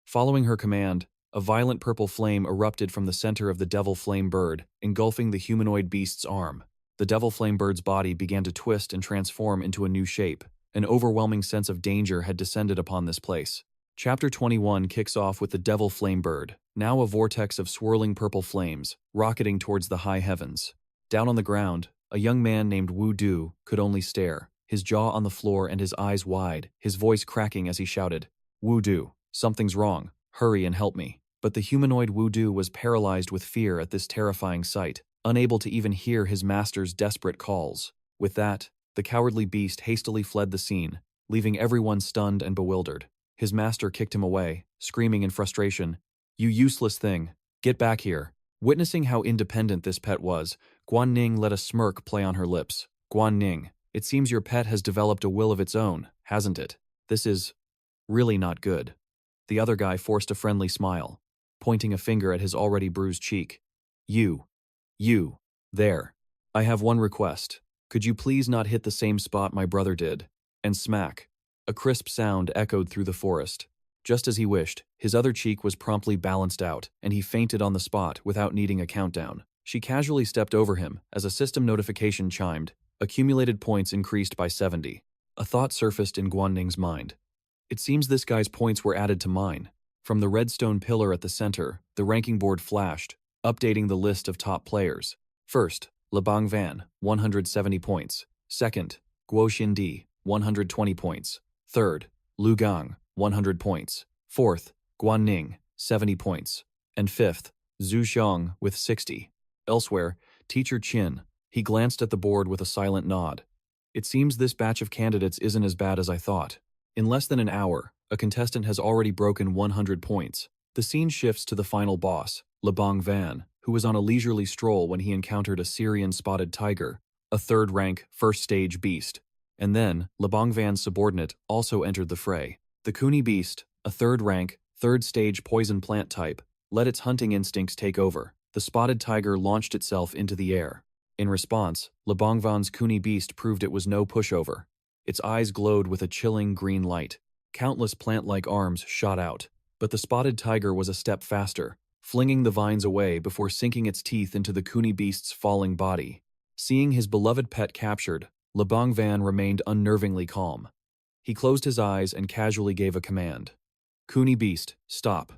Following her command, a violent purple flame erupted from the center of the devil flame bird, engulfing the humanoid beast's arm. The devil flame bird's body began to twist and transform into a new shape. An overwhelming sense of danger had descended upon this place. Chapter 21 kicks off with the devil flame bird, now a vortex of swirling purple flames, rocketing towards the high heavens. Down on the ground, a young man named Wu Du could only stare, his jaw on the floor and his eyes wide, his voice cracking as he shouted, "Wu Du, something's wrong. Hurry and help me." But the humanoid Wu Du was paralyzed with fear at this terrifying sight, unable to even hear his master's desperate calls. With that, the cowardly beast hastily fled the scene, leaving everyone stunned and bewildered. His master kicked him away, screaming in frustration, "You useless thing, get back here." Witnessing how independent this pet was, Guan Ning let a smirk play on her lips. "Guan Ning, it seems your pet has developed a will of its own, hasn't it? This is really not good." The other guy forced a friendly smile, pointing a finger at his already bruised cheek. You, there. I have one request. Could you please not hit the same spot my brother did?" And smack. A crisp sound echoed through the forest. Just as he wished, his other cheek was promptly balanced out, and he fainted on the spot without needing a countdown. She casually stepped over him as a system notification chimed. Accumulated points increased by 70. A thought surfaced in Guan Ning's mind. It seems this guy's points were added to mine. From the redstone pillar at the center, the ranking board flashed, updating the list of top players. First, Lebang Van, 170 points. Second, Guo Xindi, 120 points. Third, Lu Gang, 100 points. Fourth, Guan Ning, 70 points. And fifth, Zhu Xiong with 60. Elsewhere, Teacher Qin. He glanced at the board with a silent nod. It seems this batch of candidates isn't as bad as I thought. In less than an hour, a contestant has already broken 100 points. The scene shifts to the final boss, Lebang Van, who was on a leisurely stroll when he encountered a Syrian spotted tiger, a third-rank, first-stage beast. And then, Lebang Van's subordinate also entered the fray. The Kuni beast, a third-rank, third-stage poison plant type, let its hunting instincts take over. The spotted tiger launched itself into the air. In response, Lebang Van's Kuni beast proved it was no pushover. Its eyes glowed with a chilling green light. Countless plant-like arms shot out. But the spotted tiger was a step faster, flinging the vines away before sinking its teeth into the Kuni beast's falling body. Seeing his beloved pet captured, Lebang Van remained unnervingly calm. He closed his eyes and casually gave a command. "Kuni beast, stop.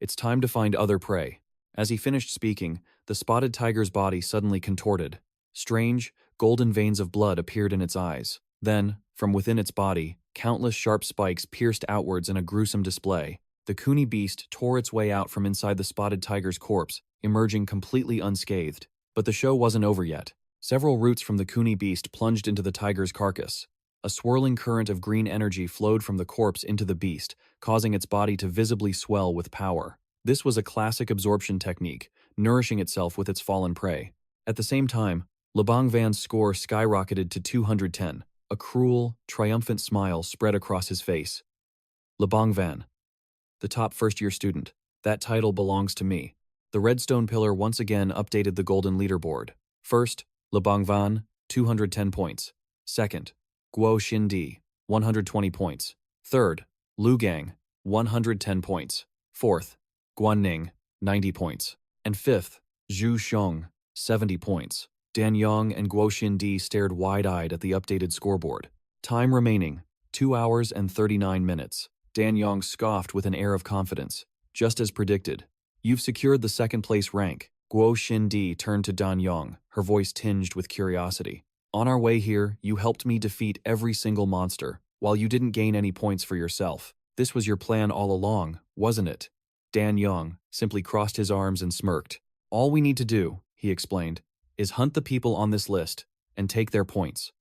It's time to find other prey." As he finished speaking, the spotted tiger's body suddenly contorted. Strange, golden veins of blood appeared in its eyes. Then, from within its body, countless sharp spikes pierced outwards in a gruesome display. The Kuni beast tore its way out from inside the spotted tiger's corpse, emerging completely unscathed. But the show wasn't over yet. Several roots from the Kuni beast plunged into the tiger's carcass. A swirling current of green energy flowed from the corpse into the beast, causing its body to visibly swell with power. This was a classic absorption technique, nourishing itself with its fallen prey. At the same time, Lebang Van's score skyrocketed to 210. A cruel, triumphant smile spread across his face. "Lebang Van, the top first-year student. That title belongs to me. The redstone pillar once again updated the golden leaderboard. First, 𝒂𝒏𝒌, 210 points. Second, 𝑭-𝒌𝒏𝒌, 120 points. Third, 𝒁𝒂𝒏𝒌, 110 points. Fourth, 𝒂𝒏𝒌, 90 points. And fifth, 𝒁𝒊𝒏𝒄, 70 points. Dan-yong and 𝒂-𝒌𝒏𝒌 stared wide-eyed at the updated scoreboard. Time remaining, 2 hours and 39 minutes. Dan-yong scoffed with an air of confidence. Just as predicted. You've secured the second-place rank. 𝒂-𝒌𝒏𝒌 turned to Dan-yong, her voice tinged with curiosity. On our way here, you helped me defeat every single monster, while you didn't gain any points for yourself. This was your plan all along, wasn't it? Dan-yong simply crossed his arms and smirked. All we need to do, he explained, is hunt the people on this list and take their points.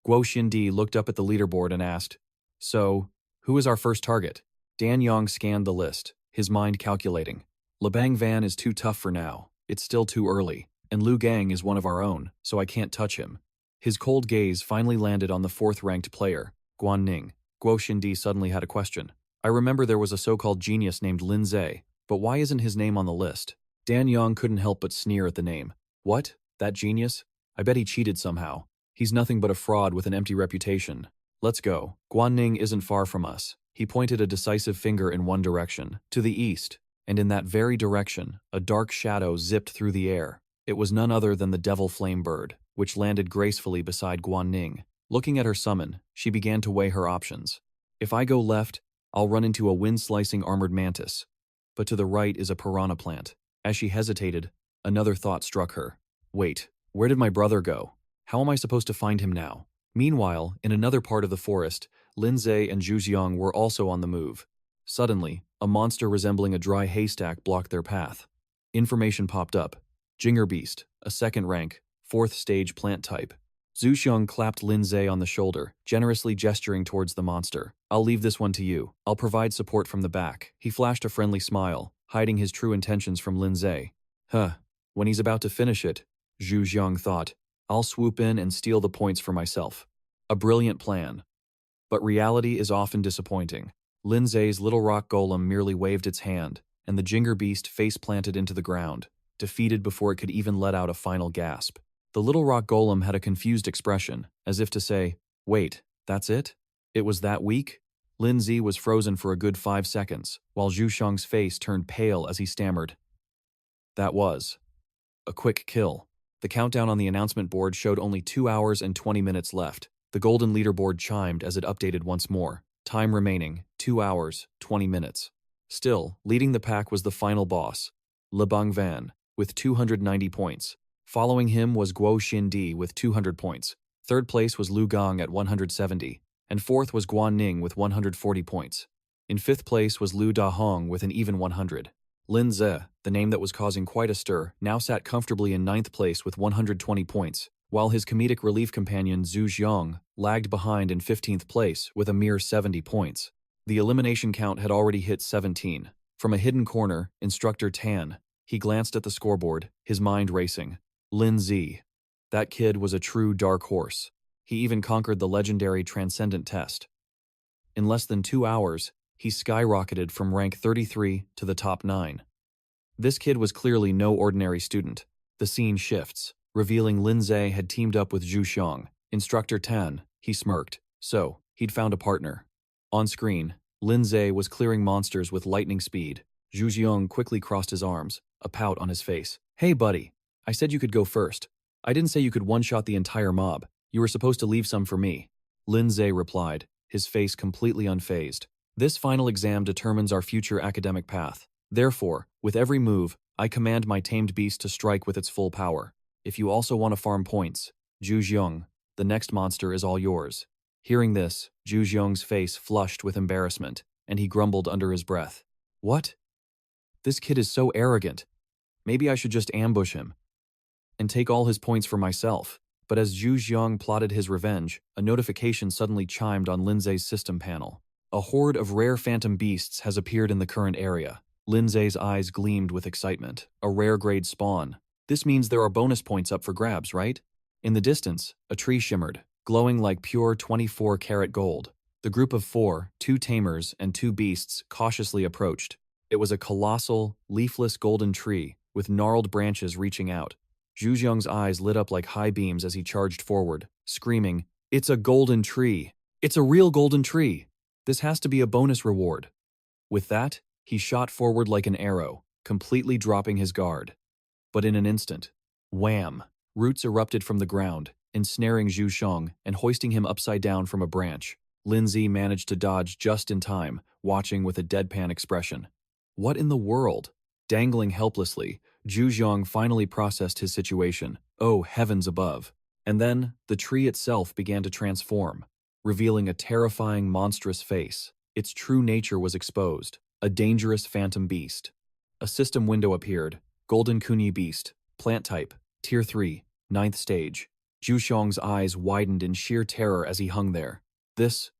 𝒂-𝒌𝒏𝒌 looked up at the leaderboard and asked, So, who is our first target? Dan-yong scanned the list, his mind calculating. 𝒂𝒏𝒌 is too tough for now. It's still too early, and 𝒂𝒏𝒃 is one of our own, so I can't touch him. His cold gaze finally landed on the fourth-ranked player, 𝒂𝒏𝒃. 𝒂-𝒌𝒏𝒃 suddenly had a question. I remember there was a so-called genius named Lin-Zhe, but why isn't his name on the list? Dan-yong couldn't help but sneer at the name. What? That genius? I bet he cheated somehow. He's nothing but a fraud with an empty reputation. Let's go. 𒂂𝒏𝒃 isn't far from us. He pointed a decisive finger in one direction, to the east, and in that very direction, a dark shadow zipped through the air. It was none other than the devil flame bird, which landed gracefully beside 𒂂𝒏𝒃. Looking at her summon, she began to weigh her options. If I go left, I'll run into a wind-slicing armored mantis. But to the right is a piranha plant. As she hesitated, another thought struck her. Wait, where did my brother go? How am I supposed to find him now? Meanwhile, in another part of the forest, Lin-Zhe and 𝒁𝒊𝒃 were also on the move. Suddenly, a monster resembling a dry haystack blocked their path. Information popped up. Jingerbeast, a second rank, 4th stage plant type. 𝒁𝒊𝒃 clapped Lin-Zhe on the shoulder, generously gesturing towards the monster. I'll leave this one to you. I'll provide support from the back. He flashed a friendly smile, hiding his true intentions from Lin-Zhe. When he's about to finish it, 𝒁𝒊𝒃 thought, I'll swoop in and steal the points for myself. A brilliant plan. But reality is often disappointing. Lin-Zhe's little rock golem merely waved its hand, and the Jingerbeast face-planted into the ground, defeated before it could even let out a final gasp. The little rock golem had a confused expression, as if to say, wait, that's it? It was that weak? Lin-Zhe was frozen for a good 5 seconds, while 𝒁𝒊𝒃's face turned pale as he stammered. That was a quick kill. The countdown on the announcement board showed only 2 hours and 20 minutes left. The golden leaderboard chimed as it updated once more. Time remaining, 2 hours, 20 minutes. Still, leading the pack was the final boss, 𝒂𝒏𝒃, with 290 points. Following him was 𝒂-𝒌𝒏𝒃 with 200 points. Third place was 𝒁𝒂𝒃 at 170, and fourth was 𒂂𝒏𝒃 with 140 points. In fifth place was 𝒁𝒑ahong with an even 100. Lin-Zhe, the name that was causing quite a stir, now sat comfortably in ninth place with 120 points, while his comedic relief companion 𝒁𝒊𝒃 lagged behind in 15th place with a mere 70 points. The elimination count had already hit 17. From a hidden corner, Instructor Tan, he glanced at the scoreboard, his mind racing. Lin-Zhe. That kid was a true dark horse. He even conquered the legendary Transcendent test. In less than 2 hours, he skyrocketed from rank 33 to the top 9. This kid was clearly no ordinary student. The scene shifts, revealing Lin-Zhe had teamed up with 𝒁𝒊𝒃. Instructor Tan, he smirked. So, he'd found a partner. On screen, Lin-Zhe was clearing monsters with lightning speed. 𝒁𝒊𝒃 quickly crossed his arms, a pout on his face. Hey buddy, I said you could go first. I didn't say you could one-shot the entire mob. You were supposed to leave some for me. Lin-Zhe replied, his face completely unfazed. This final exam determines our future academic path. Therefore, with every move, I command my tamed beast to strike with its full power. If you also want to farm points, 𝒁𝒊𝒃, the next monster is all yours. Hearing this, 𝒁𝒊𝒃's face flushed with embarrassment, and he grumbled under his breath. What? This kid is so arrogant. Maybe I should just ambush him and take all his points for myself. But as 𝒁𝒊𝒃 plotted his revenge, a notification suddenly chimed on Lin-Zhe's system panel. A horde of rare phantom beasts has appeared in the current area. Lin-Zhe's eyes gleamed with excitement. A rare grade spawn. This means there are bonus points up for grabs, right? In the distance, a tree shimmered, glowing like pure 24-karat gold. The group of four, 2 tamers and 2 beasts, cautiously approached. It was a colossal, leafless golden tree with gnarled branches reaching out. Zhu Xiong's eyes lit up like high beams as he charged forward, screaming, "It's a golden tree! It's a real golden tree! This has to be a bonus reward." With that, he shot forward like an arrow, completely dropping his guard. But in an instant, wham! Roots erupted from the ground, ensnaring Zhu Xiong and hoisting him upside down from a branch. Lindsay managed to dodge just in time, watching with a deadpan expression. What in the world? Dangling helplessly, Zhu Xiong finally processed his situation. Oh, heavens above. And then, the tree itself began to transform, revealing a terrifying, monstrous face. Its true nature was exposed, a dangerous phantom beast. A system window appeared. Golden Kunyi beast, plant type, tier 3, 9th stage. Zhu Xiong's eyes widened in sheer terror as he hung there. This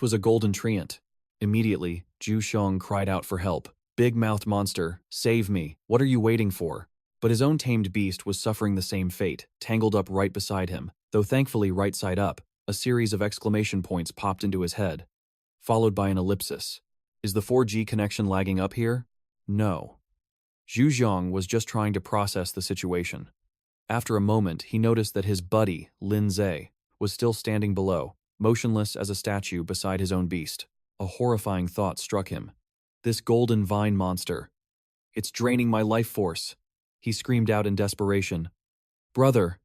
was a golden treant. Immediately, Zhu Xiong cried out for help. "Big-mouthed monster, save me, what are you waiting for?" But his own tamed beast was suffering the same fate, tangled up right beside him, though thankfully right side up. A series of exclamation points popped into his head, followed by an ellipsis. Is the 4G connection lagging up here? No. Zhu Xiong was just trying to process the situation. After a moment, he noticed that his buddy, Lindsay, was still standing below, motionless as a statue beside his own beast. A horrifying thought struck him. This golden vine monster. It's draining my life force. He screamed out in desperation. "Brother,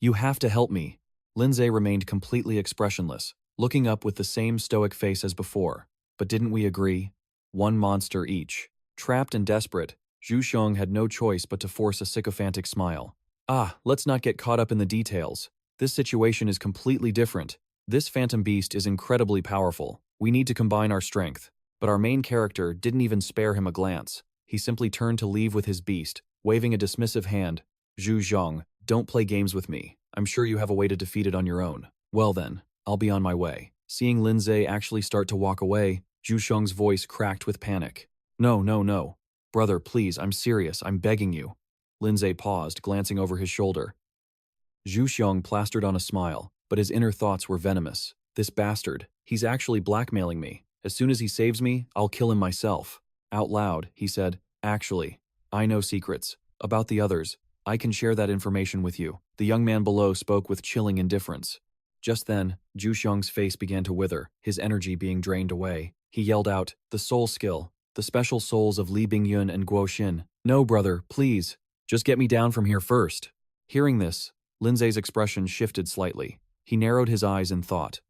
you have to help me." Lindsay remained completely expressionless, looking up with the same stoic face as before. But didn't we agree? One monster each. Trapped and desperate, Zhu Xiong had no choice but to force a sycophantic smile. Let's not get caught up in the details. This situation is completely different. This phantom beast is incredibly powerful. We need to combine our strength. But our main character didn't even spare him a glance. He simply turned to leave with his beast, waving a dismissive hand. "Zhu Xiong, don't play games with me. I'm sure you have a way to defeat it on your own. Well then, I'll be on my way." Seeing Lindsay actually start to walk away, Zhu Xiong's voice cracked with panic. No. Brother, please, I'm serious, I'm begging you." Lindsay paused, glancing over his shoulder. Zhu Xiong plastered on a smile, but his inner thoughts were venomous. This bastard, he's actually blackmailing me. As soon as he saves me, I'll kill him myself. Out loud, he said, "Actually, I know secrets. About the others, I can share that information with you." The young man below spoke with chilling indifference. Just then, Zhu Xiong's face began to wither, his energy being drained away. He yelled out, "The soul skill, the special souls of Li Bingyun and Guo Xin. No, brother, please. Just get me down from here first." Hearing this, Lindsay's expression shifted slightly. He narrowed his eyes in thought.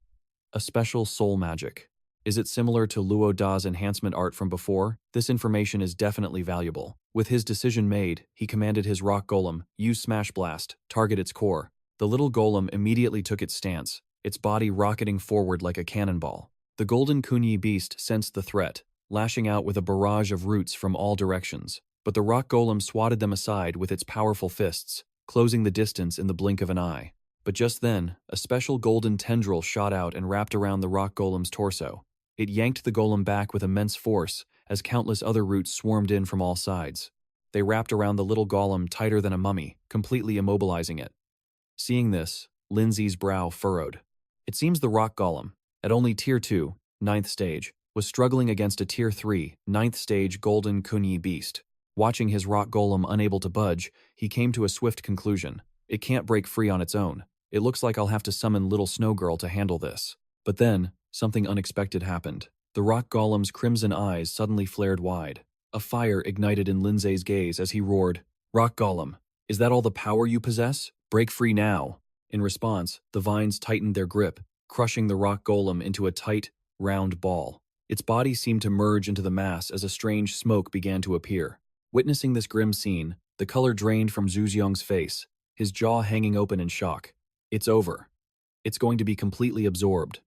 A special soul magic. Is it similar to Luo Da's enhancement art from before? This information is definitely valuable. With his decision made, he commanded his rock golem, use Smash Blast, target its core. The little golem immediately took its stance, its body rocketing forward like a cannonball. The golden Kunyi beast sensed the threat, lashing out with a barrage of roots from all directions. But the rock golem swatted them aside with its powerful fists, closing the distance in the blink of an eye. But just then, a special golden tendril shot out and wrapped around the rock golem's torso. It yanked the golem back with immense force as countless other roots swarmed in from all sides. They wrapped around the little golem tighter than a mummy, completely immobilizing it. Seeing this, Lindsay's brow furrowed. It seems the rock golem, at only tier 2, 9th stage, was struggling against a tier 3, 9th stage golden Kunyi beast. Watching his rock golem unable to budge, he came to a swift conclusion. It can't break free on its own. It looks like I'll have to summon Little Snow Girl to handle this. But then, something unexpected happened. The rock golem's crimson eyes suddenly flared wide. A fire ignited in Lindsay's gaze as he roared, "Rock golem, is that all the power you possess? Break free now." In response, the vines tightened their grip, crushing the rock golem into a tight, round ball. Its body seemed to merge into the mass as a strange smoke began to appear. Witnessing this grim scene, the color drained from Zhu Xiong's face, his jaw hanging open in shock. It's over. It's going to be completely absorbed.